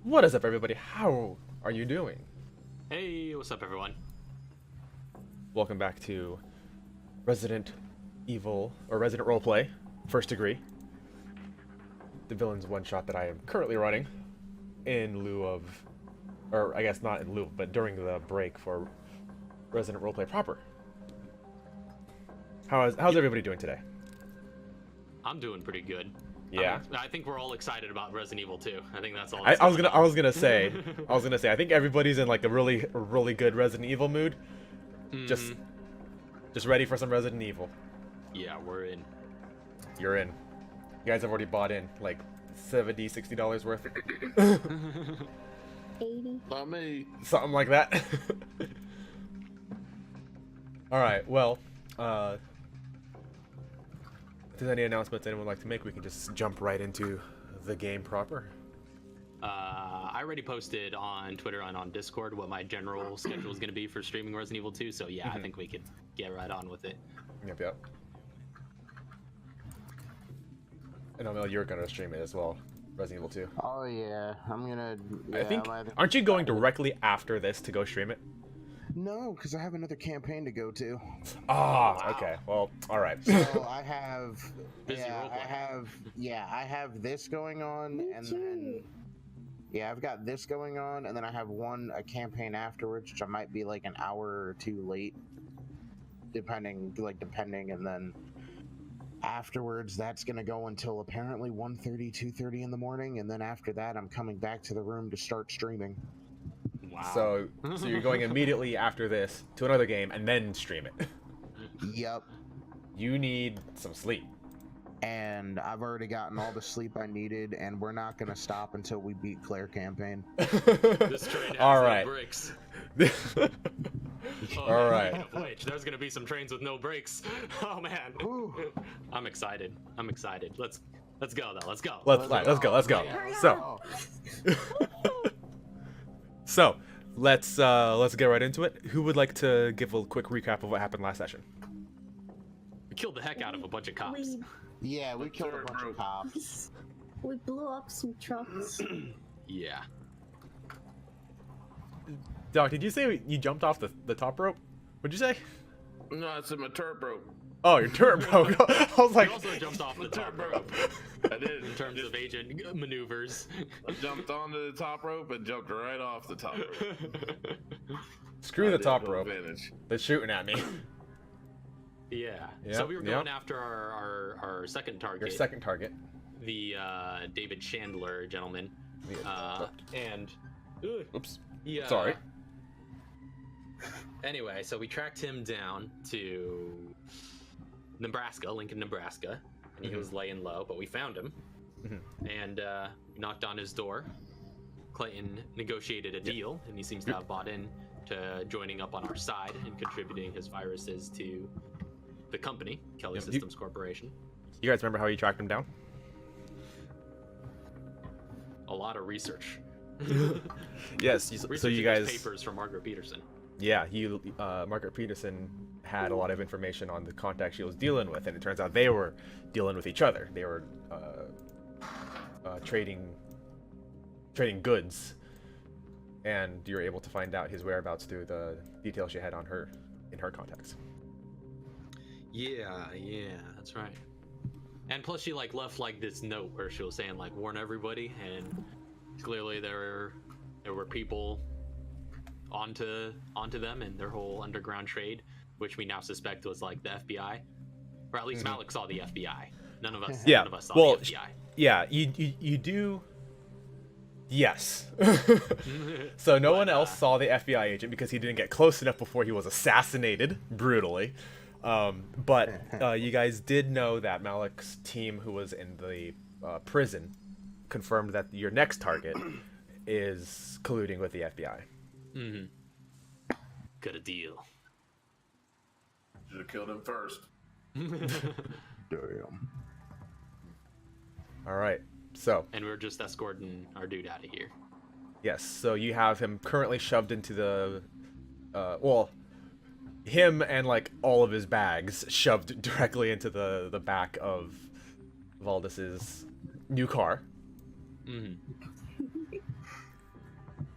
What is up, everybody? How are you doing? Hey, what's up, everyone? Welcome back to Resident Roleplay, First Degree. The villain's one-shot that I am currently running in lieu of, or I guess not in lieu, but during the break for Resident Roleplay proper. How's everybody doing today? I'm doing pretty good. Yeah. I think we're all excited about Resident Evil 2. I think that's all. I was gonna say, I think everybody's in like a really good Resident Evil mood. Just ready for some Resident Evil. Yeah, we're in. You're in. You guys have already bought in like $70, $60 worth. 80. Not me. Something like that. All right. Well, if there's any announcements anyone would like to make, we can just jump right into the game proper. I already posted on Twitter and on Discord what my general schedule is going to be for streaming Resident Evil 2. So yeah, I think we could get right on with it. Yep. And I know you're gonna stream it as well, Resident Evil 2. Oh yeah, I'm gonna. I think. Aren't you going directly after this to go stream it? No, because I have another campaign to go to. Ah, okay. Well, all right. So I have. Busy yeah, roleplay. I have this going on, Me and too. then. Yeah, I've got this going on, and then I have a campaign afterwards, which I might be like an hour or two late, depending, and then afterwards that's gonna go until apparently 1:30, 2:30 in the morning, and then after that I'm coming back to the room to start streaming. Wow. So you're going immediately after this to another game and then stream it. Yep. You need some sleep. And I've already gotten all the sleep I needed, and we're not gonna stop until we beat Claire campaign. This train has All no right. brakes. All right. Speaking of which, there's gonna be some trains with no brakes. Oh man. Whew. I'm excited. Let's go though. Let's go. Let's go. So let's get right into it. Who would like to give a quick recap of what happened last session? We killed the heck out of a bunch of cops. Yeah, we killed a bunch of cops. We blew up some trucks. Yeah. Doc, did you say you jumped off the top rope? What'd you say? No, I said my turret broke. Oh, your turret broke. I was like, We also jumped off the top rope I did. in terms of agent maneuvers. I jumped onto the top rope and jumped right off the top rope. screw I the did top no rope. advantage. They're shooting at me. Yeah. Yep, So we were yep. going after our second target. Your second target. The David Chandler gentleman. And Oops. yeah. Sorry. Anyway, so we tracked him down to Nebraska, Lincoln, Nebraska, and he was laying low, but we found him and knocked on his door. Clayton negotiated a deal, and he seems to have bought in to joining up on our side and contributing his viruses to the company, Kelly Yep. Systems Corporation. You guys remember how you tracked him down? A lot of research. Yes. So you guys. papers from Margaret Peterson. Yeah, Margaret Peterson had a lot of information on the contact she was dealing with, and it turns out they were dealing with each other. They were trading goods, and you were able to find out his whereabouts through the details she had on her in her contacts. Yeah, that's right. And plus, she left this note where she was saying warn everybody, and clearly there were people onto them and their whole underground trade, which we now suspect was the FBI, or at least Malik saw the FBI. None of us saw the FBI. Yeah, you do. Yes. So no one else saw the FBI agent because he didn't get close enough before he was assassinated brutally. But you guys did know that Malik's team, who was in the prison, confirmed that your next target is colluding with the FBI. Got a deal. Should have killed him first. Damn. All right. So And we're just escorting our dude out of here. yes. So you have him currently shoved into the, him and all of his bags shoved directly into the back of Valdis's new car. Mm-hmm.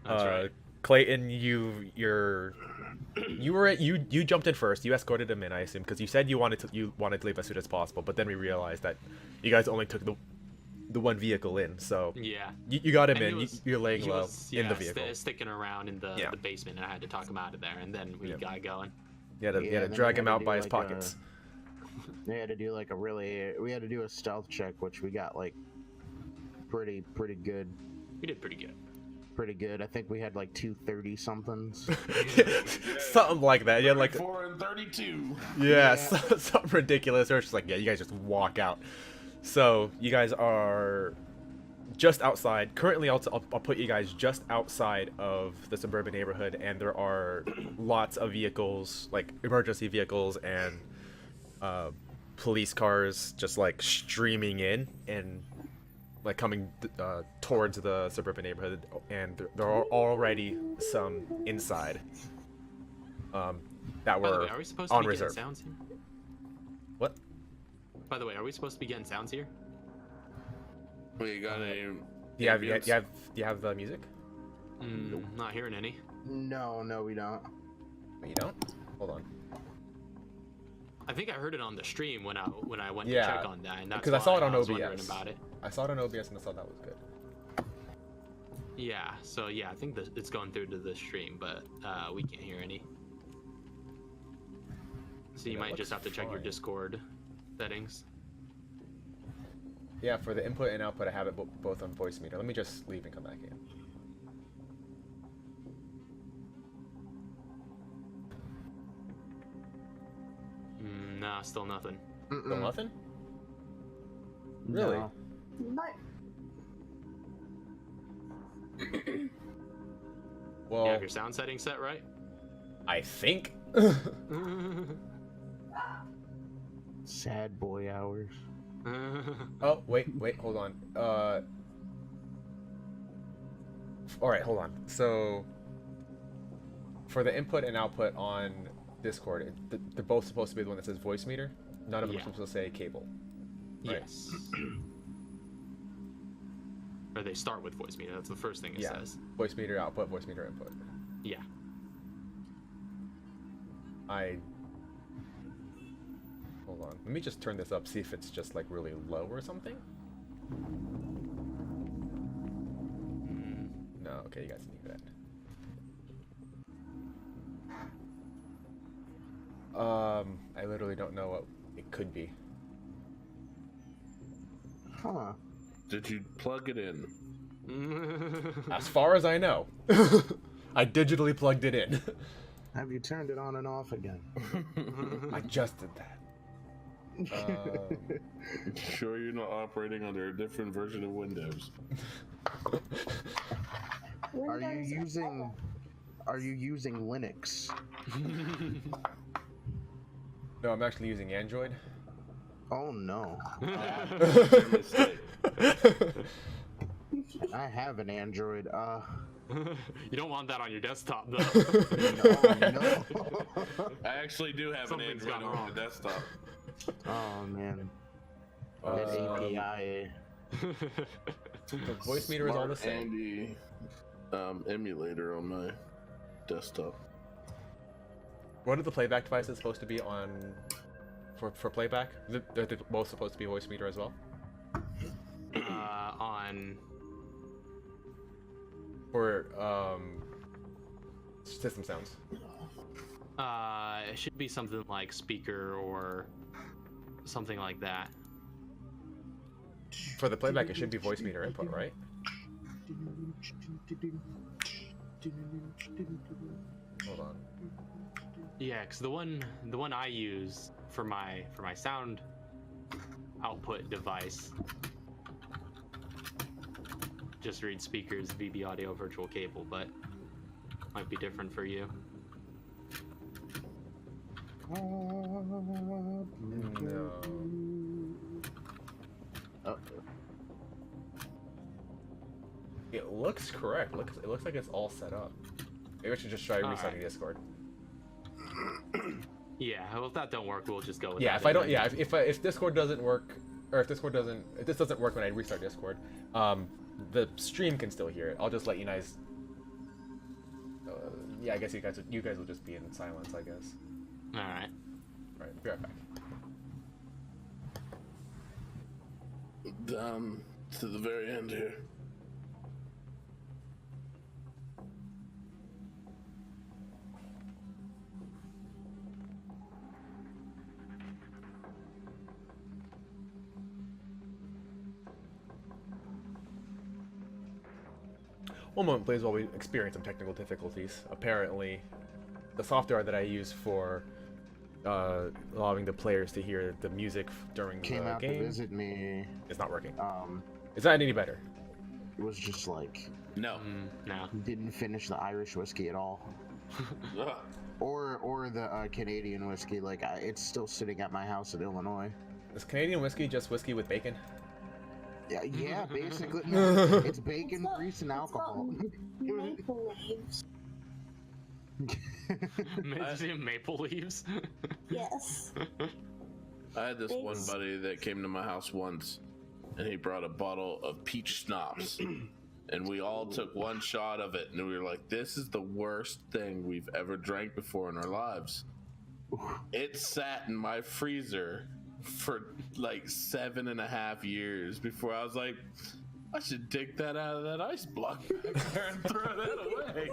That's right. Clayton, you jumped in first. You escorted him in, I assume, because you said you wanted to leave as soon as possible. But then we realized that you guys only took the one vehicle in, so Yeah. you got him And in. You're laying low in the vehicle. Sticking around in the basement, and I had to talk him out of there, and then we got going. You had to drag him out by his pockets. We had to do like we had to do a stealth check, which we got like pretty good. We did pretty good. Pretty good. I think we had like 230 somethings. Something like that. Yeah, like 4 and 32. Yeah, something ridiculous. Or it's just like, you guys just walk out. So you guys are just outside. Currently, I'll put you guys just outside of the suburban neighborhood, and there are lots of vehicles, like emergency vehicles and police cars, just like streaming in and like coming towards the suburban neighborhood, and there are already some inside that were are we supposed to on be reserve. getting sounds here? What? By the way, are we supposed to be getting sounds here? We got a. Do you have the music? Not hearing any. No, we don't. You don't? Hold on. I think I heard it on the stream when I went to Yeah, check on that, and that's because I saw it on why I was OBS. wondering about it. I saw it on OBS and I thought that was good. Yeah, so yeah, I think it's going through to the stream, but we can't hear any. So you might just have to check your Discord settings. Yeah, for the input and output, I have it both on voice meter. Let me just leave and come back in. Nah, still nothing. Still nothing? Really? No. No. Well, You have your sound settings set right? I think. Sad boy hours. Oh, wait, hold on. Alright, hold on. So, for the input and output on Discord, they're both supposed to be the one that says voice meter. None of them are supposed to say cable. Right. Yes. Or they start with voice meter. That's the first thing it says. Voice meter output, voice meter input. Yeah. Hold on. Let me just turn this up, see if it's just like really low or something. No, okay, you guys need that. I literally don't know what it could be. Huh. Did you plug it in? As far as I know. I digitally plugged it in. Have you turned it on and off again? I just did that. Sure you're not operating under a different version of Windows? Are you using Linux? No, I'm actually using Android. Oh no. I have an Android. You don't want that on your desktop, though. No. I actually do have Something's an Android gone on wrong. the desktop. Oh man. That API. The voice meter is all the Smart same. Andy emulator on my desktop. What are the playback devices supposed to be on for playback? They're both supposed to be voice meter as well? On For system sounds. it should be something like speaker or something like that. For the playback, it should be voice meter input, right? Hold on. Yeah, because the one I use for my sound output device just reads speakers, VB audio, virtual cable, but might be different for you. No. It looks correct. It looks like it's all set up. Maybe I should just try restarting Discord. Yeah, well, if that don't work, we'll just go with Yeah, that if I don't, anyway. if Discord doesn't work, or if Discord doesn't, if this doesn't work when I restart Discord, the stream can still hear it. I'll just let you guys. Yeah, I guess you guys will just be in silence, I guess. All right. All right, be right back. Down to the very end here. One moment, please, while we experience some technical difficulties. Apparently, the software that I use for allowing the players to hear the music during Came the out game to visit me. is not working. Um, Is that any better? it was just like No. No. didn't finish the Irish whiskey at all, or the Canadian whiskey. Like it's still sitting at my house in Illinois. Is Canadian whiskey just whiskey with bacon? Yeah, basically. No, it's bacon, grease, and alcohol. Maple leaves. Maple leaves. Yes. I had this one Thanks. buddy that came to my house once, and he brought a bottle of peach schnapps, and we all took one shot of it, and we were like, "This is the worst thing we've ever drank before in our lives." It sat in my freezer for like 7.5 years before I was like, I should dig that out of that ice block back there and throw that away.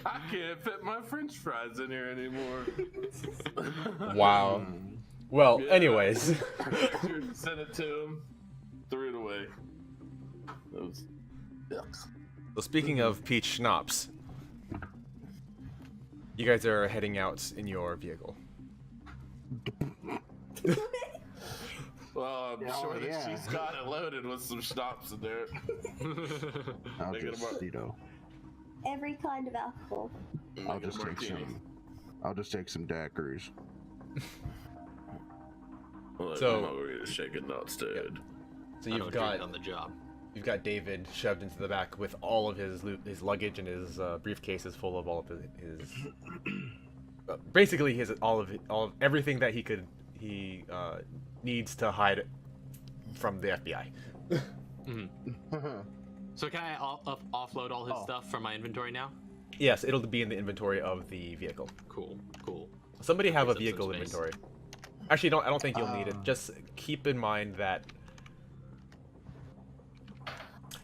I can't fit my french fries in here anymore. Wow. Well, Yeah. anyways. Sent it to him, threw it away. That was, yuck. So speaking of peach schnapps, you guys are heading out in your vehicle. Well, I'm Oh, sure that yeah. she's got it loaded with some schnapps in there. I'll Make it a just, mar- Every kind of alcohol. I'll Make it a just take martini. some. I'll just take some daiquiris. Well, So- I'm not ready to shake it nuts, dude. So I you've don't drink got on the job. you've got David shoved into the back with all of his luggage and his briefcases full of all of his basically all of everything that he needs to hide from the FBI. So can I offload all his Oh. stuff from my inventory now? Yes, it'll be in the inventory of the vehicle. Cool. Somebody have a Frees up some vehicle space. inventory. Actually, I don't think you'll need it. Just keep in mind that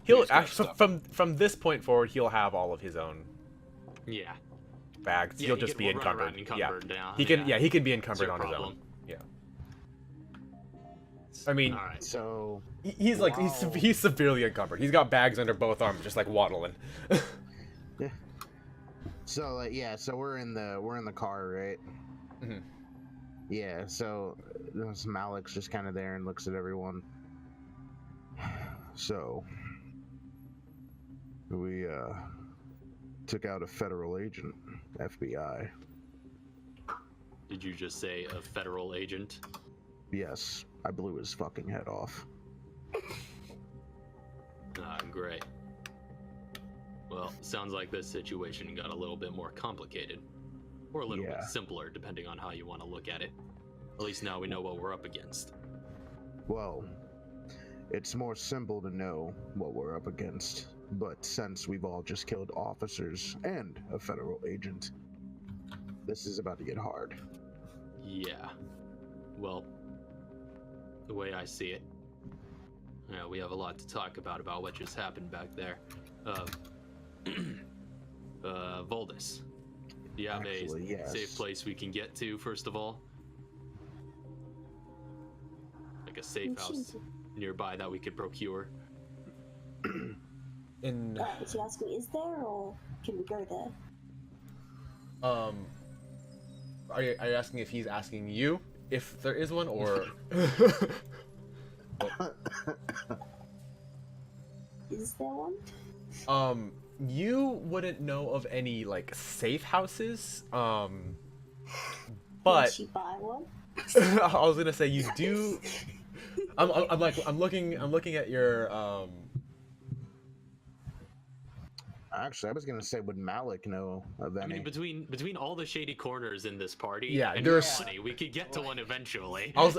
he'll He's got actually stuff. from this point forward he'll have all of his own Yeah. bags. Yeah, He'll he just can be run encumbered. around encumbered Yeah, now, he can. yeah. Yeah, he can be encumbered It's on your his own. problem. Yeah. I mean, All right. So he's like Wow. he's severely encumbered. He's got bags under both arms, just like waddling. So yeah, so we're in the car, right? Mhm. Yeah. So Malik's just kind of there and looks at everyone. So we took out a federal agent, FBI. Did you just say a federal agent? Yes, I blew his fucking head off. Great. Well, sounds like this situation got a little bit more complicated. Or a little bit Yeah. simpler, depending on how you want to look at it. At least now we know what we're up against. Well, it's more simple to know what we're up against, but since we've all just killed officers and a federal agent, this is about to get hard. Yeah. Well, the way I see it, we have a lot to talk about what just happened back there. Voldis, do you have Actually, a yes. safe place we can get to, first of all? Like a safe house nearby that we could procure? In Is he asking, is there, or can we go there? are you asking if he's asking you if there is one, or Is there one? you wouldn't know of any like safe houses. Can But she buy one? I was gonna say you do. I'm looking at your Actually, I was gonna say, would Malik know of I any? mean, between all the shady corners in this party, Yeah, and there's- money, we could get to one eventually. I was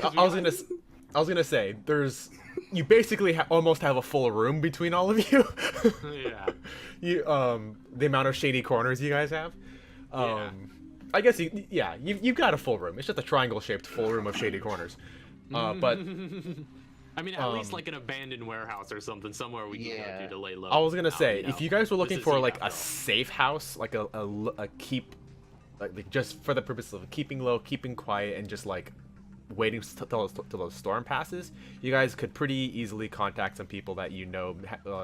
I was gonna say, you basically almost have a full room between all of you. Yeah. The amount of shady corners you guys have. Yeah. I guess you've got a full room. It's just a triangle-shaped full room of shady corners. But I mean, at least like an abandoned warehouse or something, somewhere we can go to lay low. I was gonna say, you if know, you guys were looking this is for the like a outro. safe house, like a keep, like just for the purpose of keeping low, keeping quiet, and just like waiting till the storm passes, you guys could pretty easily contact some people that you know,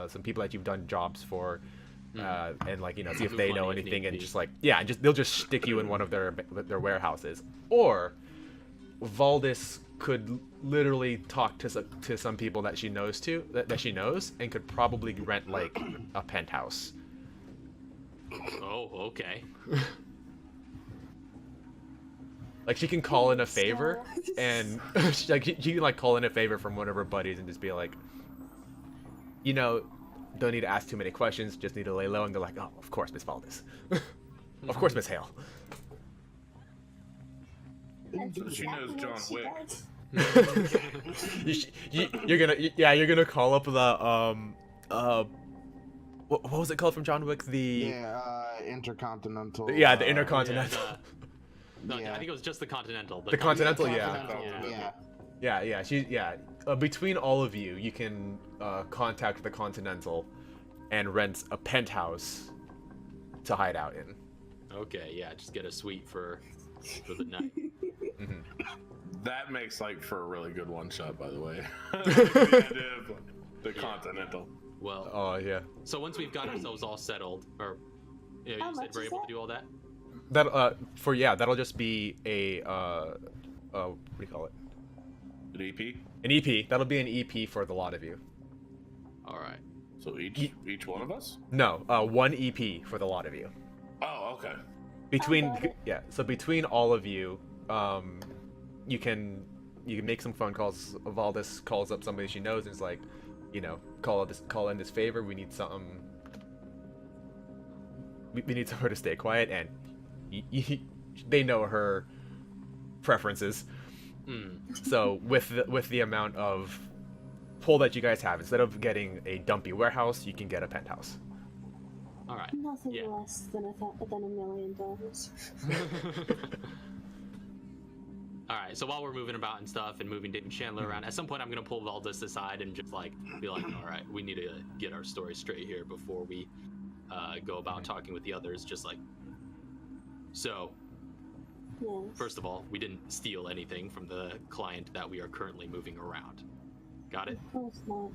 some people that you've done jobs for, and like see if Move they money know if anything, need and be. just like and they'll just stick you in one of their warehouses, or Valdis could literally talk to some people that she knows that she knows, and could probably rent like a penthouse. Oh, okay. Like she can call in a favor, and she can like call in a favor from one of her buddies and just be like, don't need to ask too many questions, just need to lay low, and they're like, oh, of course, Miss Valdis. Of course, Miss Hale. So she knows John Wick. You're gonna call up the what was it called from John Wick? The Intercontinental. the Intercontinental. No, Yeah. I think it was just the Continental. The Continental, Yeah. Between all of you, you can contact the Continental and rent a penthouse to hide out in. Okay, yeah, just get a suite for the night. That makes for a really good one shot, by the way. The idea of the Continental. Well, Oh yeah. so once we've got ourselves all settled, or you How said much we're is able that? to do all that. That'll just be a what do you call it? An EP. An EP. That'll be an EP for the lot of you. All right. So each one of us. No, one EP for the lot of you. Oh, okay. got it. So between all of you, you can make some phone calls. Valdis calls up somebody she knows and is like, call in this favor. We need something. We need her to stay quiet, and they know her preferences. So with the amount of pull that you guys have, instead of getting a dumpy warehouse, you can get a penthouse. All right. Nothing Yeah. less than $1 million. All right. So while we're moving about and stuff and moving David Chandler around, at some point I'm gonna pull Valdis aside and just be like, all right, we need to get our story straight here before we go about talking with the others. So Yes. first of all, we didn't steal anything from the client that we are currently moving around. Got it? Of course not.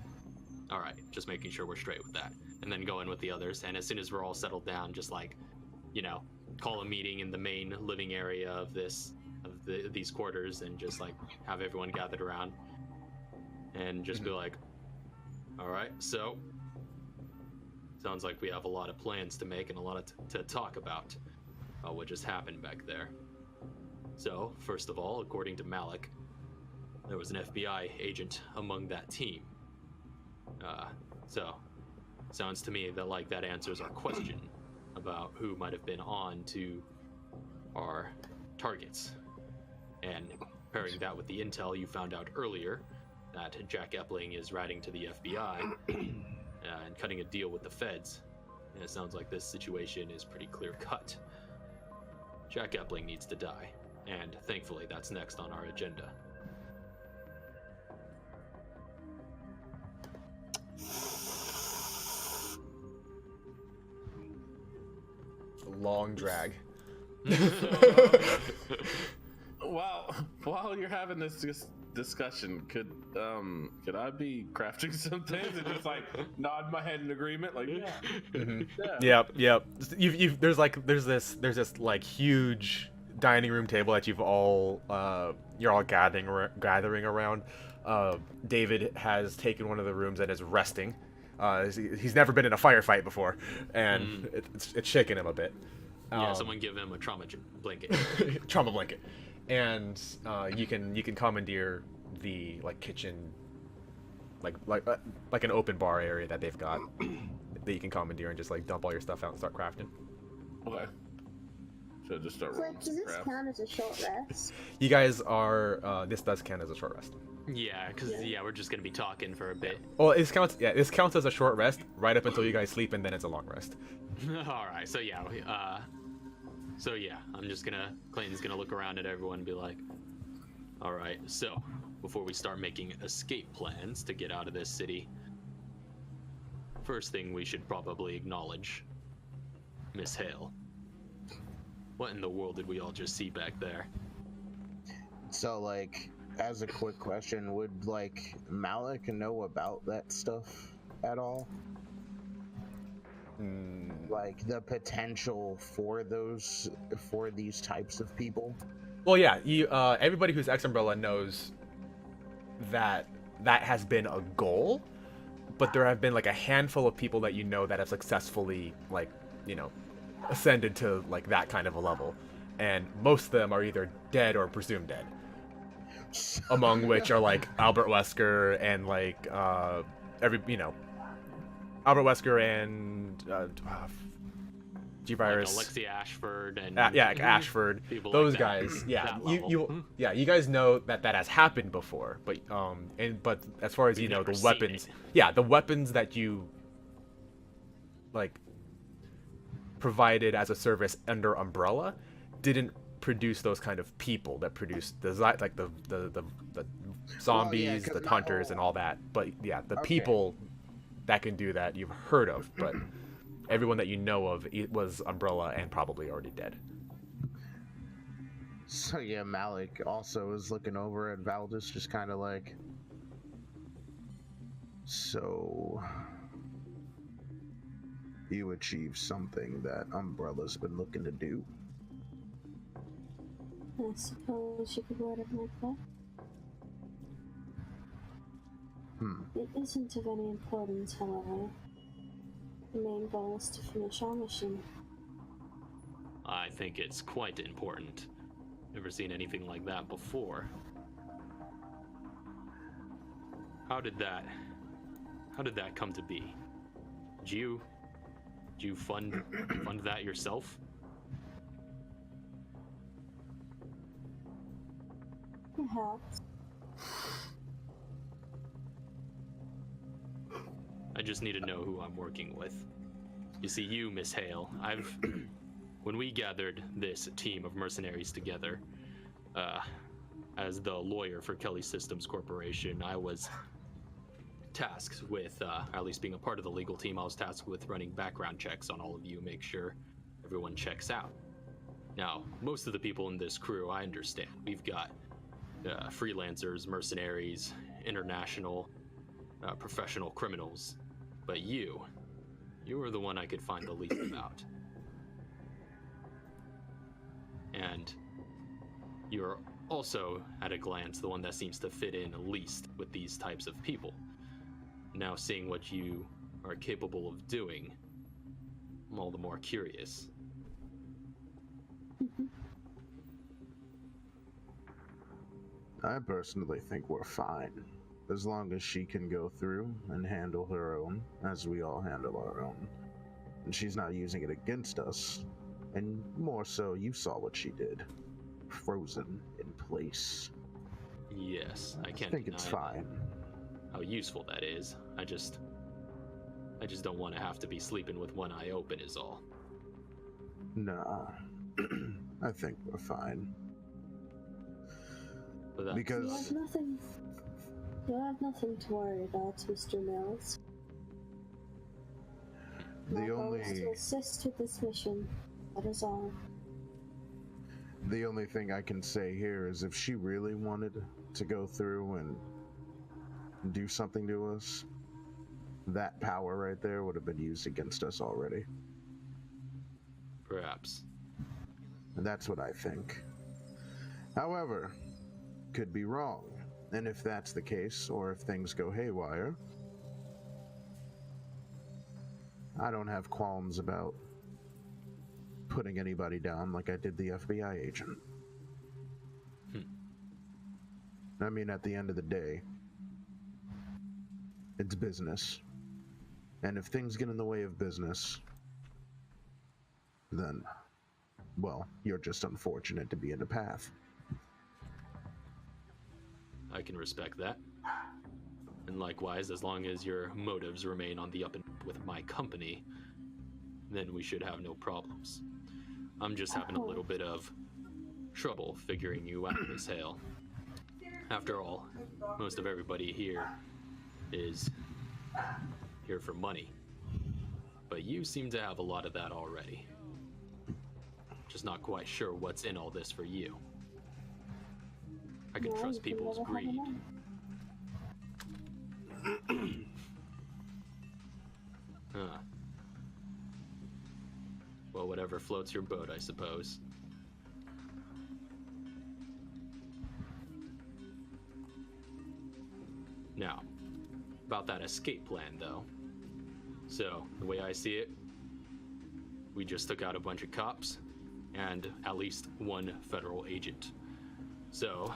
All right, just making sure we're straight with that, and then go in with the others. And as soon as we're all settled down, just call a meeting in the main living area of these quarters, and just have everyone gathered around, and just be like, all right, so sounds like we have a lot of plans to make and a lot to talk about what just happened back there. So first of all, according to Malik, there was an FBI agent among that team. So sounds to me that that answers our question about who might have been on to our targets. And pairing that with the intel you found out earlier that Jack Epling is writing to the FBI and cutting a deal with the feds. And it sounds like this situation is pretty clear cut. Jack Epling needs to die, and thankfully that's next on our agenda. Long drag. While you're having this discussion, could I be crafting some things and just nod my head in agreement, yeah. Yep. There's this huge dining room table that you're all gathering around. David has taken one of the rooms and is resting. He's never been in a firefight before, and it's shaking him a bit. Yeah, someone give him a trauma blanket. Trauma blanket, and you can commandeer the kitchen, like an open bar area that they've got that you can commandeer and just dump all your stuff out and start crafting. Okay. So just start So, rolling does some this crap. count as a short rest? You guys are this does count as a short rest. Yeah, because Yeah. we're just gonna be talking for a bit. Well, this counts. Yeah, this counts as a short rest, right up until you guys sleep, and then it's a long rest. All right, so yeah, Clayton's gonna look around at everyone and be like, all right, so before we start making escape plans to get out of this city, first thing we should probably acknowledge Miss Hale. What in the world did we all just see back there? So, like, as a quick question, would, like, Malik know about that stuff at all? Like, the potential for these types of people? Well, yeah. Everybody who's ex-Umbrella knows that has been a goal, but there have been like a handful of people that you know that have successfully, like, ascended to like that kind of a level, and most of them are either dead or presumed dead. Among which are like Albert Wesker and like Albert Wesker and G-Virus, like Alexia Ashford and Ashford, people those like guys. that. Yeah, That level. you guys know that has happened before, but as far as We've the never seen weapons, it. the weapons that you like provided as a service under Umbrella didn't produce those kind of people that produced the zombies, Well, yeah, the hunters, and all that. But yeah, the Okay. people that can do that you've heard of, but everyone that you know of, it was Umbrella and probably already dead. So yeah, Malik also is looking over at Valdis, just kind of like, so you achieved something that Umbrella's been looking to do. I suppose you could word it like that. It isn't of any importance, however. The main goal is to finish our mission. I think it's quite important. Never seen anything like that before. How did that come to be? Did you fund that yourself? Perhaps. I just need to know who I'm working with. You see, you, Miss Hale, when we gathered this team of mercenaries together, as the lawyer for Kelly Systems Corporation, I was tasked with, at least being a part of the legal team, I was tasked with running background checks on all of you, make sure everyone checks out. Now, most of the people in this crew, I understand. We've got freelancers, mercenaries, international, professional criminals. But you were the one I could find the least about. And you're also, at a glance, the one that seems to fit in least with these types of people. Now, seeing what you are capable of doing, I'm all the more curious. I personally think we're fine. As long as she can go through and handle her own, as we all handle our own. And she's not using it against us. And more so, you saw what she did. Frozen in place. Yes, I can't think it's deny fine. how useful that is. I just don't want to have to be sleeping with one eye open is all. Nah. I think we're fine. But that's, Because You have nothing to worry about, Mr. Mills. My goal is to assist with this mission. That is all. the only thing I can say here is if she really wanted to go through and do something to us, that power right there would have been used against us already. perhaps. And that's what I think. However, could be wrong. And if that's the case, or if things go haywire, I don't have qualms about putting anybody down like I did the FBI agent. I mean, at the end of the day, it's business. And if things get in the way of business, then, well, you're just unfortunate to be in the path. I can respect that. And likewise, as long as your motives remain on the up and up with my company, then we should have no problems. I'm just having a little bit of trouble figuring you out, Miss Hale. After all, most of everybody here is here for money. But you seem to have a lot of that already. Just not quite sure what's in all this for you. I can trust people's greed. Huh. Well, whatever floats your boat, I suppose. Now, about that escape plan, though. So, the way I see it, we just took out a bunch of cops and at least one federal agent. So,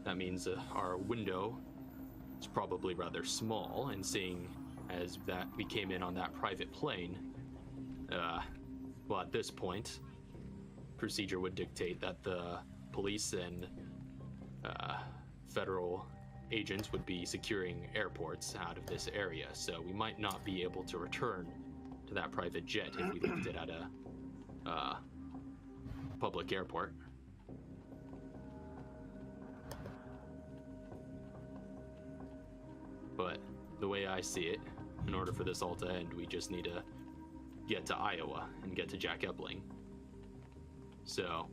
that means our window is probably rather small, and seeing as that we came in on that private plane, well, at this point, procedure would dictate that the police and federal agents would be securing airports out of this area, so we might not be able to return to that private jet if we left it at a public airport. But the way I see it, in order for this all to end, we just need to get to Iowa and get to Jack Epling. So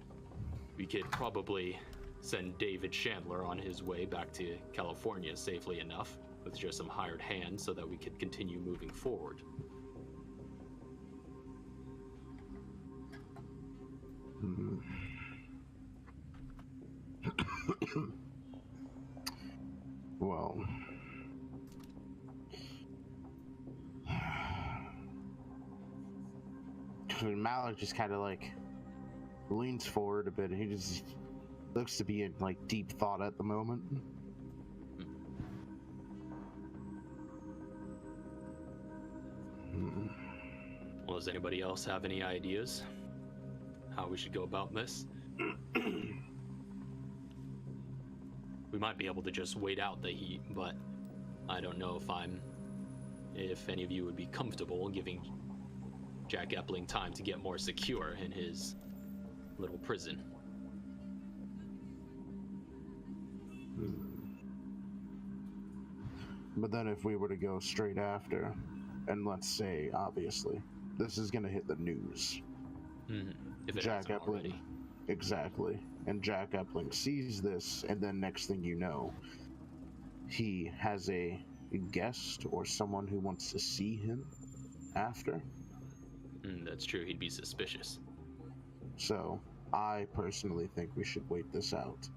we could probably send David Chandler on his way back to California safely enough with just some hired hands so that we could continue moving forward. Well, Malik just kind of like leans forward a bit, and he just looks to be in like deep thought at the moment. Well, does anybody else have any ideas how we should go about this? We might be able to just wait out the heat, but I don't know if any of you would be comfortable giving Jack Epling time to get more secure in his little prison. But then if we were to go straight after, and let's say, obviously, this is going to hit the news. If it Jack hasn't Epling, already. exactly. And Jack Epling sees this, and then next thing you know, he has a guest or someone who wants to see him after. That's true, he'd be suspicious. So, I personally think we should wait this out.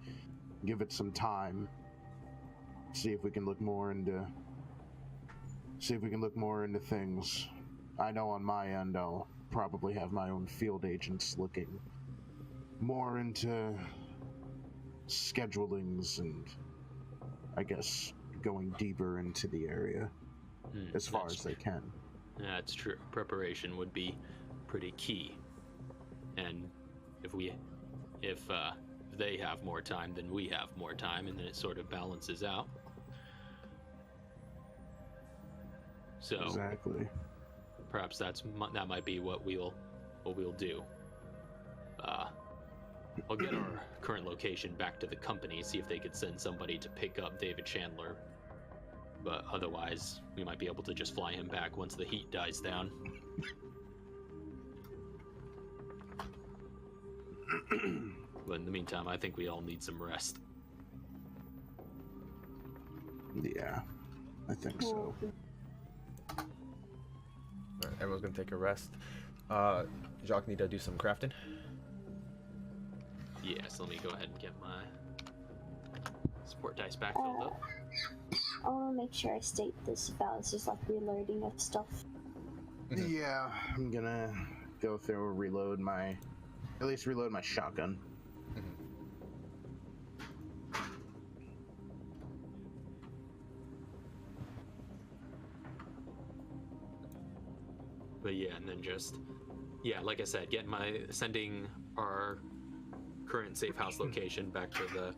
Give it some time. See if we can look more into things. I know on my end I'll probably have my own field agents looking more into schedulings and I guess going deeper into the area as far as they can. That's true. Preparation would be pretty key. And if they have more time, then we have more time, and then it sort of balances out. So Exactly. perhaps that might be what we'll do. I'll get our current location back to the company, see if they could send somebody to pick up David Chandler. But otherwise, we might be able to just fly him back once the heat dies down. But in the meantime, I think we all need some rest. Yeah, I think so. Alright, everyone's gonna take a rest. Jacques, need to do some crafting. Yeah, so let me go ahead and get my support dice back filled up. I want to make sure I state this about it's just like reloading of stuff. Yeah, I'm gonna go through and at least reload my shotgun. But yeah, and then like I said, sending our current safe house location back to the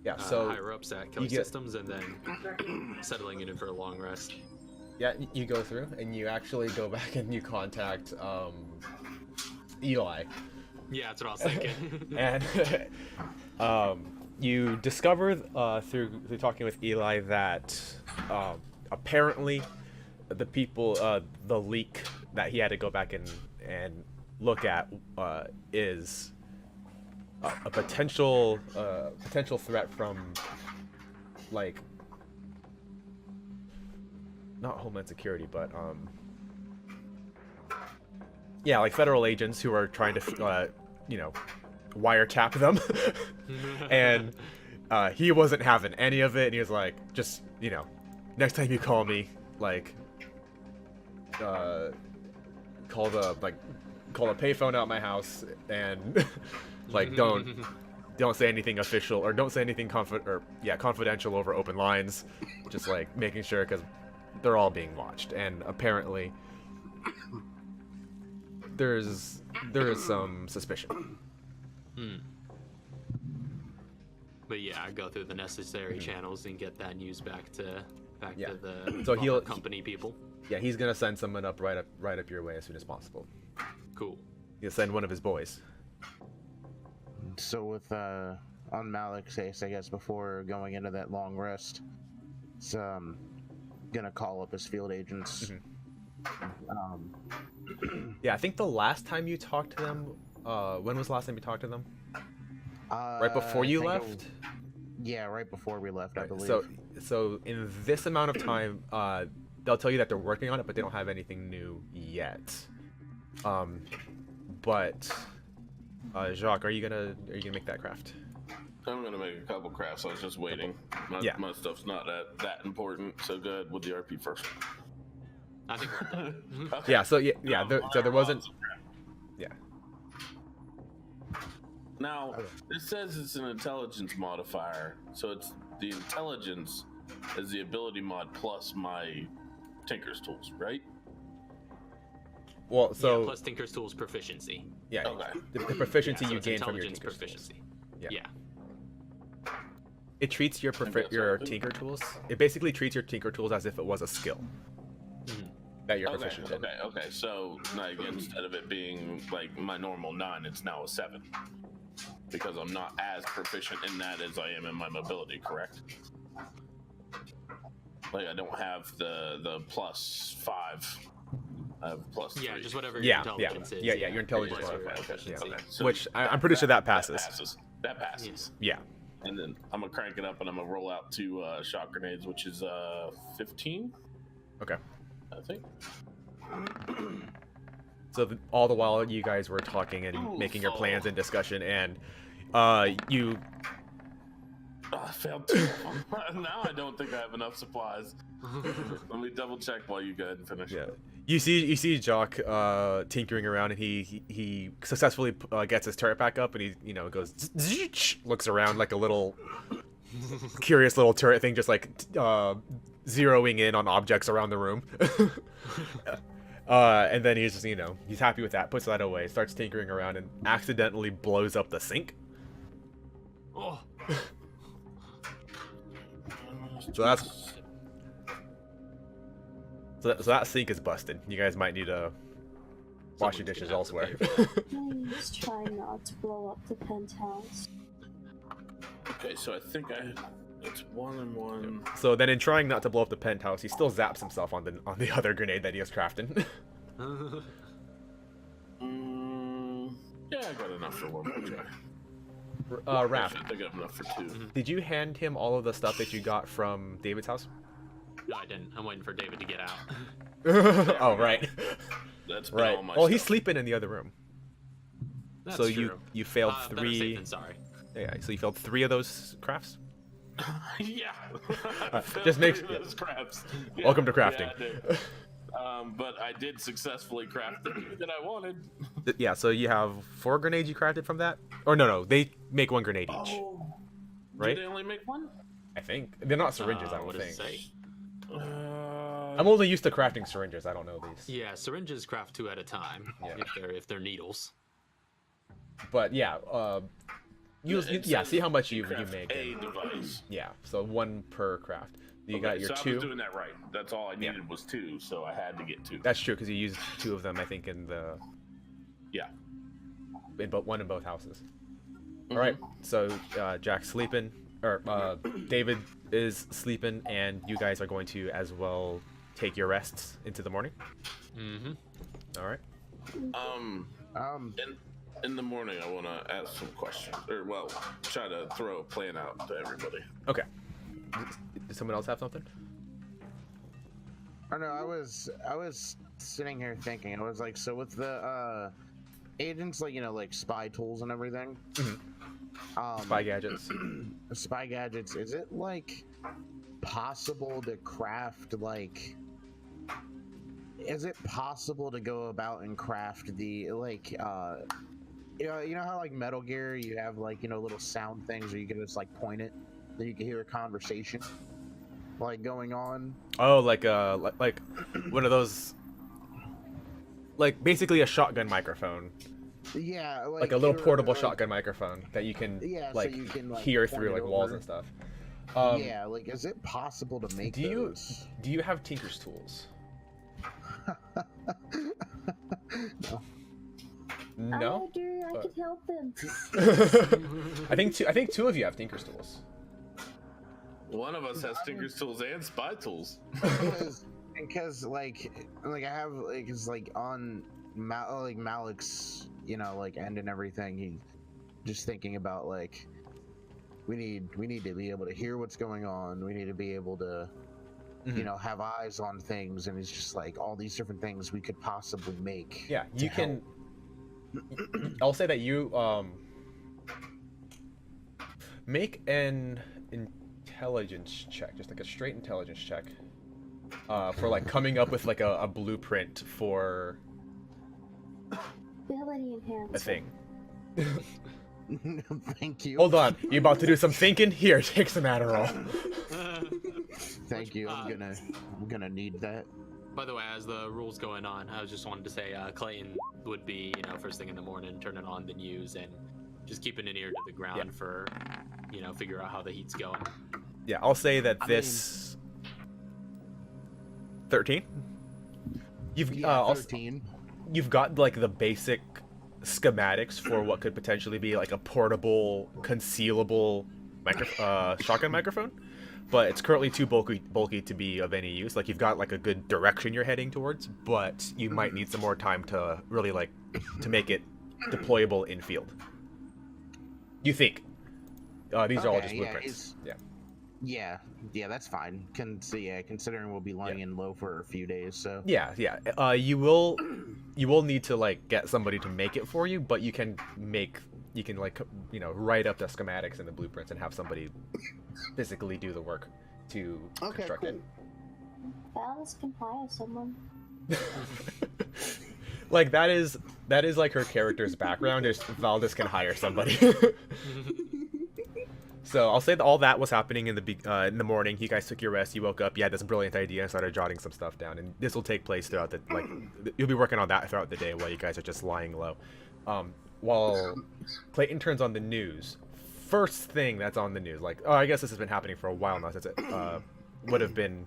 Yeah, so higher ups at Kelly Systems, and then settling in for a long rest. Yeah, you go through, and you actually go back and you contact Eli. Yeah, that's what I was thinking. And you discover through talking with Eli that apparently the people, the leak that he had to go back and look at is a potential threat from, like, not Homeland Security, but yeah, like federal agents who are trying to wiretap them. And he wasn't having any of it, and he was like, just, next time you call me, like, call the payphone out my house, and like don't say anything official, or don't say anything confidential over open lines, just like making sure, because they're all being watched. And apparently there is some suspicion. But yeah, I go through the necessary channels and get that news back to the So company people. Yeah, he's gonna send someone right up your way as soon as possible. Cool. He'll send one of his boys. So with on Malik's case, I guess before going into that long rest, it's gonna call up his field agents. Yeah, I think the last time you talked to them, when was the last time you talked to them? Right before you left? Yeah, right before we left, I believe. So in this amount of time, they'll tell you that they're working on it, but they don't have anything new yet. But Jacques, are you gonna make that craft? I'm gonna make a couple crafts. I was just waiting. My stuff's not that important. So good with the RP first. I think we're done. Okay. Yeah. So there wasn't. Yeah. Now it says it's an intelligence modifier, so it's the intelligence is the ability mod plus my Tinker's tools, right? Well, so plus Tinker's tools proficiency. Yeah. Okay. The proficiency So you it's gain from your intelligence Tinker's proficiency. tools. Yeah. It treats your Tinker tools. It basically treats your Tinker tools as if it was a skill that you're proficient in. Okay. So like instead of it being like my normal 9, it's now a 7 because I'm not as proficient in that as I am in my mobility. Correct? Like I don't have the plus 5. I have plus 3. Yeah, just whatever your intelligence is. Yeah, your intelligence plus your modifier. proficiency. Okay. So Which I'm pretty sure that passes. That passes. Yeah. And then I'm gonna crank it up, and I'm gonna roll out 2 shot grenades, which is 15. Okay. I think. So all the while you guys were talking and making your plans and discussion, and you. I failed 2. Now I don't think I have enough supplies. Let me double check while you go ahead and finish. Yeah. You see Jock tinkering around, and he successfully gets his turret back up, and he goes looks around like a little curious little turret thing, just like zeroing in on objects around the room. And then he's just he's happy with that, puts that away, starts tinkering around, and accidentally blows up the sink. Oh. So that sink is busted. You guys might need to wash your dishes elsewhere. Please try not to blow up the penthouse. Okay, so I think it's 1 and 1. So then, in trying not to blow up the penthouse, he still zaps himself on the other grenade that he was crafting. Yeah, I got enough for 1 more try. Raph, I think I have enough for 2. did you hand him all of the stuff that you got from David's house? No, I didn't. I'm waiting for David to get out. Oh, right. That's been Right. all my Well, he's stuff. sleeping in the other room. That's So true. you failed Better safe 3. than sorry. Yeah. So you failed 3 of those crafts. Yeah. Just make- those crafts. Welcome to crafting. Yeah, I did. But I did successfully craft the two that I wanted. Yeah. So you have 4 grenades you crafted from that, or no, they make 1 grenade each, Oh. right? Did they only make 1? I think they're not syringes. I don't What does think. it say? I'm only used to crafting syringes. I don't know these. Yeah, syringes craft 2 at a time. Yeah. If they're needles. But yeah, Yeah, see how much you craft make. A device. Yeah, so 1 per craft. You Okay, got your so 2. I was doing that right. That's all I needed was 2, so I had to get 2. That's true because you used 2 of them, I think, in the. Yeah. One in both houses. All right, so Jack's sleeping, or David is sleeping, and you guys are going to as well take your rests into the morning. All right. In the morning, I want to ask some questions, or well, try to throw a plan out to everybody. Okay. Does someone else have something? Oh no, I was sitting here thinking. I was like, so with the agents, like like spy tools and everything. Spy gadgets. Spy gadgets. Is it like possible to craft like? Is it possible to go about and craft the like you know how like Metal Gear you have like little sound things where you can just like point it, that you can hear a conversation like going on. Oh, like one of those, like basically a shotgun microphone. Yeah, like a little portable shotgun microphone that you can so you can hear point through it like walls over. and stuff. Yeah, like is it possible to make those? Do you have Tinker's tools? No. I do. I could help them. I think 2 of you have Tinker's tools. One of us has Tinker's tools and spy tools. because like I have like it's like on Malik's like end and everything. He just thinking about like we need to be able to hear what's going on. We need to be able to have eyes on things, and it's just like all these different things we could possibly make. Yeah, you can. I'll say that you make an intelligence check, just like a straight intelligence check, for like coming up with like a blueprint for Ability enhancer. a thing. Thank you. Hold on, you about to do some thinking? Here, take some Adderall. Thank you. I'm gonna need that. By the way, as the rules going on, I just wanted to say Clayton would be, first thing in the morning, turning on the news and just keeping an ear to the ground for, figure out how the heat's going. Yeah, I'll say that this 13. You've 13. You've got like the basic schematics for what could potentially be like a portable, concealable shotgun microphone, but it's currently too bulky to be of any use. Like you've got like a good direction you're heading towards, but you might need some more time to really like to make it deployable in field. You think? These are all just blueprints. Yeah, that's fine. Considering we'll be lying in low for a few days, so. Yeah. You will need to like get somebody to make it for you, but you can like write up the schematics and the blueprints and have somebody physically do the work to construct it. Valdez can hire someone. Like that is like her character's background. Is Valdez can hire somebody. So I'll say that all that was happening in the morning. You guys took your rest. You woke up. You had this brilliant idea and started jotting some stuff down. And this will take place throughout the you'll be working on that throughout the day while you guys are just lying low. While Clayton turns on the news, first thing that's on the news, like I guess this has been happening for a while now. Since it would have been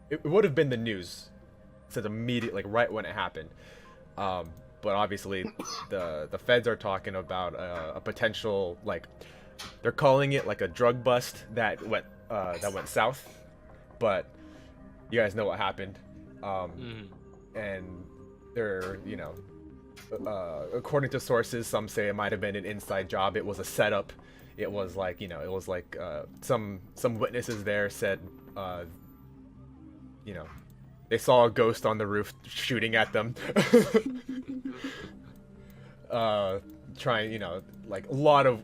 the news since immediately, like right when it happened. But obviously, the feds are talking about a potential like. They're calling it like a drug bust that went south, but you guys know what happened, and they're according to sources, some say it might have been an inside job. It was a setup. It was like some witnesses there said they saw a ghost on the roof shooting at them. Trying, like a lot of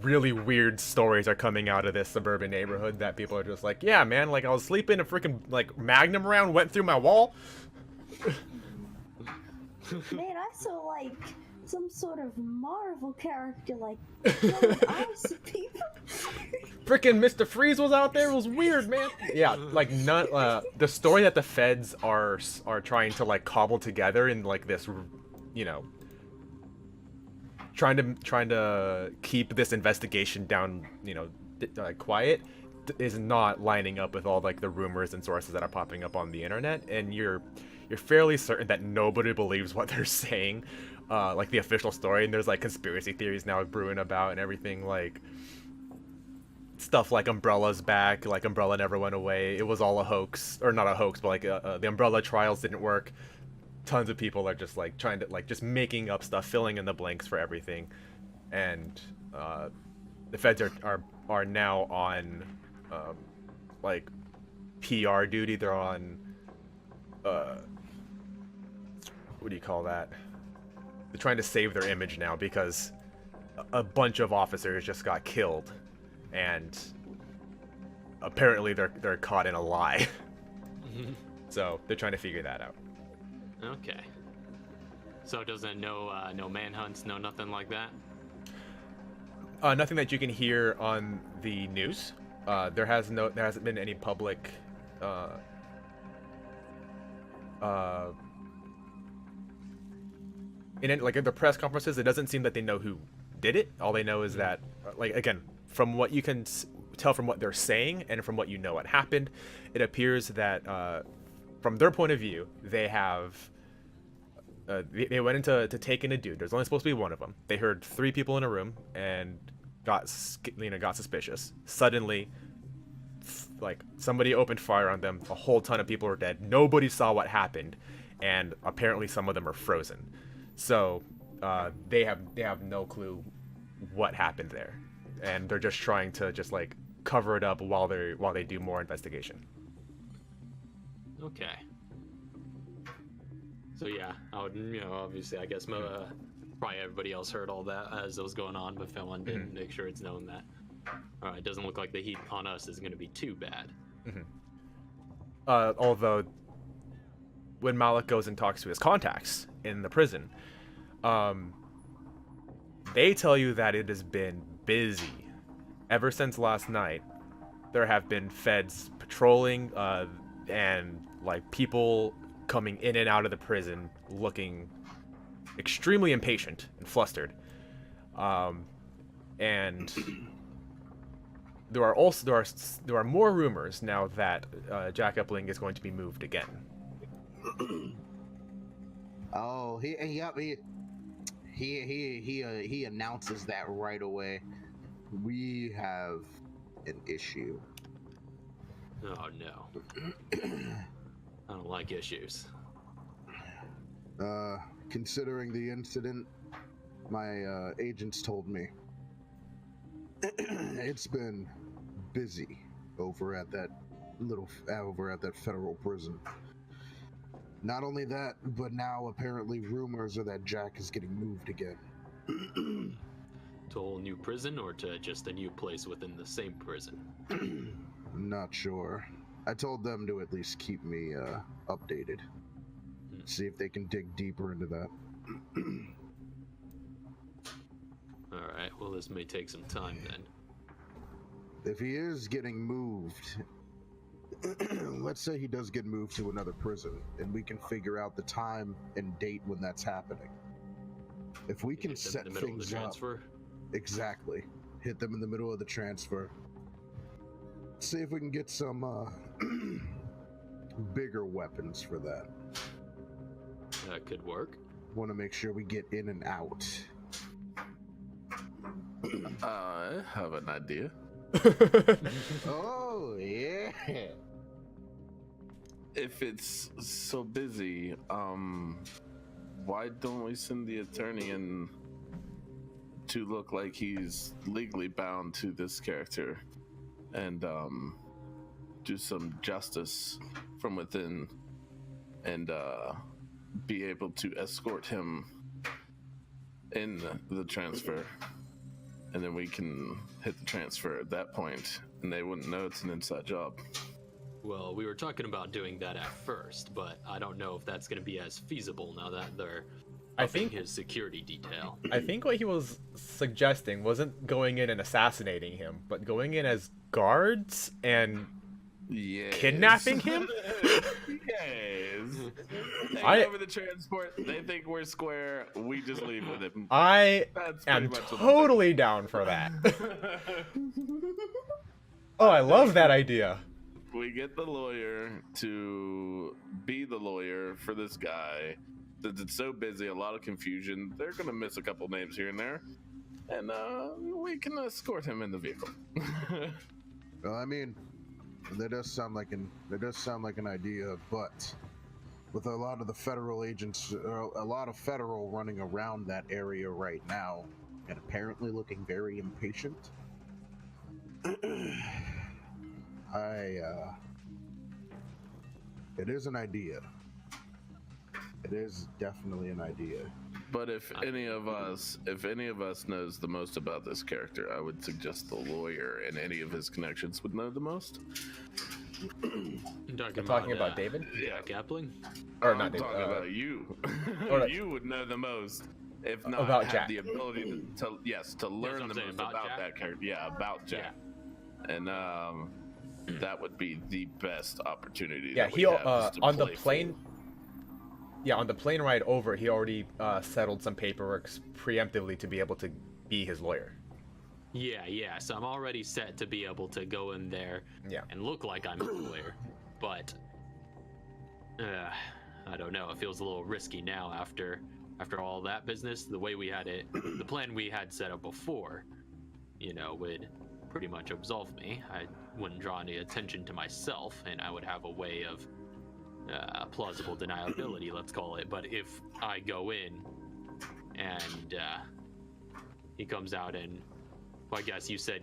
really weird stories are coming out of this suburban neighborhood that people are just like, yeah, man, like I was sleeping, a freaking like Magnum round went through my wall. Man, I saw like some sort of Marvel character like throwing ice at people. Freaking Mr. Freeze was out there. It was weird, man. Yeah, like the story that the feds are trying to keep this investigation down, quiet, is not lining up with all like the rumors and sources that are popping up on the internet, and you're fairly certain that nobody believes what they're saying, like the official story. And there's like conspiracy theories now brewing about and everything, like stuff like Umbrella's back, like Umbrella never went away, it was all a hoax, or not a hoax, but like the Umbrella trials didn't work. Tons of people are just like trying to like just making up stuff, filling in the blanks for everything, and the feds are now on like PR duty. They're on what do you call that? They're trying to save their image now because a bunch of officers just got killed, and apparently they're caught in a lie. So they're trying to figure that out. Okay. So doesn't no manhunts, no nothing like that? Nothing that you can hear on the news. There hasn't been any public in the press conferences. It doesn't seem that they know who did it. All they know is that, like, again, from what you can tell from what they're saying and from what you know what happened, it appears that from their point of view, they have they went into take in a dude. There's only supposed to be one of them. They heard 3 people in a room and got suspicious. Suddenly, like, somebody opened fire on them. A whole ton of people were dead. Nobody saw what happened, and apparently some of them are frozen. So they have no clue what happened there, and they're just trying to just like cover it up while they do more investigation. Okay. So yeah, I would, obviously, I guess probably everybody else heard all that as it was going on, but Finland didn't make sure it's known that. All right, it doesn't look like the heat on us is going to be too bad. Although, when Malik goes and talks to his contacts in the prison, they tell you that it has been busy ever since last night. There have been feds patrolling, and like people coming in and out of the prison looking extremely impatient and flustered. And there are more rumors now that Jack Epling is going to be moved again. Oh, he announces that right away. We have an issue. Oh no. I don't like issues. Considering the incident, my agents told me it's been busy over at that federal prison. Not only that, but now apparently rumors are that Jack is getting moved again. To a whole new prison, or to just a new place within the same prison? Not sure. I told them to at least keep me updated. See if they can dig deeper into that. Alright, well, this may take some time then. If he is getting moved, let's say he does get moved to another prison, and we can figure out the time and date when that's happening. If we can set in the middle of the things up, transfer? Exactly. Hit them in the middle of the transfer. See if we can get some bigger weapons for that. That could work. Want to make sure we get in and out. I have an idea. Oh, yeah. If it's so busy, why don't we send the attorney in to look like he's legally bound to this character and do some justice from within and be able to escort him in the transfer, and then we can hit the transfer at that point and they wouldn't know it's an inside job. Well, we were talking about doing that at first, but I don't know if that's going to be as feasible now that they're upping his security detail. I think what he was suggesting wasn't going in and assassinating him, but going in as guards and Yes. kidnapping him? Yes. take over the transport. They think we're square. We just leave with him. I That's am pretty much what totally down for that. Oh, I love that idea. We get the lawyer to be the lawyer for this guy. Since it's so busy, a lot of confusion. They're gonna miss a couple names here and there, and we can escort him in the vehicle. Well, I mean, that does sound like an idea, but with a lot of the federal agents, a lot of federal running around that area right now, and apparently looking very impatient. It is an idea. It is definitely an idea. But if any of us knows the most about this character, I would suggest the lawyer and any of his connections would know the most. You're Talking about David? Yeah, Epling? Or I'm not David. talking about you. You would know the most. If not, about have Jack. the ability to learn the most about that character. Yeah, about Jack. Yeah. And that would be the best opportunity. Yeah, that we he have is to on the play plane. full. Yeah, on the plane ride over, he already settled some paperwork preemptively to be able to be his lawyer. Yeah. So I'm already set to be able to go in there and look like I'm a lawyer. But I don't know. It feels a little risky now after all that business. The way we had it, the plan we had set up before, would pretty much absolve me. I wouldn't draw any attention to myself, and I would have a way of plausible deniability, let's call it. But if I go in and he comes out and, well, I guess you said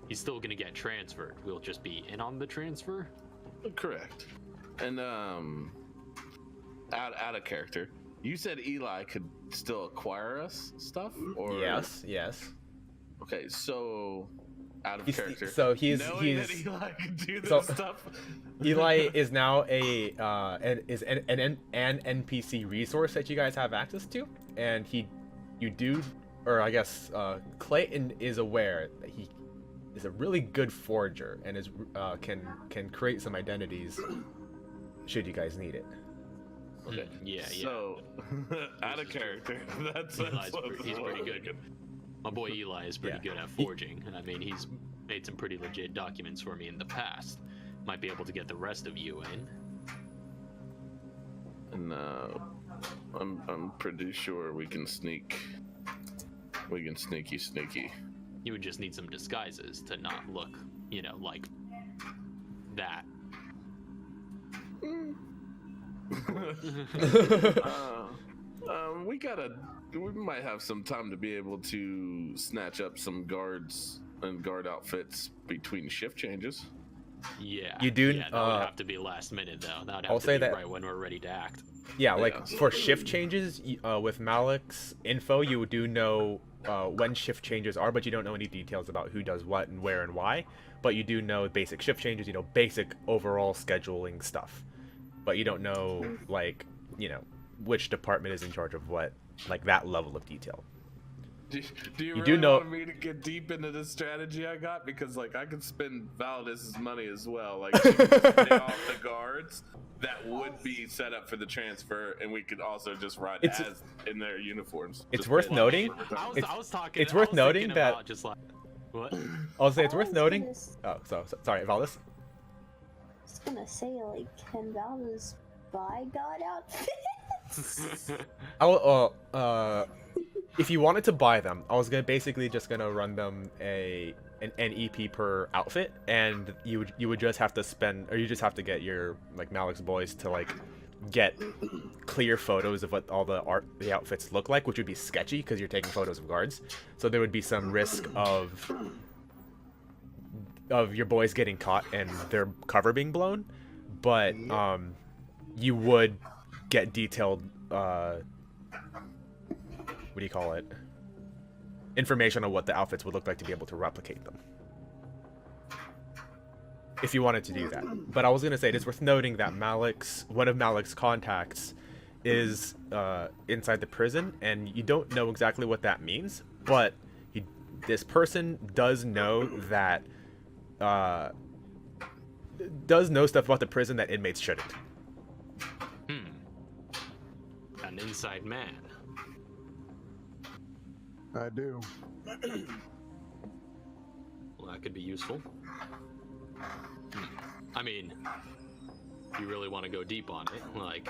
he's still gonna get transferred. We'll just be in on the transfer? Correct. And out of character, you said Eli could still acquire us stuff? Or Yes. Okay, so out of character. So he's that Eli can do this stuff. Eli is now an NPC resource that you guys have access to, and Clayton is aware that he is a really good forger and is can create some identities should you guys need it. Okay. Yeah. So out of character, He's pretty good. My boy Eli is pretty good at forging, and I mean, he's made some pretty legit documents for me in the past. Might be able to get the rest of you in. And I'm pretty sure we can sneaky. You would just need some disguises to not look, like that. We might have some time to be able to snatch up some guards and guard outfits between shift changes. Yeah. You do. Yeah, that would have to be last minute though. That would have I'll to say be that right when we're ready to act. Yeah, for shift changes, with Malik's info, you do know when shift changes are, but you don't know any details about who does what and where and why. But you do know basic shift changes, basic overall scheduling stuff. But you don't know, which department is in charge of what, that level of detail. Do you really do know want me to get deep into the strategy I got? Because I could spend Validus's money as well. She could pay off the guards that would be set up for the transfer, and we could also just ride as in their uniforms. It's worth noting. I was talking. It's worth noting that. What? I'll say it's worth noting. Oh, sorry, Valdus. I was gonna say, can Valdus buy god outfits? If you wanted to buy them, I was basically just gonna run them an EP per outfit, and you would just have to you just have to get your Malik's boys to get clear photos of what all the outfits look like, which would be sketchy because you're taking photos of guards. So there would be some risk of your boys getting caught and their cover being blown, but you would get detailed information on what the outfits would look like to be able to replicate them, if you wanted to do that. But I was gonna say, it is worth noting that one of Malik's contacts is inside the prison, and you don't know exactly what that means, but this person does know that does know stuff about the prison that inmates shouldn't. got an inside man. I do. Well, that could be useful. I mean, if you really want to go deep on it, like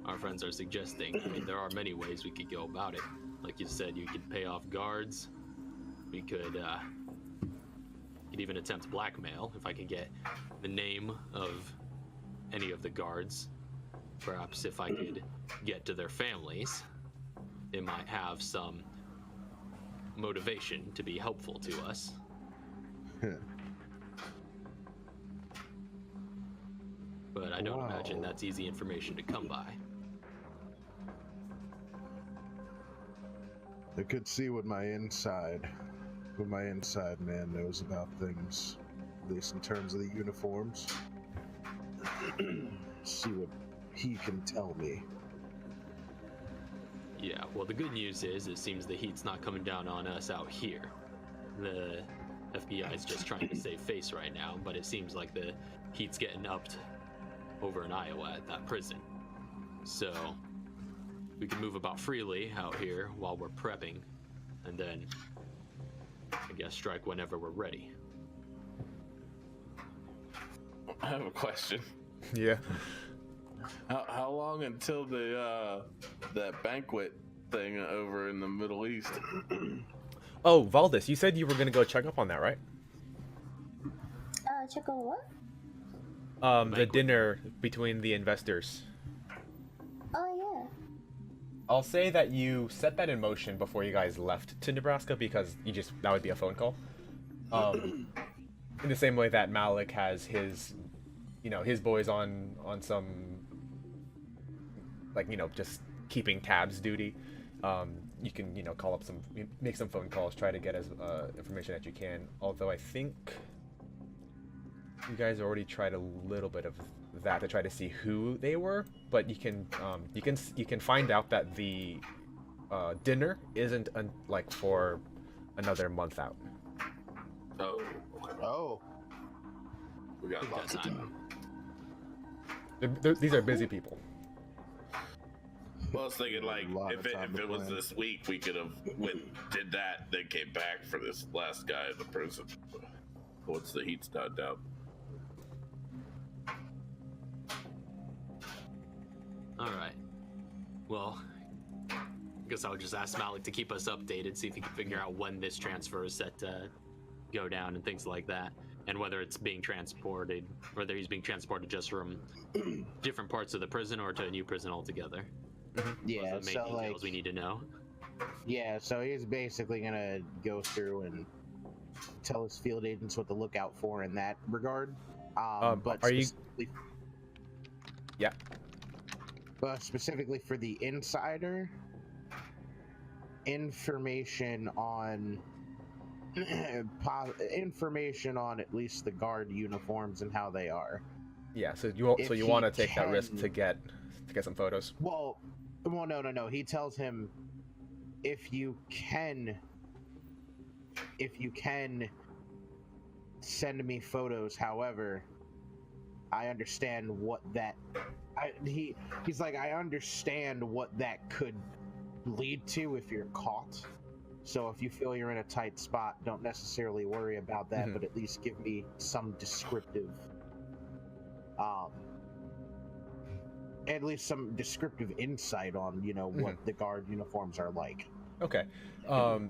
our friends are suggesting, I mean, there are many ways we could go about it. Like you said, you could pay off guards. We could even attempt blackmail if I could get the name of any of the guards. Perhaps if I could get to their families, they might have some motivation to be helpful to us. But I don't imagine that's easy information to come by. I could see what my inside man knows about things, at least in terms of the uniforms. See what he can tell me. Yeah, well, the good news is it seems the heat's not coming down on us out here. The FBI is just trying to save face right now, but it seems like the heat's getting upped over in Iowa at that prison. So we can move about freely out here while we're prepping, and then I guess strike whenever we're ready. I have a question. Yeah. How long until the that banquet thing over in the Middle East? Oh, Valdis, you said you were gonna go check up on that, right? Check on what? The dinner between the investors. Oh, yeah. I'll say that you set that in motion before you guys left to Nebraska because that would be a phone call. In the same way that Malik has his boys on some, like, just keeping tabs duty. You can, call up make some phone calls, try to get as information that you can. Although I think you guys already tried a little bit of that to try to see who they were, but you can find out that the dinner isn't like for another month out. Oh. Okay. Oh, We got lots of time. These are busy people. Well, I was thinking, like, if it was plan. this week, we could have did that, then came back for this last guy in the prison. Once the heat's died down. All right. Well, I guess I'll just ask Malik to keep us updated, see if he can figure out when this transfer is set to go down and things like that, and whether it's being transported, whether he's being transported just from different parts of the prison or to a new prison altogether. Yeah, Those are the main so details like, we need to know. yeah, so he's basically gonna go through and tell his field agents what to look out for in that regard. But are you? specifically- Yeah. specifically for the insider, information on at least the guard uniforms and how they are. Yeah. So you If want to he take that risk can- to get some photos. Well, no. He tells him if you can send me photos. However, I understand what that. He's like, I understand what that could lead to if you're caught. So if you feel you're in a tight spot, don't necessarily worry about that, but at least give me some descriptive, insight on, what the guard uniforms are like. Okay. So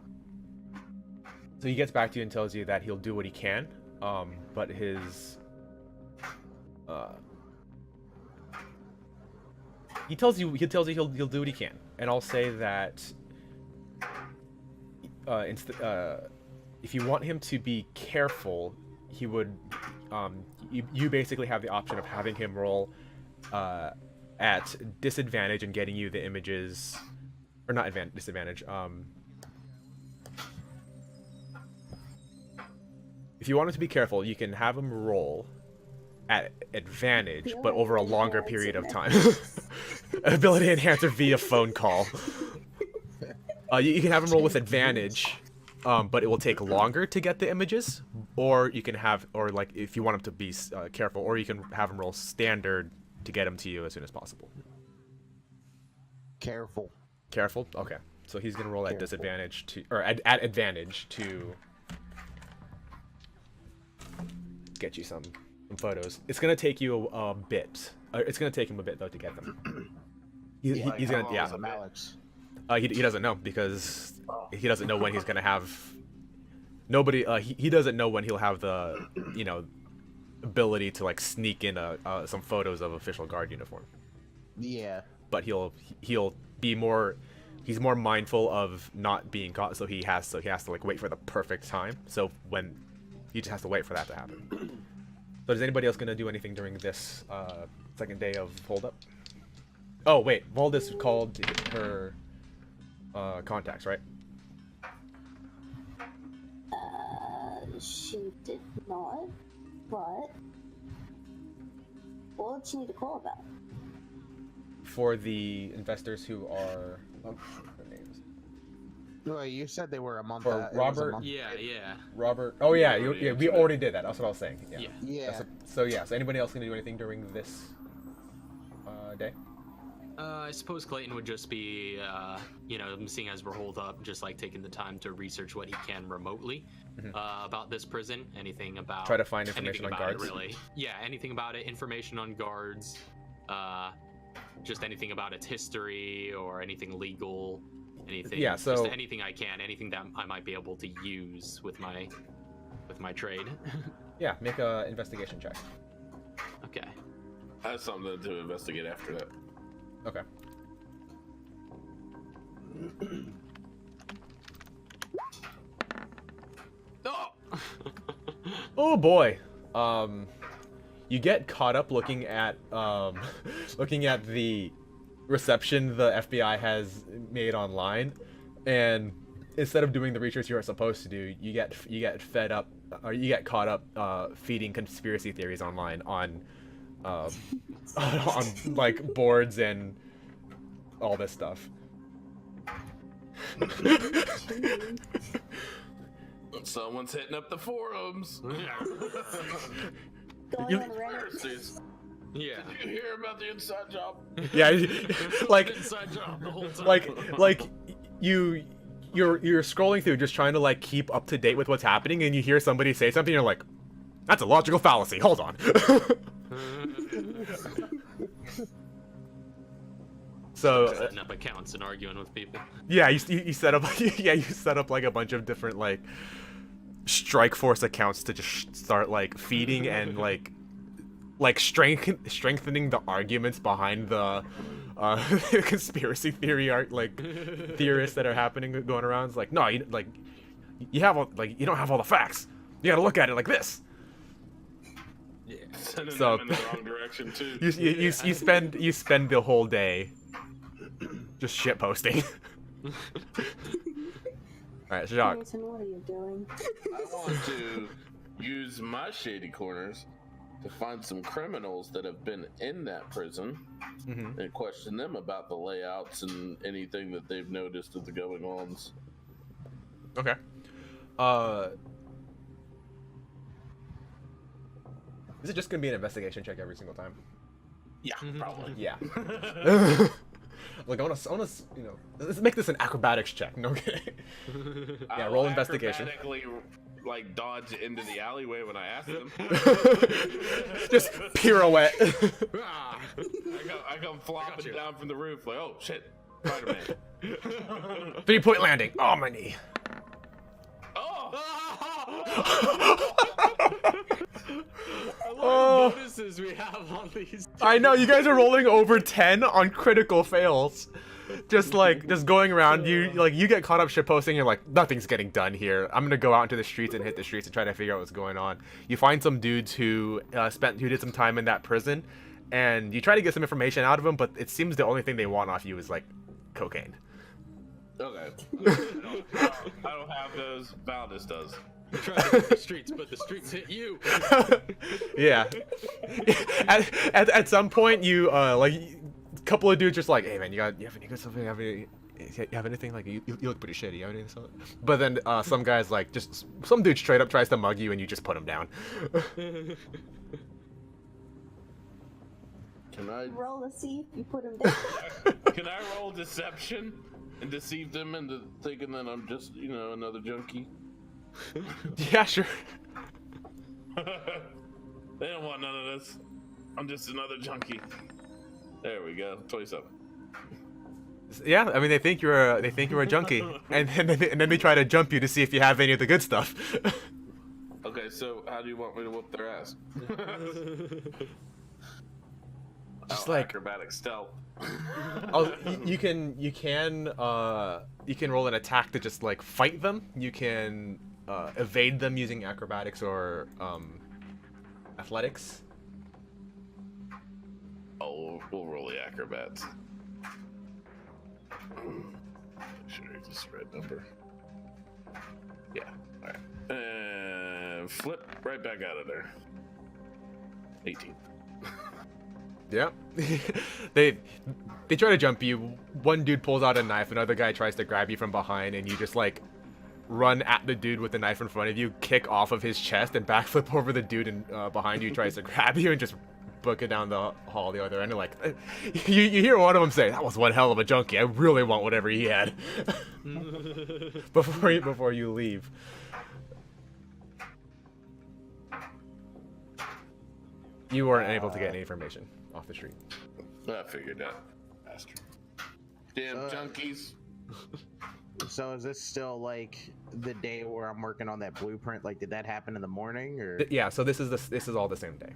he gets back to you and tells you that he'll do what he can, but he tells you he'll do what he can, and I'll say that if you want him to be careful, he would you basically have the option of having him roll at disadvantage and getting you the images, or not disadvantage. If you want him to be careful, you can have him roll at advantage, but over a longer period of time. Ability enhancer via phone call. You can have him roll with advantage, but it will take longer to get the images. Or you can like if you want him to be careful, or you can have him roll standard to get him to you as soon as possible. Careful. Careful. Okay. So he's gonna roll at Careful. disadvantage to, or at advantage to get you some photos. It's gonna take you a bit. It's gonna take him a bit though to get them. He's gonna, yeah. Alex. He doesn't know because he doesn't know when he's gonna have. Nobody. He doesn't know when he'll have the, ability to like sneak in some photos of official guard uniform. Yeah. But he'll be more. He's more mindful of not being caught, so he has to like wait for the perfect time. So when he just has to wait for that to happen. So is anybody else gonna do anything during this second day of holdup? Oh wait, Valdis called her contacts, right? She did not. But what did she need to call about? For the investors who are, their names. Well, you said they were a month. For it was a Robert. month. Yeah. Robert. Oh yeah, we already did that. That's what I was saying. Yeah. Yeah. So anybody else gonna do anything during this day? I suppose Clayton would just be, seeing as we're holed up, just like taking the time to research what he can remotely about this prison. Anything about Try to find information on about guards. it, really. Yeah, anything about it. Information on guards. Just anything about its history or anything legal. Anything. Yeah. So just anything I can. Anything that I might be able to use with my trade. yeah, make a investigation check. Okay. I have something to investigate after that. Okay. Oh! Oh boy. You get caught up looking at the reception the FBI has made online, and instead of doing the research you are supposed to do, you get fed up, or you get caught up feeding conspiracy theories online on like boards and all this stuff. Someone's hitting up the forums. Going You- on Reddit. Conspiracies. Yeah. Did you hear about the inside job? Yeah, like Inside job the whole time. like you're scrolling through just trying to like keep up to date with what's happening, and you hear somebody say something, you're like, that's a logical fallacy. Hold on. So setting up accounts and arguing with people. yeah, you set up you set up like a bunch of different like strike force accounts to just start like feeding and like strengthening the arguments behind the conspiracy theory theorists that are going around. It's like, no, you don't have all the facts. You gotta look at it like this. Yeah. Sending So- them in the wrong direction too. You spend the whole day just shit posting. Alright, so Jacques. Nathan, what are you doing? I want to use my shady corners to find some criminals that have been in that prison and question them about the layouts and anything that they've noticed of the going-ons. Okay. Is it just gonna be an investigation check every single time? Yeah, probably. Yeah. Like I wanna, let's make this an acrobatics check. No kidding. Yeah, roll investigation. Acrobatically, like dodge into the alleyway when I ask them. Just pirouette. Ah! I come flopping you. down from the roof like, oh shit, Spider-Man. 3-point landing. Oh, my knee. Oh! Oh. Bonuses we have on these. I know, you guys are rolling over 10 on critical fails. Just going around, you get caught up shitposting, you're like, nothing's getting done here. I'm gonna go out into the streets and hit the streets and try to figure out what's going on. You find some dudes who did some time in that prison, and you try to get some information out of them, but it seems the only thing they want off you is like cocaine. Okay. I don't have those. Valdis does. You try to hit the streets, but the streets hit you. Yeah. At some point, you a couple of dudes just like, hey man, you have any good stuff? You have anything? Like you look pretty shitty. You have anything? But then some guys like some dude straight up tries to mug you and you just put him down. Can I Roll to see if you put him down. can I roll deception and deceive them into thinking that I'm just, another junkie? Yeah, sure. They don't want none of this. I'm just another junkie. There we go. 27. Yeah, I mean they think you're a junkie, and then they try to jump you to see if you have any of the good stuff. Okay, so how do you want me to whoop their ass? Just like acrobatic stealth. you can roll an attack to just like fight them. You can evade them using acrobatics or athletics. Oh, we'll roll the acrobats. Should I just red number? Yeah. All right. And flip right back out of there. 18. Yep. they try to jump you. One dude pulls out a knife, another guy tries to grab you from behind, and you just like run at the dude with the knife in front of you, kick off of his chest, and backflip over the dude and behind you tries to grab you and just book it down the hall the other end. And like you hear one of them say, "That was one hell of a junkie. I really want whatever he had." before you leave. You weren't able to get any information off the street. I figured that. Bastard. Damn junkies. So is this still like the day where I'm working on that blueprint? Like, did that happen in the morning or? Yeah. So this is all the same day.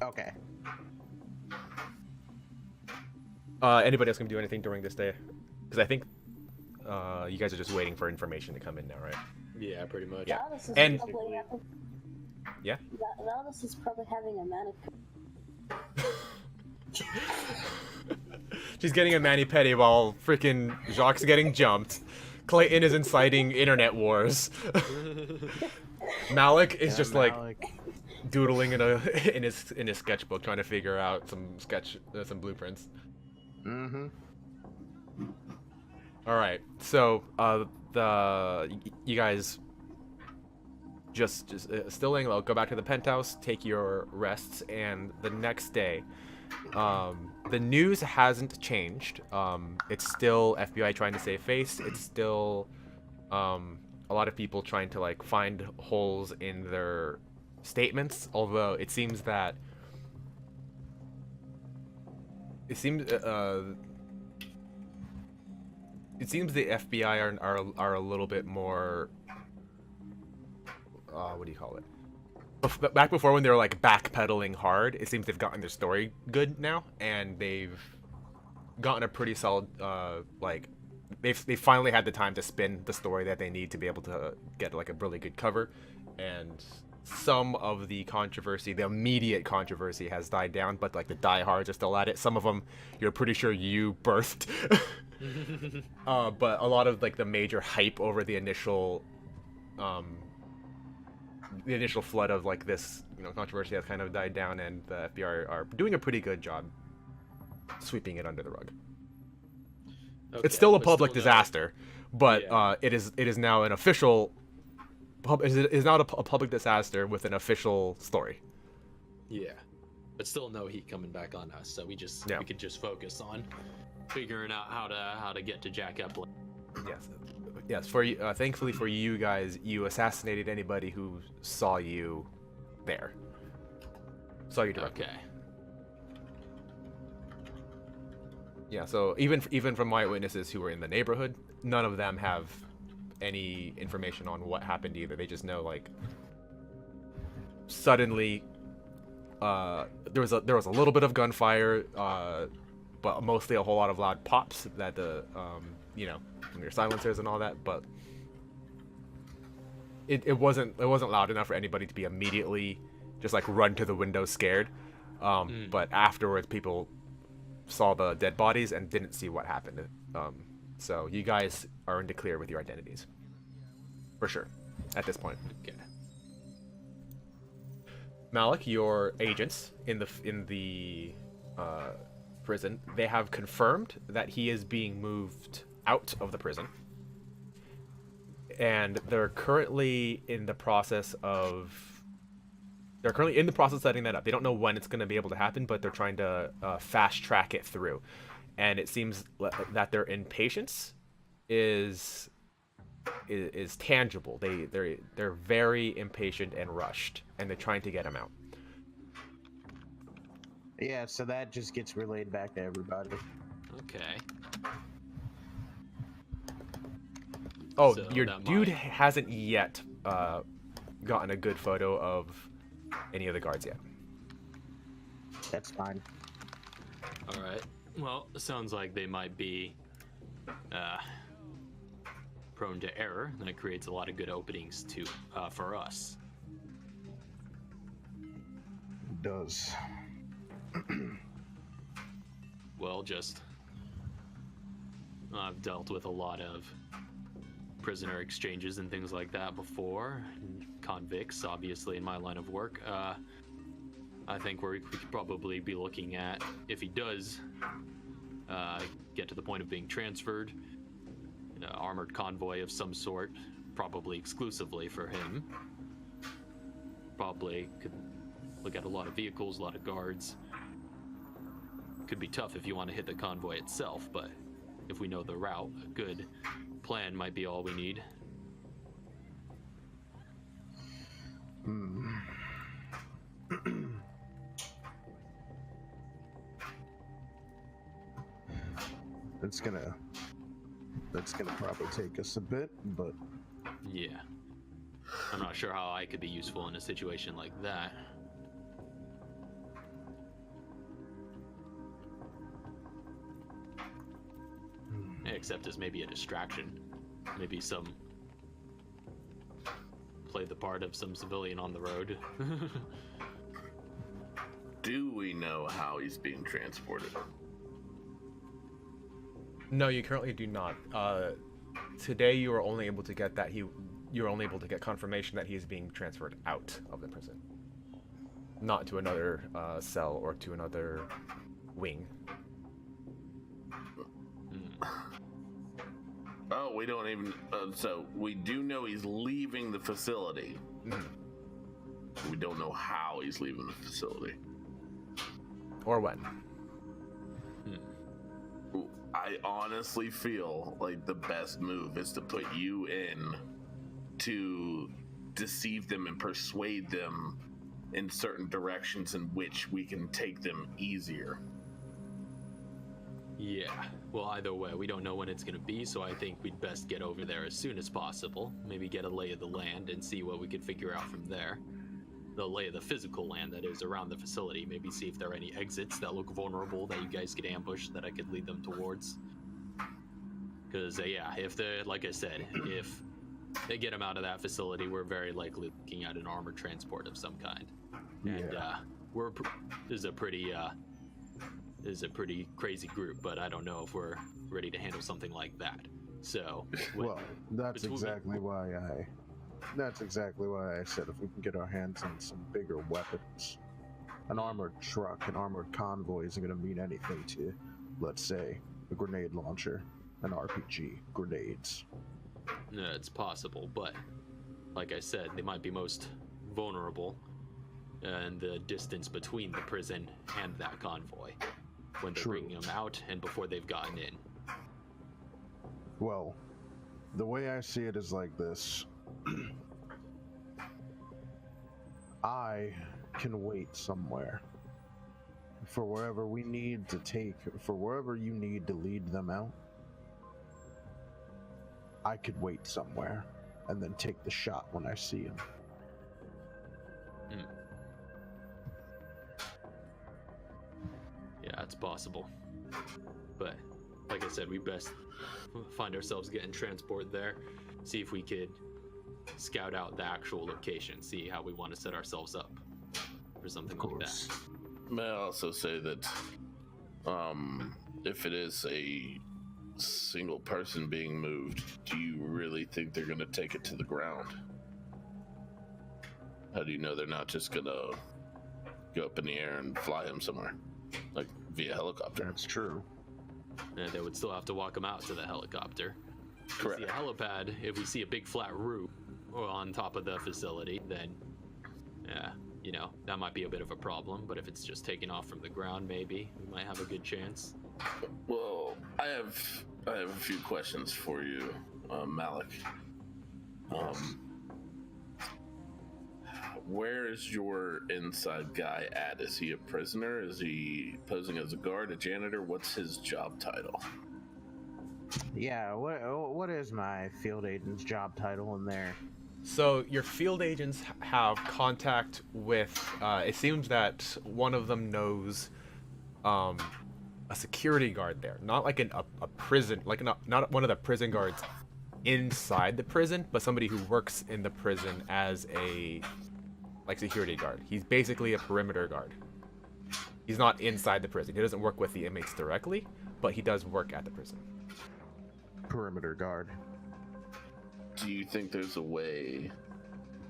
Okay. Anybody else gonna do anything during this day? Because I think you guys are just waiting for information to come in now, right? Yeah, pretty much. Yeah. Valdis is And- probably having, Yeah. Valdis is probably having a manic. She's getting a mani-pedi while freaking Jacques getting jumped. Clayton is inciting internet wars. Malik is just like doodling in his sketchbook, trying to figure out some blueprints. Mm-hmm. All right, so you guys just still laying low. Go back to the penthouse, take your rests, and the next day, the news hasn't changed. It's still FBI trying to save face. It's still a lot of people trying to like find holes in their statements. Although it seems the FBI are a little bit more. What do you call it? Back before, when they were like backpedaling hard, it seems they've gotten their story good now, and they've gotten a pretty solid they finally had the time to spin the story that they need to be able to get like a really good cover, and some of the controversy, the immediate controversy, has died down, but like the diehards are still at it. Some of them you're pretty sure you birthed. But a lot of like the major hype over the initial flood of like this controversy has kind of died down, and the FBI are doing a pretty good job sweeping it under the rug. Okay, It's still a but public still disaster, but Yeah. it is now an official. It is not a public disaster with an official story. Yeah, but still no heat coming back on us, so we could just focus on figuring out how to get to Jack Epling. Yes. For you, thankfully for you guys, you assassinated anybody who saw you there. Saw you directly. Okay. Yeah. So even from my witnesses who were in the neighborhood, none of them have any information on what happened either. They just know like suddenly there was a little bit of gunfire, but mostly a whole lot of loud pops that the from your silencers and all that, but it wasn't loud enough for anybody to be immediately just like run to the window scared. But afterwards, people saw the dead bodies and didn't see what happened. So you guys are in the clear with your identities, for sure, at this point. Okay. Malik, your agents in the prison, they have confirmed that he is being moved out of the prison, and they're currently in the process of They're currently in the process of setting that up. They don't know when it's going to be able to happen, but they're trying to fast track it through. And it seems that their impatience is tangible. They're very impatient and rushed, and they're trying to get him out. Yeah, so that just gets relayed back to everybody. Okay. Oh, So your that dude might- hasn't yet gotten a good photo of any of the guards yet. That's fine. All right. Well, it sounds like they might be prone to error. That creates a lot of good openings to for us. It does. Well, just I've dealt with a lot of prisoner exchanges and things like that before. Convicts, obviously, in my line of work. I think we could probably be looking at, if he does get to the point of being transferred, an armored convoy of some sort, probably exclusively for him. Probably could look at a lot of vehicles, a lot of guards. Could be tough if you want to hit the convoy itself, but if we know the route, a good plan might be all we need. That's gonna probably take us a bit, but Yeah. I'm not sure how I could be useful in a situation like that. Except as maybe a distraction. Maybe play the part of some civilian on the road. Do we know how he's being transported? No, you currently do not. Today you were only able to get confirmation that he is being transferred out of the prison, not to another cell or to another wing. Oh, we don't even. So we do know he's leaving the facility. We don't know how he's leaving the facility. Or when. I honestly feel like the best move is to put you in to deceive them and persuade them in certain directions in which we can take them easier. Yeah. Well, either way, we don't know when it's going to be, so I think we'd best get over there as soon as possible. Maybe get a lay of the land and see what we could figure out from there. The lay of the physical land that is around the facility. Maybe see if there are any exits that look vulnerable that you guys could ambush that I could lead them towards. Because, yeah, if they're, like I said, if they get them out of that facility, we're very likely looking at an armored transport of some kind. And this is a pretty crazy group, but I don't know if we're ready to handle something like that. So, well, that's exactly why I said if we can get our hands on some bigger weapons, an armored truck, an armored convoy isn't going to mean anything to, let's say, a grenade launcher, an RPG, grenades. No, it's possible, but like I said, they might be most vulnerable in the distance between the prison and that convoy when they're bringing them out and before they've gotten in. Well, the way I see it is like this. I can wait somewhere for wherever we need to take, for wherever you need to lead them out. I could wait somewhere and then take the shot when I see him. Yeah, it's possible. But like I said, we best find ourselves getting transport there, see if we could scout out the actual location, see how we want to set ourselves up for something like that. May I also say that if it is a single person being moved, do you really think they're going to take it to the ground? How do you know they're not just going to go up in the air and fly him somewhere, like via helicopter? That's true. And they would still have to walk them out to the helicopter. Correct. See a helipad, if we see a big flat roof on top of the facility, then yeah, you know, that might be a bit of a problem. But if it's just taking off from the ground, maybe we might have a good chance. Well, I have a few questions for you, Malik. Where is your inside guy at? Is he a prisoner? Is he posing as a guard, a janitor? What's his job title? Yeah, what is my field agent's job title in there? So your field agents have contact with. It seems that one of them knows a security guard there, not like a prison, like not one of the prison guards inside the prison, but somebody who works in the prison as a security guard. He's basically a perimeter guard. He's not inside the prison. He doesn't work with the inmates directly, but he does work at the prison. Perimeter guard. Do you think there's a way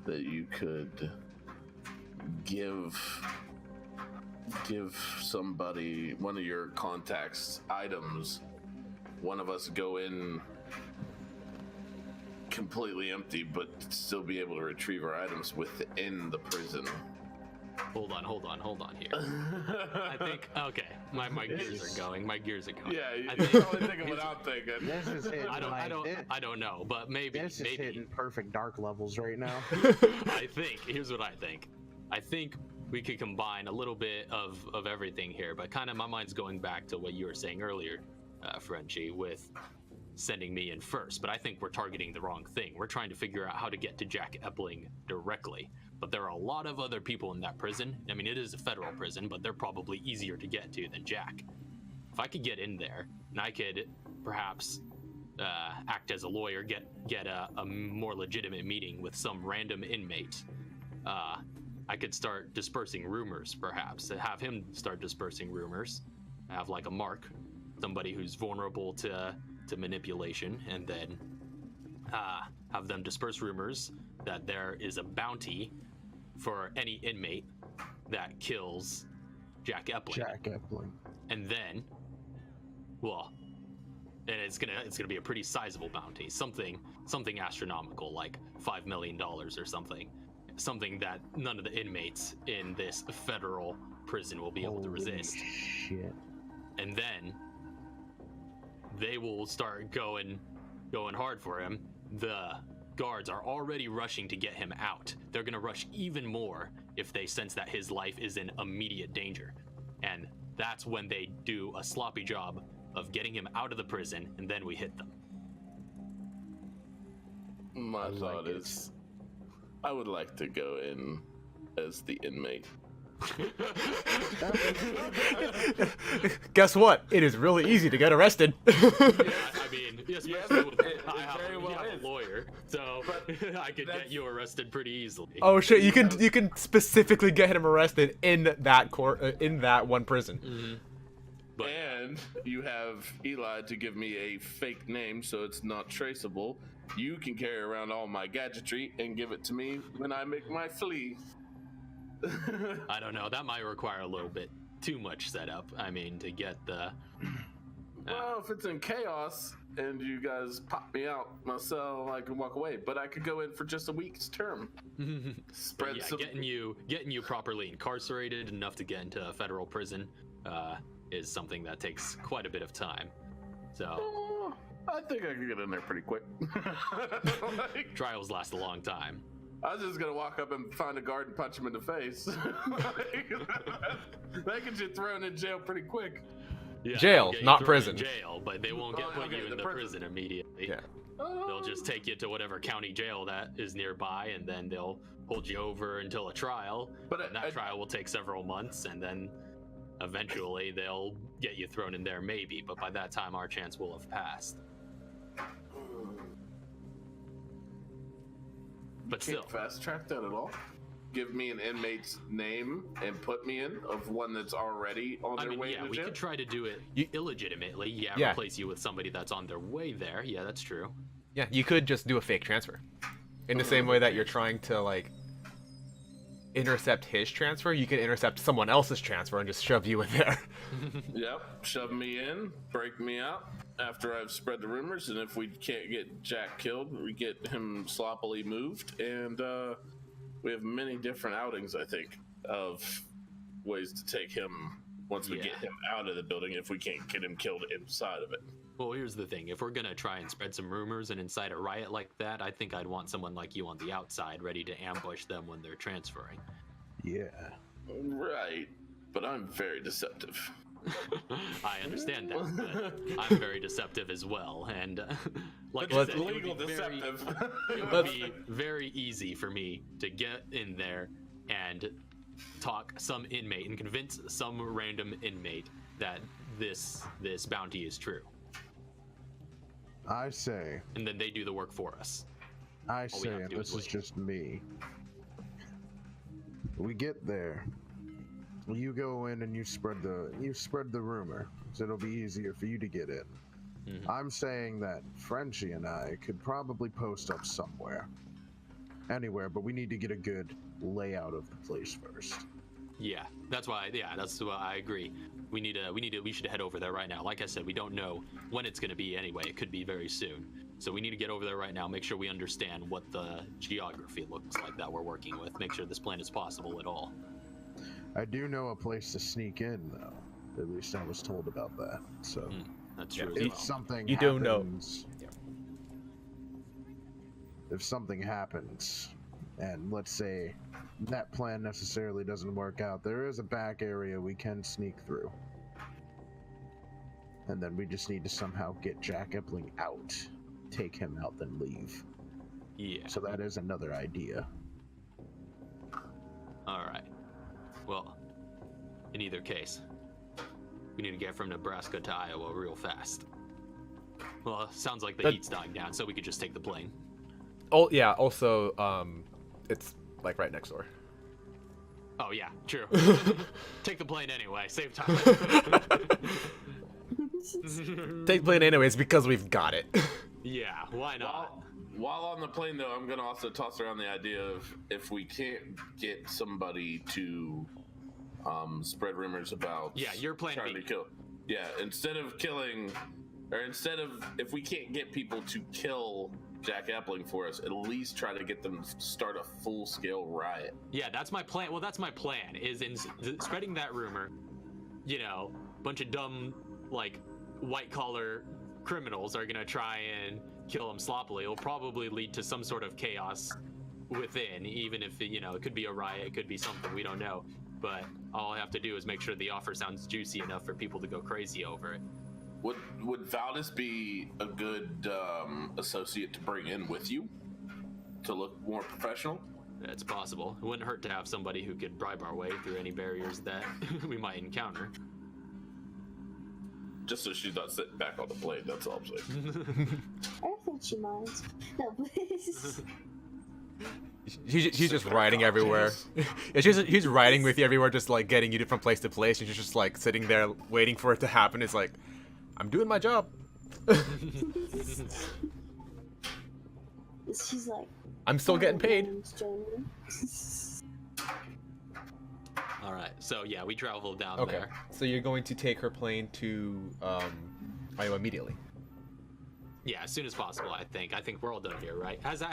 that you could give somebody, one of your contacts, items, one of us go in completely empty but still be able to retrieve our items within the prison? Hold on here. I think, okay, my gears are going. My gears are going. Yeah, I you're think- probably thinking what I'm thinking. This is hitting I don't know, but maybe. This is hitting perfect dark levels right now. Here's what I think. I think we could combine a little bit of everything here, but kind of my mind's going back to what you were saying earlier, Frenchie, with sending me in first. But I think we're targeting the wrong thing. We're trying to figure out how to get to Jack Epling directly. But there are a lot of other people in that prison. I mean, it is a federal prison, but they're probably easier to get to than Jack. If I could get in there, and I could perhaps act as a lawyer, get a more legitimate meeting with some random inmate, I could start dispersing rumors, perhaps. Have him start dispersing rumors. Have like a mark, somebody who's vulnerable to manipulation, and then have them disperse rumors that there is a bounty for any inmate that kills Jack Epling. Jack Epling. And then, well, and it's gonna be a pretty sizable bounty, something astronomical, like $5 million or something that none of the inmates in this federal prison will be able to resist. Shit. And then they will start going hard for him. The guards are already rushing to get him out. They're gonna rush even more if they sense that his life is in immediate danger. And that's when they do a sloppy job of getting him out of the prison, and then we hit them. My thought is, I would like to go in as the inmate. Guess what? It is really easy to get arrested. Yeah, I mean, especially with I have a lawyer, so I could get you arrested pretty easily. Oh shit! You can specifically get him arrested in that in that one prison. Mm-hmm. But, and you have Eli to give me a fake name so it's not traceable. You can carry around all my gadgetry and give it to me when I make my flee. I don't know. That might require a little bit too much setup. I mean, to get the. Well, if it's in chaos and you guys pop me out my cell, I can walk away. But I could go in for just a week's term. Spread yeah, some. getting you properly incarcerated enough to get into a federal prison is something that takes quite a bit of time. So. I think I could get in there pretty quick. Trials last a long time. I was just gonna walk up and find a guard and punch him in the face. They get you thrown in jail pretty quick. Yeah, Jail, they'll get you not thrown prison. in jail, but they won't put you in the prison immediately. Yeah. They'll just take you to whatever county jail that is nearby, and then they'll hold you over until a trial. But and that trial will take several months, and then eventually they'll get you thrown in there, maybe. But by that time, our chance will have passed. But still, Can't fast track that at all. Give me an inmate's name and put me in of one that's already on their way yeah, to we jail. could try to do it illegitimately. Yeah. Replace you with somebody that's on their way there. Yeah, that's true. Yeah, you could just do a fake transfer. In the same way that you're trying to like intercept his transfer, you can intercept someone else's transfer and just shove you in there. Yep, shove me in, break me out after I've spread the rumors, and if we can't get Jack killed, we get him sloppily moved, and We have many different outings, I think, of ways to take him once we get him out of the building if we can't get him killed inside of it. Well, here's the thing. If we're going to try and spread some rumors and incite a riot like that, I think I'd want someone like you on the outside ready to ambush them when they're transferring. Yeah. Right. But I'm very deceptive. I understand that, but I'm very deceptive as well. And like I said, legal deceptive. It would be very easy for me to get in there and talk some inmate and convince some random inmate that this bounty is true. I say. And then they do the work for us. I say, and this is just me. We get there. You go in and you spread the rumor, so it'll be easier for you to get in. Mm-hmm. I'm saying that Frenchie and I could probably post up somewhere. Anywhere, but we need to get a good layout of the place first. Yeah, that's why I agree. We should head over there right now. Like I said, we don't know when it's going to be anyway. It could be very soon. So we need to get over there right now, make sure we understand what the geography looks like that we're working with, make sure this plan is possible at all. I do know a place to sneak in, though. At least I was told about that. So that's true. If something you happens, don't know. If something happens, and let's say that plan necessarily doesn't work out, there is a back area we can sneak through. And then we just need to somehow get Jack Epling out, take him out, then leave. Yeah. So that is another idea. All right. Well, in either case, we need to get from Nebraska to Iowa real fast. Well, sounds like the heat's dying down, so we could just take the plane. Oh yeah. Also, it's like right next door. Oh yeah, true. Take the plane anyway. Save time. Take the plane anyways because we've got it. Yeah. Why not? While on the plane, though, I'm gonna also toss around the idea of if we can't get somebody to spread rumors about your plan trying B. to kill. Yeah, instead of if we can't get people to kill Jack Epling for us, at least try to get them to start a full-scale riot. Yeah, that's my plan. Well, that's my plan, is in spreading that rumor, bunch of dumb, like, white-collar criminals are gonna try and kill him sloppily. It'll probably lead to some sort of chaos within, even if, it could be a riot, it could be something, we don't know. But all I have to do is make sure the offer sounds juicy enough for people to go crazy over it. Would Valdis be a good associate to bring in with you to look more professional? It's possible. It wouldn't hurt to have somebody who could bribe our way through any barriers that we might encounter. Just so she's not sitting back on the plane, that's all I'm saying. I don't think she minds. No, please. She's just riding everywhere. Yeah, she's riding with you everywhere, just like getting you from place to place. And she's just like sitting there waiting for it to happen. It's like, I'm doing my job. She's like, I'm still getting paid. All right, so yeah, we travel down Okay, there. so you're going to take her plane to Iowa immediately. Yeah, as soon as possible. I think we're all done here, right? Has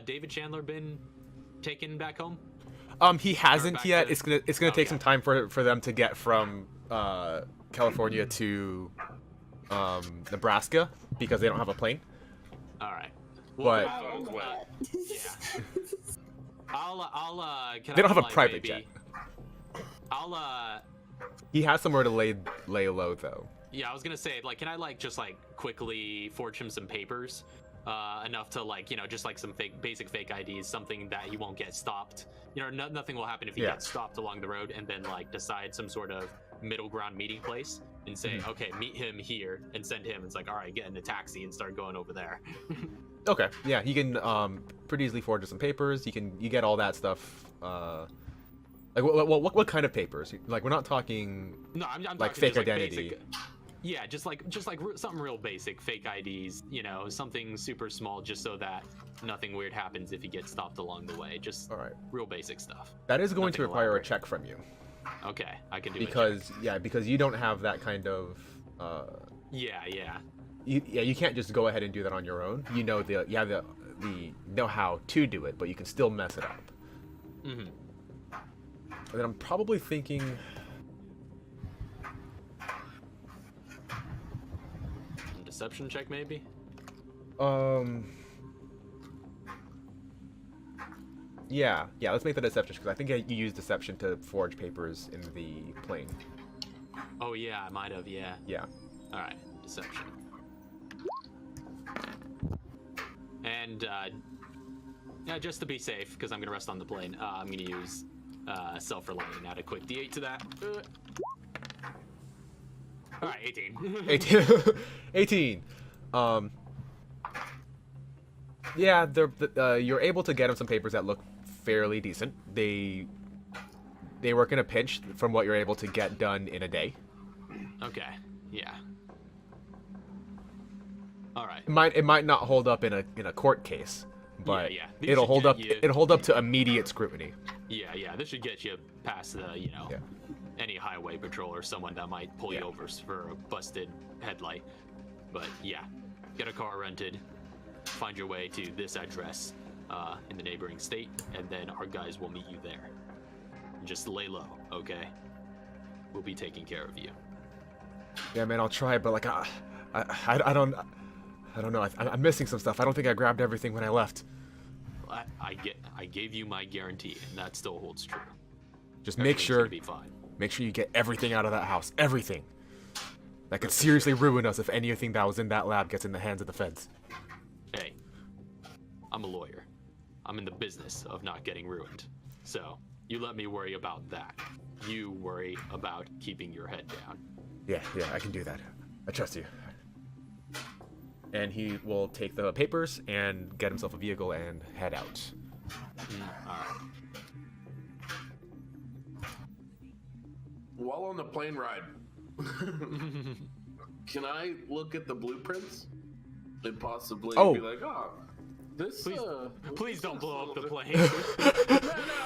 David Chandler been taken back home? He hasn't yet. To... It's gonna take some time for them to get from California to Nebraska because they don't have a plane. All right. But yeah, I'll. They don't have a private jet. He has somewhere to lay low though. Yeah, I was gonna say, like, can I just quickly forge him some papers, enough to just some basic fake IDs, something that he won't get stopped. Nothing will happen if he gets stopped along the road, and then decide some sort of middle ground meeting place and say, okay, meet him here, and send him. It's like, all right, get in a taxi and start going over there. Okay, yeah, he can pretty easily forge some papers. You get all that stuff. What kind of papers? Like, we're not talking. No, I'm like talking fake just, identity. Basic, yeah, just like something real basic, fake IDs. Something super small, just so that nothing weird happens if he gets stopped along the way. Just all right, real basic stuff. That is going Nothing to require elaborate. a check from you. Okay, I can do because you don't have that kind of. Yeah. You can't just go ahead and do that on your own. You have the know-how to do it, but you can still mess it up. Mm-hmm. And then I'm probably thinking. Deception check, maybe? Yeah, let's make the deception, because I think you used deception to forge papers in the plane. Oh, yeah, I might have, yeah. Yeah. Alright, deception. And, yeah, just to be safe, because I'm going to rest on the plane, I'm going to use self-reliant. Add a quick d8 to that. Alright, 18. 18. 18. Yeah, you're able to get him some papers that look fairly decent. They work in a pinch from what you're able to get done in a day. Okay, yeah. Alright. It might not hold up in a court case, but Yeah. These it'll should hold get up. you- It'll hold up to immediate scrutiny. Yeah, this should get you past the, Yeah. any highway patrol or someone that might pull you Yeah. over for a busted headlight. But yeah, get a car rented, find your way to this address in the neighboring state, and then our guys will meet you there. Just lay low, okay? We'll be taking care of you. Yeah, man, I'll try, but like, I don't know. I'm missing some stuff. I don't think I grabbed everything when I left. I gave you my guarantee, and that still holds true. Just make Everything's sure gonna be fine. you get everything out of that house. Everything. That could seriously ruin us if anything that was in that lab gets in the hands of the feds. Hey, I'm a lawyer. I'm in the business of not getting ruined. So, you let me worry about that. You worry about keeping your head down. Yeah, I can do that. I trust you. And he will take the papers and get himself a vehicle and head out. Alright. While on the plane ride, can I look at the blueprints and possibly be like, oh, this. Please don't blow up the plane. No,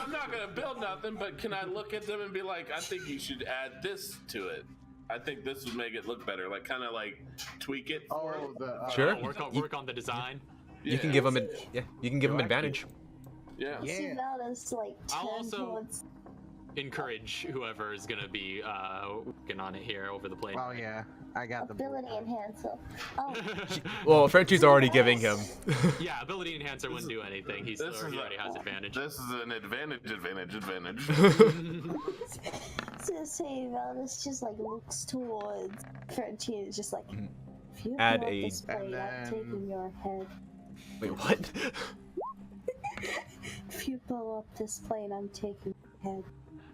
I'm not gonna build nothing. But can I look at them and be like, I think you should add this to it. I think this would make it look better. Like, kind of like tweak it. Oh, the Sure. Work on the design. You can give him advantage. Yeah. See Valdez like I'll turn also- towards. Encourage whoever is gonna be working on it here over the plane. Oh yeah, I got the Ability enhancer. Oh, Well, Frenchie's already giving him. Yeah, ability enhancer wouldn't do anything. He already has advantage. This is an advantage. to say Valdez just like looks towards Frenchie and is just like, if you Add blow up a- this plane, I'm and taking your head. Wait, what? If you blow up this plane, I'm taking your head.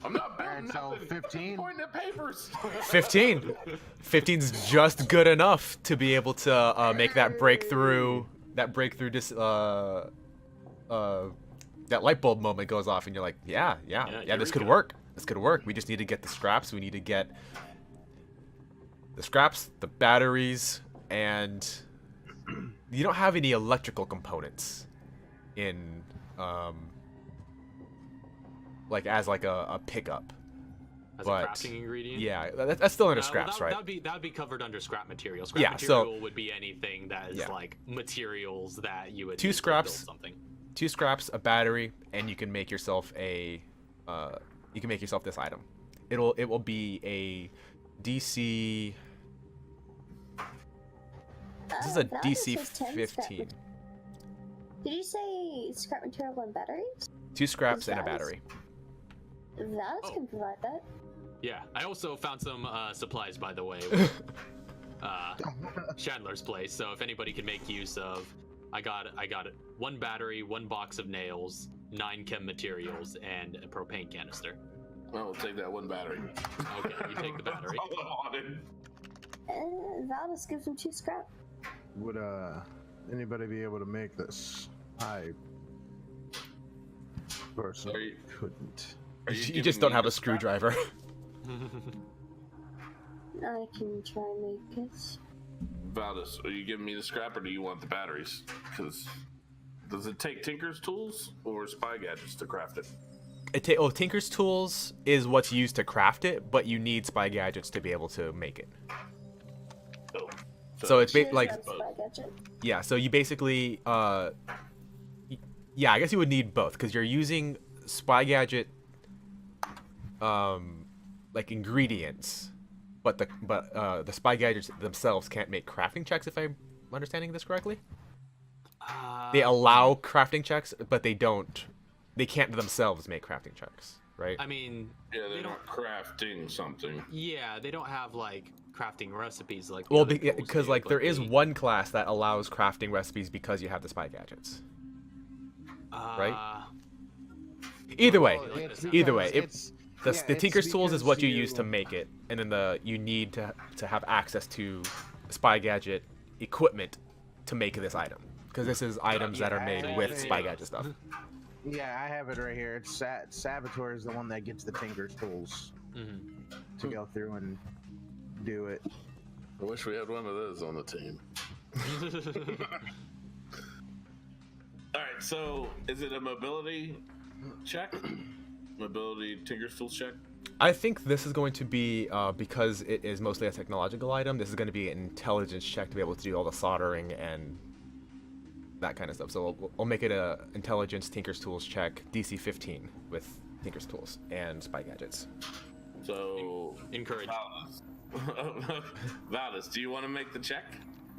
I'm not building Alright, so nothing. 15. Point the papers. 15. 15's just good enough to be able to make that breakthrough. That light bulb moment goes off, and you're like, yeah, this could work. This could work. We just need to get the scraps. We need to get the scraps, the batteries, and you don't have any electrical components in like as like a pickup. As but a crafting ingredient. Yeah, that's still under scraps, right? That'd be covered under scrap material. Scrap Yeah, material would be anything that is Yeah. like materials that you would Two use to scraps. build something. 2 scraps, a battery, and you can make yourself this item. It will be a DC. This is a Valdez DC has 10 scrap 15. Did you say scrap material and batteries? 2 scraps and a Valdez? battery. Valdez Oh. can provide that. Yeah, I also found some supplies, by the way, with Chandler's place. So if anybody can make use of, I got 1 battery, 1 box of nails, 9 chem materials, and a propane canister. Well, we'll take that 1 battery. Okay, you take the battery. All I wanted. Valdez gives him 2 scrap. Would anybody be able to make this? I personally couldn't. Are You giving just don't me have the a screwdriver. I can try and make it. Valdez, are you giving me the scrap or do you want the batteries? Because does it take Tinker's tools or spy gadgets to craft it? Tinker's tools is what's used to craft it, but you need spy gadgets to be able to make it. Oh. So it's She doesn't like have spy gadget. yeah. So you basically yeah, I guess you would need both because you're using spy gadget like ingredients, but the spy gadgets themselves can't make crafting checks, if I'm understanding this correctly. They allow crafting checks, but they can't themselves make crafting checks, right? I mean, Yeah, they're not crafting something. yeah, they don't have like crafting recipes like. Well, because like there is one class that allows crafting recipes because you have the spy gadgets, right? Either way, the Tinker's tools is what you use to make it, and then you need to have access to spy gadget equipment to make this item, because this is items that are made with spy gadget stuff. Yeah, I have it right here. It's Saboteur is the one that gets the Tinker's tools to go through and do it. I wish we had one of those on the team. All right, so is it a mobility check? Mobility Tinker's tools check? I think this is going to be, because it is mostly a technological item, this is going to be an intelligence check to be able to do all the soldering and that kind of stuff. So we'll make it a intelligence Tinker's tools check, DC 15 with Tinker's tools and spy gadgets. So encourage. Valdez, do you want to make the check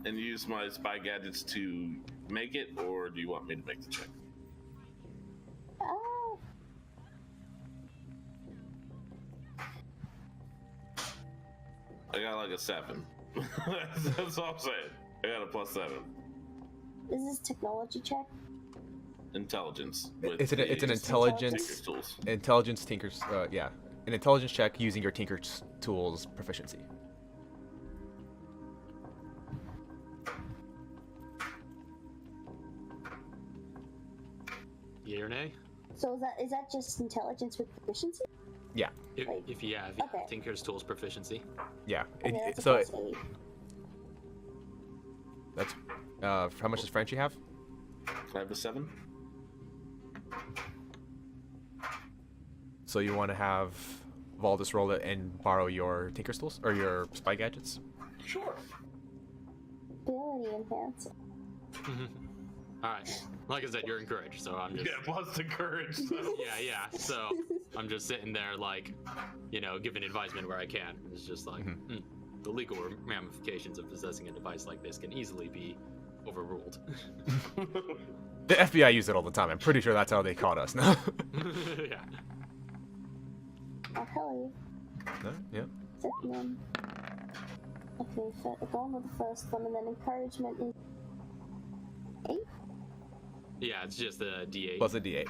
and use my spy gadgets to make it, or do you want me to make the check? I got like a 7. That's all I'm saying. I got a +7. Is this technology check? Intelligence. It's an intelligence tools. Intelligence Tinker's yeah, an intelligence check using your Tinker's tools proficiency. Yay or nay? So is that just intelligence with proficiency? Yeah. If you have Okay. Tinker's tools proficiency. Yeah. Okay, that's a So +8. that's how much does Frenchie have? I have a 7. So you want to have Valdez roll it and borrow your Tinker's tools or your spy gadgets? Sure. Ability enhancer. Alright. Like I said, you're encouraged, so I'm just. Yeah, plus the courage. So. Yeah. So I'm just sitting there, like, giving advisement where I can. It's just like, the legal ramifications of possessing a device like this can easily be overruled. The FBI use it all the time. I'm pretty sure that's how they caught us now. Yeah. I'll tell you. No? Yeah. Second. Okay, going with the first one, and then encouragement is 8. Yeah, it's just a D8. Plus a D8.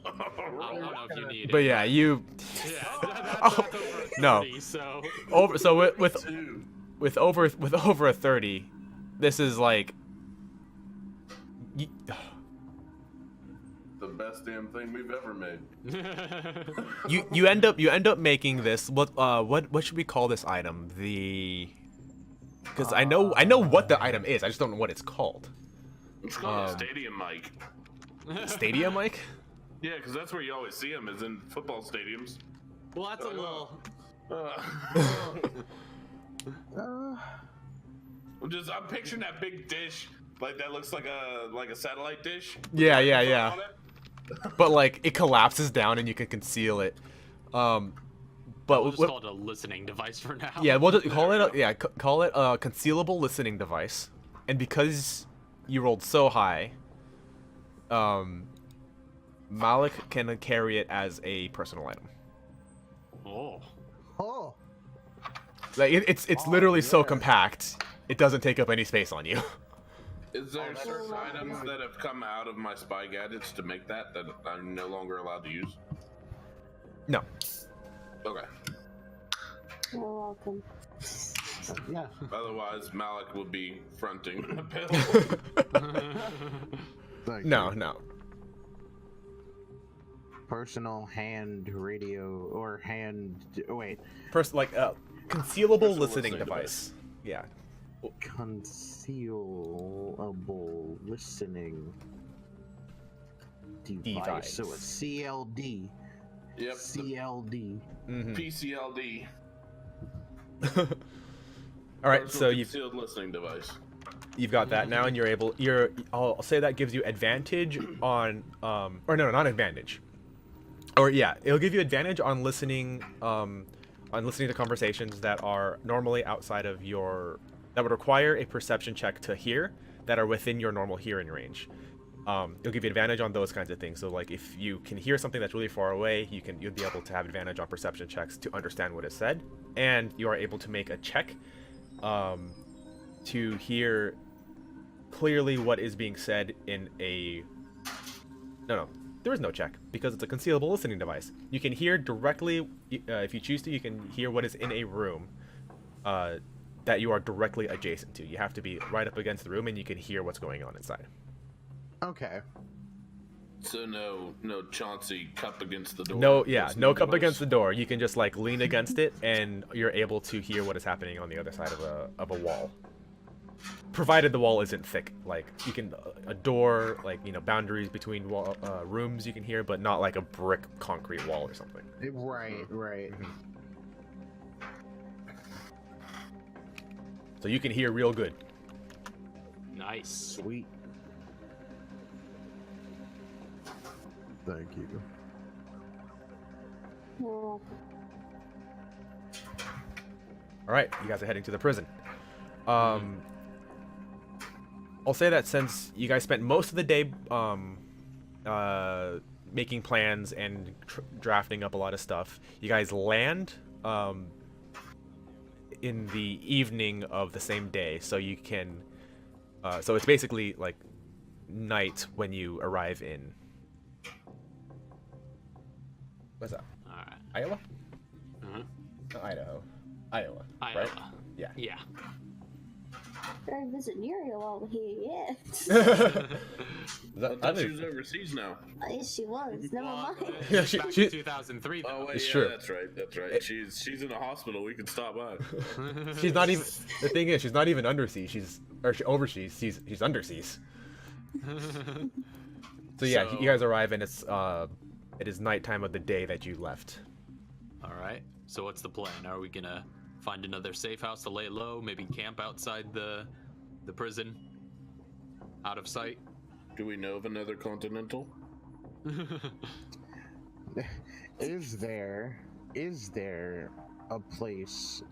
I don't know if you need But it. yeah, you. Yeah, that's Oh, over 30, no. So with over a 30, this is like. The best damn thing we've ever made. You end up making this. What should we call this item? Because I know what the item is. I just don't know what it's called. It's called a stadium mic. Stadium mic? Yeah, because that's where you always see them, is in football stadiums. Well, that's a little. I'm picturing that big dish, like that looks like a satellite dish. Yeah. But like it collapses down and you can conceal it. But We'll just call it a listening device for now. yeah, we'll just call it a concealable listening device. And because you rolled so high, Malik can carry it as a personal item. Oh. Like it's literally so compact, it doesn't take up any space on you. Is there certain items that have come out of my spy gadgets to make that I'm no longer allowed to use? No. Okay. You're welcome. Yeah. Otherwise, Malik would be fronting the bill. Thank No, you. no. Personal hand radio or hand. Wait. Concealable listening device. Yeah. Concealable listening device. So it's CLD. Yep. CLD. PCLD. All right, so concealed listening device. you've got that now, and I'll say that gives you advantage on or no, not advantage. Or yeah, it'll give you advantage on listening to conversations that are normally outside of your, that would require a perception check to hear, that are within your normal hearing range. It'll give you advantage on those kinds of things. So like if you can hear something that's really far away, you'll be able to have advantage on perception checks to understand what is said, and you are able to make a check to hear clearly what is being said in a no, there is no check because it's a concealable listening device. You can hear directly, if you choose to, you can hear what is in a room that you are directly adjacent to. You have to be right up against the room and you can hear what's going on inside. Okay. So no Chauncey cup against the door. No cup against the door. You can just like lean against it and you're able to hear what is happening on the other side of a wall. Provided the wall isn't thick, like you can a door, like boundaries between rooms you can hear, but not like a brick concrete wall or something. Right. So you can hear real good. Nice. Sweet. Thank you. Well, All right, you guys are heading to the prison. I'll say that since you guys spent most of the day making plans and drafting up a lot of stuff, you guys land in the evening of the same day, so you can so it's basically like night when you arrive in, what's that, All right. Iowa? Uh-huh. No, Iowa, Iowa. right? Yeah. Yeah. I visit Muriel over here, yeah. I thought she was overseas now. Yes, she was. Never mind. Yeah, Back she- in 2003. Oh Though. wait, It's yeah, true. that's right. She's in the hospital. We can stop by. She's not even. The thing is, she's not even underseas. She's overseas. She's underseas. So yeah, So- you guys arrive and it is nighttime of the day that you left. All right. So what's the plan? Are we gonna find another safe house to lay low? Maybe camp outside the prison, out of sight. Do we know of another Continental? Is there a place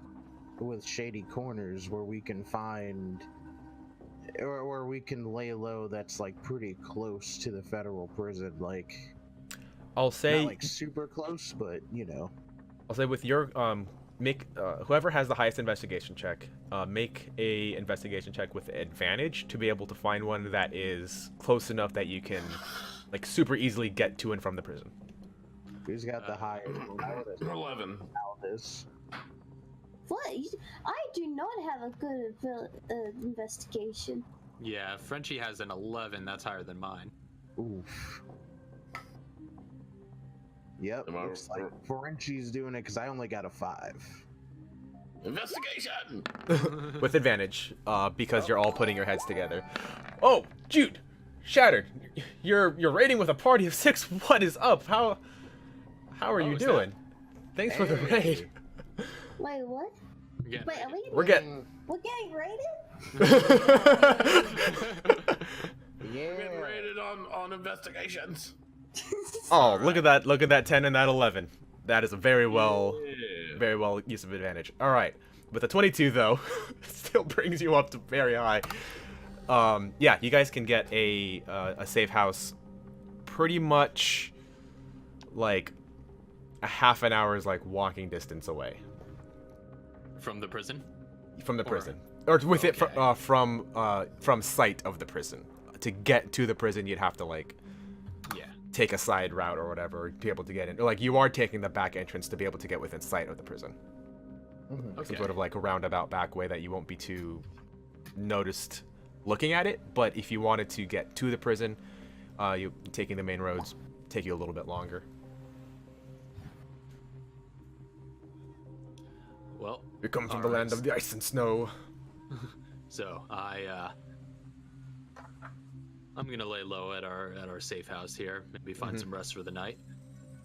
with shady corners where we can find, or where we can lay low that's like pretty close to the federal prison? Like, I'll say not like super close, but I'll say with your make whoever has the highest investigation check, make a investigation check with advantage to be able to find one that is close enough that you can like super easily get to and from the prison. who's got the highest? 11. Aldous. What? I do not have a good investigation. Yeah, Frenchie has an 11. That's higher than mine. Oof. Yep, Am I- looks like Frenchie's doing it because I only got a 5. Investigation. With advantage, because you're all putting your heads together. Oh, Jude, Shattered, you're raiding with a party of 6. What is up? How are you is doing? Thanks for the raid. Wait, what? Yeah. Wait, are we? We're getting. We're getting raided? We're getting Yeah. rated on investigations. Oh, look at that! Look at that 10 and that 11. That is a very well use of advantage. All right, with a 22 though, it still brings you up to very high. Yeah, you guys can get a safe house, pretty much like a half an hour's like walking distance away From the prison? from the prison, or with it Okay. from sight of the prison. To get to the prison, you'd have to like Yeah. take a side route or whatever to be able to get in. Like you are taking the back entrance to be able to get within sight of the prison. Okay. Some sort of like a roundabout back way that you won't be too noticed looking at it. But if you wanted to get to the prison, you taking the main roads take you a little bit longer. Well, We come from the Alright. land of the ice and snow. so I'm gonna lay low at our safe house here. Maybe find some rest for the night.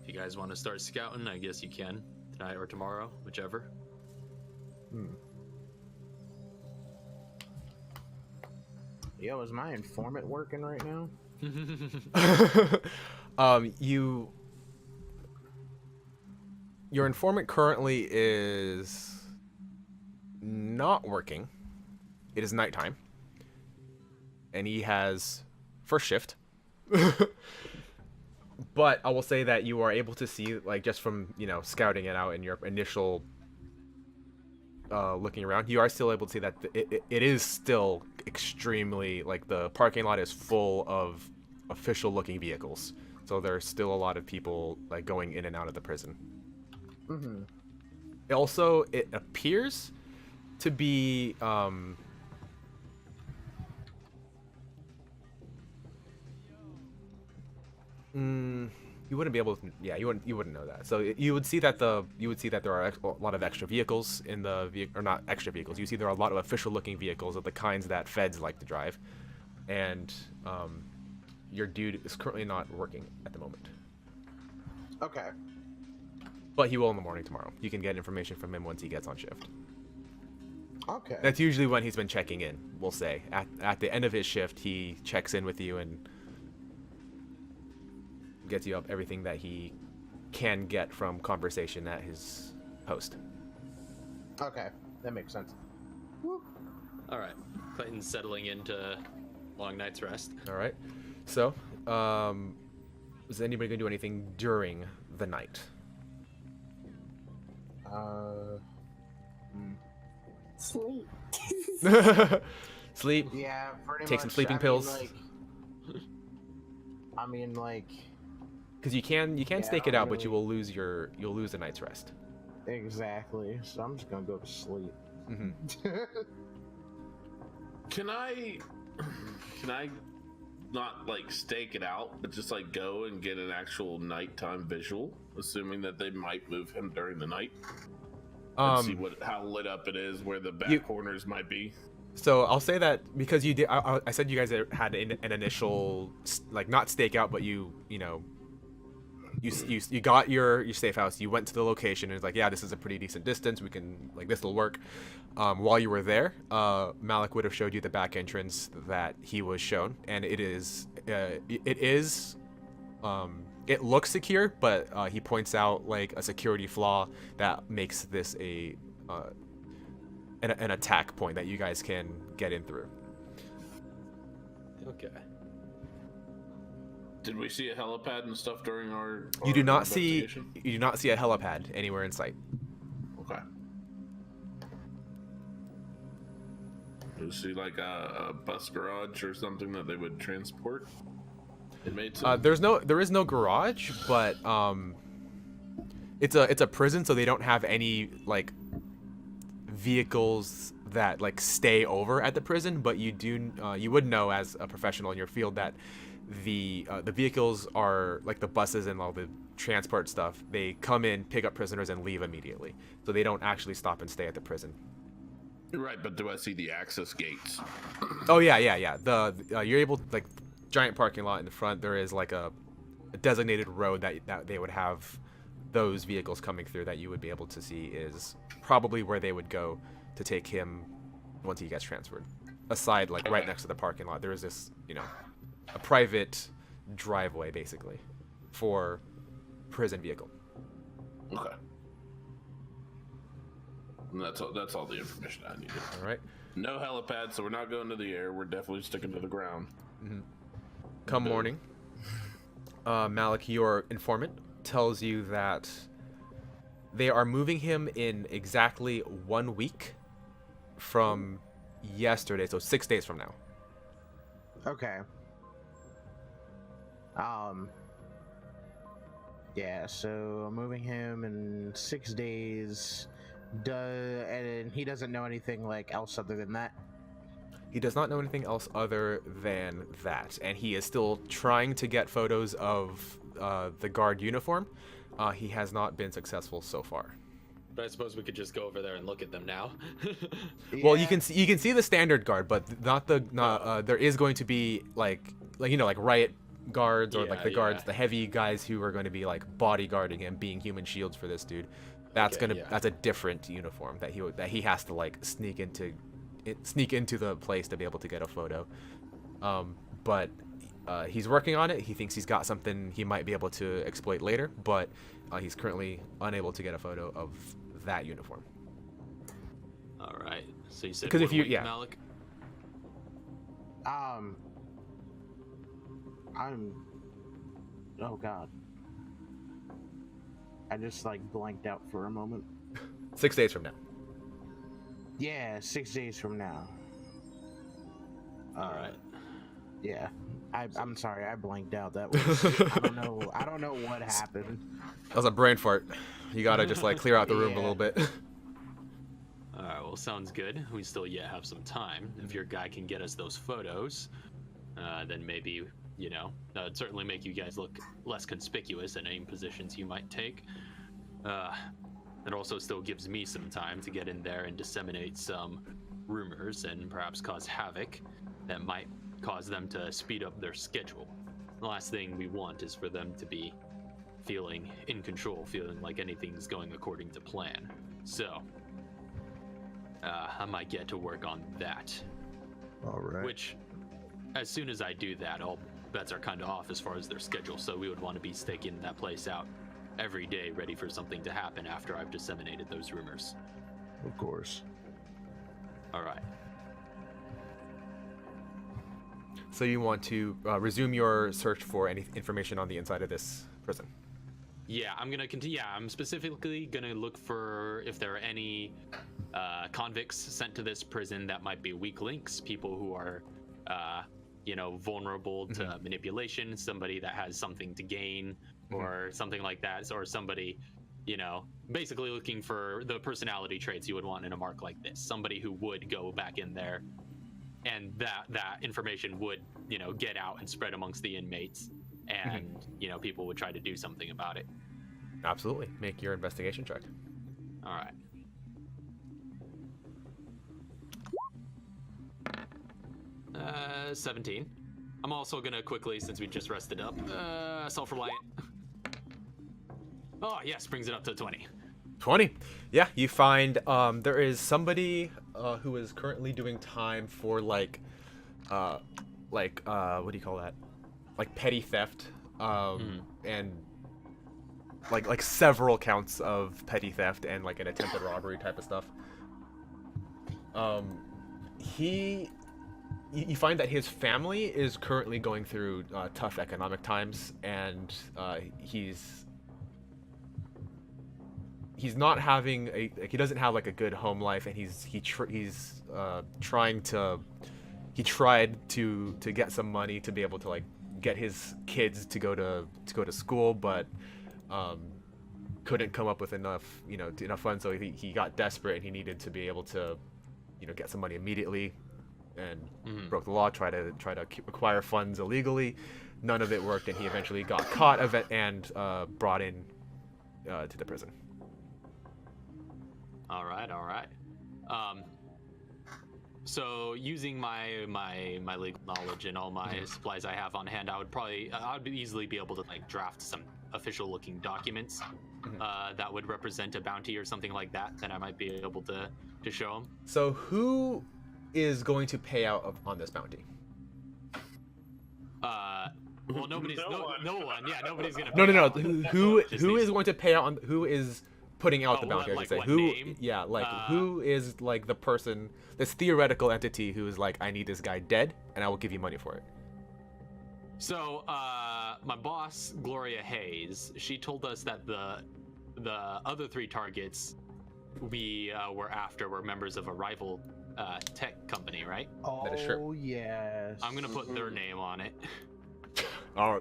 If you guys want to start scouting, I guess you can tonight or tomorrow, whichever. Yo, is my informant working right now? You Your informant currently is not working. It is nighttime. And he has first shift. But I will say that you are able to see, like, just from, scouting it out in your initial looking around, you are still able to see that it is still extremely, like, the parking lot is full of official looking vehicles. So there's still a lot of people, like, going in and out of the prison. Mm-hmm. Also, it appears to be you wouldn't be able to, you wouldn't know that. So you would see that there are a lot of extra vehicles in the vehicle, or not extra vehicles. You see there are a lot of official looking vehicles of the kinds that feds like to drive, and your dude is currently not working at the moment. Okay. But he will in the morning tomorrow. You can get information from him once he gets on shift. Okay. That's usually when he's been checking in, we'll say. At the end of his shift, he checks in with you and gets you up everything that he can get from conversation at his post. Okay, that makes sense. All right. Clayton's settling into long night's rest. All right. So, is anybody going to do anything during the night? Sleep. Sleep? Yeah, pretty much. Take some sleeping pills? I mean, like... Because you can stake it I'm out, but you really- will lose a night's rest. Exactly. So I'm just gonna go to sleep. Mm-hmm. Can I not like stake it out, but just like go and get an actual nighttime visual, assuming that they might move him during the night? And see how lit up it is, where the back corners might be. So I'll say that because you did, I said you guys had an initial, like, not stake out, but you got your safe house. You went to the location and it's like, yeah, this is a pretty decent distance. We can, like, this will work. While you were there, Malik would have showed you the back entrance that he was shown, and it looks secure, but he points out, like, a security flaw that makes this an attack point that you guys can get in through. Okay. Did we see a helipad and stuff during our You do not see investigation? a helipad anywhere in sight. Okay. Do you see like a bus garage or something that they would transport inmates in? There is no garage, but it's a prison, so they don't have any, like, vehicles that, like, stay over at the prison. But you would know as a professional in your field that the vehicles are like the buses and all the transport stuff. They come in, pick up prisoners, and leave immediately. So they don't actually stop and stay at the prison. Right, but do I see the access gates? Oh yeah. You're able to, like, giant parking lot in the front. There is like a designated road that they would have those vehicles coming through that you would be able to see is probably where they would go to take him once he gets transferred. Aside, like, right next to the parking lot, there is this, a private driveway basically for prison vehicle. Okay. And that's all the information I needed. All right. No helipad, so we're not going to the air. We're definitely sticking to the ground. Mm-hmm. Come morning, Malik, your informant, tells you that they are moving him in exactly 1 week from yesterday, so 6 days from now. Okay. Yeah, so I'm moving him in 6 days. And he doesn't know anything, like, else other than that? He does not know anything else other than that, and he is still trying to get photos of the guard uniform. He has not been successful so far. But I suppose we could just go over there and look at them now. Well, you can see the standard guard, but there is going to be like riot guards or like the guards, the heavy guys who are going to be like bodyguarding him, being human shields for this dude. That's a different uniform that he has to, like, sneak into the place to be able to get a photo. But he's working on it. He thinks he's got something he might be able to exploit later, but he's currently unable to get a photo of that uniform. All right. So you said Because if 1 you- week, yeah. Malik? Oh god. I just like blanked out for a moment. 6 days from now. Yeah, 6 days from now. All right. Yeah. I'm sorry, I blanked out. That was I don't know what happened. That was a brain fart. You gotta just like clear out the room a Yeah. little bit. All right. Well, sounds good. We still yet have some time. If your guy can get us those photos, then maybe, you know, that would certainly make you guys look less conspicuous in any positions you might take. It also still gives me some time to get in there and disseminate some rumors and perhaps cause havoc that might cause them to speed up their schedule. The last thing we want is for them to be feeling in control, feeling like anything's going according to plan. So, I might get to work on that. All right. Which, as soon as I do that, all bets are kind of off as far as their schedule, so we would want to be staking that place out every day, ready for something to happen after I've disseminated those rumors. Of course. All right. So you want to resume your search for any information on the inside of this prison? Yeah, I'm gonna continue. Yeah, I'm specifically gonna look for if there are any convicts sent to this prison that might be weak links, people who are, you know, vulnerable to manipulation, somebody that has something to gain, or something like that, or somebody, you know, basically looking for the personality traits you would want in a mark like this. Somebody who would go back in there, and that information would, you know, get out and spread amongst the inmates, and you know, people would try to do something about it. Absolutely. Make your investigation check. All right. Uh, 17. I'm also gonna quickly, since we just rested up, self-reliant. Oh yes, brings it up to 20. 20. Yeah, you find there is somebody who is currently doing time for like what do you call that? Like petty theft, and like several counts of petty theft and like an attempted robbery type of stuff. You find that his family is currently going through tough economic times, and he's not having he doesn't have like a good home life, and he tried to get some money to be able to like get his kids to go to school, but couldn't come up with enough funds, so he got desperate and he needed to be able to get some money immediately, and broke the law, try to acquire funds illegally. None of it worked, and he eventually got caught and brought in to the prison. All right. So using my legal knowledge and all my supplies I have on hand, I'd easily be able to like draft some official looking documents that would represent a bounty or something like that I might be able to show him. So who is going to pay out on this bounty? Well, nobody's no one. Yeah, nobody's gonna. No. Pay out. Who Just is these- going to pay out on? Who is putting out the Oh, bounty? I like should say. what Who? name? Yeah, like who is like the person, this theoretical entity who is like, I need this guy dead, and I will give you money for it. So, my boss, Gloria Hayes, she told us that the other three targets we were after were members of a rival tech company, right? That is true. Oh yes. I'm gonna put their name on it. All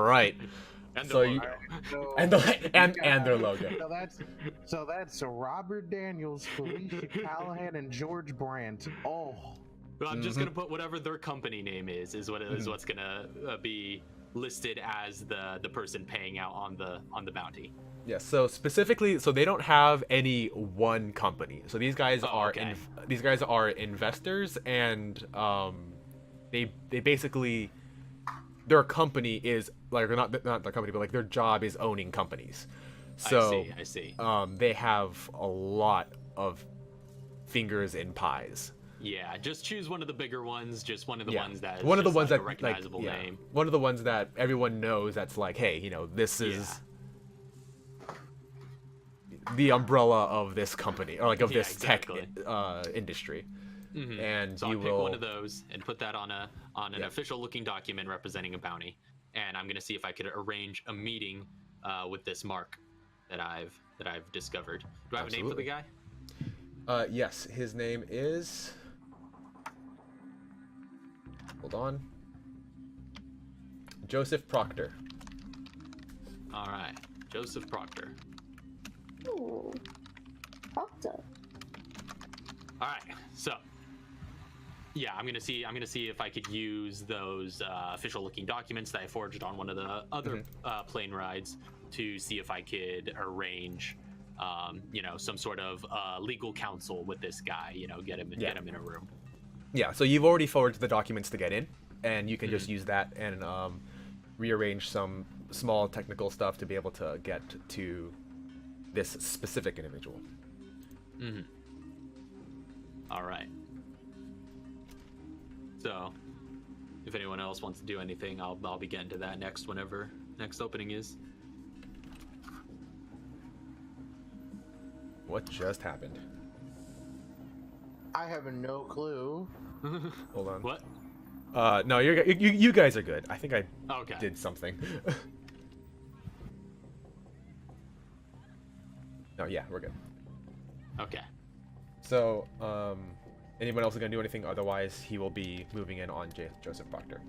right. And So the you- logo. And their logo. So that's Robert Daniels, Felicia Callahan, and George Brandt. Oh, But I'm just gonna put whatever their company name is what it is what's gonna be listed as the person paying out on the bounty. Yeah. So specifically, so they don't have any one company. So these guys okay. these guys are investors, and they basically, their company is like, not their company, but like their job is owning companies. So I see. they have a lot of fingers in pies. Yeah, just choose one of the bigger ones. Just one of the Yeah. ones that is One of the just ones like that a recognizable like, yeah. name. One of the ones that everyone knows. That's like, hey, this is the umbrella of this company, or like of this exactly. tech industry. Mhm. And So you I'll pick will one of those and put that on an Yeah. official looking document representing a bounty. And I'm gonna see if I could arrange a meeting with this mark that I've discovered. Do I have a name for the guy? Yes, his name is. Hold on. Joseph Proctor. All right, Joseph Proctor. Ooh. Proctor. All right, so yeah, I'm gonna see if I could use those official-looking documents that I forged on one of the other plane rides to see if I could arrange, some sort of legal counsel with this guy. Get him in a room. Yeah, so you've already forwarded the documents to get in, and you can just use that and rearrange some small technical stuff to be able to get to this specific individual. Mm-hmm. All right. So, if anyone else wants to do anything, I'll be getting to that next whenever next opening is. What just happened? I have no clue. Hold on. What? No, you guys are good. I think I Okay. did something. No, yeah, we're good. Okay. So, anyone else is gonna do anything? Otherwise, he will be moving in on Joseph Proctor.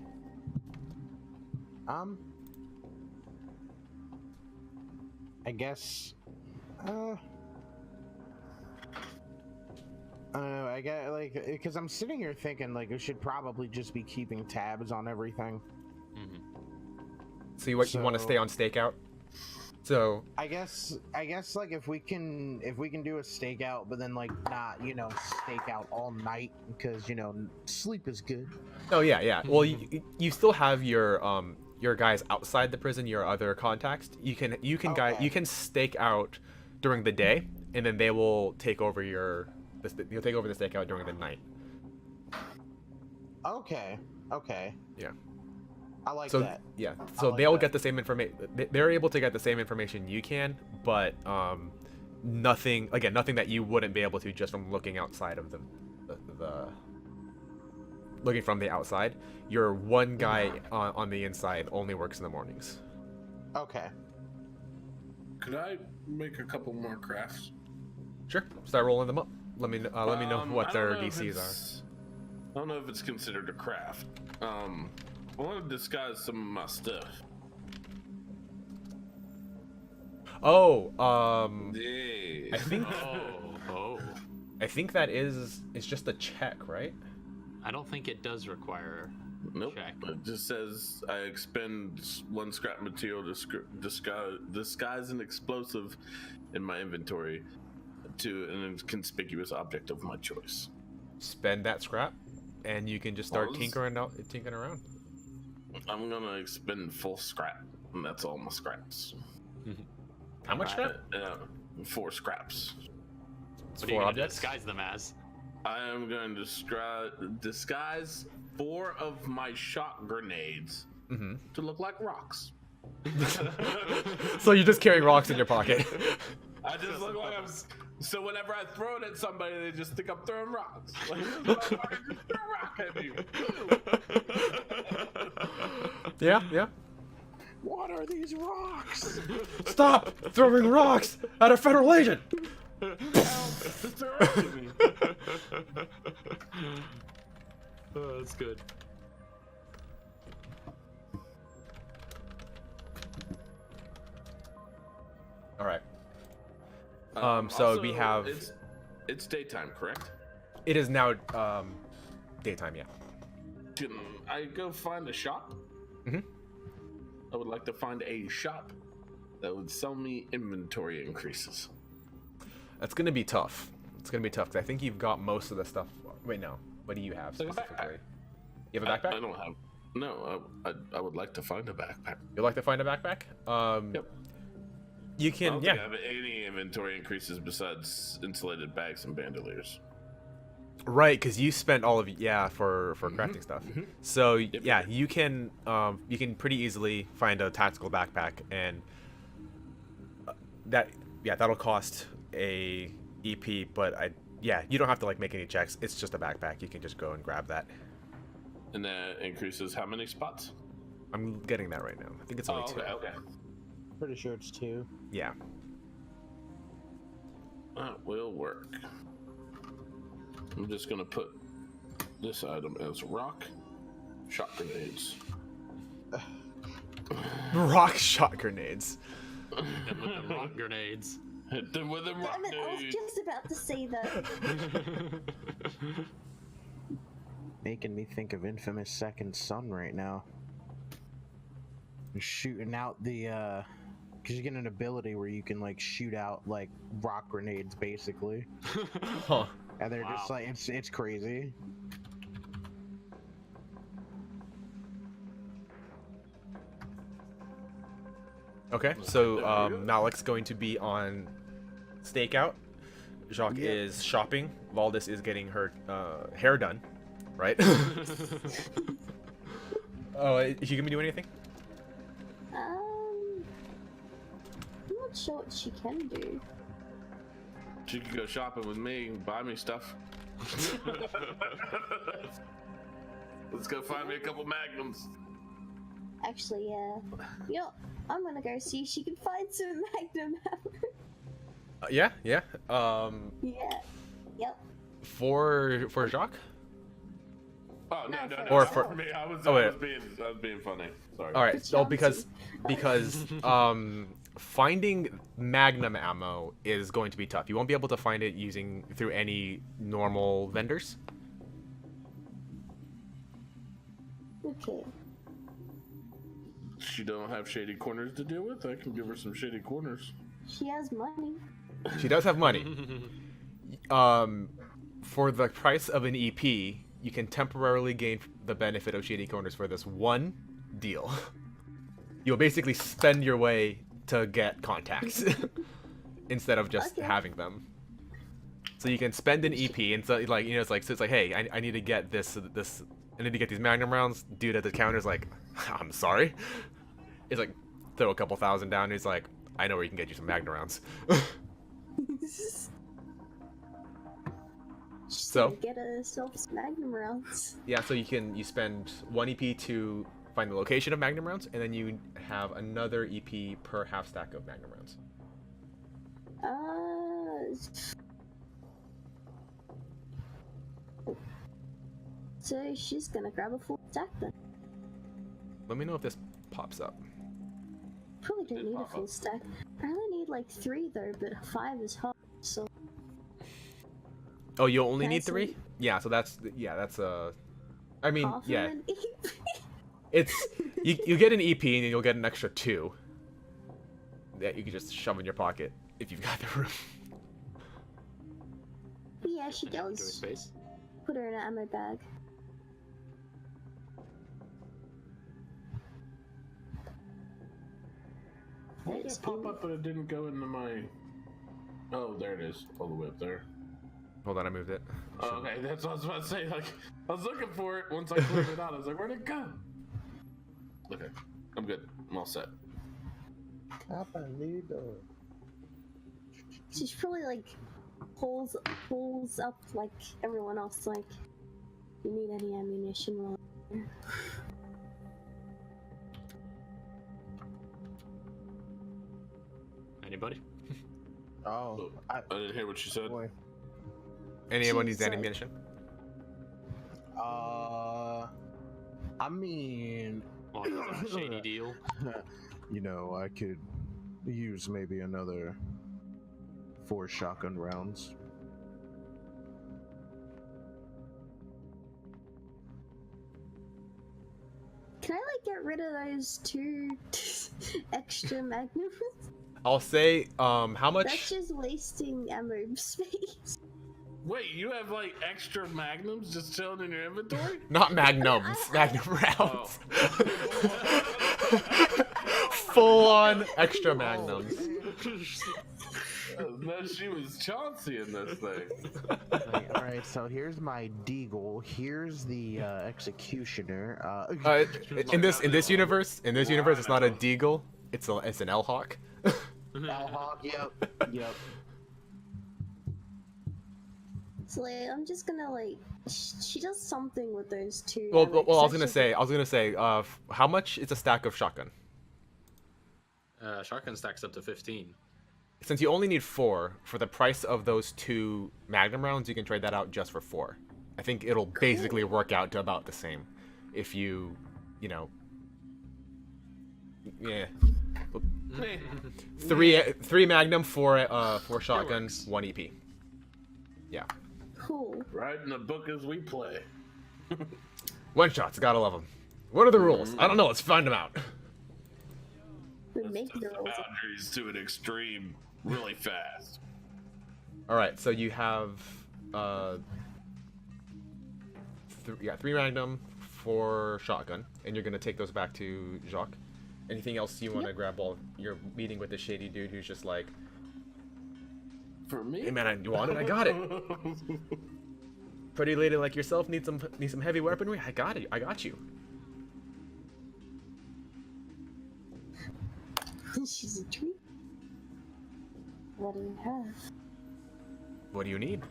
I guess. I get because I'm sitting here thinking we should probably just be keeping tabs on everything. Mm-hmm. So you want to stay on stakeout? So I guess if we can do a stakeout, but then not stakeout all night because sleep is good. Oh yeah. Well, you still have your guys outside the prison, your other contacts. You can stake out during the day, and then they will take over you'll take over the stakeout during the night. Okay. Yeah. I like So that. yeah, so they'll get the same information. They're able to get the same information you can, but nothing that you wouldn't be able to just from looking outside of the looking from the outside. Your one guy on the inside only works in the mornings. Okay. Could I make a couple more crafts? Sure, start rolling them up. Let me know what their DCs are. I don't know if it's considered a craft. I want to disguise some of my stuff. Oh, Yeah. I think Oh. I think that it's just a check, right? I don't think it does require Nope. check. It just says I expend one scrap material to disguise an explosive in my inventory to an inconspicuous object of my choice. Spend that scrap, and you can just start Well, tinkering around. I'm gonna expend full scrap, and that's all my scraps. How much scrap? 4 scraps. It's What are you 4 gonna objects. disguise them as? I am going to disguise 4 of my shot grenades to look like rocks. So you're just carrying rocks in your pocket. I just look like so whenever I throw it at somebody, they just think I'm throwing rocks. Like, throw a rock at you. Yeah. What are these rocks? Stop throwing rocks at a federal agent. Throw it to me. Oh, that's good. All right. So Also, we have. It's daytime, correct? It is now daytime. Yeah. Can I go find a shop? Mhm. I would like to find a shop that would sell me inventory increases. That's gonna be tough. It's gonna be tough because I think you've got most of the stuff. Wait, no. What do you have Like a specifically? You have a backpack? I don't have. No, I would like to find a backpack. You'd like to find a backpack? Yep. You I can. don't Yeah. think I have any inventory increases besides insulated bags and bandoliers. Right, because you spent all of for crafting stuff. So yeah, you can pretty easily find a tactical backpack, and that'll cost a EP, but you don't have to like make any checks. It's just a backpack. You can just go and grab that. And that increases how many spots? I'm getting that right now. I think it's only 2. Okay. Pretty sure it's 2. Yeah. That will work. I'm just gonna put this item as rock, shot grenades. Rock shot grenades. And with the rock grenades. Hit them with them rock Damn it, I was grenades. just about to say that. Making me think of Infamous Second Son right now. Shooting out the because you get an ability where you can like shoot out like rock grenades basically, Huh. and they're just Wow. like it's crazy. Okay, so Malik's going to be on stakeout. Jacques is shopping. Valdis is getting her hair done, right? Oh, is she gonna do anything? I'm not sure what she can do. She could go shopping with me and buy me stuff. Let's go find me a couple magnums. Actually, you know, I'm gonna go see if she can find some magnum ammo. Yeah. Yeah. Yep. For Jacques. Oh no, Or not for- me. I was being funny. Sorry. All right. For So because Chelsea. finding magnum ammo is going to be tough. You won't be able to find it through any normal vendors. Okay. She don't have shady corners to deal with. I can give her some shady corners. She has money. She does have money. For the price of an EP, you can temporarily gain the benefit of shady corners for this one deal. You'll basically spend your way to get contacts instead of just Okay. having them. So you can spend an EP, and so like it's like hey, I need to get this. I need to get these magnum rounds. Dude at the counter's like, I'm sorry. He's like, throw a couple thousand down. He's like, I know where you can get you some magnum rounds. So Get herself some magnum rounds. yeah, so you spend 1 EP to find the location of magnum rounds, and then you have another EP per half stack of magnum rounds. So she's gonna grab a full stack then. Let me know if this pops up. Probably don't Did need a pop full up. stack. I only need like 3 though, but 5 is hard. So Oh, you only Can I need 3? see? Yeah, so that's I mean, half yeah, of an it's you get an EP and you'll get an extra 2 that you can just shove in your pocket if you've got the room. Yeah, she Inventory does. space. Put her in an ammo bag. Why did it pop up but it didn't go into my... Oh, there it is. All the way up there. Hold on, I moved it. Oh, okay, that's what I was about to say. Like, I was looking for it once I cleared it out. I was like, where'd it go? Okay, I'm good. I'm all set. She's probably like pulls up like everyone else. Like, you need any ammunition? While Anybody? Oh, I didn't hear what you said. boy. Anyone needs She's any like- ammunition? I mean, Oh, that's a shady deal. You know, I could use maybe another 4 shotgun rounds. can I like get rid of those 2 extra magnums? I'll say, how That's much? just wasting ammo space. Wait, you have like extra magnums just chilling in your inventory? Not magnums, magnum Oh. rounds. Full on extra magnums. No, she was Chauncey in this thing. All right, so here's my deagle. Here's the executioner. In this universe, it's not a deagle. It's an L-hawk. Hawk. Yep. So like, I'm just gonna like, she does something with those two. Well, Alex. I was That's gonna just- say, how much is a stack of shotgun? Shotgun stacks up to 15. Since you only need 4 for the price of those 2 Magnum rounds, you can trade that out just for 4. I think it'll basically work out to about the same, if you know. Yeah. 3 Magnum, 4 shotgun, works. 1 EP. Yeah. Cool. Writing the book as we play. One shots, gotta love them. What are the rules? I don't know. Let's find them out. We make the rules. Boundaries to an extreme really fast. All right, so you have 3 Magnum, 4 shotgun, and you're gonna take those back to Jacques. Anything else you want to grab while you're meeting with the shady dude who's just like, For me? "Hey man, you want it? I got it. Pretty lady like yourself need some heavy weaponry. I got it. I got you." She's a treat. What do you have? What do you need?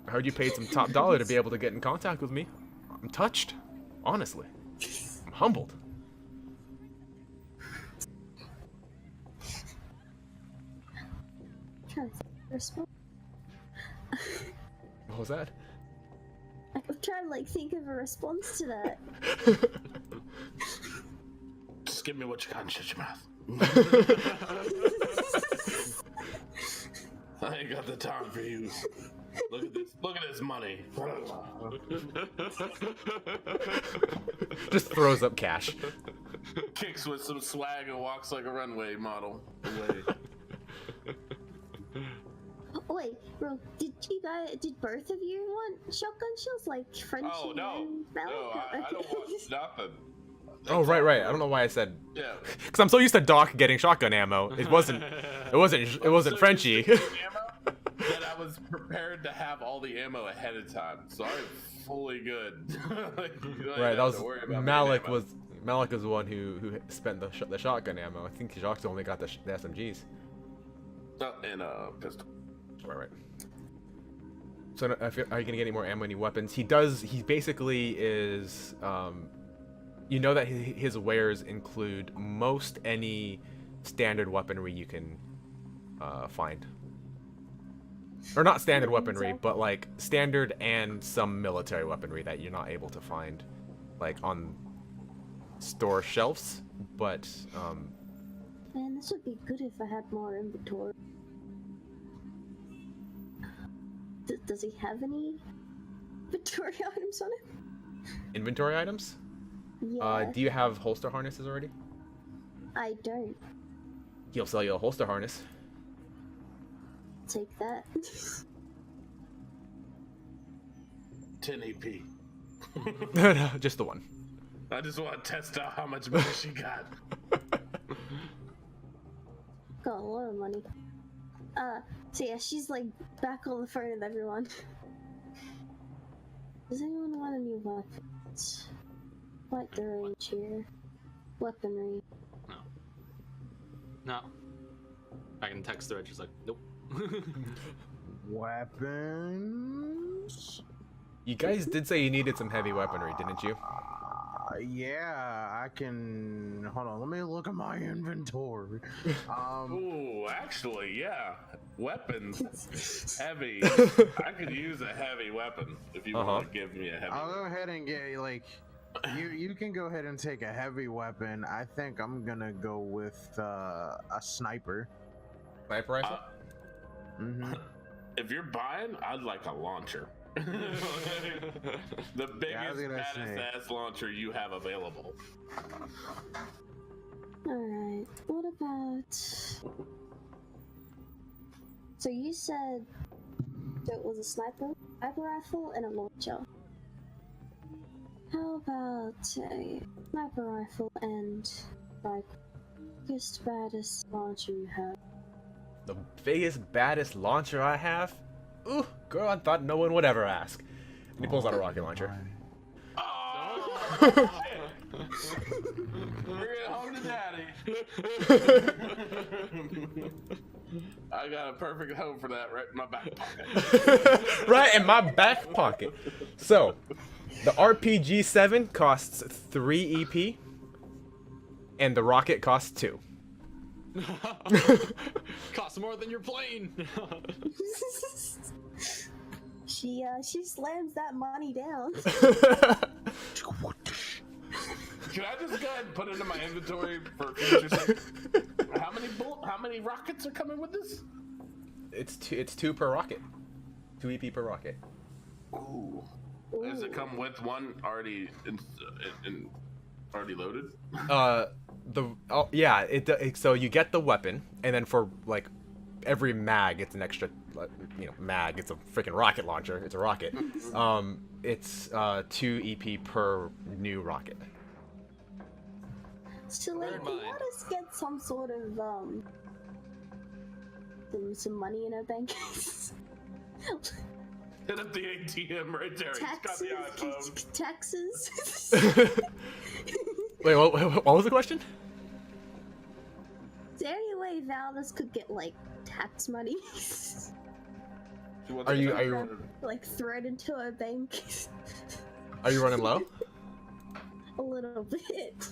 I heard you paid some top dollar to be able to get in contact with me. I'm touched, honestly. I'm humbled. I'm trying to think of a response. What was that? I'm trying to like think of a response to that. Just give me what you got and shut your mouth. I ain't got the time for you. Look at this. Look at this money. Just throws up cash. Kicks with some swag and walks like a runway model away. Oh, wait, bro, did both of you want shotgun shells like Frenchie Oh no, and no, Malachi? I don't want nothing. Oh right. I don't know why I said. Yeah. Because I'm so used to Doc getting shotgun ammo. It wasn't Frenchie. That I was prepared to have all the ammo ahead of time, so I'm fully good. Like, you don't Right, even that have was to worry about Malik ammo. was the one who spent the shotgun ammo. I think Jacques only got the SMGs. Oh, and a pistol. Right. So are you gonna get any more ammo, any weapons? He basically is. You know that his wares include most any standard weaponry you can find. Or not standard weaponry, but like standard and some military weaponry that you're not able to find, like on store shelves. But Man, this would be good if I had more inventory. Does he have any inventory items on him? inventory items. Yeah, Do you have holster harnesses already? I don't. He'll sell you a holster harness. Take that. 10 AP. No, just the one. I just want to test out how much money she got. Got a lot of money. So yeah, she's like back on the phone with everyone. Does anyone want any weapons? Quite the range here. Weaponry. No. I can text her. She's like, nope. Weapons? You guys did say you needed some heavy weaponry, didn't you? Yeah, I can. Hold on, let me look at my inventory. Ooh, actually, yeah. Weapons. Heavy. I could use a heavy weapon if you want to give me a heavy I'll go ahead and get you can go ahead and take a heavy weapon. I think I'm gonna go with a sniper. Sniper rifle? If you're buying, I'd like a launcher. The biggest, baddest ass launcher you have available. Alright, what about... So you said it was a sniper rifle, and a launcher. How about a sniper rifle and biggest, baddest launcher you have? The biggest, baddest launcher I have? Ooh, girl, I thought no one would ever ask. And he pulls out a rocket launcher. Oh, bring it home to daddy. I got a perfect home for that right in my back pocket. Right in my back pocket. So, the RPG-7 costs 3 EP, and the rocket costs 2. Costs more than your plane. She slams that money down. Can I just go ahead and put it in my inventory for future sake? How many rockets are coming with this? It's 2 per rocket. 2 EP per rocket. Ooh. Does it come with one already already loaded? So you get the weapon, and then for like every mag, it's an extra, mag. It's a freaking rocket launcher. It's a rocket. It's 2 EP per new rocket. So like, Bear in you mind. want us to get some sort of some money in our bank. Hit up the ATM right there. He's got the iPhone. Taxes. Wait, what was the question? Is there any way Valdez could get like tax money? Are you Like thrown into our bank? Are you running low? A little bit.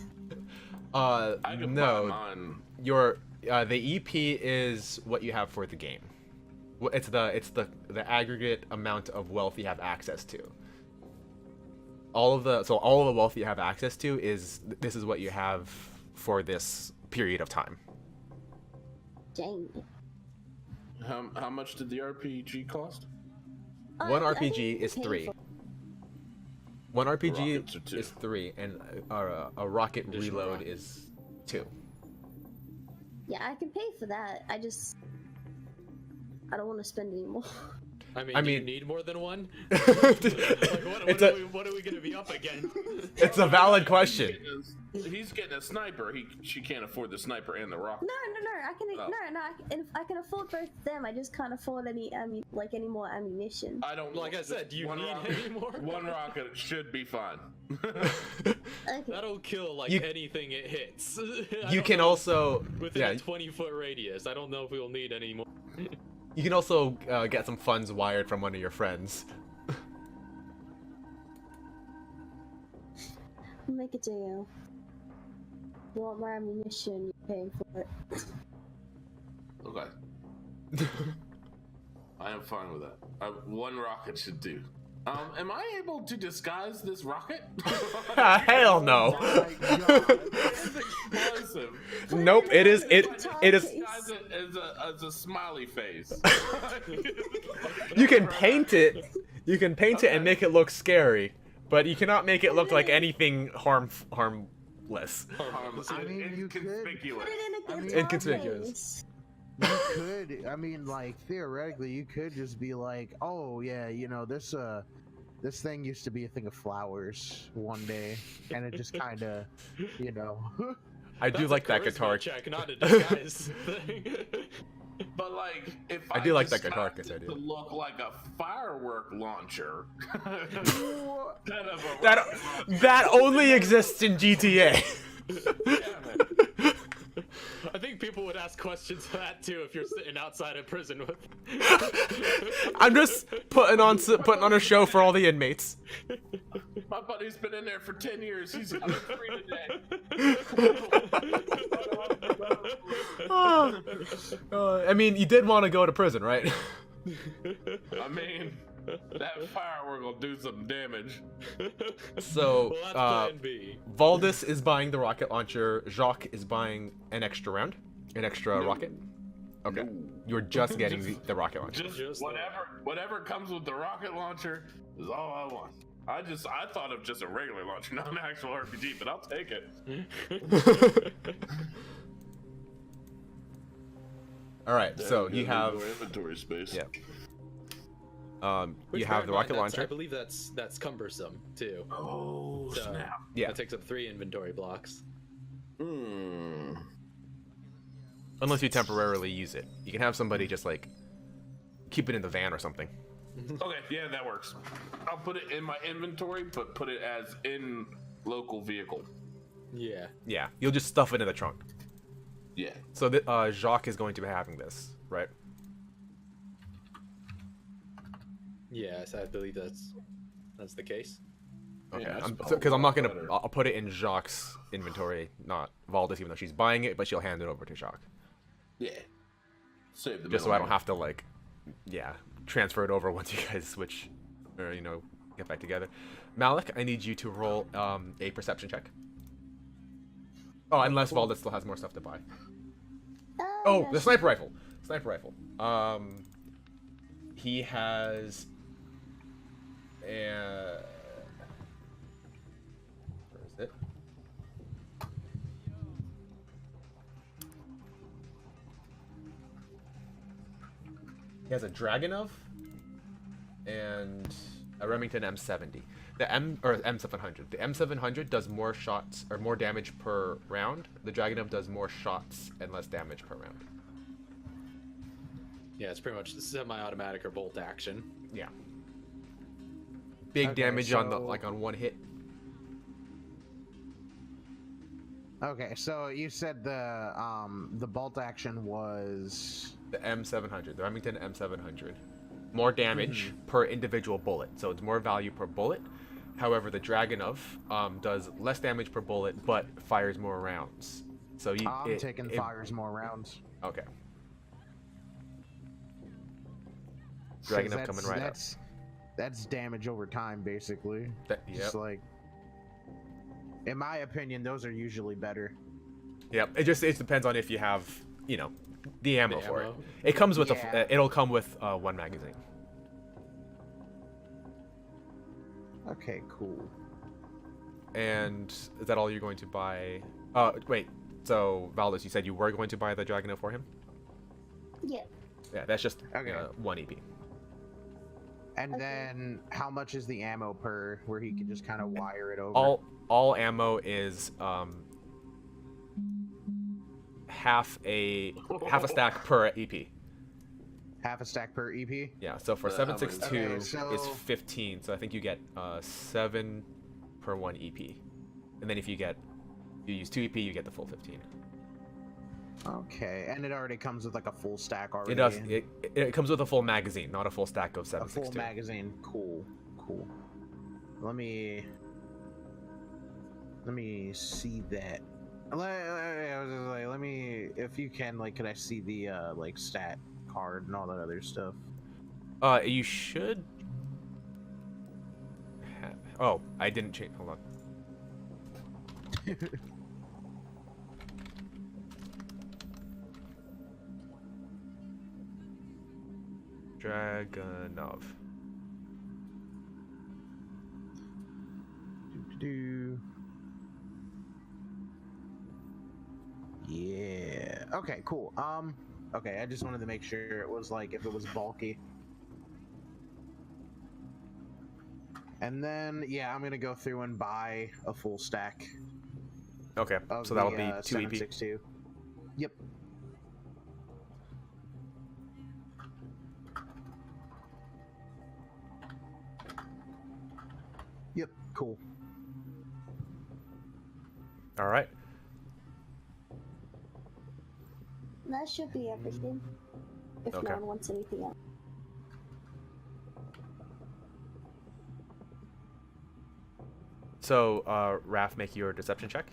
I can buy No. mine. Your the EP is what you have for the game. It's the aggregate amount of wealth you have access to. All of the wealth you have access to is what you have for this period of time. Dang. How much did the RPG cost? One I RPG think is pay 3. for- One Rockets are RPG 2. is 3, and a rocket Additional reload rocket. is 2. Yeah, I can pay for that. I don't want to spend any more. I mean, I do you mean- need more than one? It's What are we gonna be up against? It's a valid question. He's getting a sniper. She can't afford the sniper and the rocket. No. I can. Oh. I can afford both of them. I just can't afford any more ammunition. I don't. Like I said, do you One need rocket- any more? One rocket should be fine. Okay. That'll kill like You- anything it hits. You can also within yeah, a 20-foot radius. I don't know if we'll need any more. you can also get some funds wired from one of your friends. We'll make a deal. You want more ammunition? You're paying for it. Okay. I am fine with that. One rocket should do. Am I able to disguise this rocket? Hell no. It's explosive. Nope. It is. It is. Disguise it as a smiley face. You can paint it. You can paint it and make it look scary, but you cannot make it look like anything harmless. I mean, you could- Inconspicuous. Put it in a good Inconspicuous. place. You could, I mean, like theoretically, you could just be like, oh yeah, this thing used to be a thing of flowers one day, and it just kind of, I do That's like a that charisma guitar. check, not a disguise thing. But like, if I do like that disguised guitar it idea. to look like a firework launcher, instead of a That rocket launcher. that only exists in GTA. Damn it. I think people would ask questions to that too if you're sitting outside of prison with. I'm just putting on a show for all the inmates. My buddy's been in there for 10 years. He's got a 3 today. I mean, you did want to go to prison, right? I mean, that firework will do some damage. So, Well, that's plan B. Valdis is buying the rocket launcher. Jacques is buying an extra round, an extra rocket. Okay, you're just getting the rocket launcher. Just whatever comes with the rocket launcher is all I want. I thought of just a regular launcher, not an actual RPG, but I'll take it. All right, so you have more inventory space. Yeah. Which, you bear have in the mind, rocket I launcher. believe that's cumbersome too. Oh So, snap! Yeah. That takes up 3 inventory blocks. Unless you temporarily use it. You can have somebody just, like, keep it in the van or something. Okay, yeah, that works. I'll put it in my inventory, but put it as in local vehicle. Yeah. Yeah, you'll just stuff it in the trunk. Yeah. So Jacques is going to be having this, right? Yes, I believe that's the case. Okay, Yeah, because I'm not gonna. better. I'll put it in Jacques' inventory, not Valdez, even though she's buying it, but she'll hand it over to Jacques, Yeah. Save the just so I don't middleman. have to like, yeah, transfer it over once you guys switch, or get back together. Malik, I need you to roll a perception check. Oh, unless Valdez still has more stuff to buy. Oh, yeah, the sniper rifle. Sniper rifle. He has. Where is it? He has a Dragonov and a Remington M70. The M700. The M700 does more shots or more damage per round. The Dragonov does more shots and less damage per round. Yeah, it's pretty much semi-automatic or bolt action. Yeah. Big Okay, damage on so- on one hit. Okay, so you said the bolt action was The M700, the Remington M700. More damage per individual bullet, so it's more value per bullet. However, the Dragonov does less damage per bullet, but fires more rounds. So I'm taking fires more rounds. Okay. 'Cause Dragonov coming right up. That's damage over time, basically. Yep. Just like, in my opinion, those are usually better. Yep. It depends on if you have the ammo The for ammo. it. It comes with Yeah. it'll come with one magazine. Okay, cool. And is that all you're going to buy? Wait. So Valdez, you said you were going to buy the Dragonov for him? Yeah. Yeah, that's just Okay. 1 EP. And Okay. then, how much is the ammo per, where he can just kind of wire it over? All ammo is half a stack per EP. Half a stack per EP? Yeah, so for How 762 many- Okay, is so- 15, so I think you get 7 per 1 EP. And then if you use 2 EP, you get the full 15. Okay, and it already comes with like a full stack already. It does. It comes with a full magazine, not a full stack of A 762. full magazine. Cool. Let me see that. Let me, if you can, like, could I see the like stat card and all that other stuff? You should. Oh, I didn't change. Hold on. Dragonov. Yeah. Okay, cool. Okay, I just wanted to make sure it was like, if it was bulky. And then, yeah, I'm gonna go through and buy a full stack Okay, of so that'll the, be 2 EP. 762. Yep. Yep, cool. All right. That should be everything. If Okay. no one wants anything else. So, Raph, make your deception check,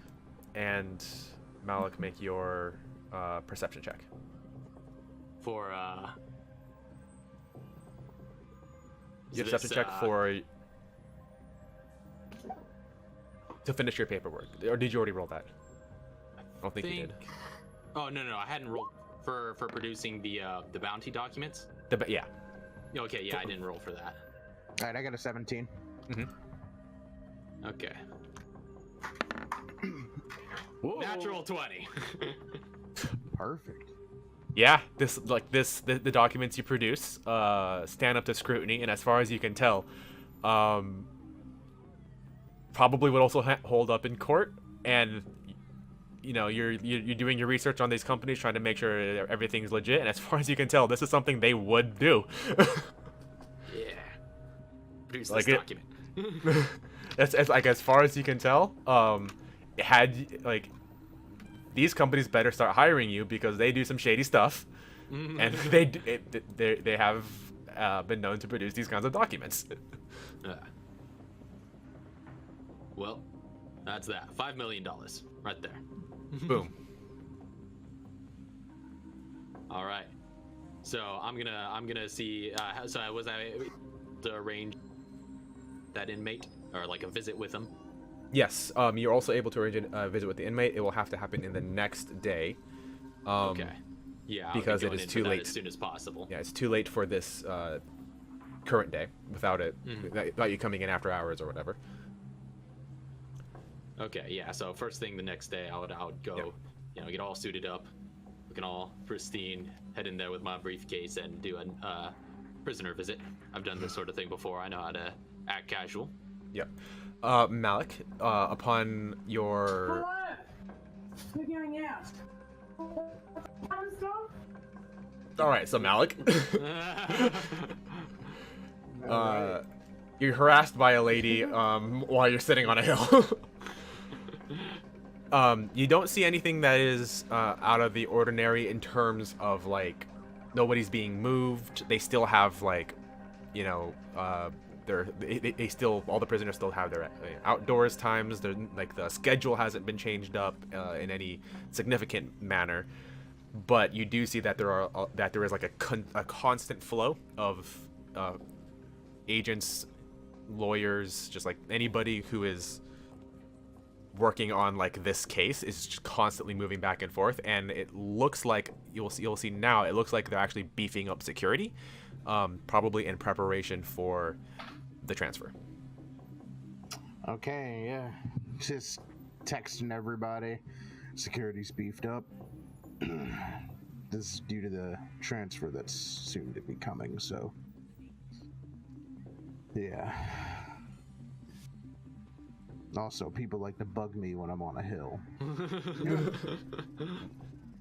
and Malik, make your perception check. For Your is deception this, check to finish your paperwork, or did you already roll that? I don't think you did. Oh no, I hadn't rolled for producing the bounty documents. Yeah. Okay, yeah, I didn't roll for that. All right, I got a 17. Okay. Whoa. Natural 20. Perfect. Yeah, the documents you produce stand up to scrutiny, and as far as you can tell, probably would also hold up in court. And you're doing your research on these companies, trying to make sure everything's legit. And as far as you can tell, this is something they would do. Yeah. Produce Like this it- document. It's like, as far as you can tell, these companies better start hiring you because they do some shady stuff, and they have been known to produce these kinds of documents. Well, that's that. $5 million right there. Boom. All right. So I'm gonna see. So was I to arrange that inmate or like a visit with him? Yes. You're also able to arrange a visit with the inmate. It will have to happen in the next day. Okay. Yeah. I'll be because it going is in too for that late. as soon as possible. Yeah, it's too late for this current day without you coming in after hours or whatever. Okay. Yeah. So first thing the next day, I would go, get all suited up, looking all pristine, head in there with my briefcase and do a prisoner visit. I've done this sort of thing before. I know how to act casual. Yep. Malik, upon your... We're going out. Alright, so Malik. You're harassed by a lady while you're sitting on a hill. You don't see anything that is out of the ordinary in terms of, like, nobody's being moved. They still have, like, they still, all the prisoners still have their outdoors times. They're, like, the schedule hasn't been changed up in any significant manner. But you do see that there is like a constant flow of agents, lawyers, just like anybody who is working on like this case is just constantly moving back and forth. And it looks like you'll see now. It looks like they're actually beefing up security, probably in preparation for the transfer. Okay, yeah. Just texting everybody. Security's beefed up. This is due to the transfer that's soon to be coming, so. Yeah. Also, people like to bug me when I'm on a hill.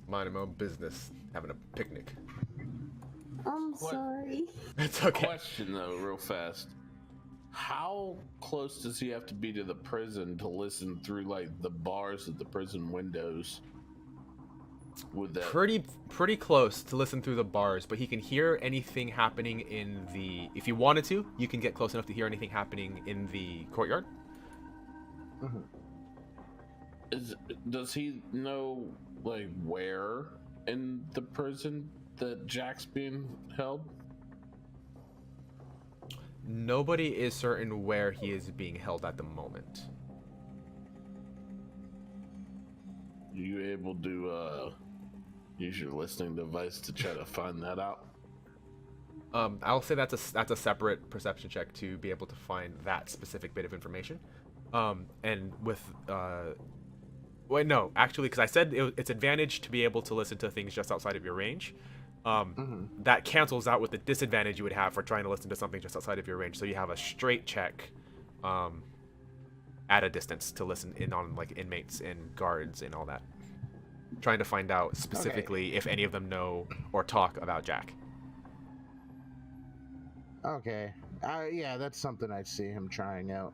Minding my own business, having a picnic. I'm What? sorry. It's okay. Question though, real fast. How close does he have to be to the prison to listen through like the bars of the prison windows? With that, Pretty close to listen through the bars, but he can hear anything happening in the... If you wanted to, you can get close enough to hear anything happening in the courtyard. does he know like where in the prison that Jack's being held? Nobody is certain where he is being held at the moment. Are you able to use your listening device to try to find that out? I'll say that's a separate perception check to be able to find that specific bit of information. And with wait, no, actually, because I said it's advantage to be able to listen to things just outside of your range. That cancels out with the disadvantage you would have for trying to listen to something just outside of your range. So you have a straight check at a distance to listen in on like inmates and guards and all that. Trying to find out specifically if any of them know or talk about Jack. Okay. Yeah, that's something I see him trying out.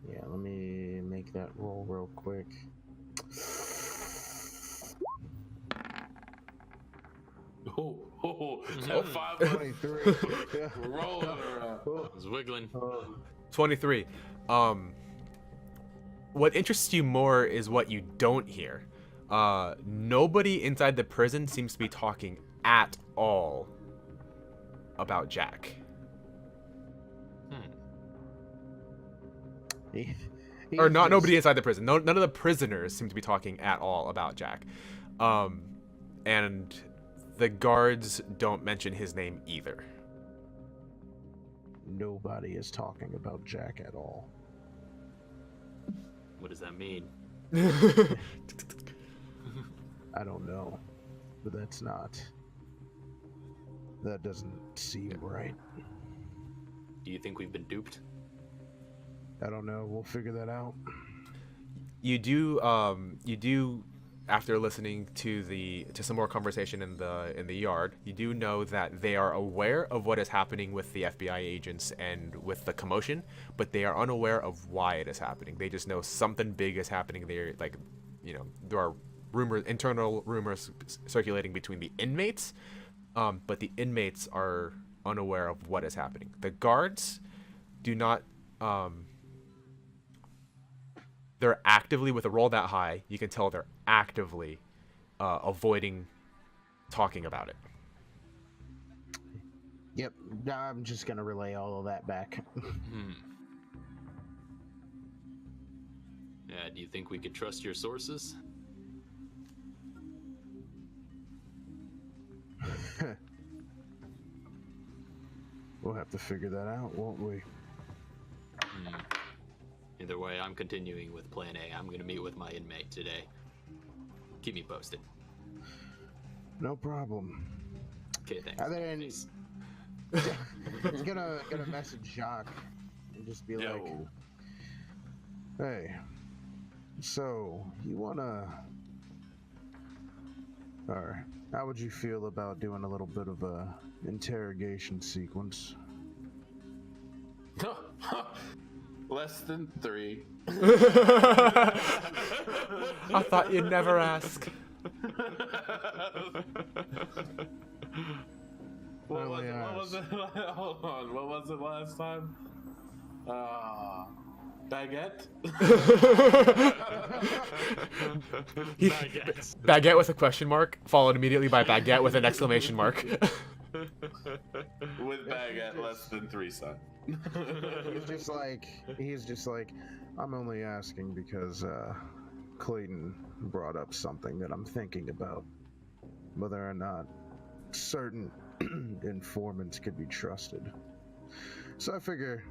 Yeah, let me make that roll real quick. That 23. rolling around. It's wiggling. 23. What interests you more is what you don't hear. Nobody inside the prison seems to be talking at all about Jack. Or not nobody inside the prison. None of the prisoners seem to be talking at all about Jack. And the guards don't mention his name either. Nobody is talking about Jack at all. What does that mean? I don't know, but that doesn't seem right. Do you think we've been duped? I don't know. We'll figure that out. you do after listening to some more conversation in the yard, you do know that they are aware of what is happening with the FBI agents and with the commotion, but they are unaware of why it is happening. They just know something big is happening there. Like, there are internal rumors circulating between the inmates, but the inmates are unaware of what is happening. The guards do not. They're actively, with a roll that high, you can tell they're actively avoiding talking about it. Yep, I'm just gonna relay all of that back. Yeah, do you think we could trust your sources? We'll have to figure that out, won't we? Either way, I'm continuing with Plan A. I'm gonna meet with my inmate today. Keep me posted. No problem. Okay, thanks. And then Peace. he's gonna message Jacques and just be like, Yo. Hey, so you wanna... Alright, how would you feel about doing a little bit of a interrogation sequence? Less than 3. I thought you'd never ask. What was it? Hold on. What was it last time? Baguette? Baguettes. Baguette with a question mark, followed immediately by baguette with an exclamation mark. With baguette, less than 3, son. he's just like, I'm only asking because Clayton brought up something that I'm thinking about. Whether or not certain informants could be trusted. So I figure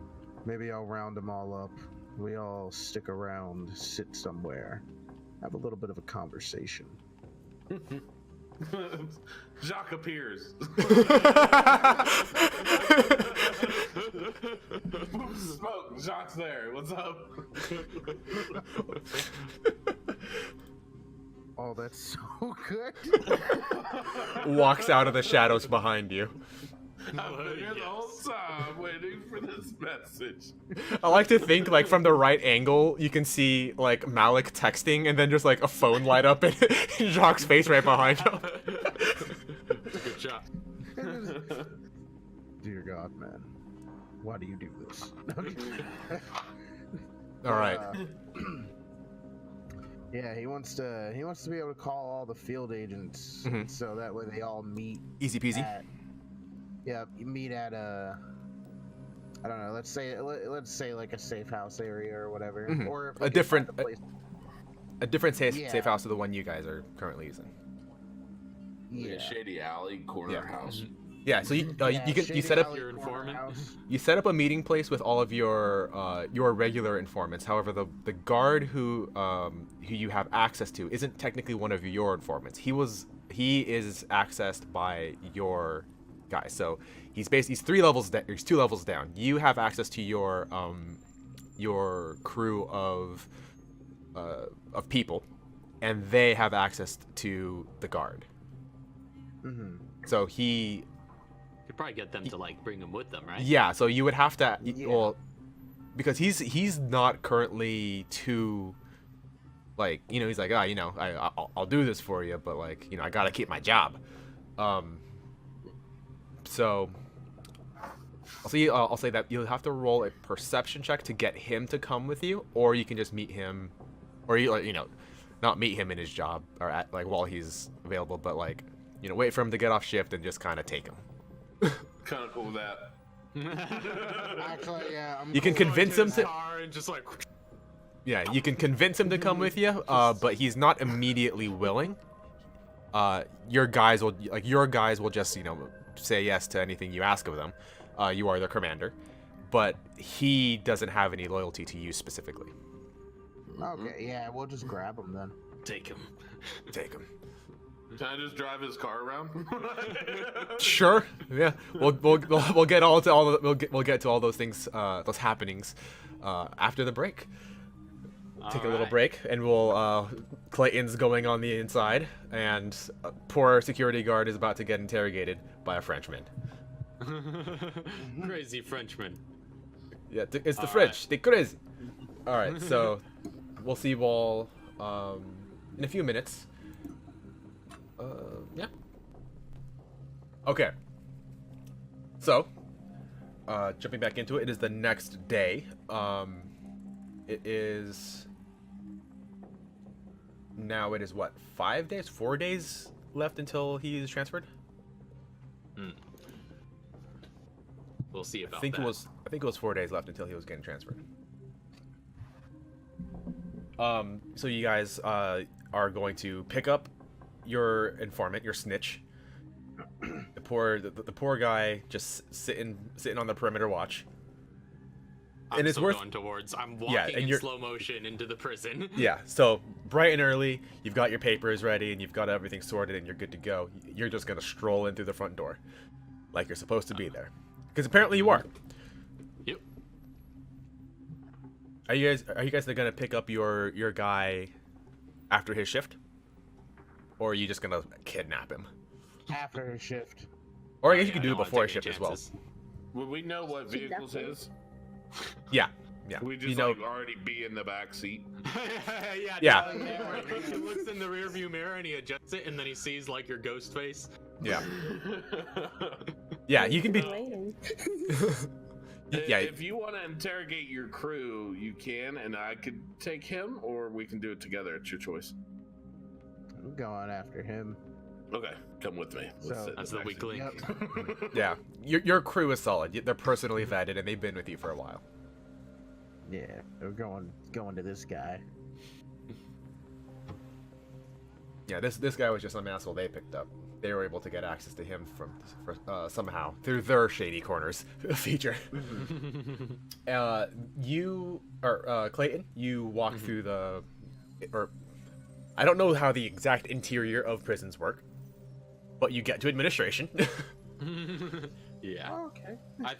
maybe I'll round them all up. We all stick around, sit somewhere, have a little bit of a conversation. Jacques appears. Smoke. Jacques there. What's up? Oh, that's so good. Walks out of the shadows behind you. I've been here the whole time waiting for this message. I like to think, like, from the right angle, you can see, like, Malik texting, and then just, like, a phone light up in Jacques' face right behind him. Good job. Dear God, man. Why do you do this? All right. yeah, he wants to be able to call all the field agents, so that way they all meet. Easy peasy. You meet at I don't know. Let's say like a safe house area or whatever, or if A different safe Yeah. house to the one you guys are currently using. Like a shady alley corner house. Yeah. So you shady set up alley your corner informant. house. you set up a meeting place with all of your regular informants. However, the guard who you have access to isn't technically one of your informants. He is accessed by your guy. So he's 3 levels he's 2 levels down. You have access to your crew of people, and they have access to the guard. So he Could probably get them to like bring him with them, right? Yeah, so you would have to, well, because he's not currently too, like, he's like, I'll do this for you, but like, I gotta keep my job. So I'll say that you'll have to roll a perception check to get him to come with you, or you can just meet him, or not meet him in his job or at like while he's available, but like, wait for him to get off shift and just kind of take him. Kind of cool with that. Actually, yeah. You can convince him to. Car and just like. Yeah, you can convince him to come with you, but he's not immediately willing. Your guys will just say yes to anything you ask of them. You are their commander, but he doesn't have any loyalty to you specifically. Okay, yeah, we'll just grab him then. Take him. Take him. Can I just drive his car around? Sure. Yeah. We'll get to all those things, those happenings, after the break. take a little break, and we'll. Clayton's going on the inside, and a poor security guard is about to get interrogated by a Frenchman. Crazy Frenchman. Yeah, it's the French. They crazy. All right, so we'll see you all in a few minutes. Yeah. Okay. So, jumping back into it, it is the next day. It is now. It is what, 5 days, 4 days left until he is transferred. We'll see about I think that. I think it was 4 days left until he was getting transferred. So you guys are going to pick up your informant, your snitch. The poor guy just sitting on the perimeter watch. I'm it's still worth going towards. I'm walking in slow motion into the prison. Yeah, so bright and early, you've got your papers ready and you've got everything sorted and you're good to go. You're just gonna stroll in through the front door, like you're supposed to be there, because apparently you are. Yep. Are you guys gonna pick up your guy after his shift, or are you just gonna kidnap him? After his shift. Or I guess you Yeah, can do I it don't wanna before his take shift any as well. chances. Would we know what vehicles his? Yeah. We just You know, like already be in the back seat. Yeah. He looks in the rearview mirror and he adjusts it, and then he sees like your ghost face. yeah, yeah. You can be. Waiting. Yeah. If you want to interrogate your crew, you can, and I could take him, or we can do it together. It's your choice. I'm going after him. Okay, come with me. Let's So- sit in That's the back weak seat. link. Yeah. Your crew is solid. They're personally vetted and they've been with you for a while. Yeah, we're going to this guy. Yeah. This guy was just some asshole they picked up. They were able to get access to him somehow through their shady corners feature. Clayton, you walk through I don't know how the exact interior of prisons work, but you get to administration. Yeah. Oh, okay. I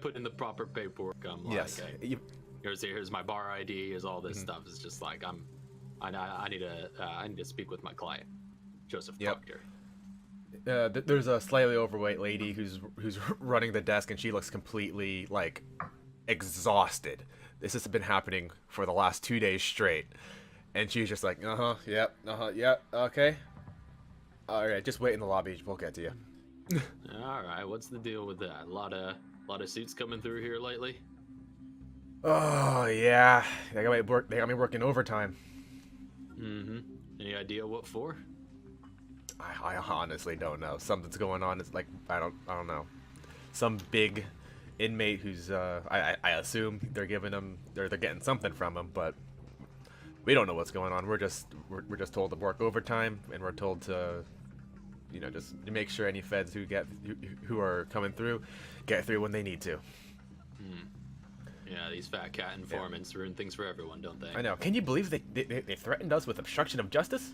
put in the proper paperwork. I'm like, Yes. hey, here's my bar ID. Here's all this stuff. It's just like I need to speak with my client, Joseph Yep. Proctor. There's a slightly overweight lady who's running the desk, and she looks completely like exhausted. This has been happening for the last 2 days straight, and she's just like, yep, okay, all right, just wait in the lobby, we'll get to you. All right, what's the deal with that? A lot of suits coming through here lately. Oh yeah, they got me working overtime. Any idea what for? I honestly don't know. Something's going on. It's like I don't know. Some big inmate who's I assume they're getting something from him, but we don't know what's going on. We're just told to work overtime, and we're told to, just make sure any feds who are coming through get through when they need to. Yeah, these fat cat informants ruin things for everyone, don't they? I know. Can you believe they threatened us with obstruction of justice?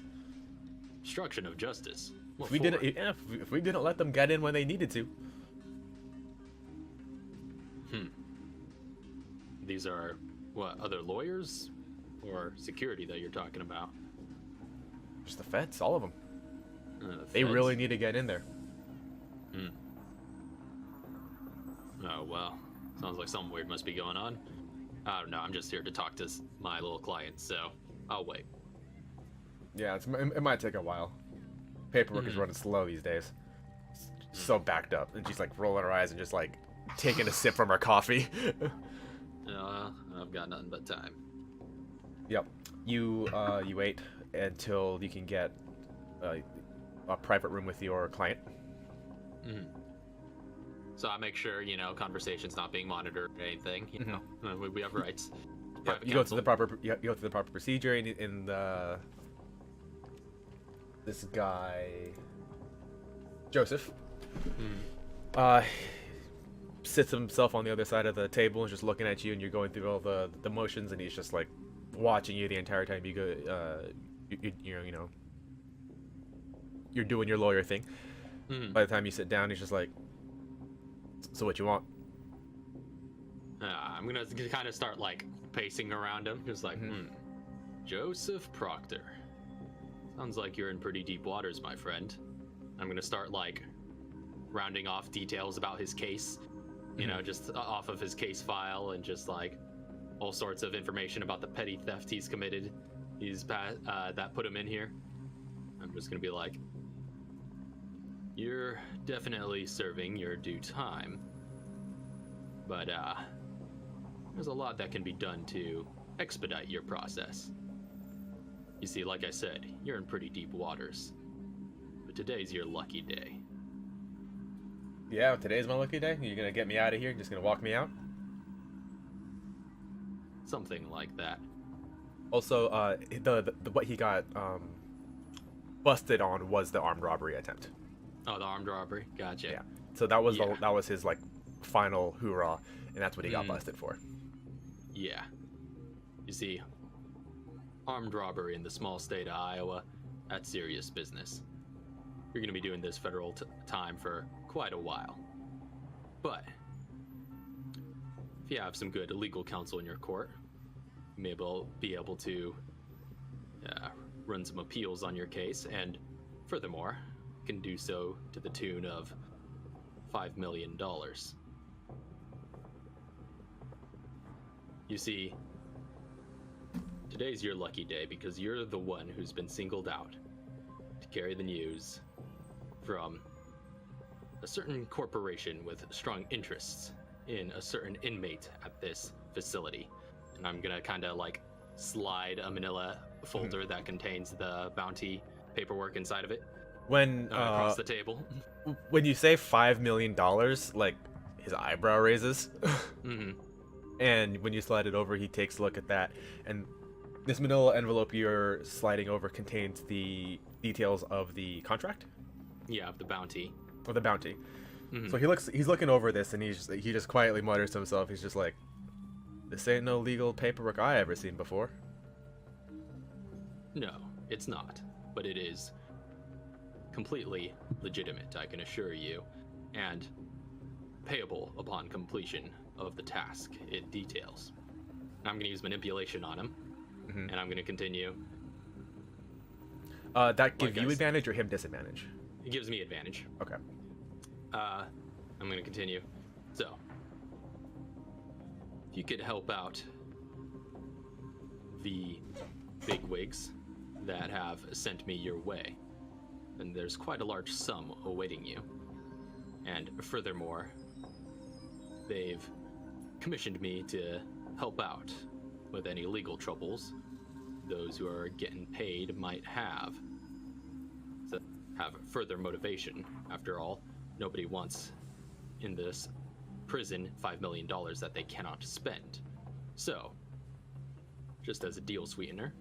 Obstruction of justice. What If we for? didn't, if we didn't let them get in when they needed to. These are what, other lawyers or security that you're talking about? Just the feds, all of them. The They feds? really need to get in there. Oh well, sounds like something weird must be going on. I don't know. I'm just here to talk to my little client, so I'll wait. Yeah, it might take a while. Paperwork is running slow these days. So backed up, and she's like rolling her eyes and just like taking a sip from her coffee. I've got nothing but time. Yep. You wait until you can get a private room with your client. So I make sure, conversation's not being monitored or anything. We have rights. Private You go counsel. through the proper procedure in the. This guy, Joseph, sits himself on the other side of the table and just looking at you, and you're going through all the motions, and he's just like watching you the entire time you go. You're doing your lawyer thing. By the time you sit down, he's just like, "So what you want?" I'm gonna kind of start like pacing around him, just like, Joseph Proctor. Sounds like you're in pretty deep waters, my friend. I'm gonna start, like, rounding off details about his case. You know, just off of his case file and just, like, all sorts of information about the petty theft he's committed. That put him in here. I'm just gonna be like, you're definitely serving your due time. But, there's a lot that can be done to expedite your process. You see, like I said, you're in pretty deep waters. But today's your lucky day. Yeah, today's my lucky day. You're gonna get me out of here? Just gonna walk me out? Something like that. Also, the what he got busted on was the armed robbery attempt. Oh, the armed robbery? Gotcha. Yeah. So that was that was his like final hoorah, and that's what he got busted for. Yeah. You see, armed robbery in the small state of Iowa, that's serious business. You're going to be doing this federal time for quite a while. But if you have some good legal counsel in your court, you may be able to run some appeals on your case, and furthermore, can do so to the tune of $5 million. You see, today's your lucky day because you're the one who's been singled out to carry the news from a certain corporation with strong interests in a certain inmate at this facility. And I'm gonna kind of like slide a manila folder that contains the bounty paperwork inside of it When across the table. when you say $5 million, like his eyebrow raises. Mm-hmm. And when you slide it over, he takes a look at that, and this manila envelope you're sliding over contains the details of the contract. Yeah, of the bounty. Or the bounty. Mm-hmm. So he's looking over this, and he just quietly mutters to himself. He's just like, "This ain't no legal paperwork I ever seen before." No, it's not, but it is completely legitimate, I can assure you, and payable upon completion of the task it details. I'm going to use manipulation on him, and I'm going to continue. That give Like you advantage or him disadvantage? It gives me advantage. Okay. I'm going to continue. So, if you could help out the bigwigs that have sent me your way, then there's quite a large sum awaiting you. And furthermore, they've commissioned me to help out with any legal troubles those who are getting paid might have. So have further motivation. After all, nobody wants in this prison $5 million that they cannot spend. So, just as a deal sweetener,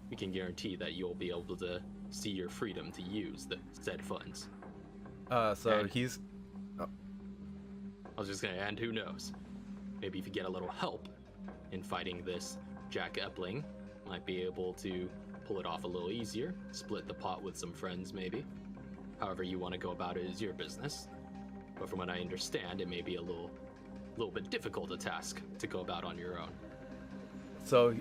we can guarantee that you'll be able to see your freedom to use the said funds. So he's... I was just gonna, and who knows? Maybe if you get a little help in fighting this Jack Epling, might be able to pull it off a little easier, split the pot with some friends maybe. However you want to go about it is your business. But from what I understand, it may be a little bit difficult a task to go about on your own. So,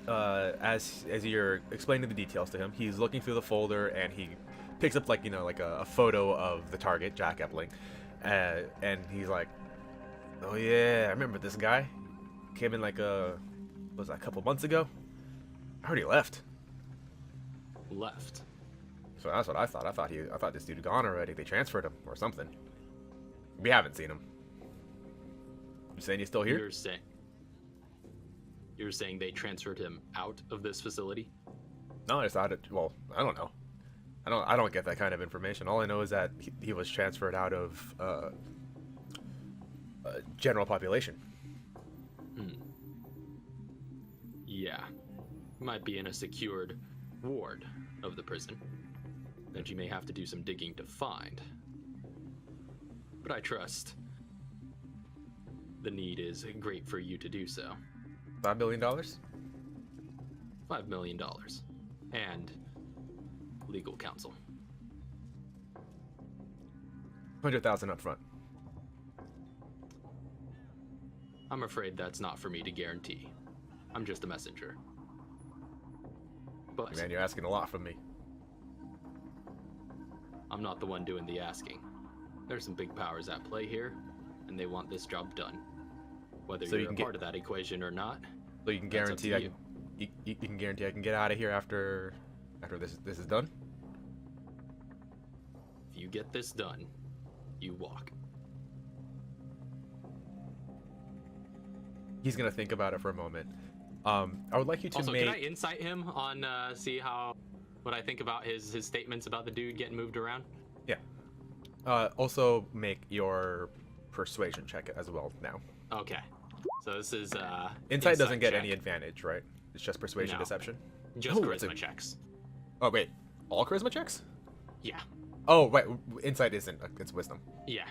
as you're explaining the details to him, he's looking through the folder, and he picks up, like, a photo of the target, Jack Epling, and he's like, "Oh yeah, I remember this guy. Came in was that a couple months ago? I heard he left." Left? So that's what I thought. I thought this dude had gone already. They transferred him or something. We haven't seen him. You saying he's still here? You're saying they transferred him out of this facility? No, I just thought it. Well, I don't know. I don't get that kind of information. All I know is that he was transferred out of general population. Yeah, might be in a secured ward of the prison that you may have to do some digging to find. But I trust the need is great for you to do so. $5 million? $5 million. And legal counsel. 100,000 up front. I'm afraid that's not for me to guarantee. I'm just a messenger. But Man, you're asking a lot from me. I'm not the one doing the asking. There's some big powers at play here, and they want this job done. Whether So you you're can a part of that equation or not. So you can That's up to guarantee you can guarantee I can get out of here after this is done? If you get this done, you walk. He's gonna think about it for a moment. I would like you to Also, make. can I insight him on see what I think about his statements about the dude getting moved around? Yeah. Also make your persuasion check as well now. Okay. So this is Insight doesn't get check. any advantage, right? It's just persuasion, No. deception. Just Oh, it's charisma a- checks. Oh wait, all charisma checks? Yeah. Oh right, insight isn't. It's wisdom. Yeah.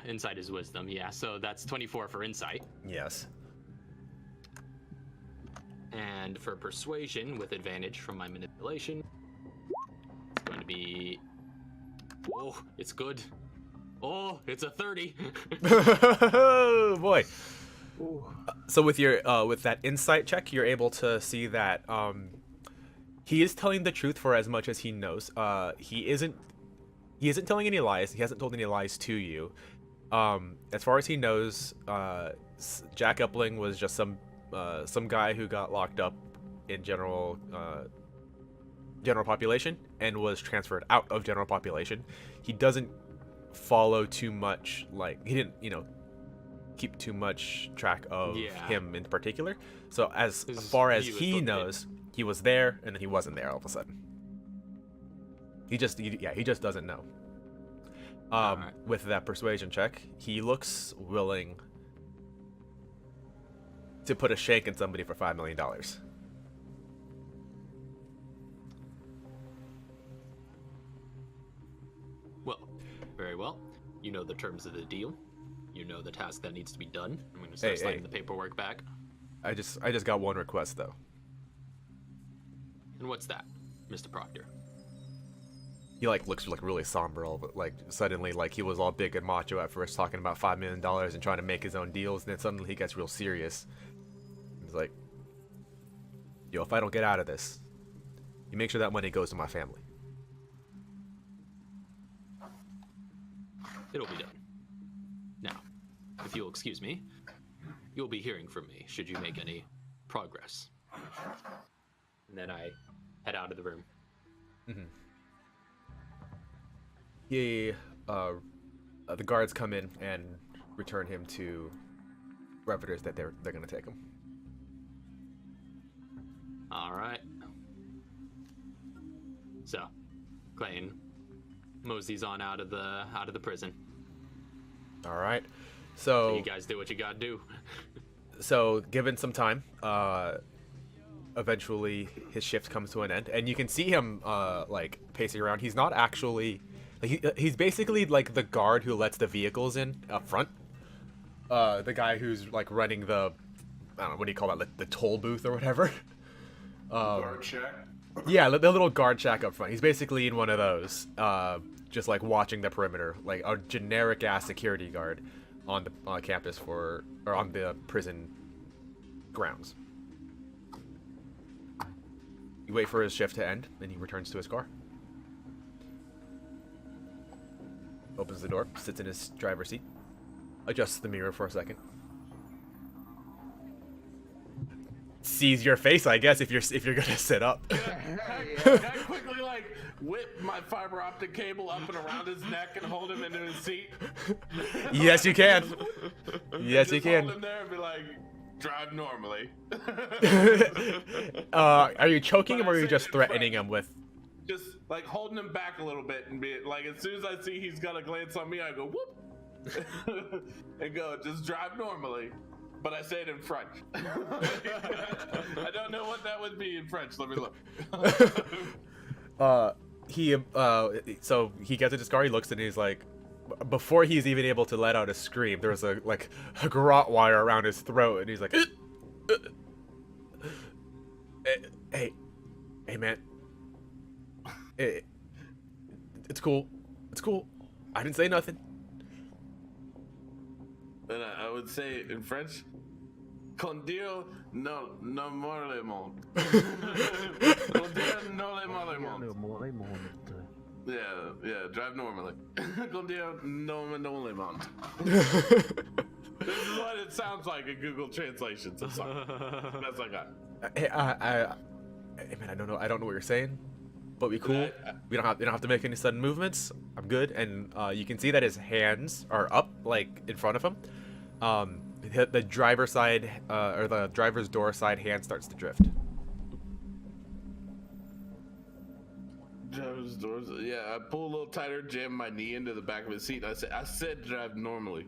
Insight is wisdom. Yeah. So that's 24 for insight. Yes. And for persuasion with advantage from my manipulation, it's going to be. Oh, it's good. Oh, it's a 30. Oh boy. So with your with that insight check, you're able to see that he is telling the truth for as much as he knows. He isn't telling any lies. He hasn't told any lies to you. As far as he knows, Jack Epling was just some guy who got locked up in general population and was transferred out of general population. He doesn't follow too much, like he didn't keep too much track of him in particular. So as far as he knows, he was there and then he wasn't there all of a sudden. He just doesn't know. Alright. With that persuasion check, he looks willing to put a shake in somebody for $5 million. Well, very well. You know the terms of the deal. You know the task that needs to be done. I'm going to start sliding the paperwork back. I just got one request though. And what's that, Mr. Proctor? He looks really somber, suddenly he was all big and macho at first, talking about $5 million and trying to make his own deals, and then suddenly he gets real serious. He's like, "Yo, if I don't get out of this, you make sure that money goes to my family." It'll be done. Now, if you'll excuse me, you'll be hearing from me should you make any progress. And then I head out of the room. Mm-hmm. The guards come in and return him to wherever it is that they're gonna take him. All right. So, Clayton moseys on out of the prison. All right. So you guys do what you gotta do. So given some time, eventually his shift comes to an end, and you can see him pacing around. He's not actually. He's basically like the guard who lets the vehicles in up front. The guy who's running the, I don't know, what do you call that, like the toll booth or whatever. Guard shack. Yeah, the little guard shack up front. He's basically in one of those, just watching the perimeter, like a generic ass security guard on the campus or on the prison grounds. You wait for his shift to end, then he returns to his car. Opens the door, sits in his driver's seat, adjusts the mirror for a second. Sees your face, I guess, if you're gonna sit up. Can I quickly whip my fiber optic cable up and around his neck and hold him into his seat? Yes, you can. Yes, you Just can. hold him there and be like, drive normally. Are you choking him, But or I are you say just it in threatening French. him with? Just holding him back a little bit and be like, as soon as I see he's gonna glance on me, I go whoop and go, just drive normally. But I say it in French. I don't know what that would be in French. Let me look. So he gets in his car, he looks, and he's like, before he's even able to let out a scream, there's a garrote wire around his throat, and he's like, hey man, it's cool, I didn't say nothing. And I would say in French, Con Dio no more le monde. Con Dio no le more monde. Yeah, drive normally. Con Dio no le monde. This is what it sounds like in Google Translation. So sorry. That's what I got. Hey, man, I don't know what you're saying, but we cool. We don't have to make any sudden movements. I'm good, and you can see that his hands are up, like in front of him. The driver's side, or the driver's door side hand starts to drift. Driver's doors. Yeah, I pull a little tighter, jam my knee into the back of his seat. And I said drive normally.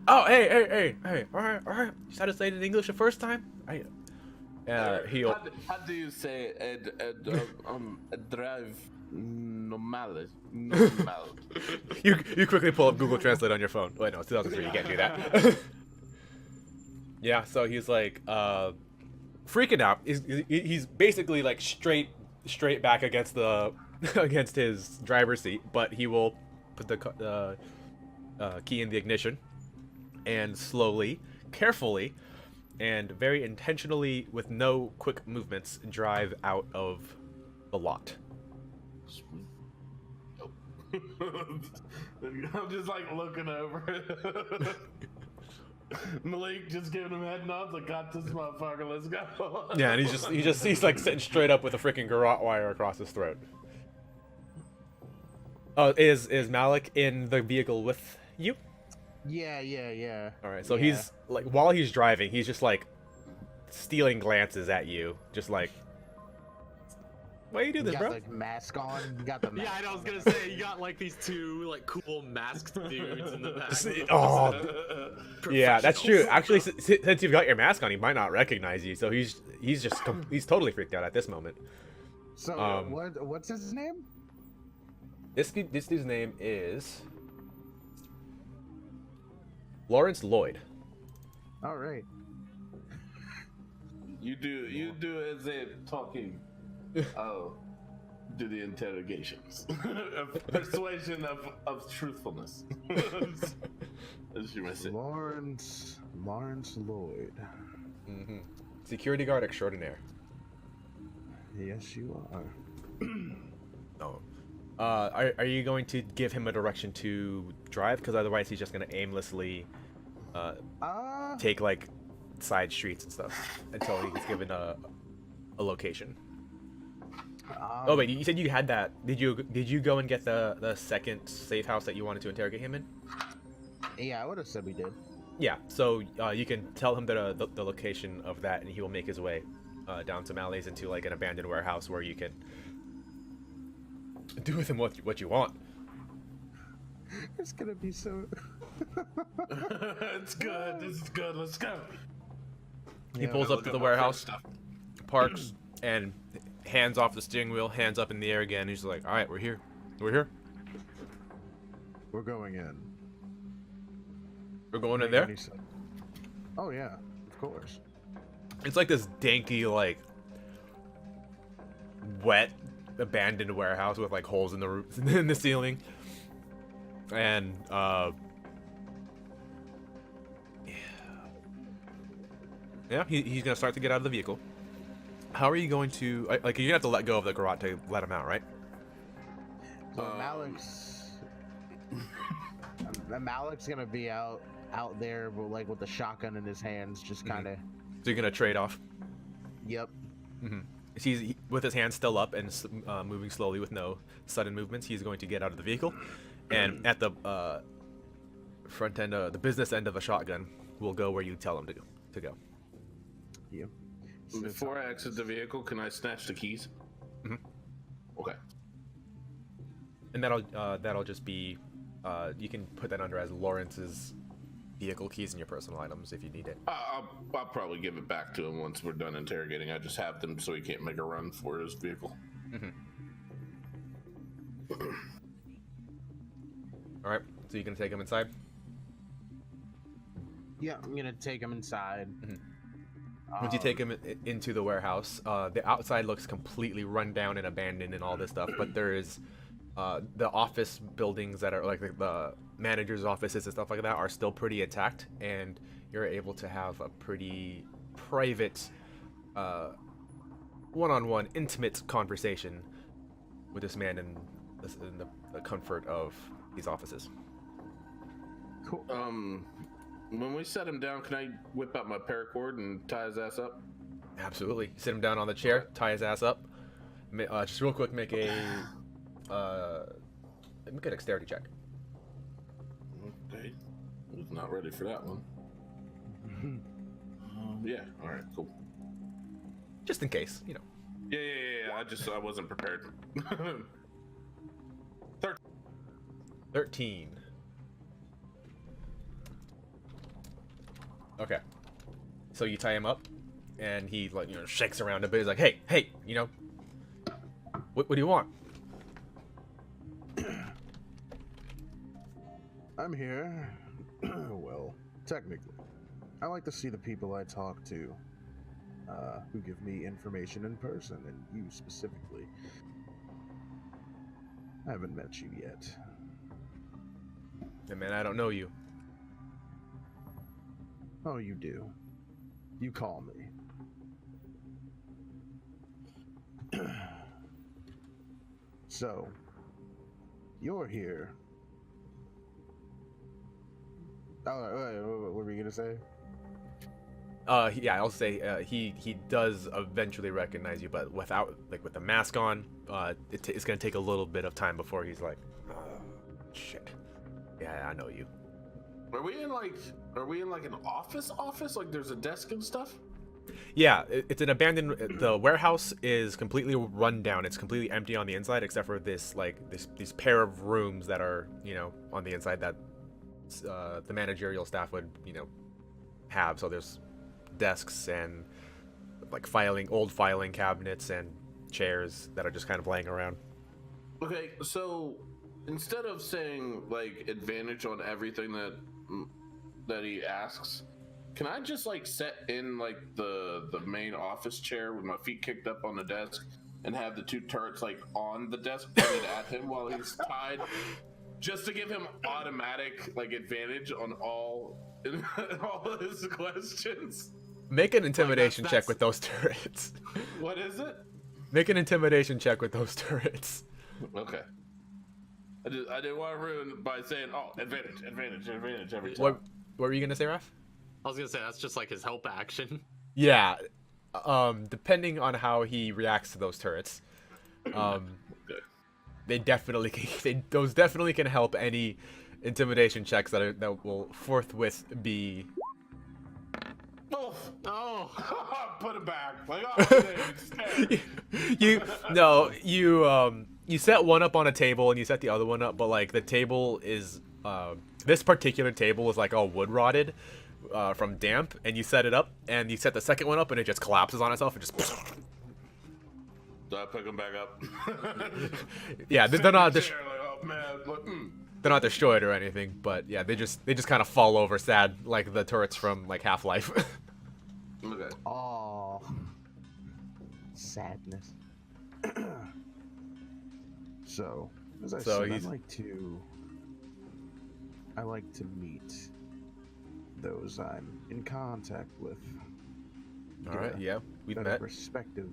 Oh, hey! All right. You tried to say it in English the first time. He'll. How do you say drive normally? You quickly pull up Google Translate on your phone. Wait, no, it's 2003. You can't do that. Yeah, so he's like freaking out. He's basically like straight back against the against his driver's seat, but he will put the key in the ignition and slowly, carefully, and very intentionally, with no quick movements, drive out of the lot. I'm just like looking over. Malik just giving him head nods. I got this motherfucker. Let's go. Yeah, and he's like sitting straight up with a freaking garrote wire across his throat. Oh, is Malik in the vehicle with you? Yeah. All right, so he's like, while he's driving, he's just like stealing glances at you, just like, why you do this, bro? You got the mask on. You got the mask. Yeah, I was gonna say you got like these two like cool masked dudes in the back. Oh, yeah, that's true. Actually, since you've got your mask on, he might not recognize you, so he's totally freaked out at this moment. So what's his name? This dude's name is Lawrence Lloyd. All right. You do as they're talking. Oh, do the interrogations. Persuasion of truthfulness. As you might say. Lawrence Lloyd. Mm-hmm. Security guard extraordinaire. Yes, you are. Oh. Are you going to give him a direction to drive? Because otherwise he's just going to aimlessly take like side streets and stuff until he's given a location. Oh wait, you said you had that. Did you go and get the second safe house that you wanted to interrogate him in? Yeah, I would have said we did. Yeah, so you can tell him the location of that, and he will make his way down some alleys into like an abandoned warehouse where you can do with him what you want. It's gonna be so. It's good. This is good. Let's go. He pulls up to the warehouse, parks, and hands off the steering wheel, hands up in the air again. He's like, "All right, we're here. We're here. We're going in. We're going in there." Oh yeah, of course. It's like this danky, like wet, abandoned warehouse with like holes in the roof, in the ceiling, and yeah, he's gonna start to get out of the vehicle. How are you going to like? You have to let go of the garrote to let him out, right? So Malik's gonna be out there, but like with the shotgun in his hands, just kind of. So you're gonna trade off. Yep. Mm-hmm. He's with his hands still up and moving slowly with no sudden movements. He's going to get out of the vehicle, and at the front end, the business end of the shotgun, will go where you tell him to go. Yep. Before I exit the vehicle, can I snatch the keys? Mm-hmm. Okay. And that'll just be, you can put that under as Lawrence's vehicle keys and your personal items if you need it. I'll probably give it back to him once we're done interrogating. I just have them so he can't make a run for his vehicle. Mm-hmm. All right, so you can take him inside? Yeah, I'm gonna take him inside. Mm-hmm. Once you take him into the warehouse, the outside looks completely run down and abandoned and all this stuff, but there is the office buildings that are like the manager's offices and stuff like that are still pretty intact, and you're able to have a pretty private, one-on-one, intimate conversation with this man in the comfort of these offices. Cool. When we set him down, can I whip out my paracord and tie his ass up? Absolutely. Sit him down on the chair, tie his ass up. Just real quick, make a dexterity check. Okay. I was not ready for that one. Yeah. All right. Cool. Just in case, you know. Yeah. I wasn't prepared. 13. Okay. So you tie him up, and he shakes around a bit. He's like, hey, what do you want? I'm here. Well, technically, I like to see the people I talk to, who give me information in person, and you specifically. I haven't met you yet. Hey, man, I don't know you. Oh, you do. You call me. So, you're here. Oh, what were you gonna say? Yeah, I'll say he does eventually recognize you, but with the mask on, it's gonna take a little bit of time before he's like, oh, shit. Yeah, I know you. Are we in like an office? Like there's a desk and stuff? Yeah, it's an abandoned. The warehouse is completely run down. It's completely empty on the inside, except for these pair of rooms that are on the inside that the managerial staff would have. So there's desks and like old filing cabinets and chairs that are just kind of laying around. Okay, so instead of saying like advantage on everything that he asks, can I just like sit in like the main office chair with my feet kicked up on the desk and have the two turrets like on the desk pointed at him while he's tied, just to give him automatic like advantage on all of his questions? Make an intimidation check with those turrets. What is it? Make an intimidation check with those turrets. Okay. I didn't want to ruin it by saying, oh, advantage every time. What were you gonna say, Raph? I was gonna say that's just like his help action. Yeah. Depending on how he reacts to those turrets, Okay. those definitely can help any intimidation checks that will forthwith be. Oh, put it back. Like, oh, you set one up on a table and you set the other one up, but like the table is this particular table is like all wood rotted from damp, and you set it up and you set the second one up and it just collapses on itself and just. Do I pick him back up? Yeah, they're not Like, oh, man, they're not destroyed or anything, but yeah, they just kind of fall over sad like the turrets from like Half-Life. Okay. Oh, sadness. So, as I So said, he's- I like to meet those I'm in contact with. All right, yeah, we've Better met. perspective.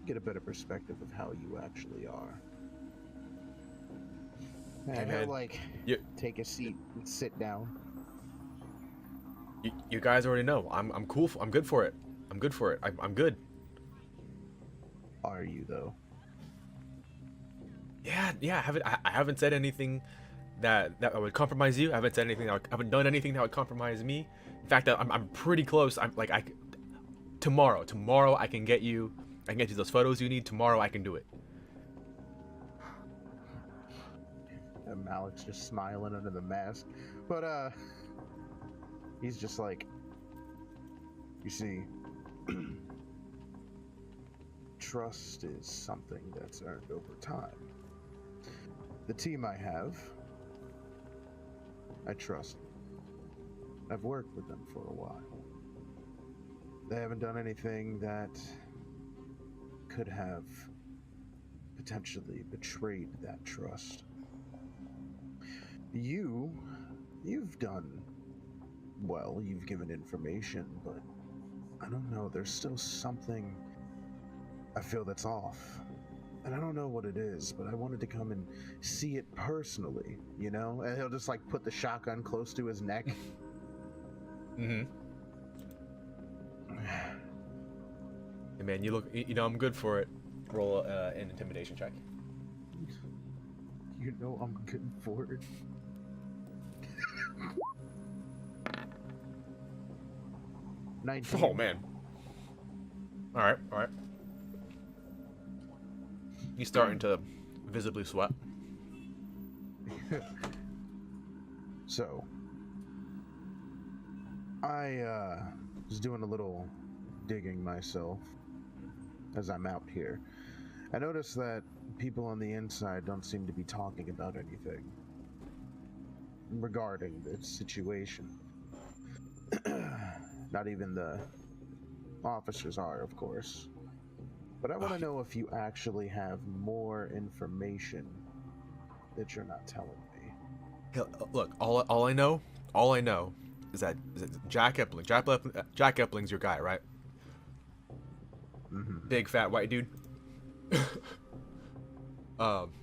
Get a better perspective of how you actually are. Man, man. he'll like take a seat and sit down. You guys already know. I'm cool. I'm good for it. I'm good for it. I'm good. Are you though? Yeah. I haven't said anything that would compromise you. I haven't said anything. I haven't done anything that would compromise me. In fact, I'm pretty close. Tomorrow I can get you. I can get you those photos you need. Tomorrow I can do it. And Malik's just smiling under the mask, but he's just like, you see, trust is something that's earned over time. The team I have, I trust. I've worked with them for a while. They haven't done anything that could have potentially betrayed that trust. You've done well, you've given information, but I don't know, there's still something I feel that's off. And I don't know what it is, but I wanted to come and see it personally, you know? And he'll just like put the shotgun close to his neck. Mm-hmm. Hey man, you look, you know, I'm good for it. Roll an intimidation check. You know I'm good for it. Oh man. Alright. He's starting to visibly sweat. So, I was doing a little digging myself as I'm out here. I noticed that people on the inside don't seem to be talking about anything regarding the situation. Not even the officers are, of course. But I want to know if you actually have more information that you're not telling me. Look, all I know is that Jack Epling. Jack Epling's your guy, right? Mm-hmm. Big fat white dude.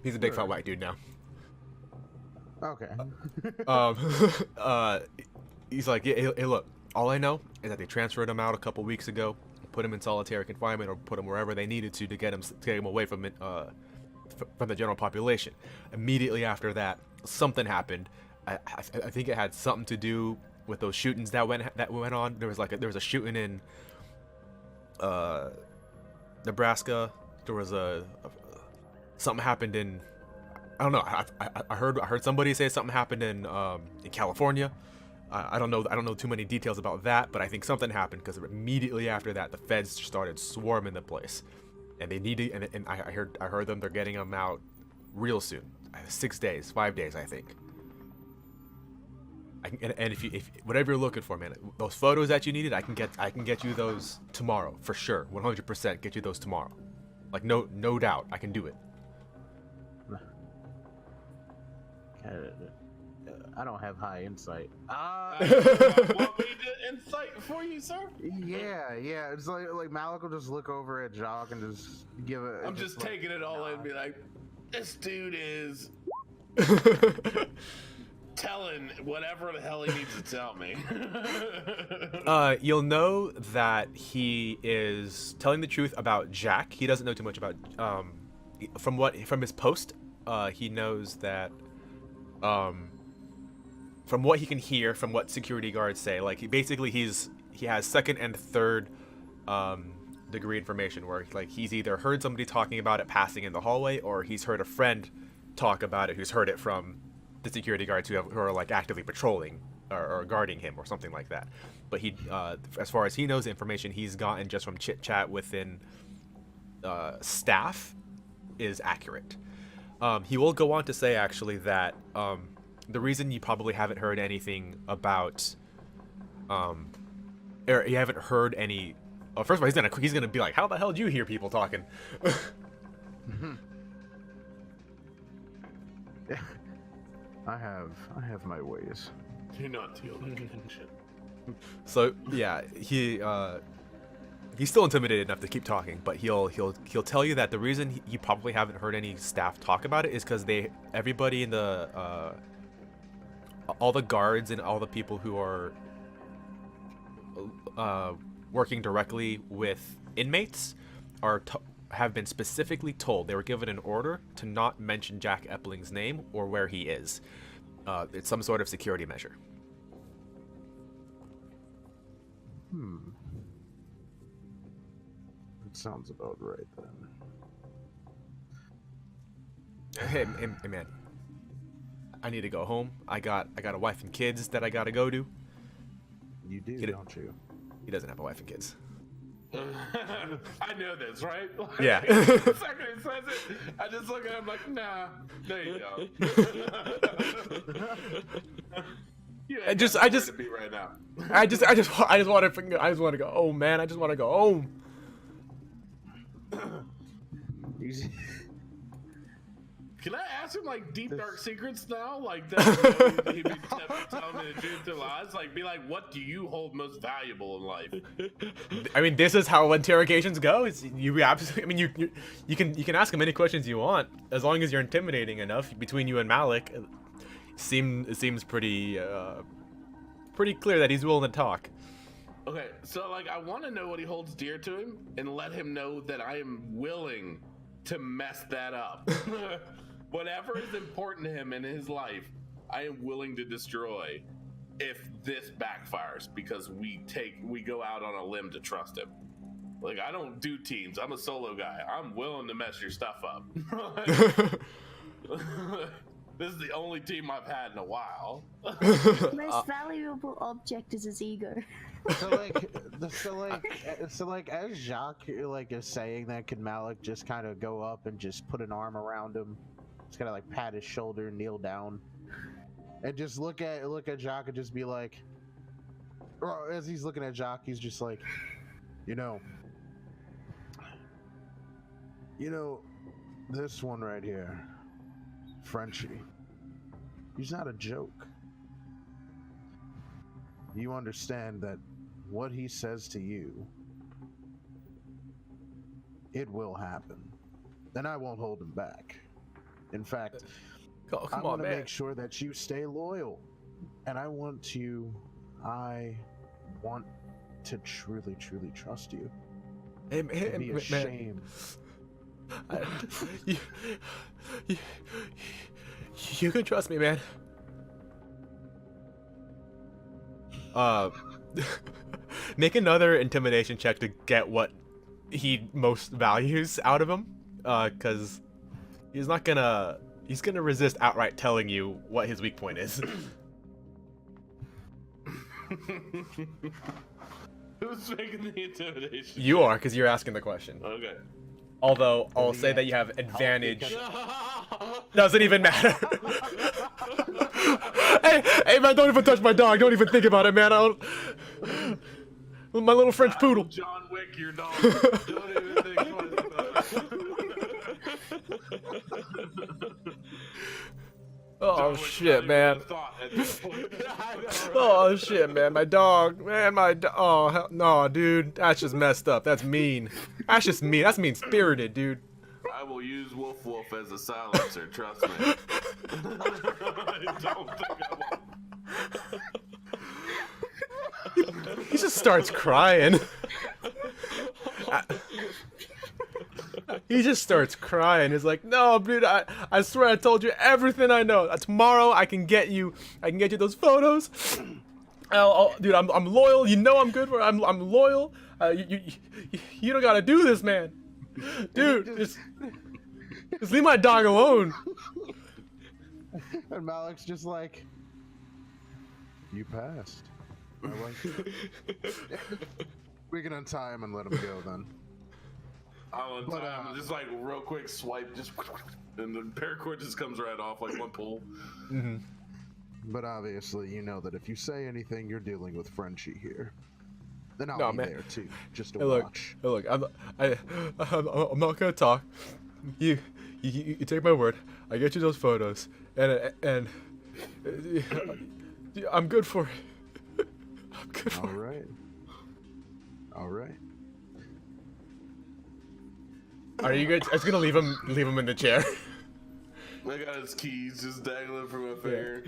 He's a big fat white dude now. Okay. He's like, hey, look, all I know is that they transferred him out a couple weeks ago, put him in solitary confinement, or put him wherever they needed to get him away from the general population. Immediately after that, something happened. I think it had something to do with those shootings that went on. There was a shooting in Nebraska. There was something happened in, I don't know. I heard somebody say something happened in California. I don't know too many details about that, but I think something happened because immediately after that, the feds started swarming the place, and they needed. And I heard them. They're getting them out real soon. 5 days, I think. And if whatever you're looking for, man, those photos that you needed, I can get you those tomorrow for sure. 100% get you those tomorrow. Like no doubt, I can do it. I don't have high insight. Want me to insight for you, sir? Yeah. It's like Malik will just look over at Jock and just give it. I'm just taking it all in and be like, this dude is telling whatever the hell he needs to tell me. You'll know that he is telling the truth about Jack. He doesn't know too much about from his post. He knows that from what he can hear, from what security guards say, like he has second and third degree information where like he's either heard somebody talking about it passing in the hallway, or he's heard a friend talk about it who's heard it from the security guards who are like actively patrolling or guarding him or something like that. But he, as far as he knows, the information he's gotten just from chit chat within staff is accurate. He will go on to say actually that the reason you probably haven't heard anything about, or you haven't heard any. First of all, he's gonna be like, how the hell did you hear people talking? Yeah, I have my ways. Do not deal with shit. So yeah, he's still intimidated enough to keep talking, but he'll tell you that the reason you probably haven't heard any staff talk about it is because everybody in the all the guards and all the people who are working directly with inmates have been specifically told, they were given an order to not mention Jack Epling's name or where he is. It's some sort of security measure. That sounds about right then. Hey man, I need to go home. I got a wife and kids that I gotta go to. You do, don't you? He doesn't have a wife and kids. I know this, right? Like, Yeah. The second he says it, I just look at him like, nah, no you don't. I just to be right now. I just want to go home, man. I just want to go home. Can I ask him like deep dark secrets now? Like that he'd be telling me the truth to lies. Like, be like, what do you hold most valuable in life? I mean, this is how interrogations go. You absolutely. I mean, you can ask him any questions you want as long as you're intimidating enough. Between you and Malik, it seems pretty clear that he's willing to talk. Okay, so like I want to know what he holds dear to him and let him know that I am willing to mess that up. Whatever is important to him in his life, I am willing to destroy if this backfires because we go out on a limb to trust him. Like, I don't do teams. I'm a solo guy. I'm willing to mess your stuff up. This is the only team I've had in a while. The most valuable object is his ego. So like, as Jacques like is saying that, could Malik just kind of go up and just put an arm around him, just kind of like pat his shoulder, kneel down, and just look at Jacques and just be like, or as he's looking at Jacques, he's just like, you know, this one right here, Frenchie, he's not a joke. You understand that what he says to you, it will happen. And I won't hold him back. In fact, I want to make sure that you stay loyal. And I want to truly, truly trust you. It'd be a shame. You can trust me, man. Make another intimidation check to get what he most values out of him, because he's gonna resist outright telling you what his weak point is. Who's making the intimidation? You are, because you're asking the question. Okay. Although I'll say that you have advantage. Doesn't even matter. hey man, don't even touch my dog. Don't even think about it, man. My little French poodle. John Wick, your dog. Don't even think twice about it. Oh shit, man. Oh shit, man. My dog, man. Oh hell, no, dude. That's just messed up. That's mean. That's just mean. That's mean spirited, dude. I will use Wolf as a silencer. Trust me. I don't think I will. He just starts crying. He just starts crying. He's like, "No, dude, I swear I told you everything I know. Tomorrow I can get you those photos. Dude, I'm loyal. You know I'm good for. I'm loyal. You don't gotta do this, man. Dude, just leave my dog alone." And Malik's just like, "You passed. I like it." We can untie him and let him go then. I'll untie him and just like real quick swipe, just and the paracord just comes right off like one pull. Mm-hmm. But obviously, you know that if you say anything, you're dealing with Frenchie here. Then I'll be there too, just to watch. Look, I'm not gonna talk. You take my word. I get you those photos, and I'm good for it. I'm good for it. All right. Are you guys? I was gonna leave him in the chair. I got his keys just dangling from my finger.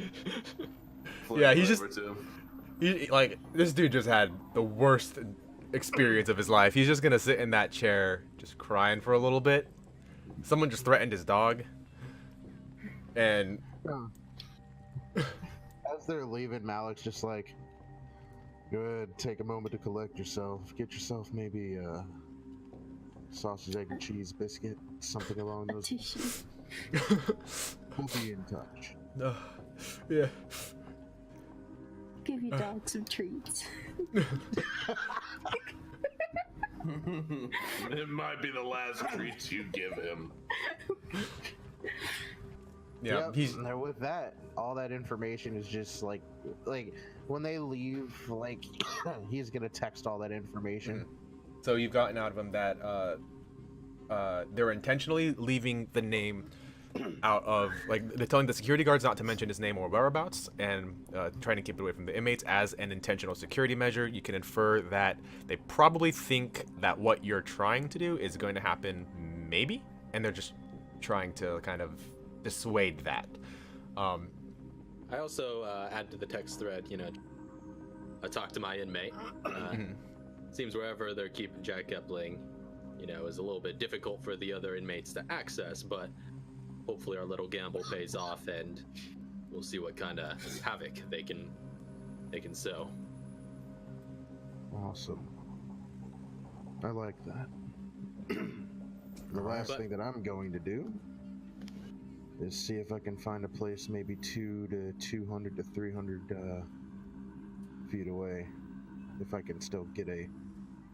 Yeah, he's just. Like, this dude just had the worst experience of his life. He's just gonna sit in that chair, just crying for a little bit. Someone just threatened his dog. And as they're leaving, Malik's just like, "Go ahead, take a moment to collect yourself. Get yourself maybe a sausage, egg, and cheese biscuit, something along those lines. We'll be in touch." Yeah. Give your dog some treats. It might be the last treats you give him. Yeah, and with that, all that information is just like when they leave, like he's gonna text all that information. So you've gotten out of him that they're intentionally leaving the name out of, like, they're telling the security guards not to mention his name or whereabouts, and trying to keep it away from the inmates as an intentional security measure. You can infer that they probably think that what you're trying to do is going to happen, maybe, and they're just trying to kind of dissuade that. I also add to the text thread, I talked to my inmate. Seems wherever they're keeping Jack Epling, is a little bit difficult for the other inmates to access, but hopefully our little gamble pays off, and we'll see what kind of havoc they can sow. Awesome. I like that. The last thing that I'm going to do is see if I can find a place maybe 200 to 300 feet away, if I can still get a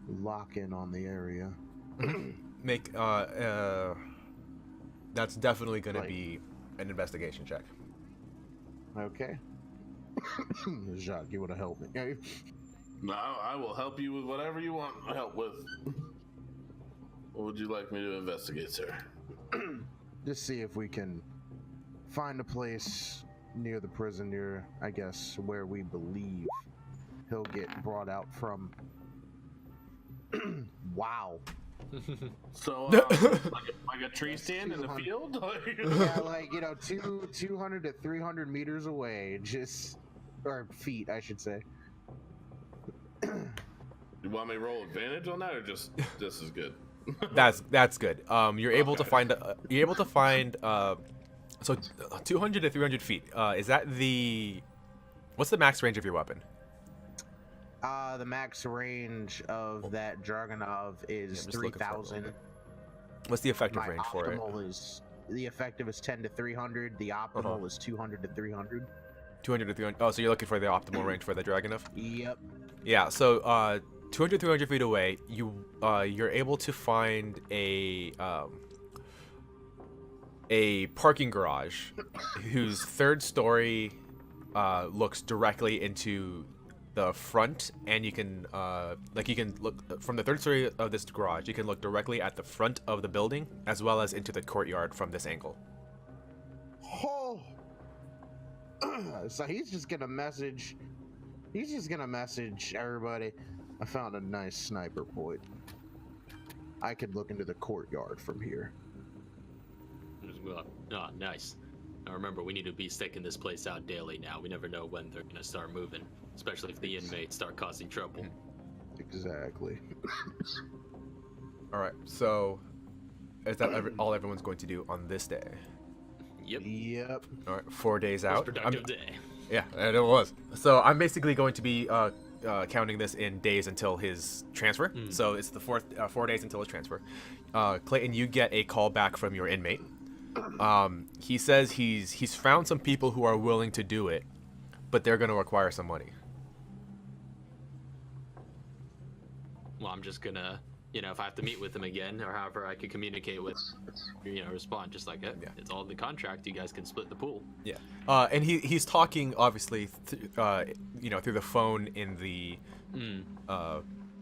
lock-in on the area. Make that's definitely going to be an investigation check. Okay. Jacques, you want to help me? No, I will help you with whatever you want help with. What would you like me to investigate, sir? Just see if we can find a place near the prison, near, I guess, where we believe he'll get brought out from. Wow. So, like a tree stand in the field? Yeah, like, 200 to 300 meters away, or feet, I should say. You want me to roll advantage on that, or just this is good? That's good. You're able to find so 200 to 300 feet. Is that what's the max range of your weapon? The max range of that Dragunov is 3,000. What's the effective range for it? The effective is 10 to 300. The optimal is 200 to 300. 200 to 300. Oh, so you're looking for the optimal range for the Dragunov? Yep. Yeah. So 200 300 feet away, you're able to find a parking garage whose third story looks directly into the front, and you can look from the third story of this garage. You can look directly at the front of the building as well as into the courtyard from this angle. Oh. So he's just gonna message everybody. I found a nice sniper point. I could look into the courtyard from here. Oh, nice. Now remember, we need to be sticking this place out daily now. We never know when they're going to start moving, especially if the inmates start causing trouble. Exactly. All right, so is that all everyone's going to do on this day? Yep. All right, 4 days Most out. productive day. Yeah, and it was. So I'm basically going to be counting this in days until his transfer. So it's the 4 days until his transfer. Clayton, you get a call back from your inmate. He says he's found some people who are willing to do it, but they're going to require some money. Well, I'm just gonna, if I have to meet with him again, or however I could communicate with, respond just like it. Yeah. It's all in the contract. You guys can split the pool. Yeah. And he's talking obviously, through the phone in the.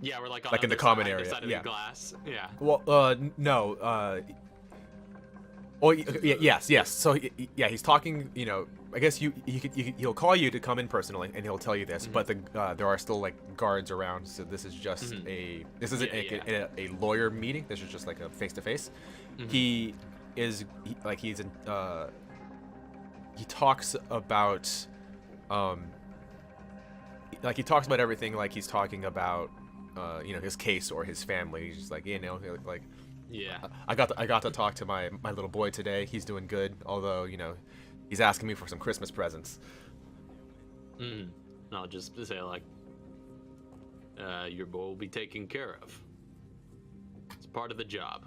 Yeah, we're like on like in the common area. Side of the glass. Yeah. Well, no. Oh, yes. So, he's talking. I guess he'll call you to come in personally, and he'll tell you this. But there are still like guards around, so this is just a lawyer meeting. This is just like a face to face. He talks about he talks about everything, like he's talking about his case or his family. He's just like Yeah. I got to talk to my little boy today. He's doing good, although he's asking me for some Christmas presents. I'll just say your boy will be taken care of. It's part of the job.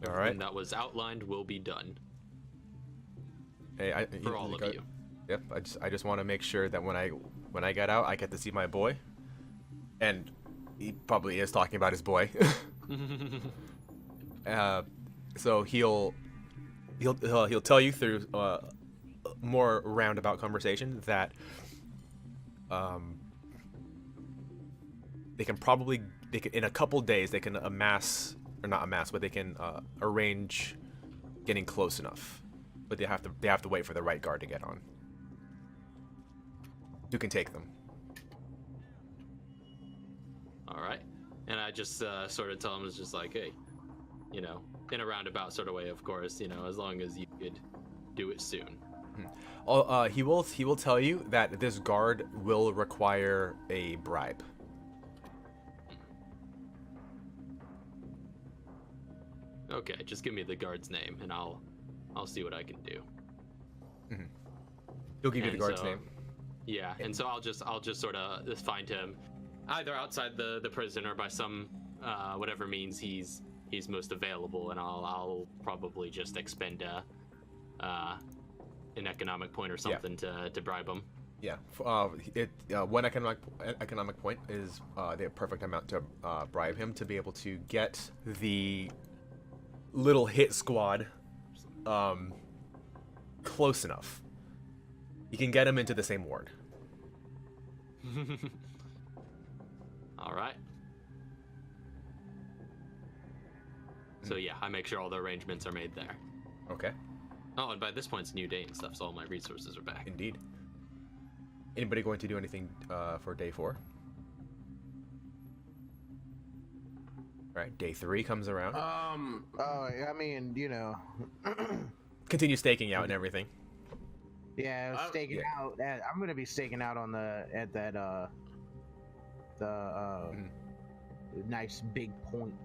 All right. Everything that was outlined will be done. Hey, for all of you. Yep. I just want to make sure that when I get out, I get to see my boy, and he probably is talking about his boy. So he'll tell you through more roundabout conversation that they can in a couple days they can arrange getting close enough, but they have to wait for the right guard to get on. You can take them. All right. And I just sort of tell him, it's just like, hey, you know, in a roundabout sort of way, of course, you know, as long as you could do it soon. He will tell you that this guard will require a bribe. Okay, just give me the guard's name, and I'll see what I can do. He'll give you the And guard's so- name. Yeah, and so I'll just sort of find him either outside the prison or by some whatever means he's most available, and I'll probably just expend an economic point or something to bribe him. Yeah. One economic point is the perfect amount to bribe him to be able to get the little hit squad close enough. You can get him into the same ward. All right. So yeah, I make sure all the arrangements are made there. Okay. Oh, and by this point it's a new day and stuff, so all my resources are back. Indeed. Anybody going to do anything for day 4? All right, day 3 comes around. Oh, I mean, you know. Continue staking out and everything. Yeah, staking out. I'm gonna be staking out on the nice big point.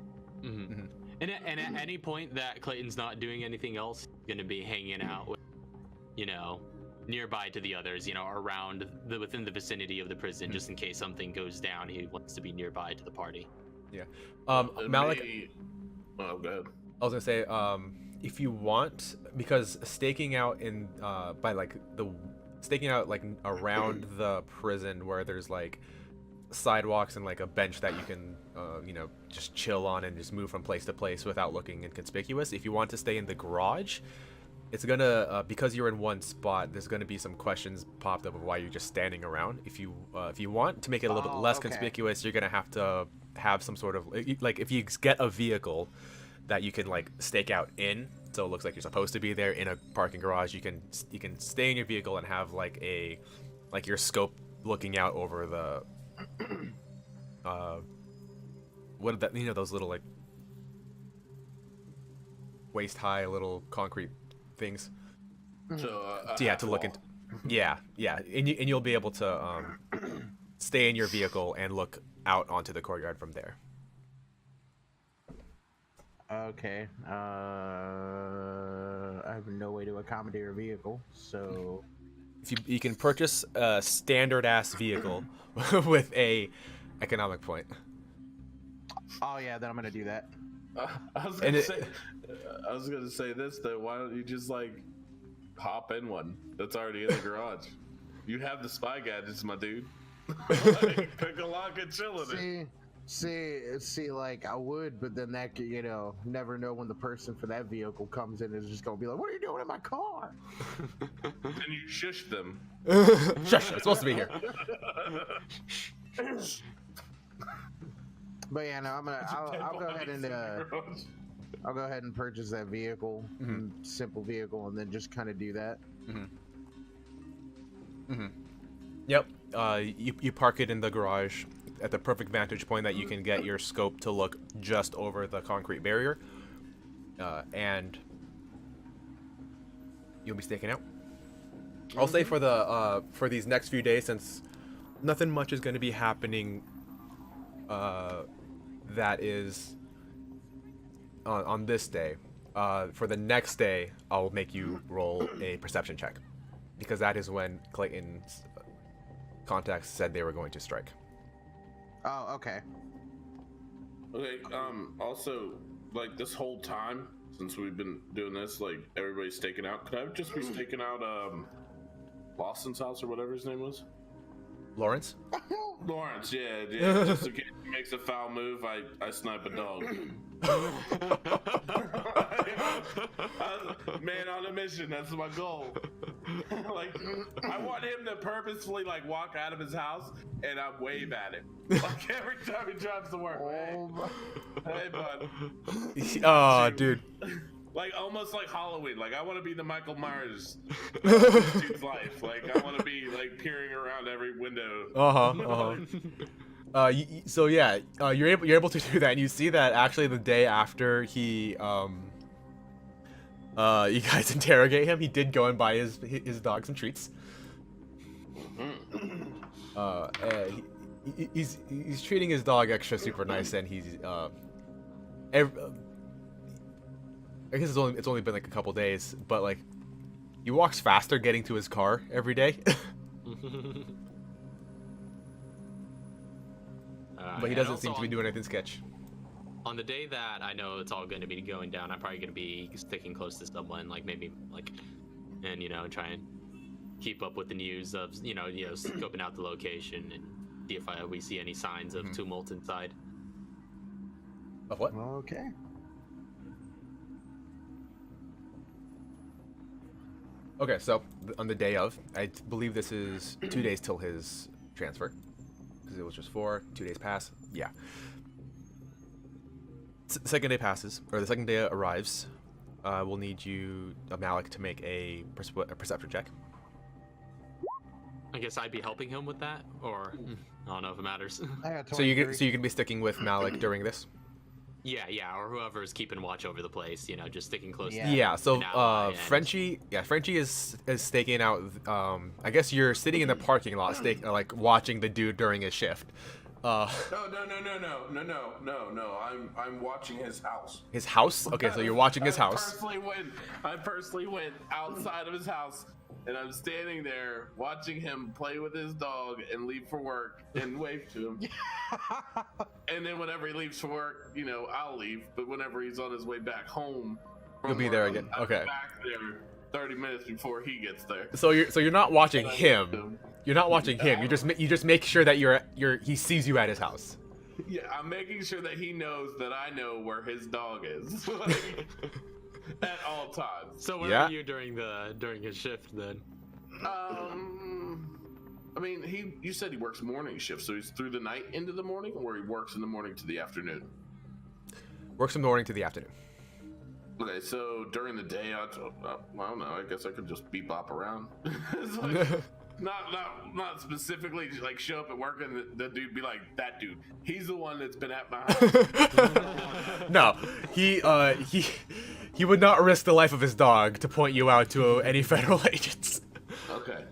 Mm-hmm. And at any point that Clayton's not doing anything else, he's gonna be hanging out with, you know, nearby to the others, you know, around within the vicinity of the prison, just in case something goes down. He wants to be nearby to the party. Yeah. Malik. Oh, good. I was gonna say, if you want, because staking out in staking out like around the prison where there's like sidewalks and like a bench that you can you know, just chill on and just move from place to place without looking inconspicuous. If you want to stay in the garage, it's gonna because you're in one spot, there's gonna be some questions popped up of why you're just standing around. If you want to make it a little bit less conspicuous, you're gonna have to have some sort of like, if you get a vehicle that you can like stake out in, so it looks like you're supposed to be there in a parking garage, you can stay in your vehicle and have like your scope looking out over the what that, you know, those little like waist high little concrete things. So Yeah, to look into. Yeah, and you'll be able to stay in your vehicle and look out onto the courtyard from there. Okay. I have no way to accommodate a vehicle, so. If you can purchase a standard ass vehicle with a economic point. Oh yeah, then I'm gonna do that. I was gonna say this though. Why don't you just like hop in one that's already in the garage? You have the spy gadgets, my dude. Like, pick a lock and chill in it. See, like I would, but then that could, you know, never know when the person for that vehicle comes in is just gonna be like, "What are you doing in my car?" And you shush them. Shush! I'm supposed to be here. But yeah, no, I'll go ahead and I'll go ahead and purchase that vehicle, simple vehicle, and then just kind of do that. Yep. You park it in the garage at the perfect vantage point that you can get your scope to look just over the concrete barrier, and you'll be staking out. I'll say for these next few days, since nothing much is going to be happening that is on this day, for the next day I'll make you roll a perception check, because that is when Clayton's contacts said they were going to strike. Oh, okay. Okay. Also, like this whole time since we've been doing this, like everybody's staking out. Could I just be staking out Lawson's house or whatever his name was? Lawrence? Lawrence, yeah. Just in case he makes a foul move, I snipe a dog. Man on a mission, that's my goal. Like, I want him to purposefully like walk out of his house and I wave at him. Like every time he drives to work. Oh, Hey bud. Oh, dude. Like almost like Halloween. Like I want to be the Michael Myers of this dude's life. Like I want to be like peering around every window. So yeah, you're able to do that, and you see that actually the day after he you guys interrogate him, he did go and buy his dog some treats. He's treating his dog extra super nice, and he's I guess it's only been like a couple days, but like he walks faster getting to his car every day. But he doesn't seem to be doing anything sketch. On the day that I know it's all going to be going down, I'm probably going to be sticking close to someone, like maybe like, and try and keep up with the news of scoping out the location and see if we see any signs of tumult inside. Of what? Okay. Okay, so on the day of, I believe this is 2 days till his transfer, because it was just 2 days pass. Yeah. Second day passes, or the second day arrives. We'll need you, Malik, to make a perception check. I guess I'd be helping him with that, or I don't know if it matters. So you can be sticking with Malik during this. Yeah, or whoever is keeping watch over the place, just sticking close. Yeah. So Frenchie is staking out. I guess you're sitting in the parking lot, like watching the dude during his shift. No. I'm watching his house. His house? Okay, so you're watching his house. I personally went outside of his house, and I'm standing there watching him play with his dog and leave for work and wave to him. And then whenever he leaves for work, I'll leave. But whenever he's on his way back home, you'll be there again. I'm Okay. back there 30 minutes before he gets there. So you're not watching him. You're not watching him. You just make sure that he sees you at his house. Yeah, I'm making sure that he knows that I know where his dog is at all times. So where are you during his shift then? I mean, you said he works morning shift, so he's through the night into the morning, or he works in the morning to the afternoon? Works from the morning to the afternoon. Okay, so during the day, I don't know. I guess I could just bebop around. It's like, not specifically like show up at work and the dude be like, that dude, he's the one that's been at my house. No, he would not risk the life of his dog to point you out to any federal agents. Okay.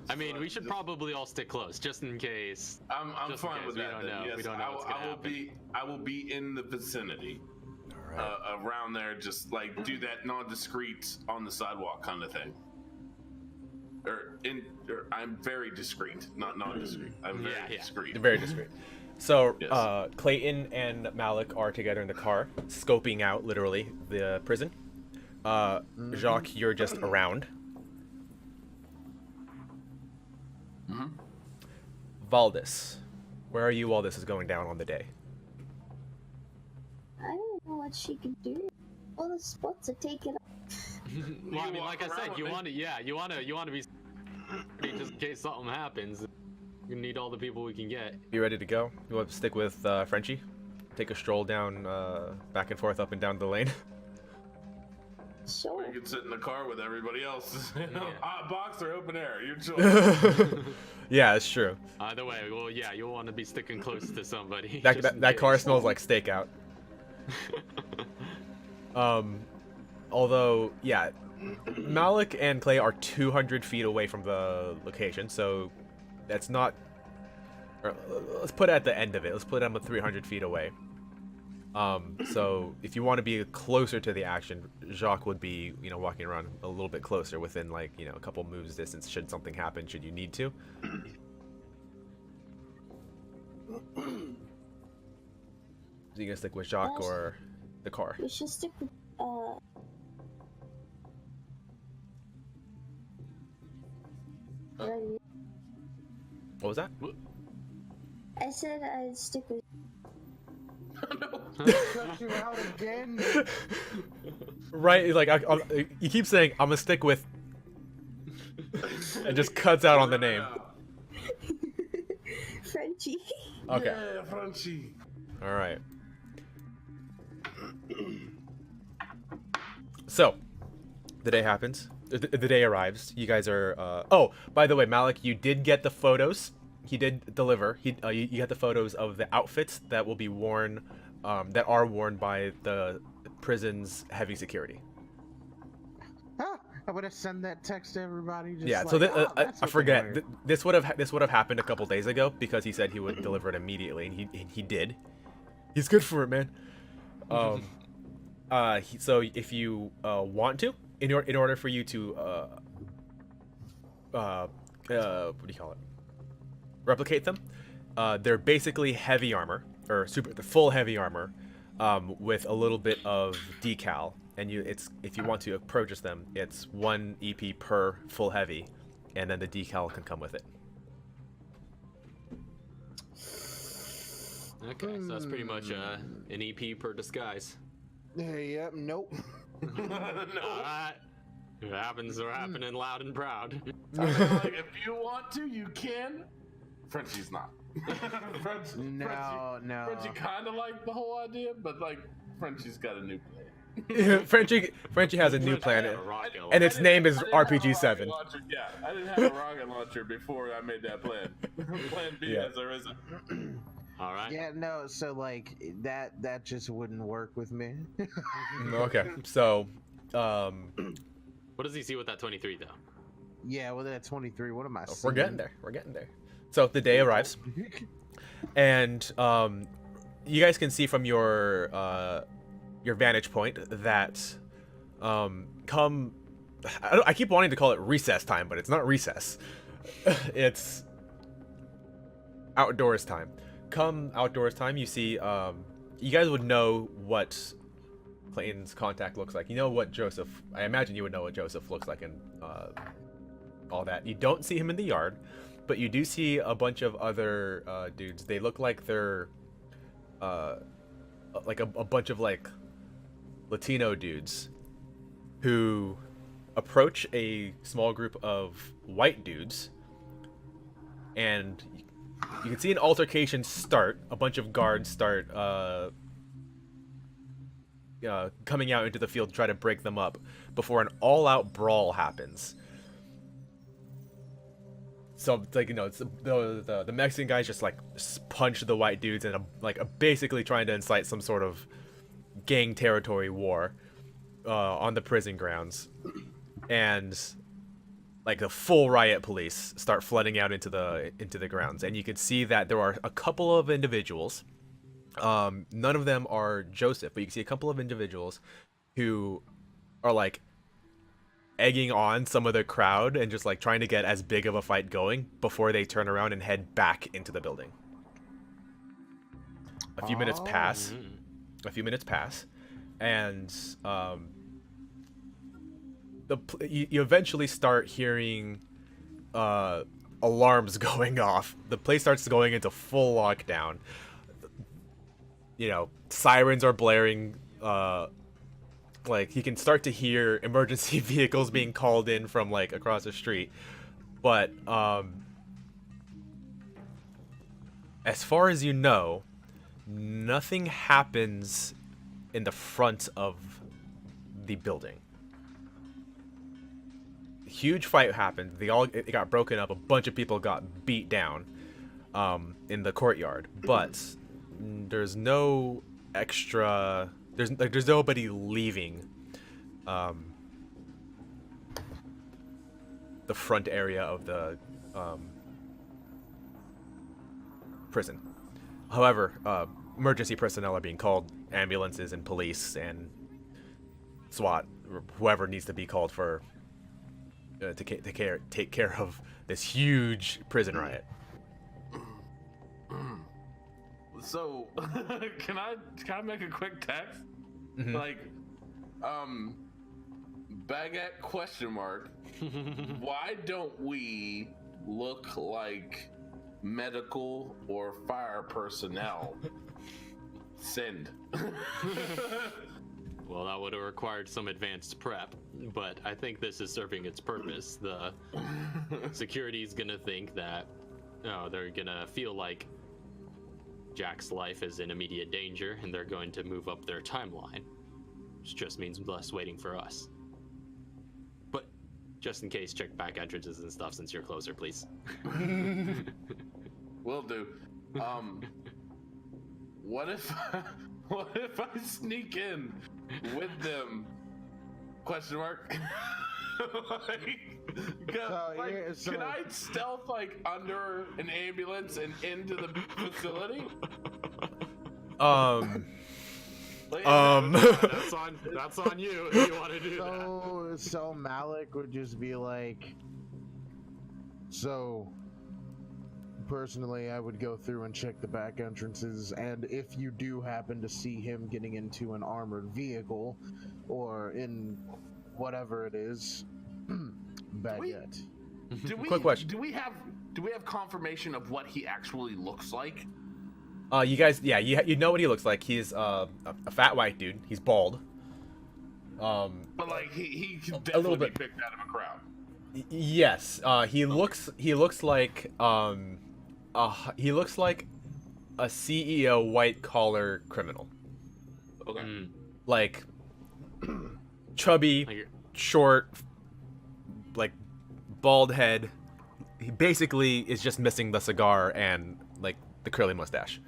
I mean, we should probably all stick close, just in case. I'm fine with that. We don't know. Yes, we don't know what's gonna happen. I will be in the vicinity, around there, just like do that non-discreet on the sidewalk kind of thing. I'm very discreet, not non-discreet. I'm very discreet. Very discreet. So Yes. Clayton and Malik are together in the car, scoping out literally the prison. Jacques, you're just around. Valdis, where are you while this is going down on the day? I don't know what she could do. All the spots are taken up. Well, I mean, like I said, you want to be just in case something happens. We need all the people we can get. You ready to go? You want to stick with Frenchie? Take a stroll down, back and forth, up and down the lane. Sure. You can sit in the car with everybody else. Hot box or open air, your choice. Yeah, it's true. Either way, well, yeah, you'll want to be sticking close to somebody. That car smells like stakeout. Although, yeah, Malik and Clay are 200 feet away from the location, so that's not. Or, let's put it at the end of it. Let's put them 300 feet away. So if you want to be closer to the action, Jacques would be, walking around a little bit closer, within like, a couple moves distance, should something happen, should you need to. So you gonna stick with Jacques or the car? We should stick with, Ready? What was that? I said I'd stick with. Cut you out again. Right, like you keep saying I'm gonna stick with. It just cuts out on the name. Frenchie. Okay. Yeah, Frenchie. All right. So, the day happens. The day arrives. You guys are. Oh, by the way, Malik, you did get the photos. He did deliver. You get the photos of the outfits that will be worn, that are worn by the prison's heavy security. Ah, I would have sent that text to everybody. Just Yeah. like, So that's I what they're forget. wearing." This would have happened a couple days ago because he said he would deliver it immediately, and he did. He's good for it, man. So if you want to, in order for you to what do you call it? Replicate them. They're basically heavy armor or the full heavy armor, with a little bit of decal. And if you want to purchase them, it's 1 EP per full heavy, and then the decal can come with it. Okay, so that's pretty much an EP per disguise. Yep. Nope. Alright. If it happens, we're happening loud and proud. I feel like if you want to, you can. Frenchie's not. No. Frenchie kind of like the whole idea, but like Frenchie's got a new plan. Frenchie has a new planet, and its name is RPG-7. Yeah, I didn't have a rocket launcher before I made that plan. Plan B, Yeah. as there isn't. All right. Yeah, no. So like that just wouldn't work with me. Okay, so What does he see with that 23 though? Yeah, with that 23, what am I? we're getting there. So the day arrives, and you guys can see from your vantage point that I keep wanting to call it recess time, but it's not recess. It's outdoors time. Come outdoors time, you see, you guys would know what Clayton's contact looks like. You know what Joseph, I imagine you would know what Joseph looks like and all that. You don't see him in the yard, but you do see a bunch of other dudes. They look like they're like a bunch of like Latino dudes who approach a small group of white dudes, and you can see an altercation start. A bunch of guards start coming out into the field to try to break them up before an all-out brawl happens. So it's like, it's the Mexican guys just like punch the white dudes and basically trying to incite some sort of gang territory war on the prison grounds, and like the full riot police start flooding out into the grounds, and you can see that there are a couple of individuals. None of them are Joseph, but you can see a couple of individuals who are like egging on some of the crowd and just like trying to get as big of a fight going before they turn around and head back into the building. A few minutes pass, and you eventually start hearing alarms going off. The place starts going into full lockdown. Sirens are blaring. Like you can start to hear emergency vehicles being called in from like across the street. But as far as you know, nothing happens in the front of the building. Huge fight happened. It got broken up. A bunch of people got beat down in the courtyard. But there's no extra. There's nobody leaving the front area of the prison. However, emergency personnel are being called, ambulances and police and SWAT, or whoever needs to be called for to take care of this huge prison riot. So, can I make a quick text? Mm-hmm. Like, baguette question mark. Why don't we look like medical or fire personnel? Send. Well, that would have required some advanced prep, but I think this is serving its purpose. The security's gonna think that, they're gonna feel like Jack's life is in immediate danger, and they're going to move up their timeline. which just means less waiting for us. But just in case, check back entrances and stuff since you're closer, please. Will do. What if I sneak in with them? Question mark. Can I stealth like under an ambulance and into the facility? That's on you if you want to do that. So Malik would just be like, so personally, I would go through and check the back entrances, and if you do happen to see him getting into an armored vehicle or in whatever it is, baguette. Quick question. Do we have confirmation of what he actually looks like? You guys, yeah, you know what he looks like. He's a fat white dude. He's bald. But like he can a definitely little be bit. picked out of a crowd. Yes. He looks like he looks like a CEO white collar criminal. Okay. Like chubby, short, like bald head. He basically is just missing the cigar and like the curly mustache.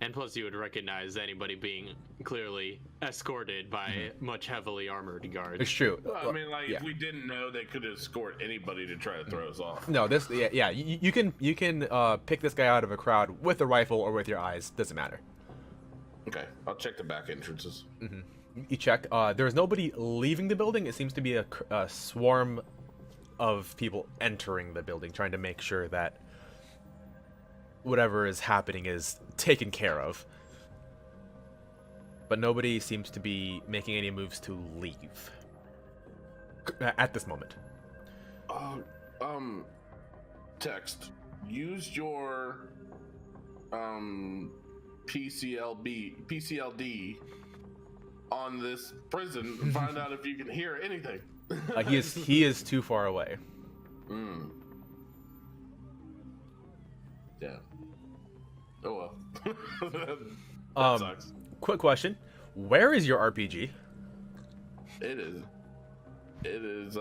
And plus, you would recognize anybody being clearly escorted by much heavily armored guards. It's true. Well, I mean, like yeah. if we didn't know, they could escort anybody to try to throw us off. No, this yeah. You can pick this guy out of a crowd with a rifle or with your eyes. Doesn't matter. Okay, I'll check the back entrances. You check. There's nobody leaving the building. It seems to be a swarm of people entering the building, trying to make sure that whatever is happening is taken care of. But nobody seems to be making any moves to leave at this moment. Text. Use your PCLD on this prison and find out if you can hear anything. He is too far away. Yeah. Oh well. That sucks. Quick question: where is your RPG? It is.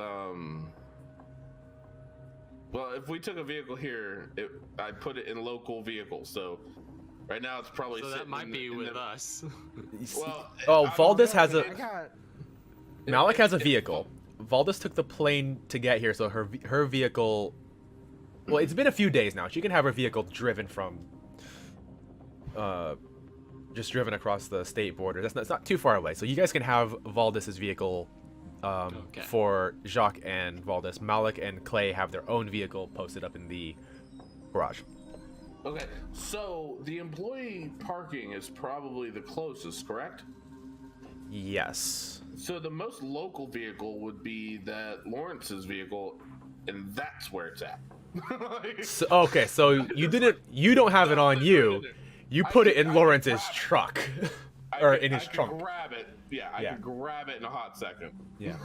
Well, if we took a vehicle here, I'd put it in local vehicles. So right now it's probably. So that might be with us. Well, Valdis has a. I Malik has a vehicle. Valdis took the plane to get here, so her vehicle. Well, it's been a few days now. She can have her vehicle driven from. Just driven across the state border. It's not too far away, so you guys can have Valdis's vehicle. Okay. For Jacques and Valdis, Malik and Clay have their own vehicle posted up in the garage. Okay, so the employee parking is probably the closest, correct? Yes. So the most local vehicle would be that Lawrence's vehicle, and that's where it's at. So, okay, so you don't have it on you. You put it in Lawrence's truck, or in his trunk. Grab it. Yeah, I can grab it in a hot second. Yeah.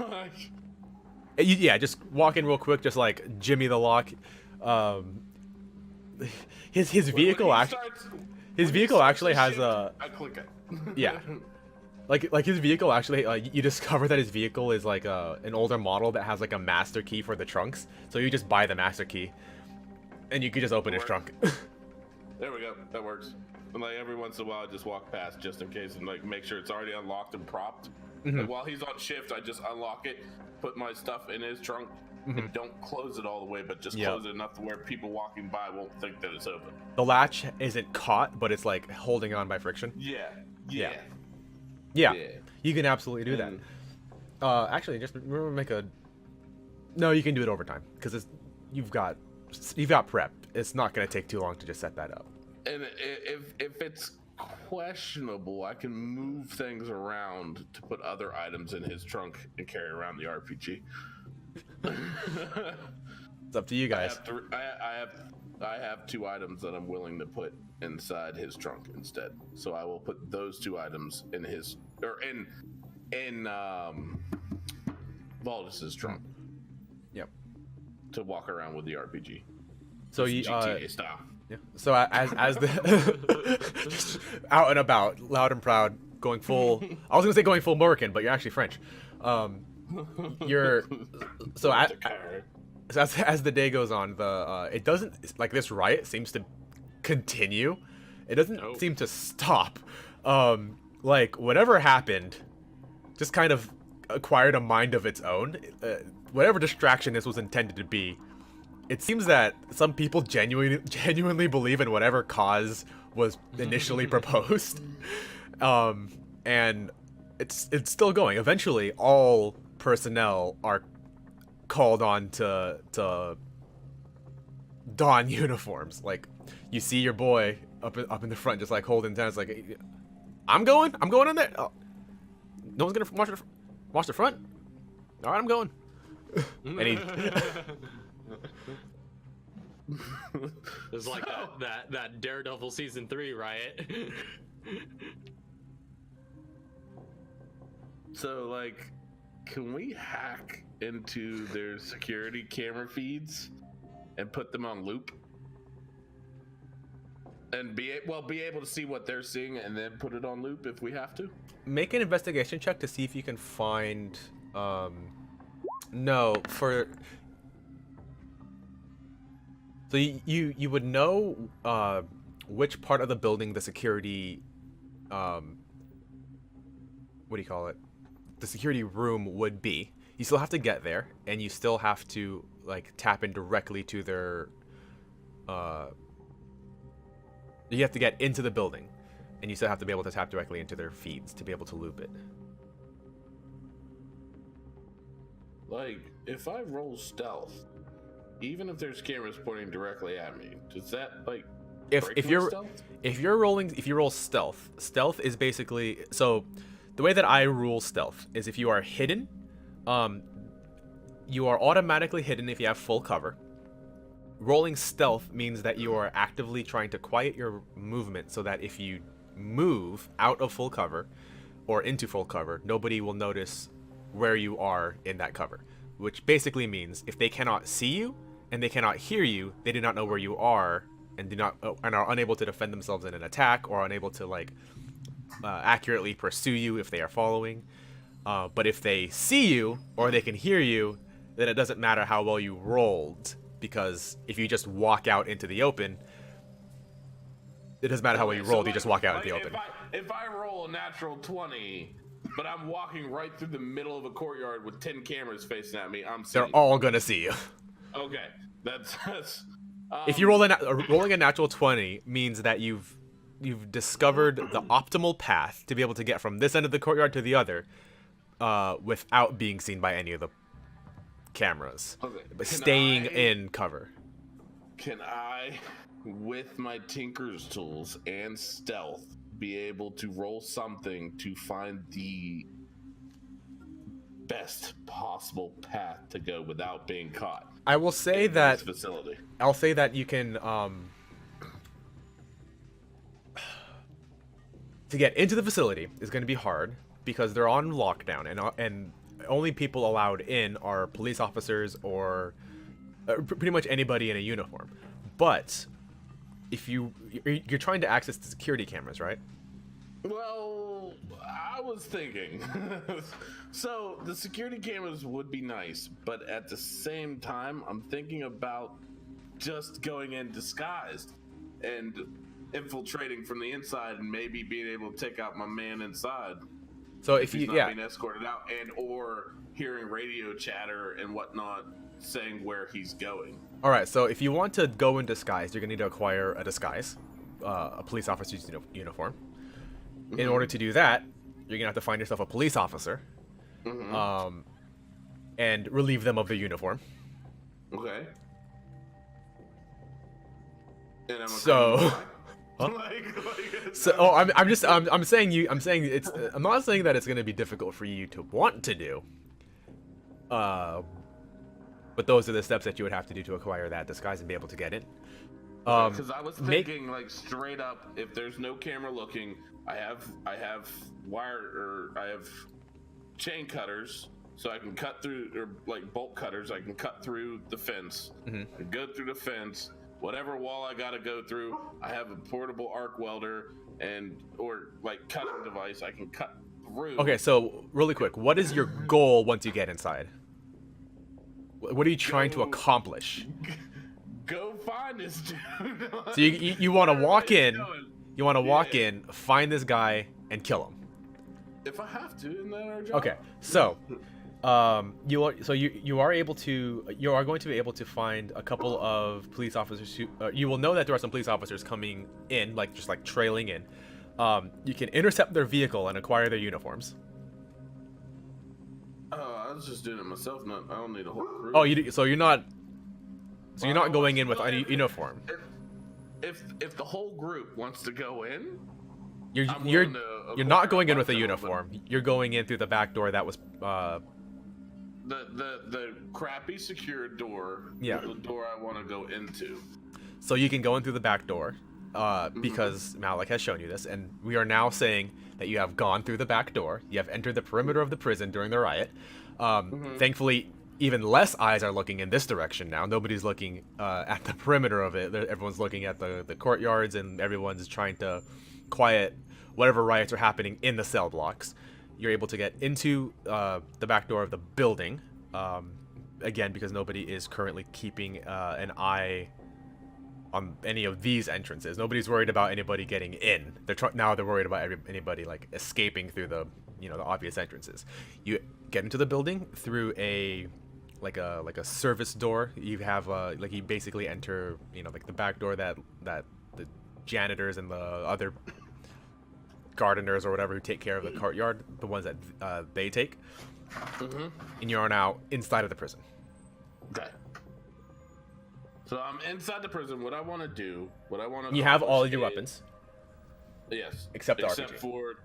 Yeah, just walk in real quick, just like Jimmy the lock. His vehicle actually has a. I click it. Yeah. Like his vehicle actually, you discover that his vehicle is like an older model that has like a master key for the trunks. So you just buy the master key, and you can just open his trunk. There we go. That works. And like every once in a while, I just walk past just in case and like make sure it's already unlocked and propped. Like, while he's on shift, I just unlock it, put my stuff in his trunk, and don't close it all the way, but just close it enough to where people walking by won't think that it's open. The latch isn't caught, but it's like holding on by friction. Yeah. You can absolutely do that. Actually, just remember No, you can do it over time because you've got prep. It's not going to take too long to just set that up. And if it's questionable, I can move things around to put other items in his trunk and carry around the RPG. It's up to you guys. I have 2 items that I'm willing to put inside his trunk instead. So I will put those 2 items in his in Valdis's trunk. Yep. To walk around with the RPG. So it's you GTA style. Yeah. So as the just out and about, loud and proud, going full. I was gonna say going full Moroccan, but you're actually French. You're so as the day goes on, it doesn't like this riot seems to continue. It doesn't seem to stop. Like whatever happened, just kind of acquired a mind of its own. Whatever distraction this was intended to be, it seems that some people genuinely believe in whatever cause was initially proposed, and it's still going. Eventually, all personnel are called on to don uniforms. Like you see your boy up in the front, just like holding down. It's like, I'm going in there. Oh, no one's gonna watch the front. All right, I'm going. And he. It's like that Daredevil season 3 riot. So, like, can we hack into their security camera feeds and put them on loop? And be able to see what they're seeing and then put it on loop if we have to? Make an investigation check to see if you can find. No, for. So you would know which part of the building the security. What do you call it? The security room would be. You still have to get there, and you still have to like tap in directly to their. You have to get into the building, and you still have to be able to tap directly into their feeds to be able to loop it. Like, if I roll stealth, even if there's cameras pointing directly at me, does that like if you roll stealth is basically, so the way that I rule stealth is if you are hidden, you are automatically hidden if you have full cover. Rolling stealth means that you are actively trying to quiet your movement so that if you move out of full cover or into full cover, nobody will notice where you are in that cover, which basically means if they cannot see you and they cannot hear you, they do not know where you are and are unable to defend themselves in an attack or unable to like accurately pursue you if they are following. But if they see you or they can hear you, then it doesn't matter how well you rolled, because if you just walk out into the open, it doesn't matter how well you rolled, you just walk out into the open. If I roll a natural 20, but I'm walking right through the middle of a courtyard with 10 cameras facing at me, they're all gonna see you. Okay, that's if you rolling a natural 20 means that you've discovered the optimal path to be able to get from this end of the courtyard to the other, without being seen by any of the cameras, but staying in cover. Can I, with my Tinker's tools and stealth, be able to roll something to find the best possible path to go without being caught? I will say that facility. I'll say that you can to get into the facility is going to be hard because they're on lockdown, and only people allowed in are police officers or pretty much anybody in a uniform. But if you're trying to access the security cameras, right? Well, I was thinking. So the security cameras would be nice, but at the same time, I'm thinking about just going in disguised and infiltrating from the inside and maybe being able to take out my man inside. So if he's you not being escorted out, and or hearing radio chatter and whatnot saying where he's going. All right, so if you want to go in disguise, you're gonna need to acquire a disguise, a police officer's uniform. Mm-hmm. In order to do that, you're gonna have to find yourself a police officer, mm-hmm. And relieve them of their uniform. Okay. And I'm I'm not saying that it's going to be difficult for you to want to do. But those are the steps that you would have to do to acquire that disguise and be able to get in. Because I was thinking, like, straight up, if there's no camera looking, I have chain cutters, so I can cut through, or like bolt cutters, I can cut through the fence, mm-hmm. and go through the fence, whatever wall I gotta go through, I have a portable arc welder or like cutting device. I can cut through. Okay, so really quick, what is your goal once you get inside? What are you trying to accomplish? Go find this dude. So you want to walk in, you want to walk Yeah. in, find this guy, and kill him. If I have to, isn't that our job? Okay, so you are going to be able to find a couple of police officers who you will know that there are some police officers coming in, just trailing in. You can intercept their vehicle and acquire their uniforms. I was just doing it myself. I don't need a whole crew. Oh, you're not going in with any uniform. If the whole group wants to go in, You're not going in with a uniform. You're going in through the back door that was the crappy secured door. Yeah. The door I want to go into. So you can go in through the back door, because Malik has shown you this, and we are now saying that you have gone through the back door. You have entered the perimeter of the prison during the riot. Thankfully, even less eyes are looking in this direction now. Nobody's looking at the perimeter of it. Everyone's looking at the courtyards, and everyone's trying to quiet whatever riots are happening in the cell blocks. You're able to get into the back door of the building, again, because nobody is currently keeping an eye on any of these entrances. Nobody's worried about anybody getting in. Now they're worried about anybody escaping through the obvious entrances. You get into the building through a service door. You have you basically enter the back door that the janitors and the other gardeners or whatever who take care of the courtyard, the ones that they take. And you are now inside of the prison. Okay. So I'm inside the prison. What I want to do, You have all of your weapons. Yes. Except the Except RPG. for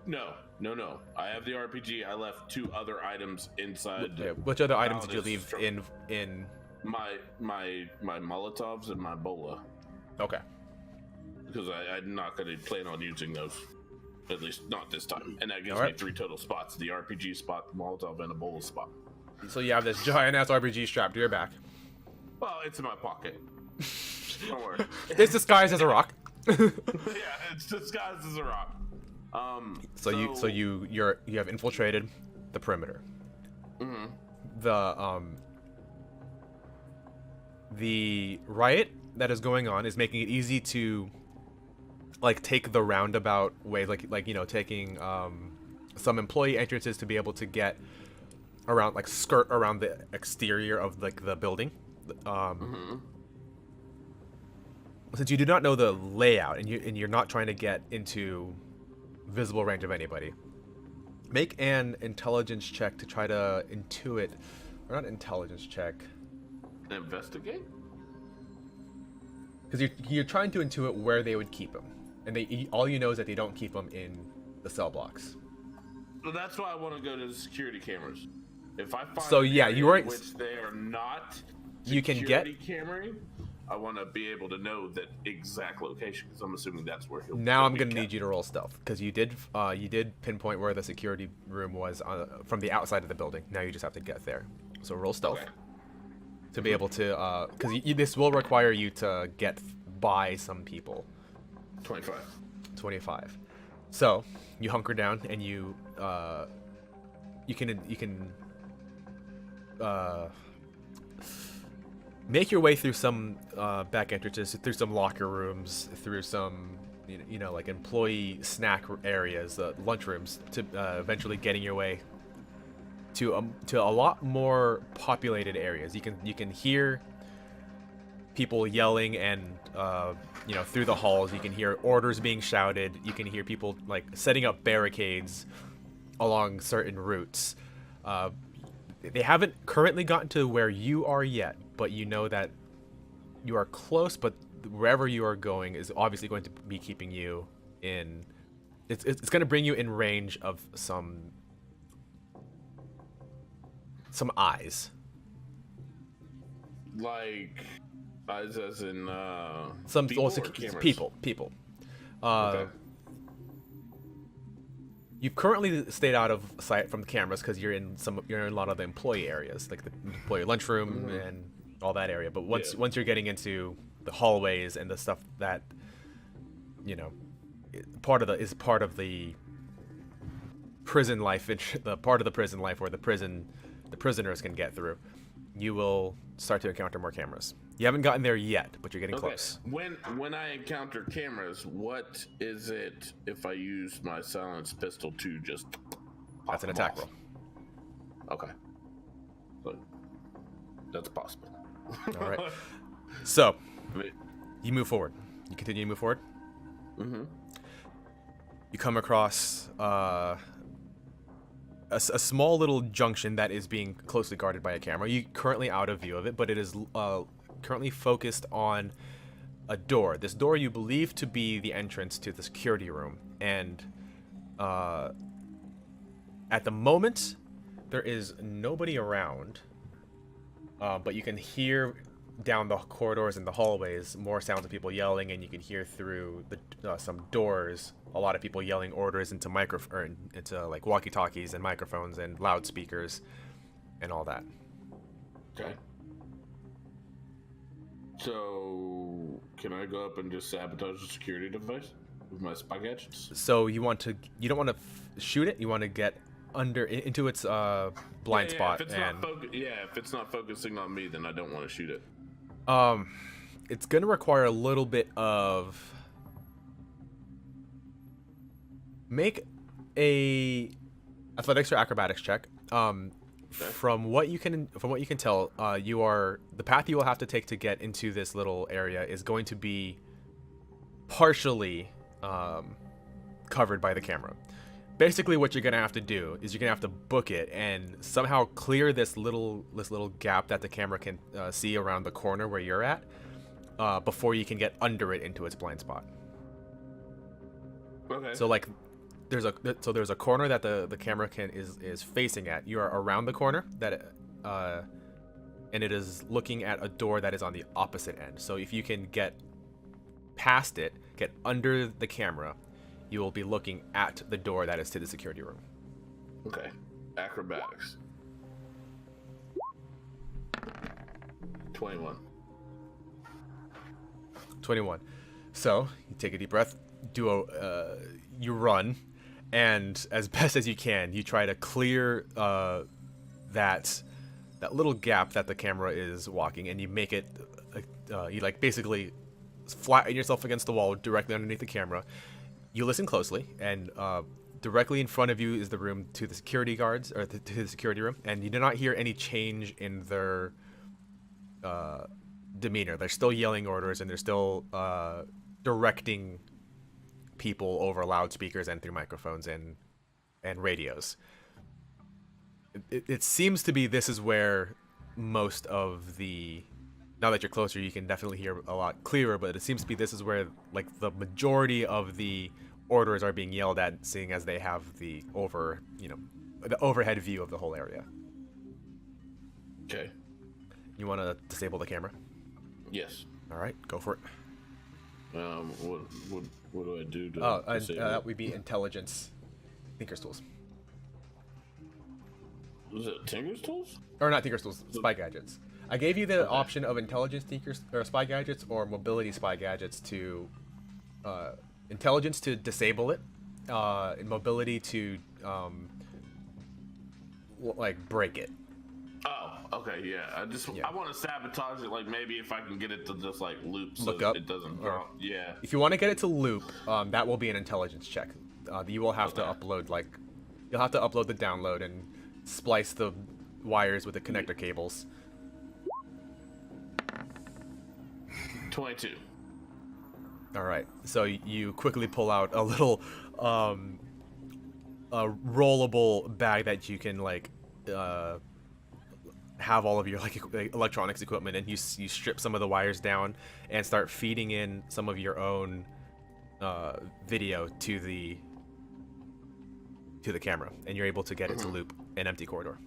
no. I have the RPG. I left 2 other items inside. Yeah, which other items did you Paladin's leave truck. in? My Molotovs and my Bola, Okay. because I'm not going to plan on using those, at least not this time. And that gives Alright. me 3 total spots: the RPG spot, the Molotov, and a Bola spot. So you have this giant ass RPG strapped to your back. Well, it's in my pocket. Don't worry. It's disguised as a rock. Yeah, it's disguised as a rock. So you have infiltrated the perimeter. Mhm. The riot that is going on is making it easy to take the roundabout way, taking some employee entrances to be able to get around, skirt around the exterior of the building. Since you do not know the layout and you're not trying to get into visible range of anybody, make an intelligence check to try to intuit, or not intelligence check, Investigate? because you're trying to intuit where they would keep him, and all you know is that they don't keep him in the cell blocks. So that's why I want to go to the security cameras. If I find So, an yeah, area you are- in which they are not You can get- security cameraing, I want to be able to know that exact location, because I'm assuming that's where he'll. Now I'm gonna need you to roll stealth, because you did pinpoint where the security room was from the outside of the building. Now you just have to get there. So roll stealth. Okay. To be able to, because this will require you to get by some people. 25. 25. So you hunker down and you can make your way through some back entrances, through some locker rooms, through some employee snack areas, lunchrooms, to eventually getting your way to a lot more populated areas. You can hear people yelling and through the halls. You can hear orders being shouted. You can hear people setting up barricades along certain routes. They haven't currently gotten to where you are yet, but you know that you are close. But wherever you are going is obviously going to be keeping you in. It's going to bring you in range of some eyes. Like eyes as in Some people, also or cameras? people. Okay. You've currently stayed out of sight from the cameras because you're in a lot of the employee areas, like the employee lunchroom and all that area. But once you're getting into the hallways and the stuff that, you know, part of the prison life, the part of the prison life where the prisoners can get through. You will start to encounter more cameras. You haven't gotten there yet, but you're getting close. When I encounter cameras, what is it if I use my silenced pistol to just That's an attack roll. Okay. So, that's possible. All right. So, you move forward. You continue to move forward. Mm-hmm. You come across a small little junction that is being closely guarded by a camera. You're currently out of view of it, but it is currently focused on a door. This door you believe to be the entrance to the security room. And at the moment, there is nobody around, but you can hear down the corridors and the hallways more sounds of people yelling, and you can hear through some doors a lot of people yelling orders into like walkie-talkies and microphones and loudspeakers and all that. Okay. So can I go up and just sabotage the security device with my spy gadgets? So you don't want to shoot it. You want to get into its blind spot. If it's not focusing on me, then I don't want to shoot it. It's gonna require a little bit of make a athletics or acrobatics check. From what you can tell, the path you will have to take to get into this little area is going to be partially covered by the camera. Basically, what you're gonna have to do is you're gonna have to book it and somehow clear this little gap that the camera can see around the corner where you're at before you can get under it into its blind spot. Okay. So like, there's a corner that the camera is facing at. You are around the corner and it is looking at a door that is on the opposite end. So if you can get past it, get under the camera, you will be looking at the door that is to the security room. Okay. Acrobatics. 21. So you take a deep breath, you run, and as best as you can, you try to clear that little gap that the camera is walking, and you make it. You like basically flatten yourself against the wall directly underneath the camera. You listen closely, and directly in front of you is the room to the security guards, or to the security room, and you do not hear any change in their demeanor. They're still yelling orders, and they're still directing people over loudspeakers and through microphones and radios. It seems to be this is where most of the... Now that you're closer, you can definitely hear a lot clearer, but it seems to be this is where like the majority of the orders are being yelled at, seeing as they have the overhead view of the whole area. Okay. You want to disable the camera? Yes. All right, go for it. What do I do to disable that would be intelligence, Tinker's Tools. Was it Tinker's Tools? Or not Tinker's Tools, Spy Gadgets. I gave you the option of intelligence spy gadgets or mobility spy gadgets to intelligence to disable it, and mobility to like break it. Oh, okay, yeah. I want to sabotage it. Like maybe if I can get it to just like loop, so Look up, it doesn't. Yeah. If you want to get it to loop, that will be an intelligence check. You will have to upload you'll have to upload the download and splice the wires with the connector cables. 22. All right, so you quickly pull out a little a rollable bag that you can have all of your electronics equipment, and you strip some of the wires down and start feeding in some of your own video to the camera, and you're able to get it to loop an empty corridor.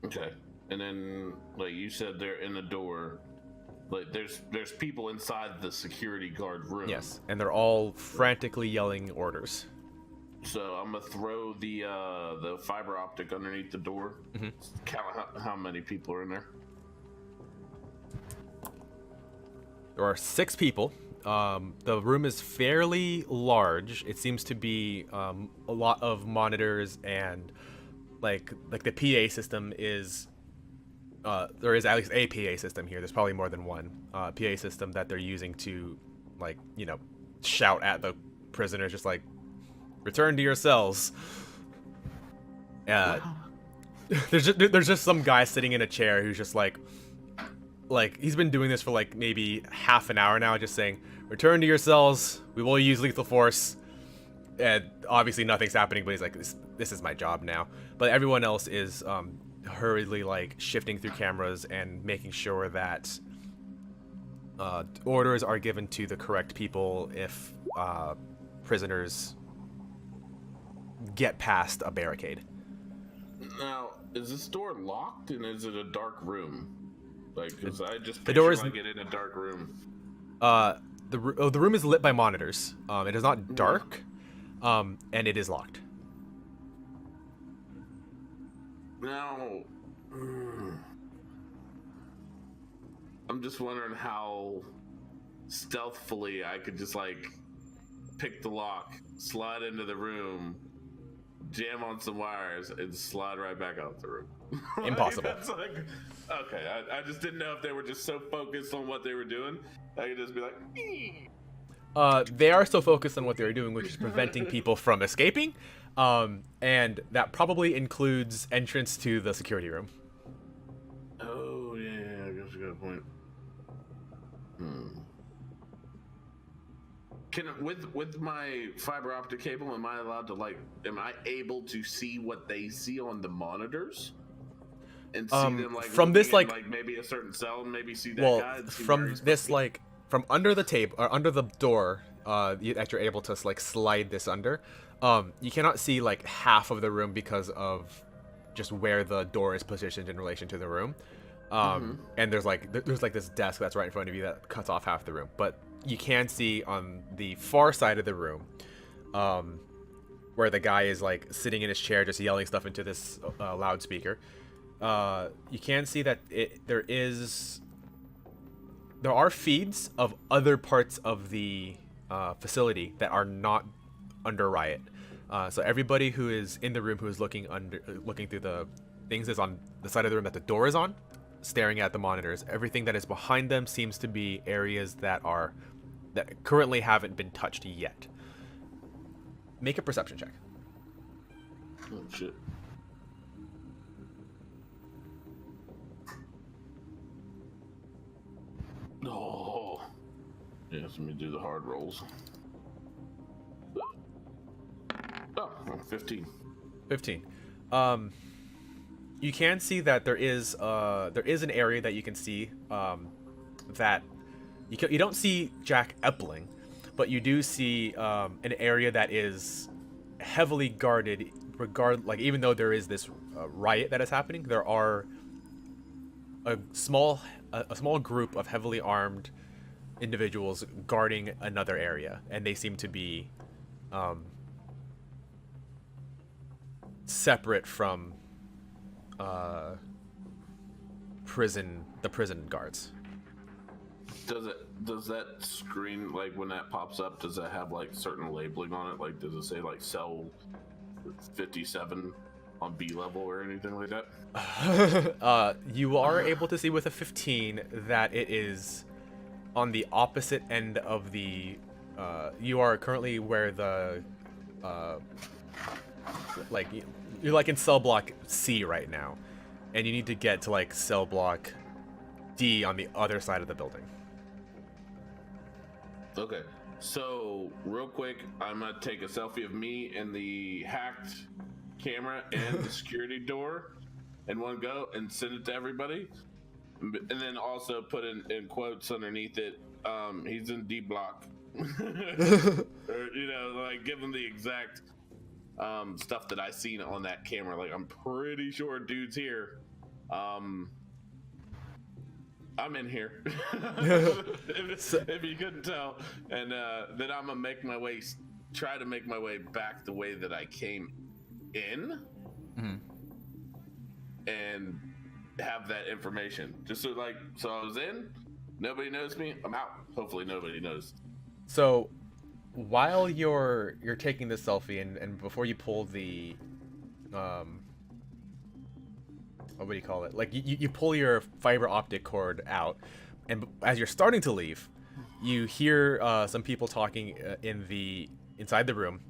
Okay, and then like you said, they're in the door. Like there's people inside the security guard room. Yes, and they're all frantically yelling orders. So I'm gonna throw the fiber optic underneath the door. Mm-hmm. Count how many people are in there. There are 6 people. The room is fairly large. It seems to be a lot of monitors, and like the PA system is. There is at least a PA system here. There's probably more than one PA system that they're using to, like, shout at the prisoners, just like, return to your cells. There's just some guy sitting in a chair who's just like he's been doing this for like maybe half an hour now, just saying, return to your cells. We will use lethal force. And obviously nothing's happening, but he's like, this is my job now. But everyone else is hurriedly like shifting through cameras and making sure that orders are given to the correct people if prisoners get past a barricade. Now, is this door locked, and is it a dark room? Like, because I just the door picture is like it in a dark room. the room is lit by monitors. It is not dark, and it is locked. Now, I'm just wondering how stealthily I could just like pick the lock, slide into the room, jam on some wires, and slide right back out the room. Impossible. That's like, okay, I just didn't know if they were just so focused on what they were doing. I could just be like, They are still focused on what they're doing, which is preventing people from escaping. And that probably includes entrance to the security room. oh yeah, I guess you got a point. Can with my fiber optic cable, am I allowed to am I able to see what they see on the monitors? And see them like from this looking in, maybe a certain cell, and maybe see that guy. And see from this from under the table or under the door that you're able to like slide this under, you cannot see like half of the room because of just where the door is positioned in relation to the room. And there's this desk that's right in front of you that cuts off half the room, but you can see on the far side of the room where the guy is like sitting in his chair just yelling stuff into this loudspeaker. You can see that there are feeds of other parts of the facility that are not under riot. So everybody who is in the room who is looking through the things is on the side of the room that the door is on, staring at the monitors. Everything that is behind them seems to be areas that currently haven't been touched yet. Make a perception check. Oh shit. Oh. Yes, let me do the hard rolls. Oh, 15. 15. You can see that there is an area that you can see that you don't see Jack Epling, but you do see an area that is heavily guarded. Even though there is this riot that is happening, there are a small group of heavily armed individuals guarding another area, and they seem to be separate from the prison guards. Does that screen, like when that pops up, does that have like certain labeling on it? Like does it say like cell 57 on B level or anything like that? You are able to see with a 15 that it is on the opposite end of the you are currently where the you're like in cell block C right now, and you need to get to like cell block D on the other side of the building. Okay, so real quick, I'm gonna take a selfie of me and the hacked camera and the security door in one go and send it to everybody, and then also put in quotes underneath it, he's in D block. Or, like give them the exact stuff that I seen on that camera. Like I'm pretty sure dude's here. I'm in here. if you couldn't tell, and then I'm gonna try to make my way back the way that I came in, and have that information. So I was in, Nobody knows me. I'm out. Hopefully nobody knows. So, while you're taking this selfie and before you pull the, what do you call it? Like you pull your fiber optic cord out, and as you're starting to leave, you hear some people talking inside the room.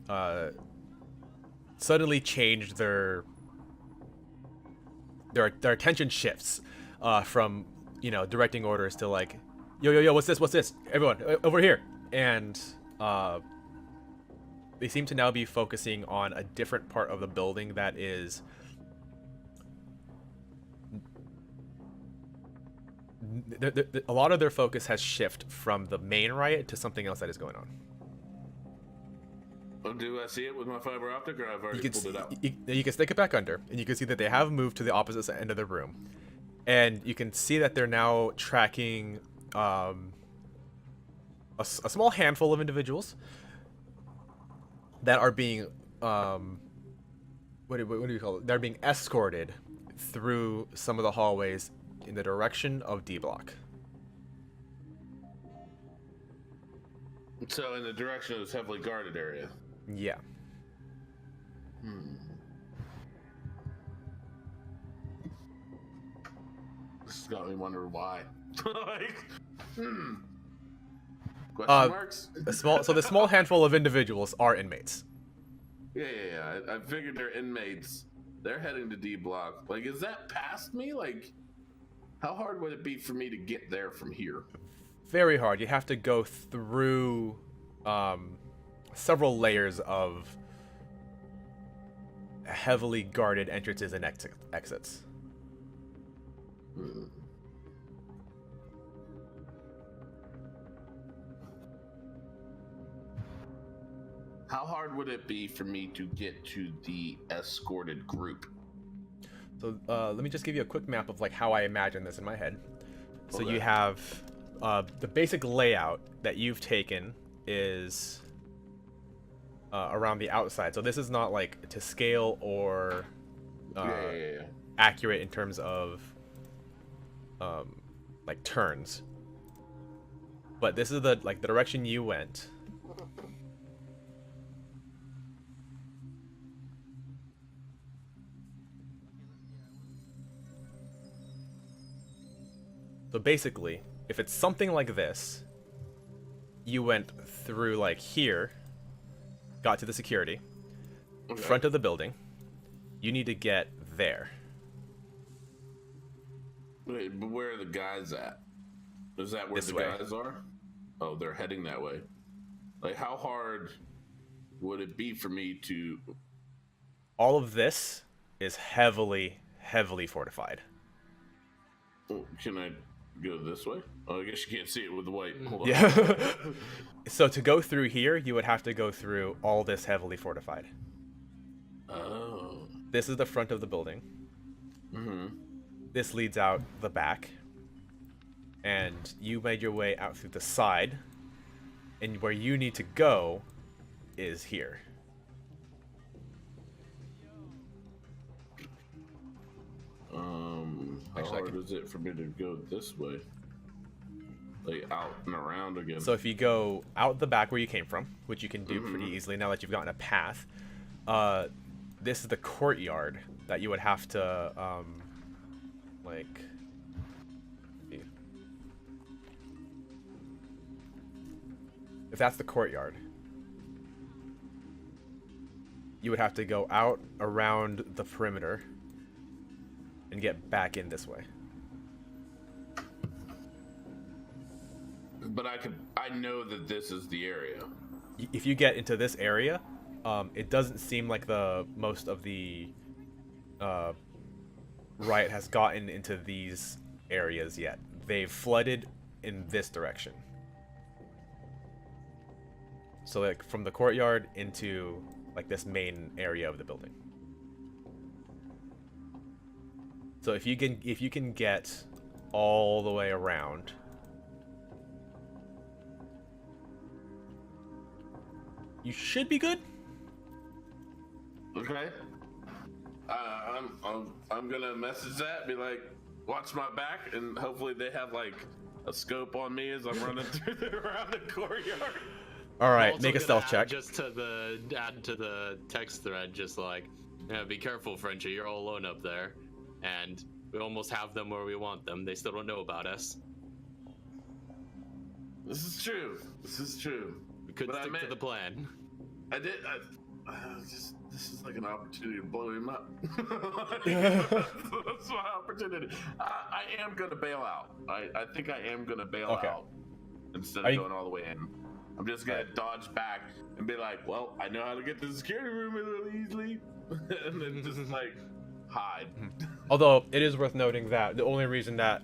Suddenly change their attention shifts from directing orders to like, yo, what's this, everyone over here, and they seem to now be focusing on a different part of the building that is a lot of their focus has shifted from the main riot to something else that is going on. Do I see it with my fiber optic, or I've already pulled it out? You can stick it back under, and you can see that they have moved to the opposite end of the room. And you can see that they're now tracking a small handful of individuals that are being, what do you call it? They're being escorted through some of the hallways in the direction of D block. So in the direction of this heavily guarded area. Yeah. This has got me wondering why. Question marks? The small handful of individuals are inmates. Yeah. I figured they're inmates. They're heading to D block. Like, is that past me? Like, how hard would it be for me to get there from here? Very hard. You have to go through several layers of heavily guarded entrances and exits. How hard would it be for me to get to the escorted group? So let me just give you a quick map of like how I imagine this in my head. So Okay. you have the basic layout that you've taken is around the outside. So this is not like to scale or Yeah. accurate in terms of like turns. But this is the direction you went. So basically, if it's something like this, you went through like here, got to the security, Okay. front of the building, you need to get there. Wait, but where are the guys at? Is that where This the way. guys are? Oh, they're heading that way. Like, how hard would it be for me to... All of this is heavily, heavily fortified. Oh, can I go this way? Oh, I guess you can't see it with the white. Hold on. Yeah. So to go through here, you would have to go through all this heavily fortified. Oh. This is the front of the building. Mm-hmm. This leads out the back. And you made your way out through the side. And where you need to go is here. How Actually, I hard can- is it for me to go this way? Like, out and around again? So if you go out the back where you came from, which you can do pretty easily now that you've gotten a path, this is the courtyard that you would have to, like... see. If that's the courtyard, you would have to go out around the perimeter and get back in this way. But I know that this is the area. If you get into this area, it doesn't seem like most of the riot has gotten into these areas yet. They've flooded in this direction. So like from the courtyard into like this main area of the building. So if you can get all the way around, you should be good. Okay. I'm gonna message that, be like, watch my back, and hopefully they have like a scope on me as I'm running around the courtyard. All right, Also make a gonna stealth add check. Just to the add to the text thread, just like, yeah, be careful, Frenchie. You're all alone up there, and we almost have them where we want them. They still don't know about us. This is true. This is true. We could But stick to the plan. I did. This is like an opportunity to blow him up. That's my opportunity. I am gonna bail out. I think I am gonna bail out instead of going all the way in. I'm just gonna dodge back and be like, well, I know how to get to the security room really easily, and then just like hide. Although it is worth noting that the only reason that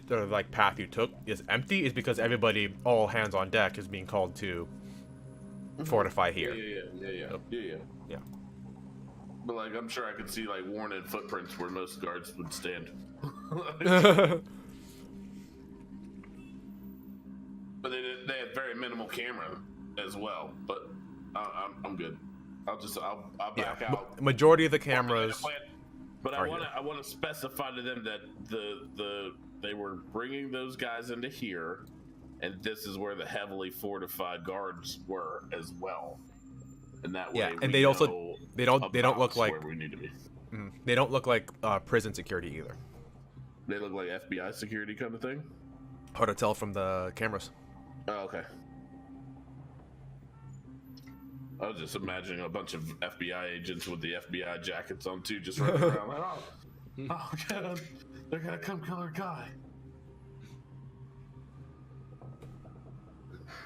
like path you took is empty is because everybody, all hands on deck, is being called to fortify here. Yeah. But like, I'm sure I could see like worn in footprints where most guards would stand. But they had very minimal camera as well. But I'm good. I'll back out. Majority of the cameras. But I want to specify to them that they were bringing those guys into here, and this is where the heavily fortified guards were as well. And that way, and they don't look like where we need to be. They don't look like prison security either. They look like FBI security kind of thing. Hard to tell from the cameras. Oh, okay. I was just imagining a bunch of FBI agents with the FBI jackets on too, just running around like, oh god, they're gonna come kill our guy.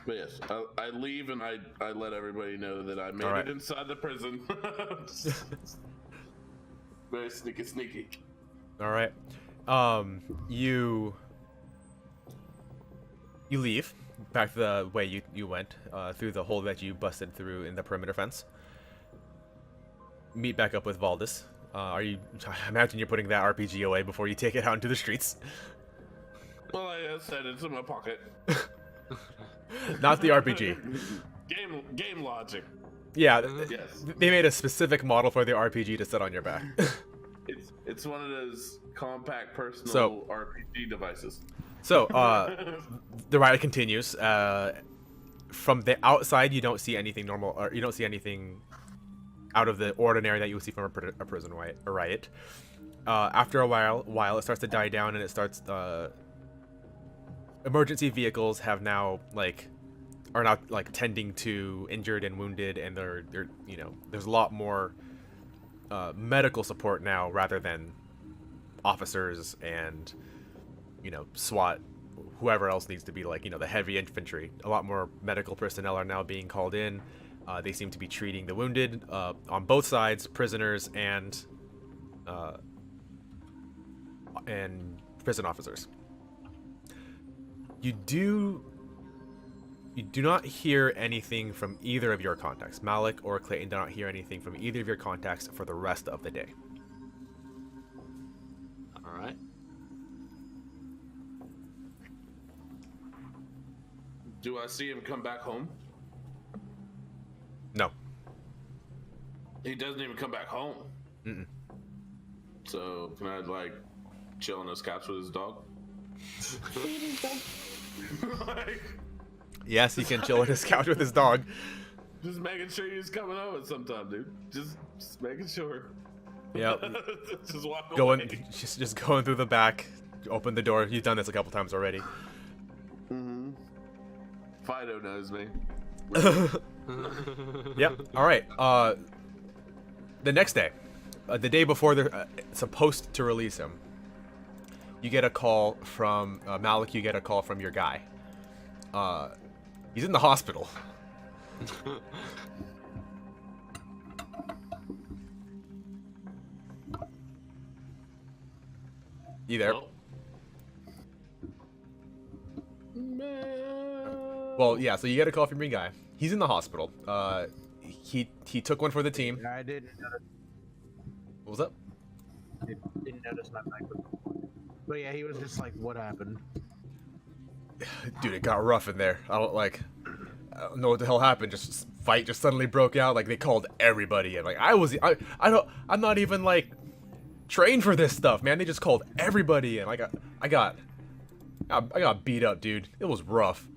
But yes, I leave and I let everybody know that I made it inside the prison. Very sneaky. All right. You leave back the way you went, through the hole that you busted through in the perimeter fence. Meet back up with Valdis. I imagine you're putting that RPG away before you take it out into the streets. Well, like I said, it's in my pocket. Not the RPG. Game logic. Yeah, Yes. they made a specific model for the RPG to sit on your back. It's one of those compact personal RPG devices. So, the ride continues. From the outside, you don't see anything normal, or you don't see anything out of the ordinary that you would see from a prison riot. After a while, it starts to die down, and it starts. Emergency vehicles are now tending to injured and wounded, and they're there's a lot more medical support now rather than officers and SWAT, whoever else needs to be the heavy infantry. A lot more medical personnel are now being called in. They seem to be treating the wounded on both sides, prisoners and prison officers. You do not hear anything from either of your contacts. Malik or Clayton do not hear anything from either of your contacts for the rest of the day. All right. Do I see him come back home? No. He doesn't even come back home. Mm-mm. So can I chill on his couch with his dog? Yes, he can chill on his couch with his dog. Just making sure he's coming over sometime, dude. Just making sure. Yep. Just walk Going, away. just going through the back. Open the door. You've done this a couple times already. Mm-hmm. Fido knows me. Yep. All right. The next day, the day before they're supposed to release him, you get a call from Malik. You get a call from your guy. He's in the hospital. You there? Well, yeah. So you get a call from your guy. He's in the hospital. He took one for the team. Yeah, I didn't notice. What was up? Didn't notice my microphone. But yeah, he was just like, "What happened?" Dude, it got rough in there. I don't know what the hell happened. Just fight just suddenly broke out. They called everybody in. I'm not even trained for this stuff, man. They just called everybody in. I got I got beat up, dude. It was rough.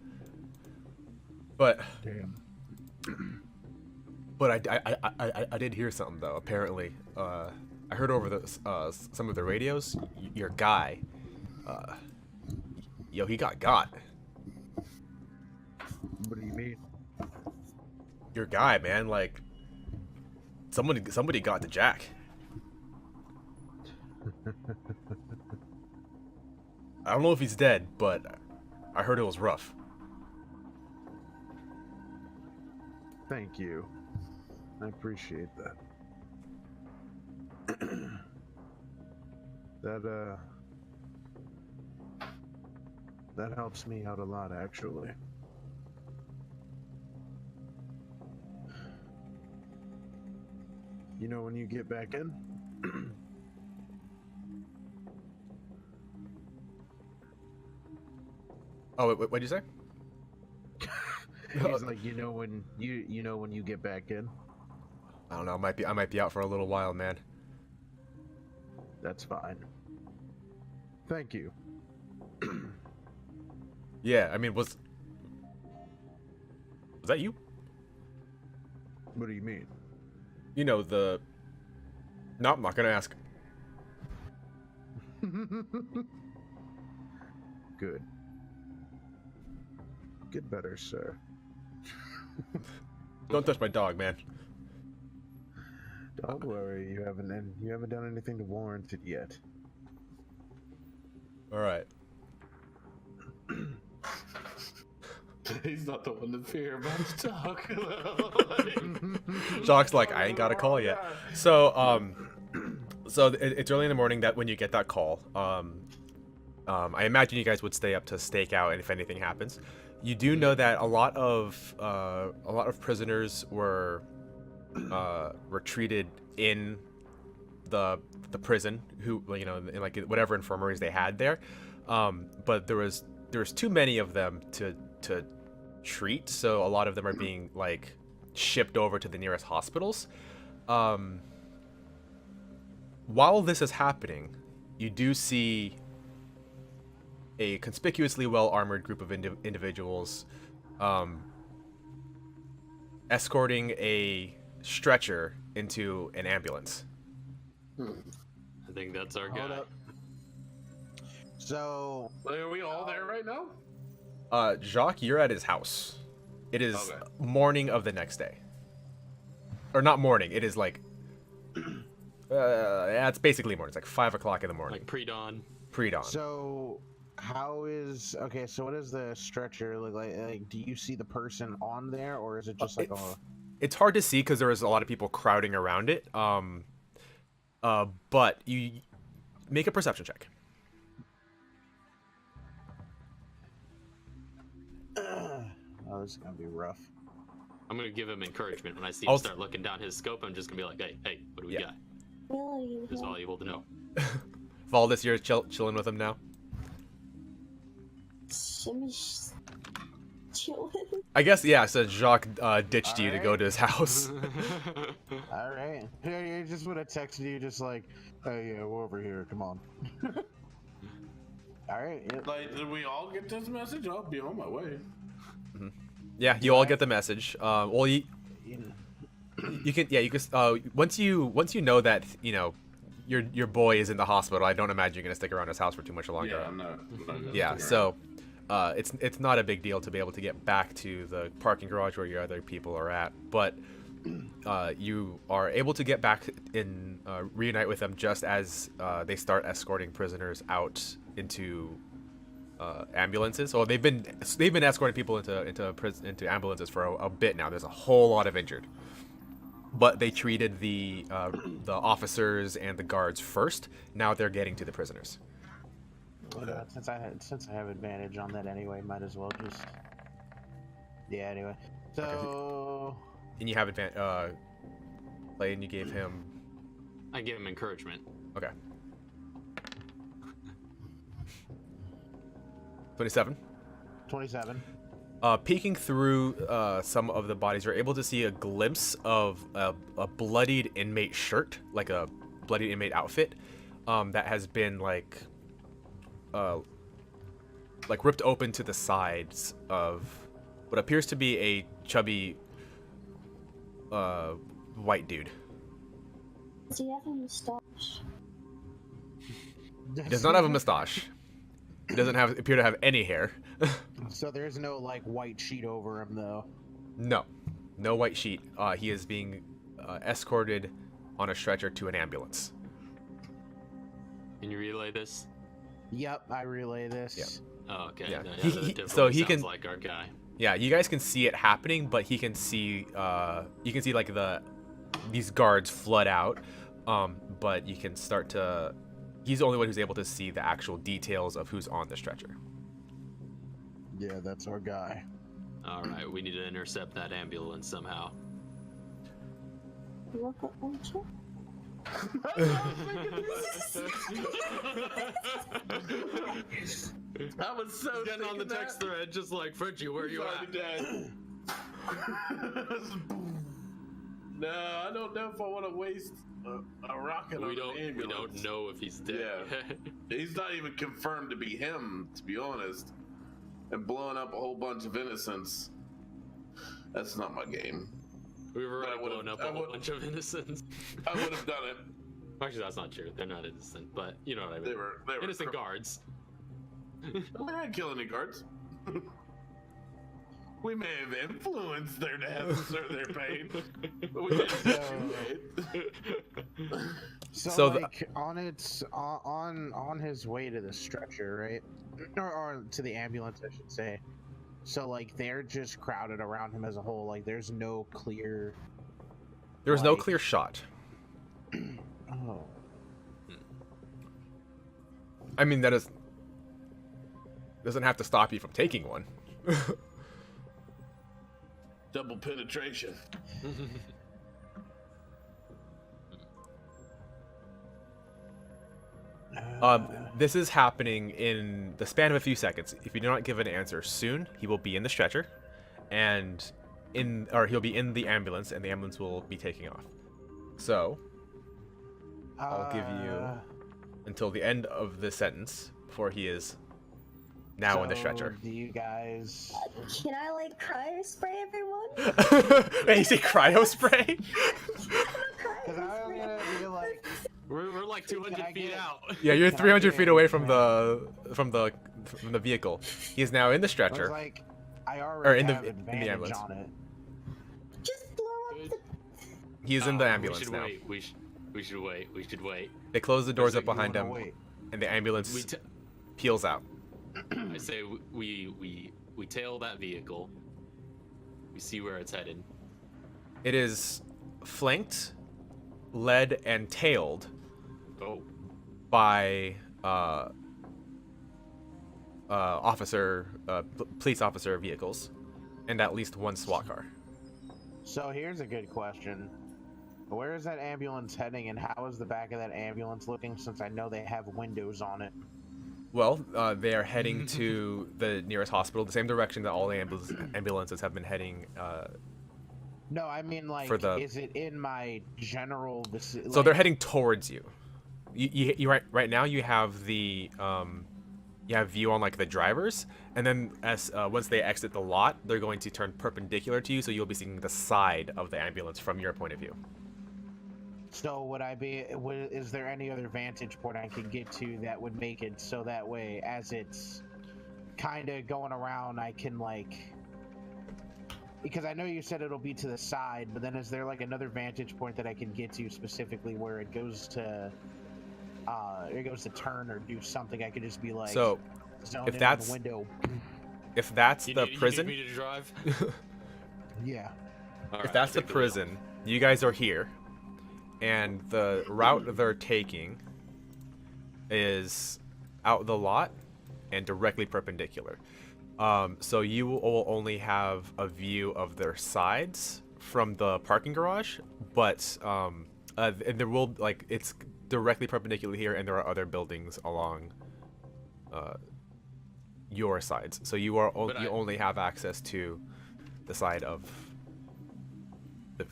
But Damn. But I did hear something though. Apparently, I heard over the some of the radios. Your guy, yo, he got. What do you mean? Your guy, man, like somebody got the Jack. I don't know if he's dead, but I heard it was rough. Thank you. I appreciate that. That helps me out a lot, actually. You know, when you get back in, Oh, what'd you say? he's like, you know when you get back in. I don't know. I might be out for a little while, man. That's fine. Thank you. Yeah, I mean, was that you? What do you mean? You know, the... No, I'm not gonna ask. Good. Get better, sir. Don't touch my dog, man. Don't worry, you haven't done anything to warrant it yet. Alright. He's not the one to fear about the talk. Jock's like, I ain't got a call yet. So, it's early in the morning that when you get that call. I imagine you guys would stay up to stake out, and if anything happens, you do know that a lot of prisoners were treated in the prison, who, you know, in like whatever infirmaries they had there, but there was too many of them to treat, so a lot of them are being like shipped over to the nearest hospitals. While this is happening, you do see a conspicuously well-armored group of individuals escorting a stretcher into an ambulance. I think that's our Hold guy. up. So, Are we all there right now? Jacques, you're at his house. It is Okay. morning of the next day. Or not morning, it is like... yeah, it's basically morning. It's like 5 o'clock in the morning. Like pre-dawn. Pre-dawn. so what does the stretcher look like? Like, do you see the person on there, or is it just like It's hard to see because there was a lot of people crowding around it. But you make a perception check. Oh, this is gonna be rough. I'm gonna give him encouragement when I see I'll him start looking down his scope. I'm just gonna be like, hey, what do we got? Really? It's valuable to know. Valdis, you're chilling with him now? Shimmish. Chilling. I guess, yeah, so Jacques ditched you to go to his house. All right. Yeah, just would have texted you, just like, hey, yeah, we're over here. Come on. All right. Yeah. Like, did we all get this message? I'll be on my way. Yeah, you all get the message. Well, you can, yeah, you can, once you know that, you know, your boy is in the hospital, I don't imagine you're gonna stick around his house for too much longer. Yeah, I'm not gonna Yeah, stick so it's not a big deal to be able to get back to the parking garage where your other people are at, but you are able to get back in, reunite with them just as they start escorting prisoners out into ambulances. So they've been escorting people into ambulances for a bit now. There's a whole lot of injured, but they treated the officers and the guards first. Now they're getting to the prisoners. Since I have advantage on that anyway, might as well just. Yeah. Anyway, so. And you have Clay, and you gave him. I give him encouragement. Okay. 27. 27. Peeking through some of the bodies, you're able to see a glimpse of a bloodied inmate shirt, like a bloodied inmate outfit, that has been like like ripped open to the sides of what appears to be a chubby white dude. Does he have a mustache? He does not have a mustache. He doesn't appear to have any hair. So there's no like white sheet over him though. No white sheet. He is being escorted on a stretcher to an ambulance. Can you relay this? Yep, I relay this. Yep. Oh, okay. Yeah. No, He- that he- definitely so he sounds can- like our guy. Yeah, you guys can see it happening, but he can see like these guards flood out. But you can start to. He's the only one who's able to see the actual details of who's on the stretcher. Yeah, that's our guy. All right, we need to intercept that ambulance somehow. Rocket launcher? I was so Getting on the thinking text that. thread, just like Frenchie, where are you Sorry, at? Dad. No, I don't know if I want to waste a rocket on We an don't ambulance. know if he's dead. Yeah. He's not even confirmed to be him, to be honest. And blowing up a whole bunch of innocents. That's not my game. We've already I would've- blown up I a whole would- bunch of innocents. I would have done it. Actually, that's not true. They're not innocent, but you know what I mean. They were Innocent guards. We didn't kill any guards. We may have influenced their deaths or their pain, but we didn't shoot it. So the- like on his way to the stretcher, right? Or to the ambulance, I should say. So like they're just crowded around him as a whole. Like there's no clear. There is no Like- clear shot. Oh. I mean, doesn't have to stop you from taking one. Double penetration. This is happening in the span of a few seconds. If you do not give an answer soon, he will be in the stretcher, and he'll be in the ambulance, and the ambulance will be taking off. So I'll give you until the end of the sentence before he is now in the stretcher. Do you guys? Can I like cryo spray everyone? Wait, you say cryo spray? Because I was gonna be like, We're like 200 Can I feet get- out. Yeah, you're Can I 300 get feet a away from command? the vehicle. He is now in the I was stretcher. like, I Or already in the- have in the advantage ambulance. on it. Just blow up the. He is in the We ambulance should now. wait. We should wait. We should wait. They close the doors So up you behind wanna him, wait? and the ambulance We peels out. I say we tail that vehicle. We see where it's headed. It is flanked, led, and tailed Oh, by police officer vehicles, and at least one SWAT car. So here's a good question. Where is that ambulance heading, and how is the back of that ambulance looking? Since I know they have windows on it. Well, they are heading to the nearest hospital, the same direction that all the ambulances have been heading. No, I mean like, For the- is it in my general? So they're heading towards you. You right now you have the you have view on like the drivers, and then as once they exit the lot, they're going to turn perpendicular to you, so you'll be seeing the side of the ambulance from your point of view. So would I be? Is there any other vantage point I could get to that would make it so that way, as it's kind of going around, I can like? Because I know you said it'll be to the side, but then is there like another vantage point that I can get to specifically where it goes to turn or do something? I could just be like, So, zone if in on that's- the window. if that's the you prison, need me to drive? Yeah. All if right, that's I'll the take wheel. prison, you guys are here, and the route they're taking is out the lot and directly perpendicular. So you will only have a view of their sides from the parking garage, but and there will it's directly perpendicular here, and there are other buildings along your sides. So you only have access to the side of the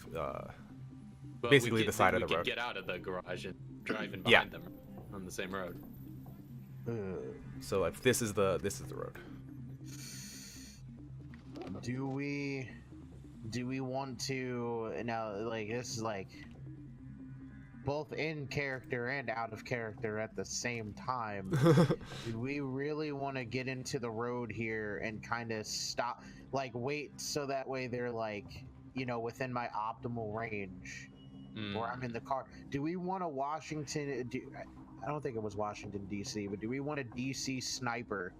But basically we the could- side of we the road. could get out of the garage and drive in Yeah. behind them on the same road. So if this is the road. Do we want to now? Like this is like both in character and out of character at the same time. Do we really want to get into the road here and kind of stop, like wait so that way they're like, you know, within my optimal range, or I'm in the car? Do we want a Washington? I don't think it was Washington D.C., but do we want a D.C. sniper?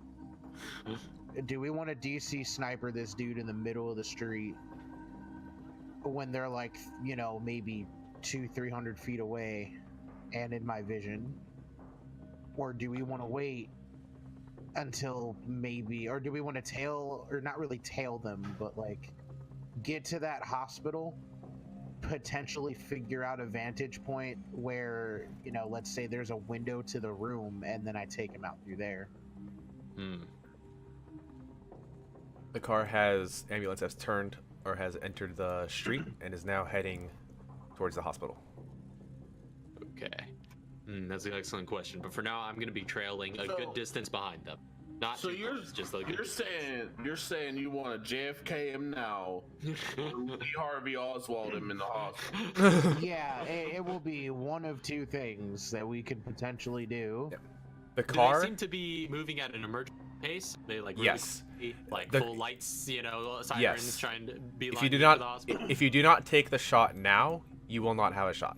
Do we want a DC sniper this dude in the middle of the street when they're like, you know, maybe 200-300 feet away and in my vision? Or do we want to wait until maybe, or do we want to tail, or not really tail them, but like get to that hospital, potentially figure out a vantage point where, you know, let's say there's a window to the room and then I take him out through there? The ambulance has turned or has entered the street and is now heading towards the hospital. Okay. That's an excellent question. But for now, I'm going to be trailing a good distance behind them. Not So too close, just like you're saying you want to JFK him now, Lee Harvey Oswald him in the hospital. Yeah, it will be one of two things that we could potentially do. Yep. The car They seem to be moving at an emergency pace. They like really yes, like the, full lights, you know, sirens yes. trying to be. If you do not take the shot now, you will not have a shot.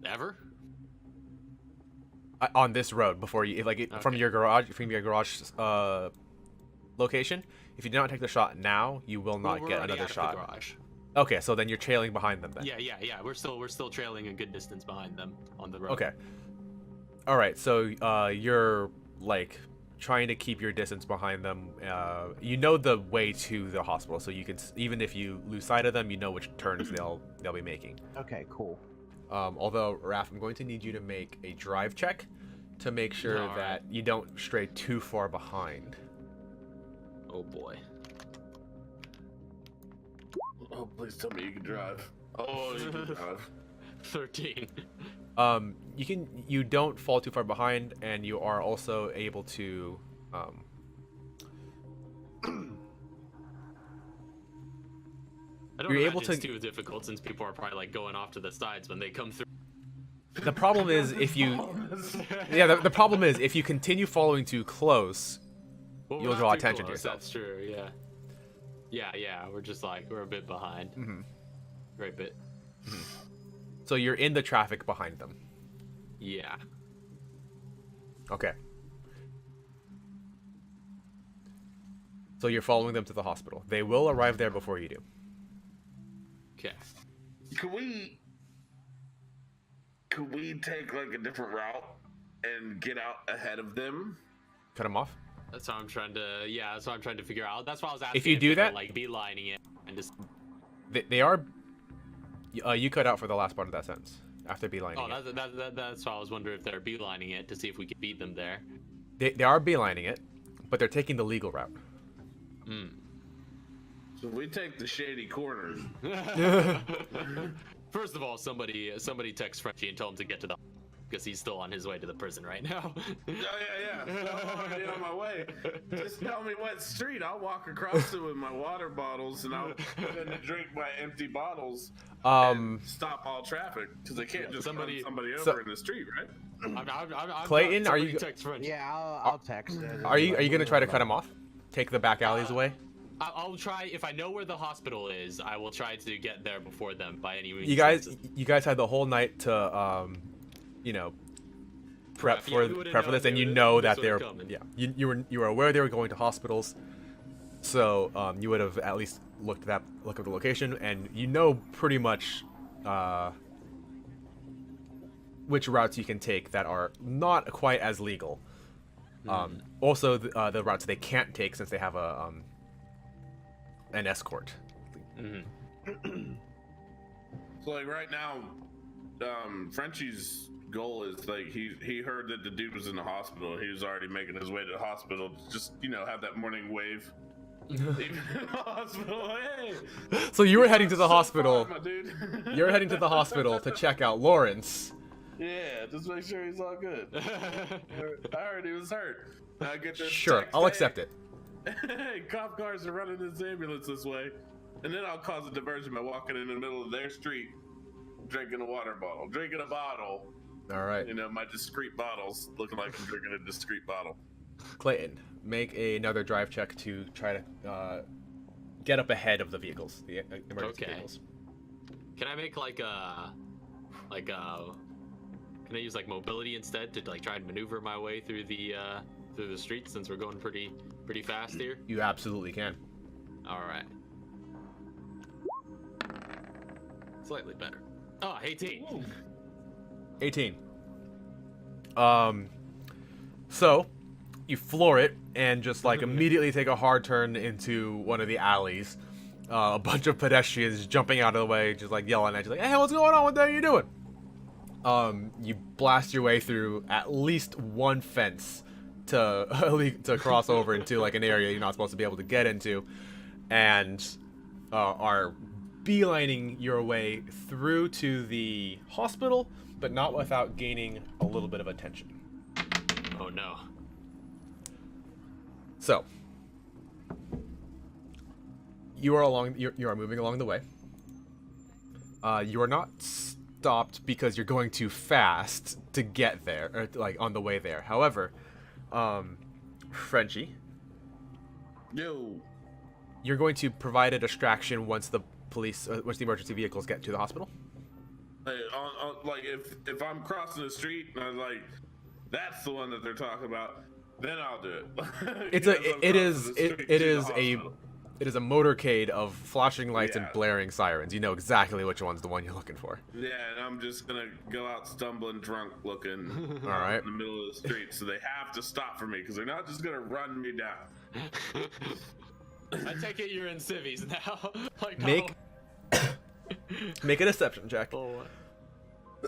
Ever? On this road before you, from your garage location. If you do not take the shot now, you will not get another shot. Okay, so then you're trailing behind them then. Yeah. We're still trailing a good distance behind them on the road. Okay. All right, so you're like trying to keep your distance behind them. You know the way to the hospital, so you can, even if you lose sight of them, you know which turns they'll be making. Okay, cool. Although, Raph, I'm going to need you to make a drive check to make sure that you don't stray too far behind. Oh boy. Oh, please tell me you can drive. Oh, you can drive. 13. You don't fall too far behind, and you are also able to I don't imagine it's too difficult since people are probably like going off to the sides when they come through. The problem is if you the problem is if you continue following too close, you'll draw attention to yourself. That's true, yeah, we're just like, we're a bit behind. Great bit. So you're in the traffic behind them. Yeah. Okay. So you're following them to the hospital. They will arrive there before you do. Okay. Could we take like a different route and get out ahead of them? Cut them off? That's what I'm trying to. Yeah, that's what I'm trying to figure out. That's why I was asking. If you do that, like beelining it and just. They are. You cut out for the last part of that sentence after beelining. Oh, that's why I was wondering if they're beelining it to see if we could beat them there. They are beelining it, but they're taking the legal route. So we take the shady corners. First of all, somebody text Frenchie and tell him to get to the, because he's still on his way to the prison right now. Yeah. I'm already on my way. Just tell me what street. I'll walk across it with my water bottles, and I'll then drink my empty bottles. And stop all traffic, because they can't just run somebody over in the street, right? I'm Clayton, are you? Text Frenchie. Yeah, I'll text. Are you gonna try to cut him off? Take the back alleys away? I'll try. If I know where the hospital is, I will try to get there before them by any means. You guys had the whole night to, prep for this, and you know that they're you were aware they were going to hospitals, so you would have at least looked at the location, and you know pretty much which routes you can take that are not quite as legal. Also, the routes they can't take since they have an escort. So like right now, Frenchie's goal is like he heard that the dude was in the hospital. He was already making his way to the hospital. Just have that morning wave. Even in the hospital, hey. So you were heading to the hospital. Fun, my dude. You're heading to the hospital to check out Lawrence. Yeah, just make sure he's all good. I heard he was hurt. I get this Sure, text, I'll hey, accept it. Hey, cop cars are running this ambulance this way. And then I'll cause a diversion by walking in the middle of their street, drinking a water bottle, drinking a bottle. All right. You know, my discreet bottles, looking like I'm drinking a discreet bottle. Clayton, make another drive check to try to get up ahead of the vehicles, the emergency vehicles. Can I make can I use like mobility instead to like try and maneuver my way through the streets since we're going pretty fast here? You absolutely can. All right. Slightly better. Oh, 18. Ooh. 18. So you floor it and just like immediately take a hard turn into one of the alleys. A bunch of pedestrians jumping out of the way, just like yelling at you, like, "Hey, what's going on? What the hell are you doing?" You blast your way through at least one fence to cross over into like an area you're not supposed to be able to get into, and are beelining your way through to the hospital, but not without gaining a little bit of attention. Oh no. So you are moving along the way. You are not stopped because you're going too fast to get there, or like on the way there. However, Frenchie, Yo. you're going to provide a distraction once the emergency vehicles get to the hospital. Hey, like if I'm crossing the street and I'm like, that's the one that they're talking about, then I'll do it. It is a motorcade of flashing lights and Yeah. blaring sirens. You know exactly which one's the one you're looking for. Yeah, and I'm just gonna go out stumbling drunk looking All right. in the middle of the street, so they have to stop for me because they're not just gonna run me down. I take it you're in civvies now. Like, Make a deception check. Oh.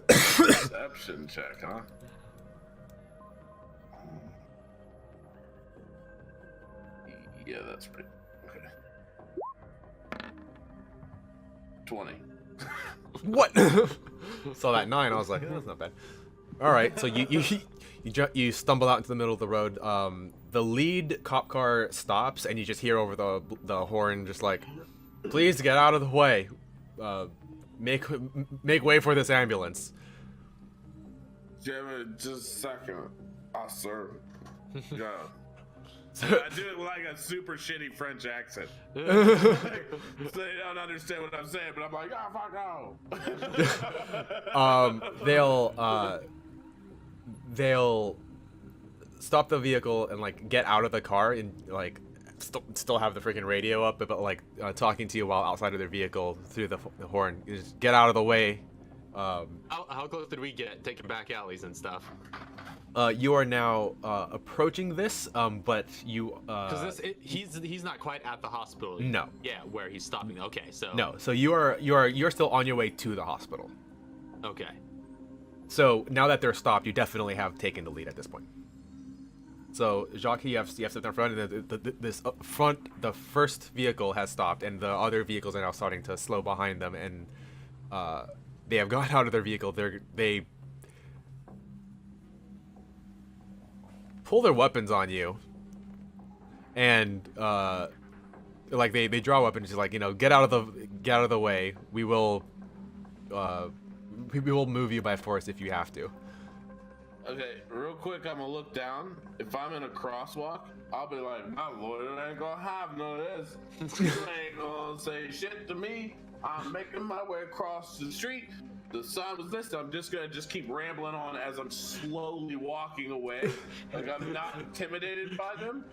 Perception check, huh? Yeah, that's pretty okay. 20. What? Saw that 9. I was like, that's not bad. All right, so you stumble out into the middle of the road. The lead cop car stops, and you just hear over the horn, just like, "Please get out of the way. Make way for this ambulance." Give me just a second. Sir. Go. I do it like a super shitty French accent. So they don't understand what I'm saying, but I'm like, oh, fuck no. They'll stop the vehicle and like get out of the car and like still have the freaking radio up, but like talking to you while outside of their vehicle through the horn. You just get out of the way. How close did we get? Taking back alleys and stuff. You are now approaching this, but you. Because he's not quite at the hospital. No. Yeah, where he's stopping. Okay, so. No, so you're still on your way to the hospital. Okay. So now that they're stopped, you definitely have taken the lead at this point. So Jacques, you have stepped in front, and the first vehicle has stopped, and the other vehicles are now starting to slow behind them, and they have gone out of their vehicle. They pull their weapons on you, and like they draw weapons, just like, get out of the way. We will move you by force if you have to. Okay, real quick, I'm gonna look down. If I'm in a crosswalk, I'll be like, my lawyer ain't gonna have none of this. You ain't gonna say shit to me. I'm making my way across the street. The sign was this. I'm just gonna keep rambling on as I'm slowly walking away. Like, I'm not intimidated by them,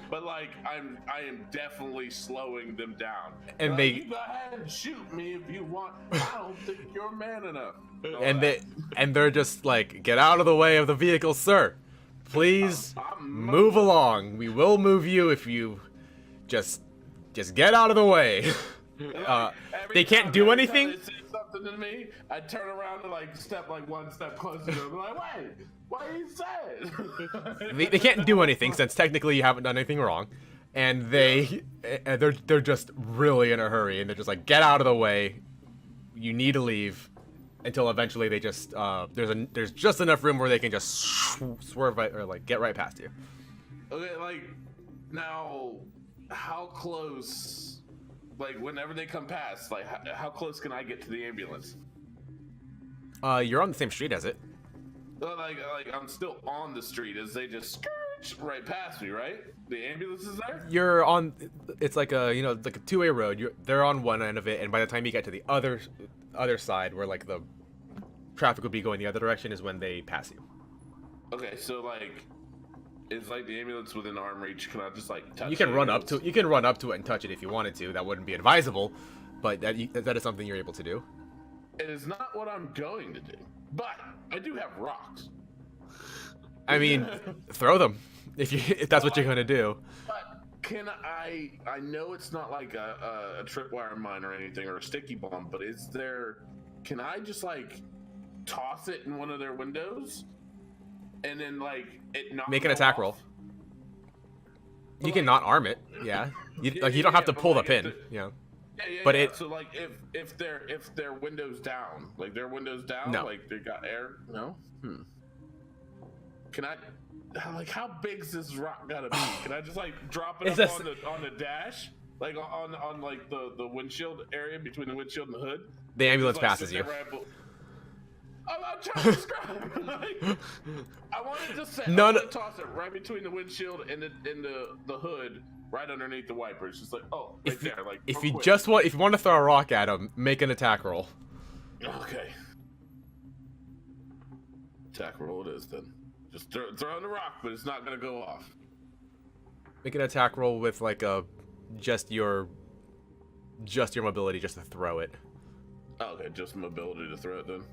but like I am definitely slowing them down. And like, you go ahead and shoot me if you want. I don't think you're man enough. They're just like, get out of the way of the vehicle, sir. Please move along. We will move you if you just get out of the way. They can't do anything. They say something to me, I turn around and like step like one step closer to them. I'm like, wait, what are you saying? They can't do anything since technically you haven't done anything wrong, and they're just really in a hurry, and they're just like, get out of the way. You need to leave. until eventually they just there's just enough room where they can just swerve right, or like get right past you. Okay, like now, how close? Like whenever they come past, like how close can I get to the ambulance? You're on the same street as it. Well, like I'm still on the street as they just skirt right past me, right? The ambulance is there. You're on. It's like a like a two-way road. They're on one end of it, and by the time you get to the other side, where like the traffic would be going the other direction, is when they pass you. Okay, so like, is like the ambulance within arm reach? Can I just like touch? You can the run up ambulance? to. You can run up to it and touch it if you wanted to. That wouldn't be advisable, but that is something you're able to do. It is not what I'm going to do, but I do have rocks. I mean, throw them if that's what you're gonna do. But can I know it's not like a tripwire mine or anything or a sticky bomb, but is there? Can I just like toss it in one of their windows, and then like it knocks Make an them attack off? roll. You Like- can not arm it, yeah. You Yeah, don't have to but pull the like, pin, if yeah. Yeah, But yeah. it- So like if their windows down, like their windows down, No. like they got air. No. Can I? Like how big's this rock gotta be? Can I just like drop it It's up a on the dash, like on like the windshield area between the windshield and the hood? The ambulance Just, like, passes sit you. there right I'm trying to describe. Like, I want to just say, No, I no. want to toss it right between the windshield and the hood, right underneath the wipers. Just like, oh, right If you, there. Like, if real you quick. just want, if you want to throw a rock at him, make an attack roll. Okay. Attack roll it is then. Just throw in the rock, but it's not gonna go off. Make an attack roll with like just your mobility, just to throw it. Oh, okay, just mobility to throw it then.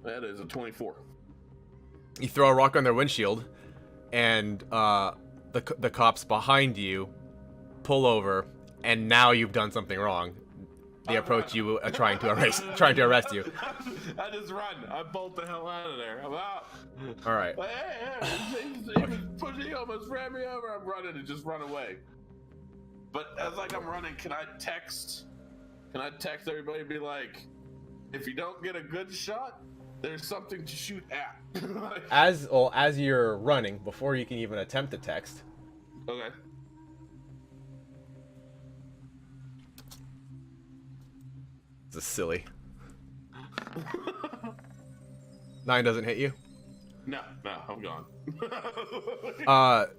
That is a 24. You throw a rock on their windshield, and the cops behind you pull over, and now you've done something wrong. They approach you, trying to arrest you. I just run. I bolt the hell out of there. I'm out. All right. Like, hey, he was pushing, he almost ran me over. I'm running and just run away. But as like I'm running, can I text everybody and be like, if you don't get a good shot, there's something to shoot at. Like, As you're running, before you can even attempt to text, okay. this is silly. 9 doesn't hit you. No, I'm gone.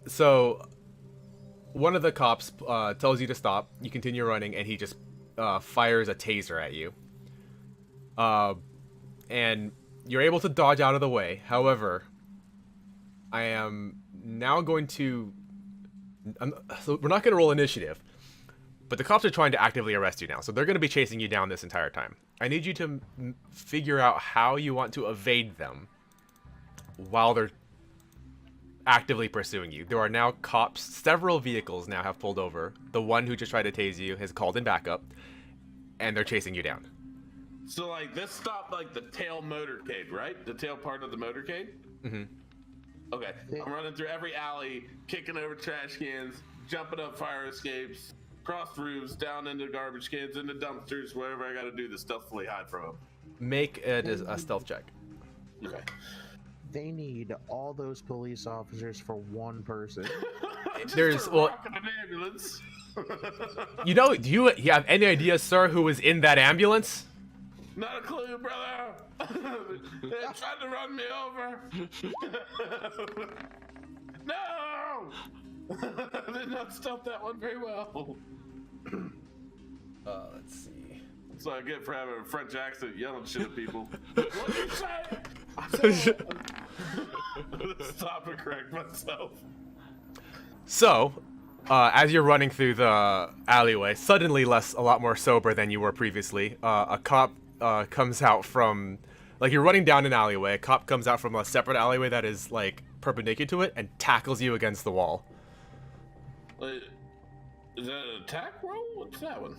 So one of the cops tells you to stop. You continue running, and he just fires a taser at you. And you're able to dodge out of the way. However, I am now going to. So we're not going to roll initiative, but the cops are trying to actively arrest you now, so they're going to be chasing you down this entire time. I need you to figure out how you want to evade them while they're actively pursuing you. There are now cops. Several vehicles now have pulled over. The one who just tried to tase you has called in backup, and they're chasing you down. So like this stopped like the tail motorcade, right? The tail part of the motorcade? Mm-hmm. Okay. I'm running through every alley, kicking over trash cans, jumping up fire escapes, across roofs, down into garbage cans, into dumpsters, wherever I gotta do to stealthily hide from them. Make it a stealth check. Okay. They need all those police officers for one person. There's- a well- rock in an ambulance. Do you have any idea, sir, who was in that ambulance? Not a clue, brother. They tried to run me over. No! I did not stop that one very well. Let's see. That's what I get for having a French accent yelling shit at people. What did you say? Stop and correct myself. So, as you're running through the alleyway, suddenly a lot more sober than you were previously, a cop comes out from, like, you're running down an alleyway, a cop comes out from a separate alleyway that is, like, perpendicular to it and tackles you against the wall. Is that an attack roll? What's that one?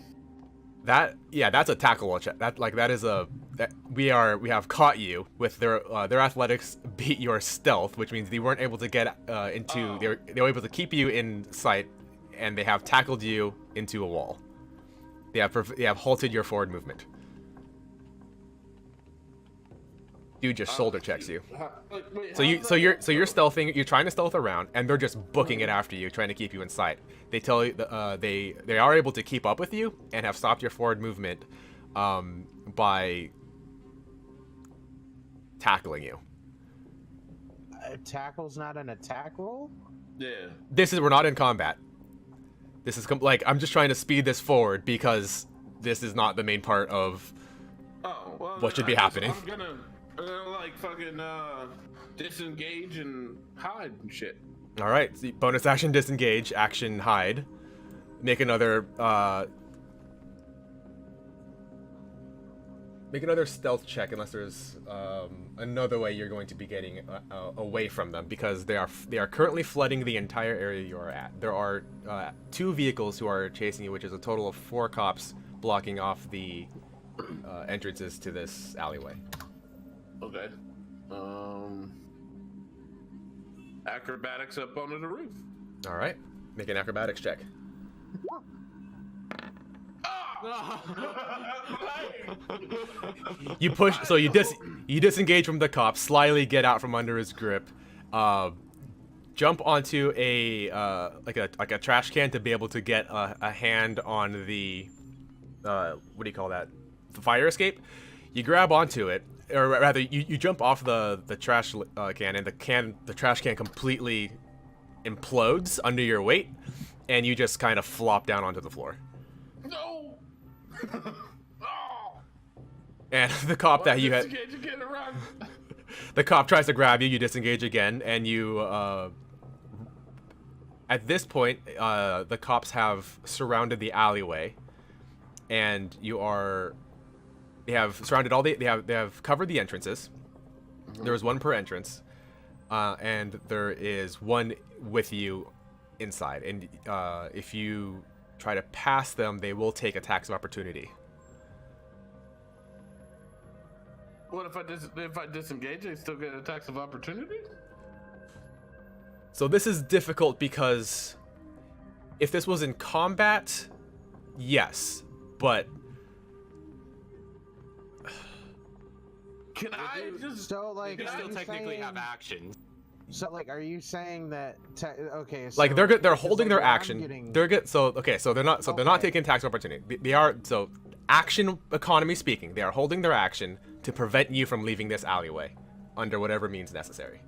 That's a tackle roll check. We have caught you with their athletics beat your stealth, which means they weren't able to get into. They were able to keep you in sight, and they have tackled you into a wall. They have halted your forward movement. Dude just shoulder checks you. So you're stealthing. You're trying to stealth around, and they're just booking it after you, trying to keep you in sight. They tell you they are able to keep up with you and have stopped your forward movement by tackling you. Tackle's not an attack roll? Yeah. We're not in combat. This is like, I'm just trying to speed this forward because this is not the main part of what should be happening. I'm gonna like fucking disengage and hide and shit. All right, so bonus action disengage, action hide. Make another stealth check unless there's another way you're going to be getting away from them, because they are currently flooding the entire area you are at. There are 2 vehicles who are chasing you, which is a total of 4 cops blocking off the entrances to this alleyway. Okay. Acrobatics up onto the roof. All right, make an acrobatics check. You push, so you disengage from the cop, slyly get out from under his grip, jump onto a like a trash can to be able to get a hand on the what do you call that? The fire escape. You grab onto it, or rather, you jump off the trash can, and the trash can completely implodes under your weight, and you just kind of flop down onto the floor. No. Oh. And the cop that you had, the cop tries to grab you. You disengage again, and you. At this point, the cops have surrounded the alleyway, and you are. They have surrounded all the. They have covered the entrances. Mm-hmm. There is one per entrance, and there is one with you inside. And if you try to pass them, they will take attacks of opportunity. What if I disengage? They still get attacks of opportunity? So this is difficult because if this was in combat, yes, but can I just? So like, You still technically have action. So like, are you saying that? Okay, so like they're holding their like, action. getting... They're good. So okay, so they're not. So they're not taking tax opportunity. They are. So action economy speaking, they are holding their action to prevent you from leaving this alleyway, under whatever means necessary.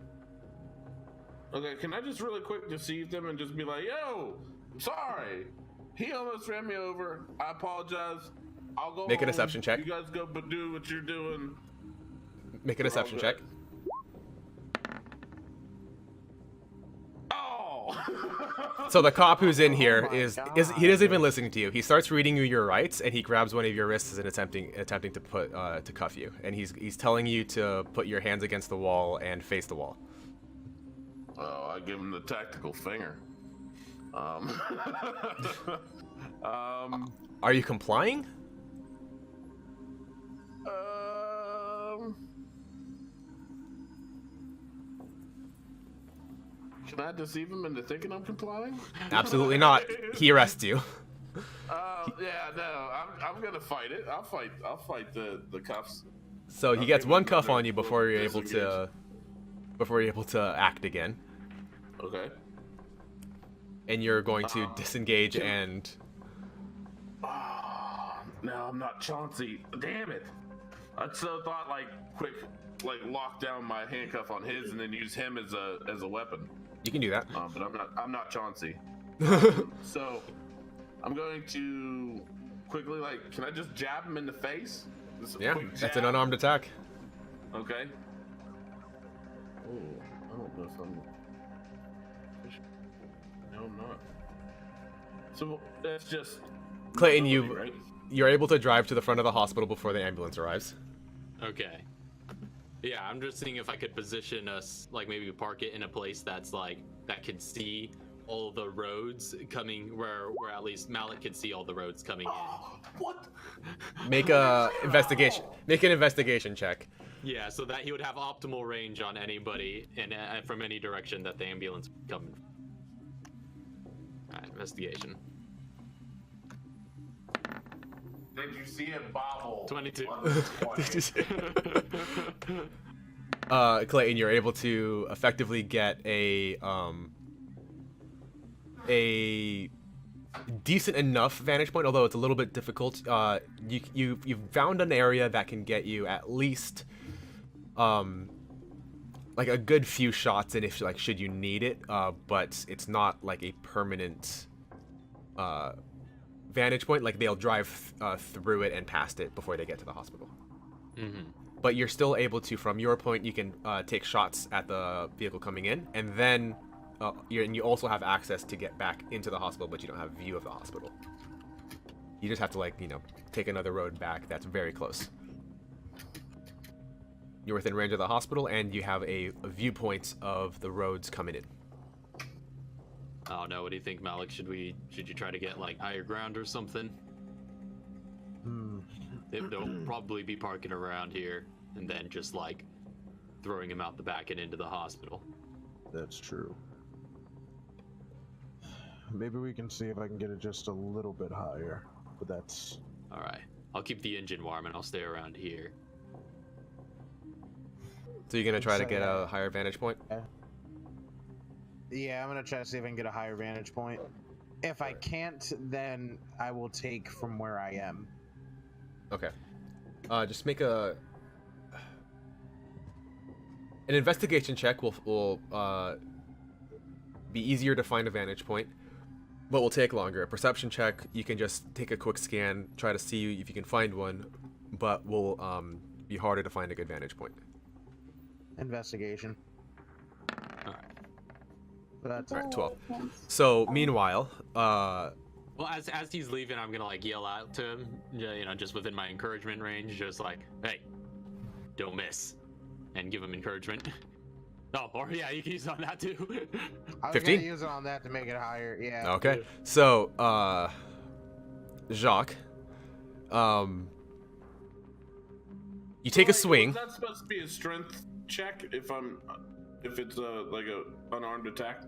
Okay, can I just really quick deceive them and just be like, "Yo, sorry, he almost ran me over. I apologize. I'll go. Make a home. deception check. You guys go, but do what you're doing." Make a deception check. So the cop who's in here is he doesn't even listen to you. He starts reading you your rights, and he grabs one of your wrists and attempting to put to cuff you. And he's telling you to put your hands against the wall and face the wall. Oh, I give him the tactical finger. Are you complying? Can I deceive him into thinking I'm complying? Absolutely not. He arrests you. Yeah, no, I'm gonna fight it. I'll fight the cuffs. So he gets one cuff on you before you're able to act again. Okay. And you're going to disengage and. No, I'm not Chauncey. Damn it! I so thought quick lock down my handcuff on his and then use him as a weapon. You can do that. But I'm not Chauncey. So I'm going to quickly can I just jab him in the face? Yeah, that's an unarmed attack. Okay. Oh, I don't know if I'm. No, I'm not. So that's just. Clayton, right? You're able to drive to the front of the hospital before the ambulance arrives. Okay. Yeah, I'm just seeing if I could position us, maybe park it in a place that's that could see all the roads coming, where at least Malik could see all the roads coming in. What? Make a investigation. Make an investigation check. Yeah, so that he would have optimal range on anybody and from any direction that the ambulance would come. All right, investigation. Did you see it bobble? 22. On the 20? Clayton, you're able to effectively get a decent enough vantage point, although it's a little bit difficult. You've found an area that can get you at least like a good few shots in, if should you need it, but it's not like a permanent vantage point. Like they'll drive through it and past it before they get to the hospital. But you're still able to, from your point, you can take shots at the vehicle coming in, and then you also have access to get back into the hospital, but you don't have view of the hospital. You just have to take another road back that's very close. You're within range of the hospital, and you have a viewpoint of the roads coming in. Oh no, what do you think, Malik? Should you try to get higher ground or something? They'll probably be parking around here and then just throwing him out the back and into the hospital. That's true. Maybe we can see if I can get it just a little bit higher, but that's... Alright, I'll keep the engine warm and I'll stay around here. So you're gonna try to get a higher vantage point? Yeah, I'm gonna try to see if I can get a higher vantage point. If I can't, then I will take from where I am. Okay. Just make an investigation check. Will be easier to find a vantage point, but will take longer. A perception check, you can just take a quick scan, try to see if you can find one, but will be harder to find a good vantage point. Investigation. Alright. That's Alright, 12. So meanwhile, well, as he's leaving, I'm gonna yell out to him, just within my encouragement range, just hey, don't miss, and give him encouragement. Oh, or yeah, you can use it on that too. I was 15? gonna use it on that to make it higher. Yeah. okay. So Jacques, you take a swing. Is that supposed to be a strength check if it's a unarmed attack?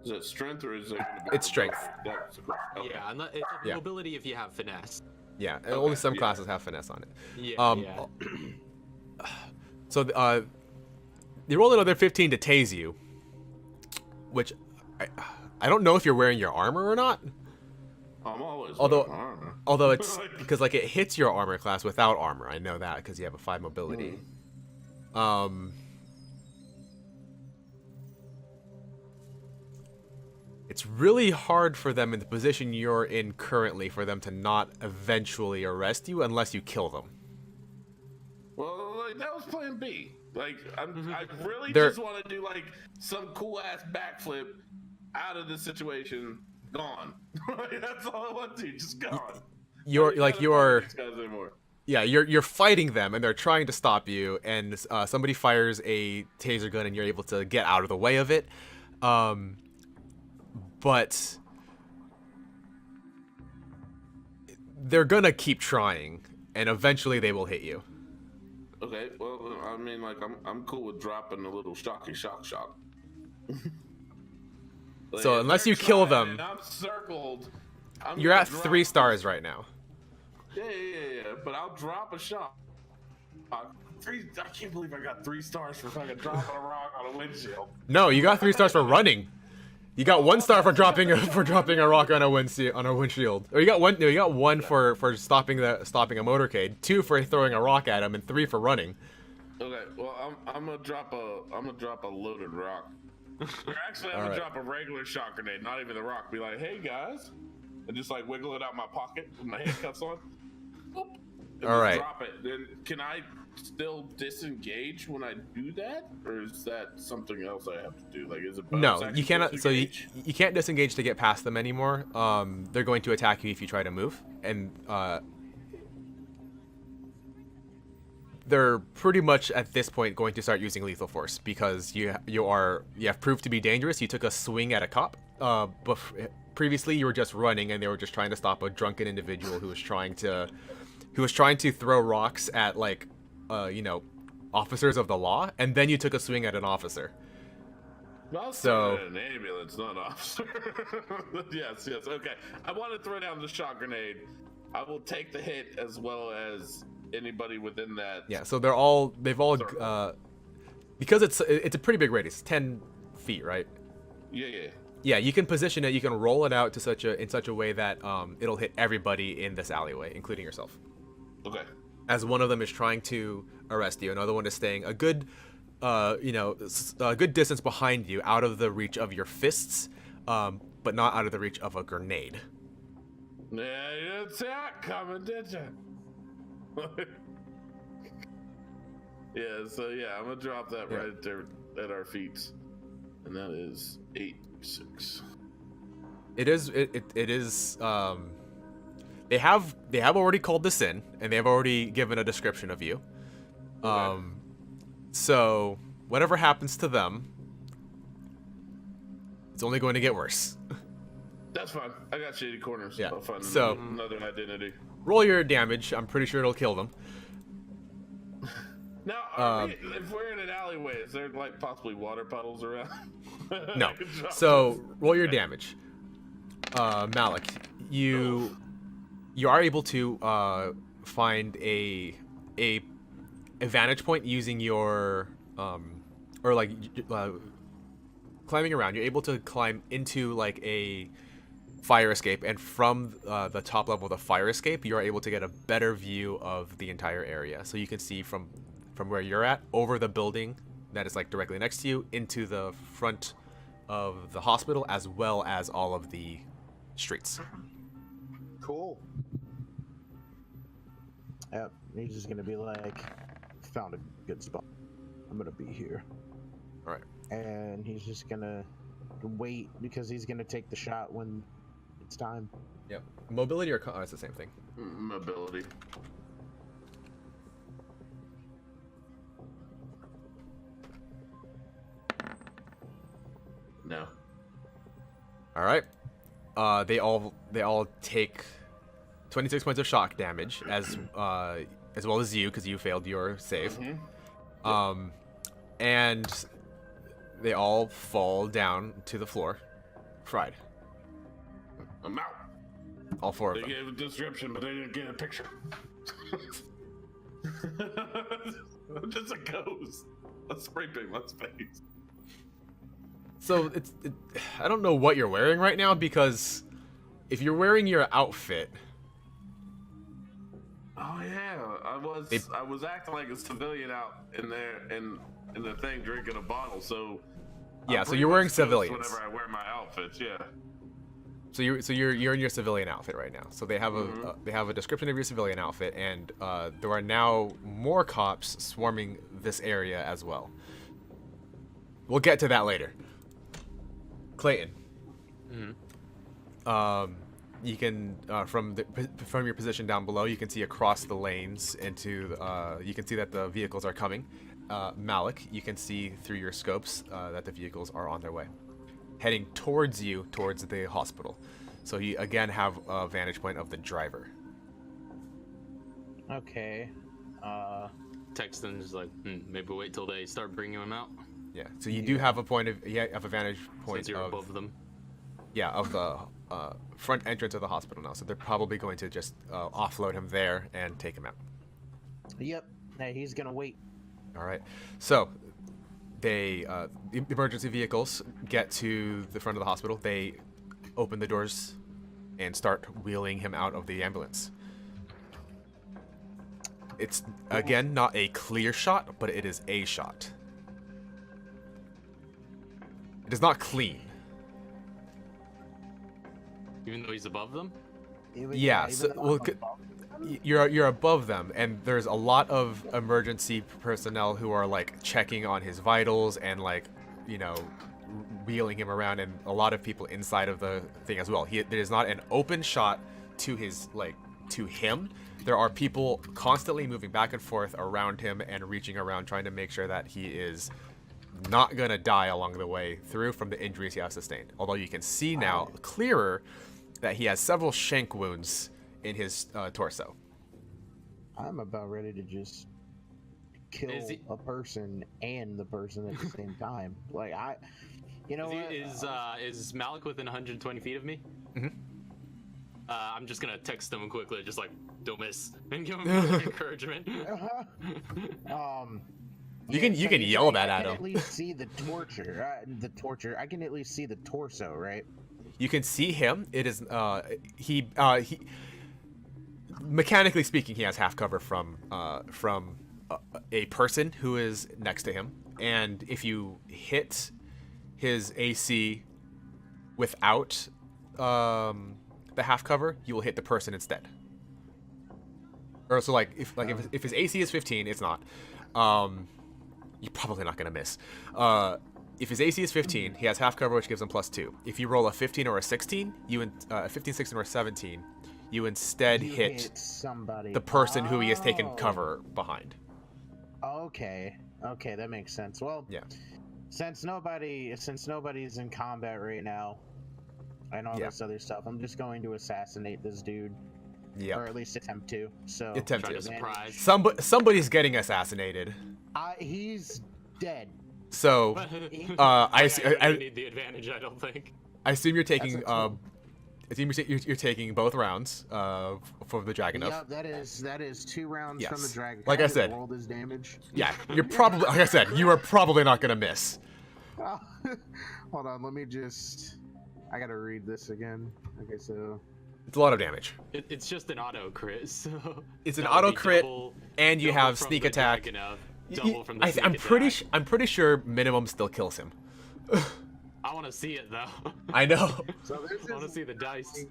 Is it strength or is it? It's strength. That's the question. Okay. Yeah, and it's mobility if you have finesse. Yeah, and only some classes have finesse on it. Yeah. So they roll another 15 to tase you, which I don't know if you're wearing your armor or not. I'm always. Although it's because it hits your armor class without armor. I know that because you have a 5 mobility. It's really hard for them in the position you're in currently for them to not eventually arrest you unless you kill them. Well, that was plan B. I really They're- just want to do some cool ass backflip out of this situation. Gone. That's all I want to. Just gone. You're I don't fight these guys anymore. Yeah, you're fighting them, and they're trying to stop you, and somebody fires a taser gun, and you're able to get out of the way of it. But they're gonna keep trying, and eventually they will hit you. Okay, well, I mean, I'm cool with dropping a little shock. So unless you kill them, I'm circled. you're at 3 stars right now. Yeah. But I'll drop a shot. I can't believe I got 3 stars for fucking dropping a rock on a windshield. No, you got 3 stars for running. You got 1 star for dropping a rock on a windshield. Or you got one for stopping a motorcade, 2 for throwing a rock at him, and 3 for running. Okay, well I'm gonna drop a loaded rock. Or actually, I'm gonna drop a regular shock grenade, not even the rock. Be like, hey guys, and just wiggle it out my pocket with my handcuffs on. Boop, and All right. Drop it. Then can I still disengage when I do that, or is that something else I have to do? Is it bonus No, action you cannot. So you disengage? can't disengage to get past them anymore. They're going to attack you if you try to move, and they're pretty much at this point going to start using lethal force because you have proved to be dangerous. You took a swing at a cop. Previously, you were just running, and they were just trying to stop a drunken individual who was trying to throw rocks at officers of the law, and then you took a swing at an officer. Well, So- an ambulance, not an officer. Yes. Okay. I want to throw down the shock grenade I will take the hit as well as anybody within that. Yeah, so they've all because it's a pretty big radius, 10 feet, right? Yeah. Yeah, you can position it, you can roll it out to in such a way that it'll hit everybody in this alleyway, including yourself. Okay. As one of them is trying to arrest you, another one is staying a good a good distance behind you, out of the reach of your fists, but not out of the reach of a grenade. Yeah, you didn't see that coming, did you? Yeah, so yeah, I'm gonna drop that right there at our feet, and that is 8-6. It is. They have already called this in, and they have already given a description of you. Okay. So whatever happens to them, it's only going to get worse. That's fine. I got shady corners. Yeah. I'll find So another identity. roll your damage. I'm pretty sure it'll kill them. Now, if we're in an alleyway, is there like possibly water puddles around? No. So roll your damage. Malik, you are able to find a vantage point using your climbing around. You're able to climb into like a fire escape, and from the top level of the fire escape, you are able to get a better view of the entire area. So you can see from where you're at over the building that is like directly next to you into the front of the hospital, as well as all of the streets. Cool. Yep, he's just gonna be like, found a good spot. I'm gonna be here. All right. And he's just gonna wait because he's gonna take the shot when it's time. Yep. Mobility or it's the same thing. Mobility. No. All right. They all take 26 points of shock damage, as well as you, because you failed your save. Mm-hmm. And they all fall down to the floor, fried. I'm out. All four of They them. gave a description, but they didn't get a picture. Just a ghost. A spray paint on face. So I don't know what you're wearing right now, because if you're wearing your outfit. Oh yeah, I was acting like a civilian out in there in the thing, drinking a bottle. So Yeah, so you're wearing civilians. Whenever I wear my outfits, yeah. So you're in your civilian outfit right now. So they have a description of your civilian outfit, and there are now more cops swarming this area as well. We'll get to that later. Clayton. You can from your position down below, you can see across the lanes into. You can see that the vehicles are coming. Malik, you can see through your scopes that the vehicles are on their way, heading towards you, towards the hospital. So you again have a vantage point of the driver. Okay. Texton's like, maybe wait till they start bringing him out. Yeah. So you do have a vantage point Since you're above them. Yeah, of the front entrance of the hospital now. So they're probably going to just offload him there and take him out. Yep. Hey, he's gonna wait. All right. So the emergency vehicles get to the front of the hospital. They open the doors and start wheeling him out of the ambulance. It's again not a clear shot, but it is a shot. It is not clean. Even though he's above them? Yeah, you're above them, and there's a lot of emergency personnel who are like checking on his vitals and like, wheeling him around, and a lot of people inside of the thing as well. There is not an open shot to him. There are people constantly moving back and forth around him and reaching around, trying to make sure that he is not gonna die along the way through from the injuries he has sustained. Although you can see now clearer that he has several shank wounds in his torso. I'm about ready to just kill a person and the person at the same time. Like Is Malik within 120 feet of me? Mm-hmm. I'm just gonna text him quickly, just like, don't miss, and give him encouragement. You can yell that at him. I can at least see the torture. I can at least see the torso, right? You can see him. It is he mechanically speaking, he has half cover from a person who is next to him, and if you hit his AC without the half cover, you will hit the person instead. Or so if his AC is 15, it's not. You're probably not gonna miss. If his AC is 15, he has half cover, which gives him +2. If you roll a 15 or a 16, a 15, 16, or a 17, you instead hit somebody. The person who he has taken cover behind. Okay, that makes sense. Well, yeah. Since nobody's in combat right now, and all this other stuff, I'm just going to assassinate this dude. Yeah. Or at least attempt to. So attempt try to. Surprise. Somebody's getting assassinated. He's dead. So, I need the advantage. I don't think. I assume you're taking. You're taking both rounds for the Dragonov. Yeah, that is 2 rounds from the Dragon. Like I said, rolled his damage. Yeah, you're probably, like I said, you are probably not gonna miss. Hold on, let me just. I gotta read this again. Okay, so. It's a lot of damage. It's just an auto crit. So it's an auto crit, and you have sneak attack. Double from the sneak I'm pretty sure minimum still kills him. I want to see it though. I know. So I want to see the dice.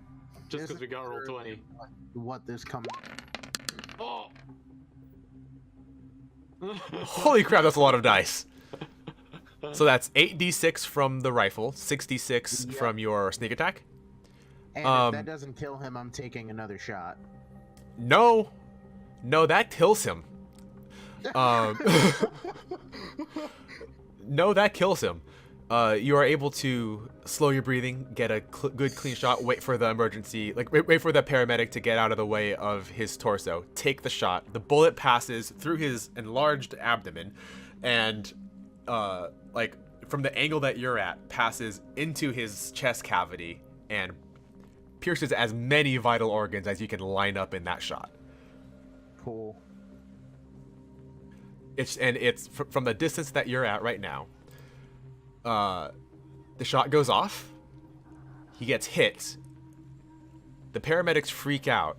Just because we got roll 20. What this comes? Oh. Holy crap! That's a lot of dice. So that's 8d6 from the rifle, 6d6 from your sneak attack. And if that doesn't kill him, I'm taking another shot. No, that kills him. No, that kills him. You are able to slow your breathing, get a good clean shot, wait for the emergency, wait for the paramedic to get out of the way of his torso, take the shot. The bullet passes through his enlarged abdomen, and from the angle that you're at, passes into his chest cavity and pierces as many vital organs as you can line up in that shot. Cool. It's from the distance that you're at right now. The shot goes off. He gets hit. The paramedics freak out,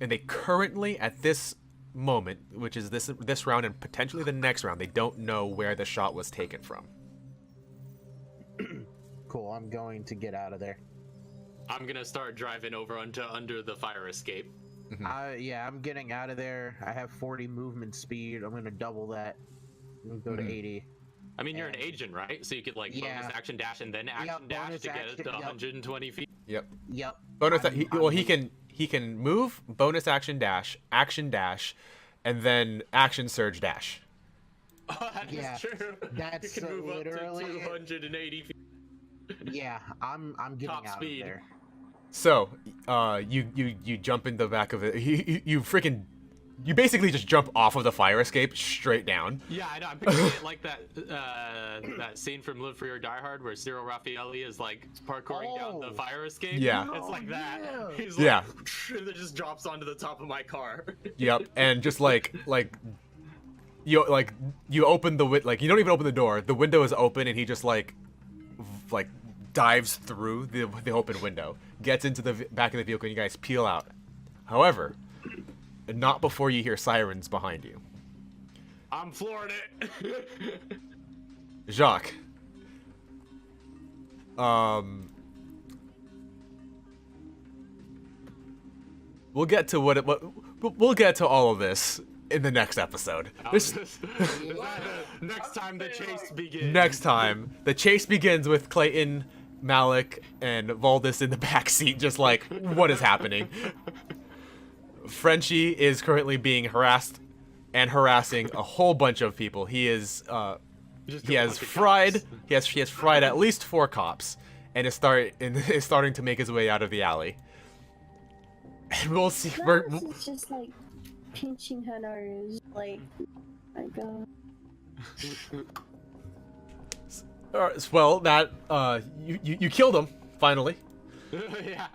and they currently, at this moment, which is this round and potentially the next round, they don't know where the shot was taken from. Cool. I'm going to get out of there. I'm gonna start driving over under the fire escape. Yeah, I'm getting out of there. I have 40 movement speed. I'm gonna double that. And go to 80. I mean, you're an agent, right? So you could bonus action dash and then action dash to get it to 120 feet. Yep. Bonus. He can move, bonus action dash, and then action surge dash. Oh, that is true. That's you can move literally up to 280 feet. Yeah, I'm getting Top out speed. of there. So, you jump in the back of it. You basically just jump off of the fire escape straight down. Yeah, I know. I'm picturing it like that scene from Live Free or Die Hard where Cyril Raffaele is parkouring down the fire escape. Yeah. It's like that. Yeah. He's and it just drops onto the top of my car. Yep, and just you open the you don't even open the door. The window is open, and he just dives through the open window, gets into the back of the vehicle, and you guys peel out. However, not before you hear sirens behind you. I'm flooring it. Jacques. We'll get to we'll get to all of this in the next episode. Next time the chase begins. Next time the chase begins with Clayton, Malik, and Valdis in the back seat, just what is happening? Frenchie is currently being harassed and harassing a whole bunch of people. He has fried at least 4 cops and is starting to make his way out of the alley. And we'll see. It's just pinching her nose, my god. Well, that you killed him finally. Yeah,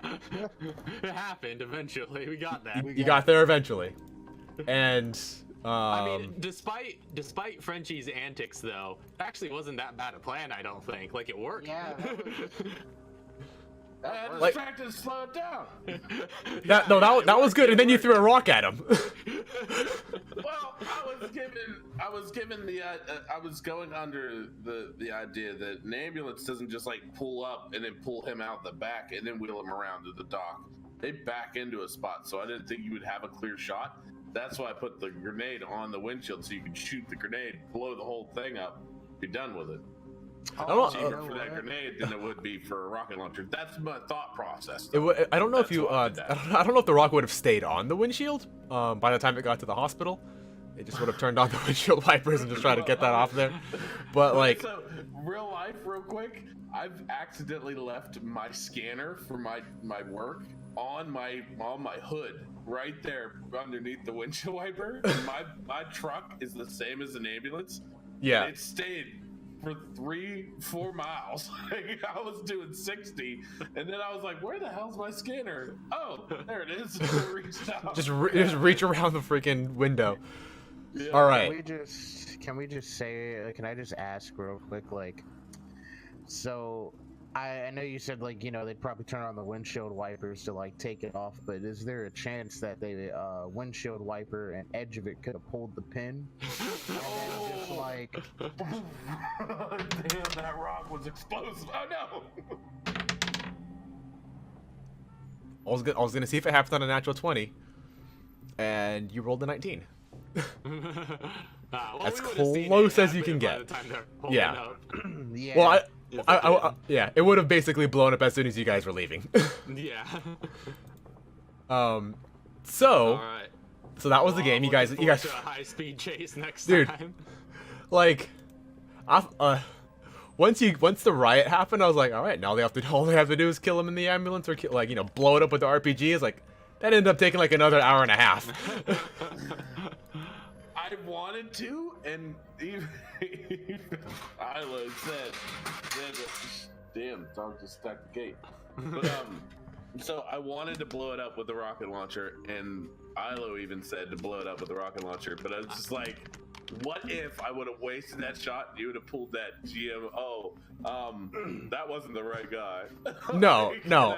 it happened eventually. We got that. You got there eventually, and I mean, despite Frenchie's antics, though, it actually wasn't that bad a plan. I don't think. Like it worked. Yeah. Distracted, slow it down. that was good, and then you threw a rock at him. Well, I was given the I was going under the idea that an ambulance doesn't just like pull up and then pull him out the back and then wheel him around to the dock. They back into a spot, so I didn't think you would have a clear shot. That's why I put the grenade on the windshield so you could shoot the grenade, blow the whole thing up, be done with it. Cheaper for that grenade than it would be for a rocket launcher. That's my thought process. I don't know if you I don't know if the rock would have stayed on the windshield by the time it got to the hospital. It just would have turned on the windshield wipers and just tried to get that off there. But like, so real life, real quick, I've accidentally left my scanner for my work on my hood right there underneath the windshield wiper. And my truck is the same as an ambulance. yeah. And it stayed for 3-4 miles. I was doing 60, and then I was like, where the hell's my scanner? Oh, there it is. Just reach around the freaking window. Yeah. All right. Can we just say? Can I just ask real quick? Like, so I know you said like they'd probably turn on the windshield wipers to like take it off, but is there a chance that the windshield wiper and edge of it could have pulled the pin? And then just like, damn, that rock was explosive. Oh no. I was gonna see if it happened on a natural 20, and you rolled a 19. Well, As we would've seen close it as you can by get. the time they're holding Yeah. up. yeah. Well, yeah, it would have basically blown up as soon as you guys were leaving. Yeah. So All right. so that was the game. You guys, To a high-speed chase next Dude. time. like, once the riot happened, I was like, all right, now all they have to do is kill him in the ambulance or blow it up with the RPG. Is like that ended up taking like another hour and a half. I wanted to, and even Isla said, damn, dog just stuck the gate. But so I wanted to blow it up with the rocket launcher, and Ilo even said to blow it up with the rocket launcher, but I was just like, what if I would have wasted that shot and you would have pulled that GMO? That wasn't the right guy. No,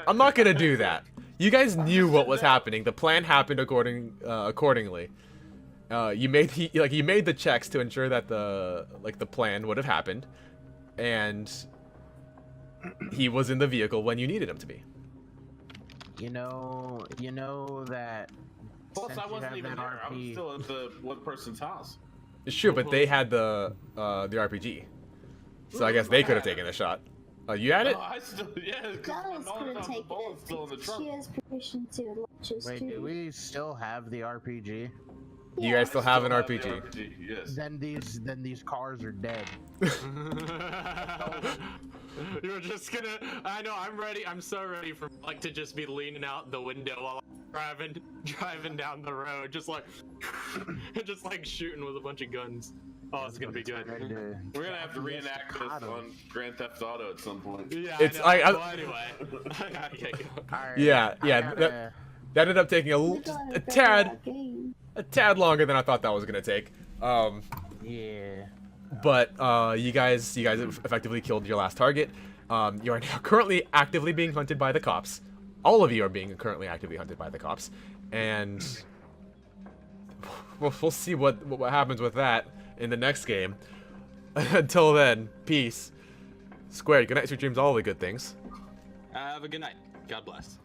I'm not gonna do that. You guys knew what was happening. The plan happened accordingly. You made the checks to ensure that the plan would have happened, and he was in the vehicle when you needed him to be. You know that. Plus, since I you wasn't have even that there. I was RP still at the one person's house. Sure, but they had the RPG, so I guess they could have taken the shot. You had it? Oh, I still, yeah, Dallas because couldn't take bullet's still in the it. trunk. She has proficiency with launchers Wait, too. do we still have the RPG? You guys still have an the RPG? Yes. Then these cars are dead. You're just gonna. I know. I'm ready. I'm so ready for like to just be leaning out the window while I'm driving down the road, just like shooting with a bunch of guns. Oh, it's gonna be good. We're gonna have to reenact this on Grand Theft Auto at some point. Yeah. It's- I know. I- Well, anyway, I gotta get going. Alright, Yeah. That ended up taking We gotta a figure out game. tad longer than I thought that was gonna take. yeah. But you guys have effectively killed your last target. You are now currently actively being hunted by the cops. All of you are being currently actively hunted by the cops, and we'll see what happens with that in the next game. Until then, peace. Squared. Good night, sweet dreams, all the good things. Have a good night. God bless.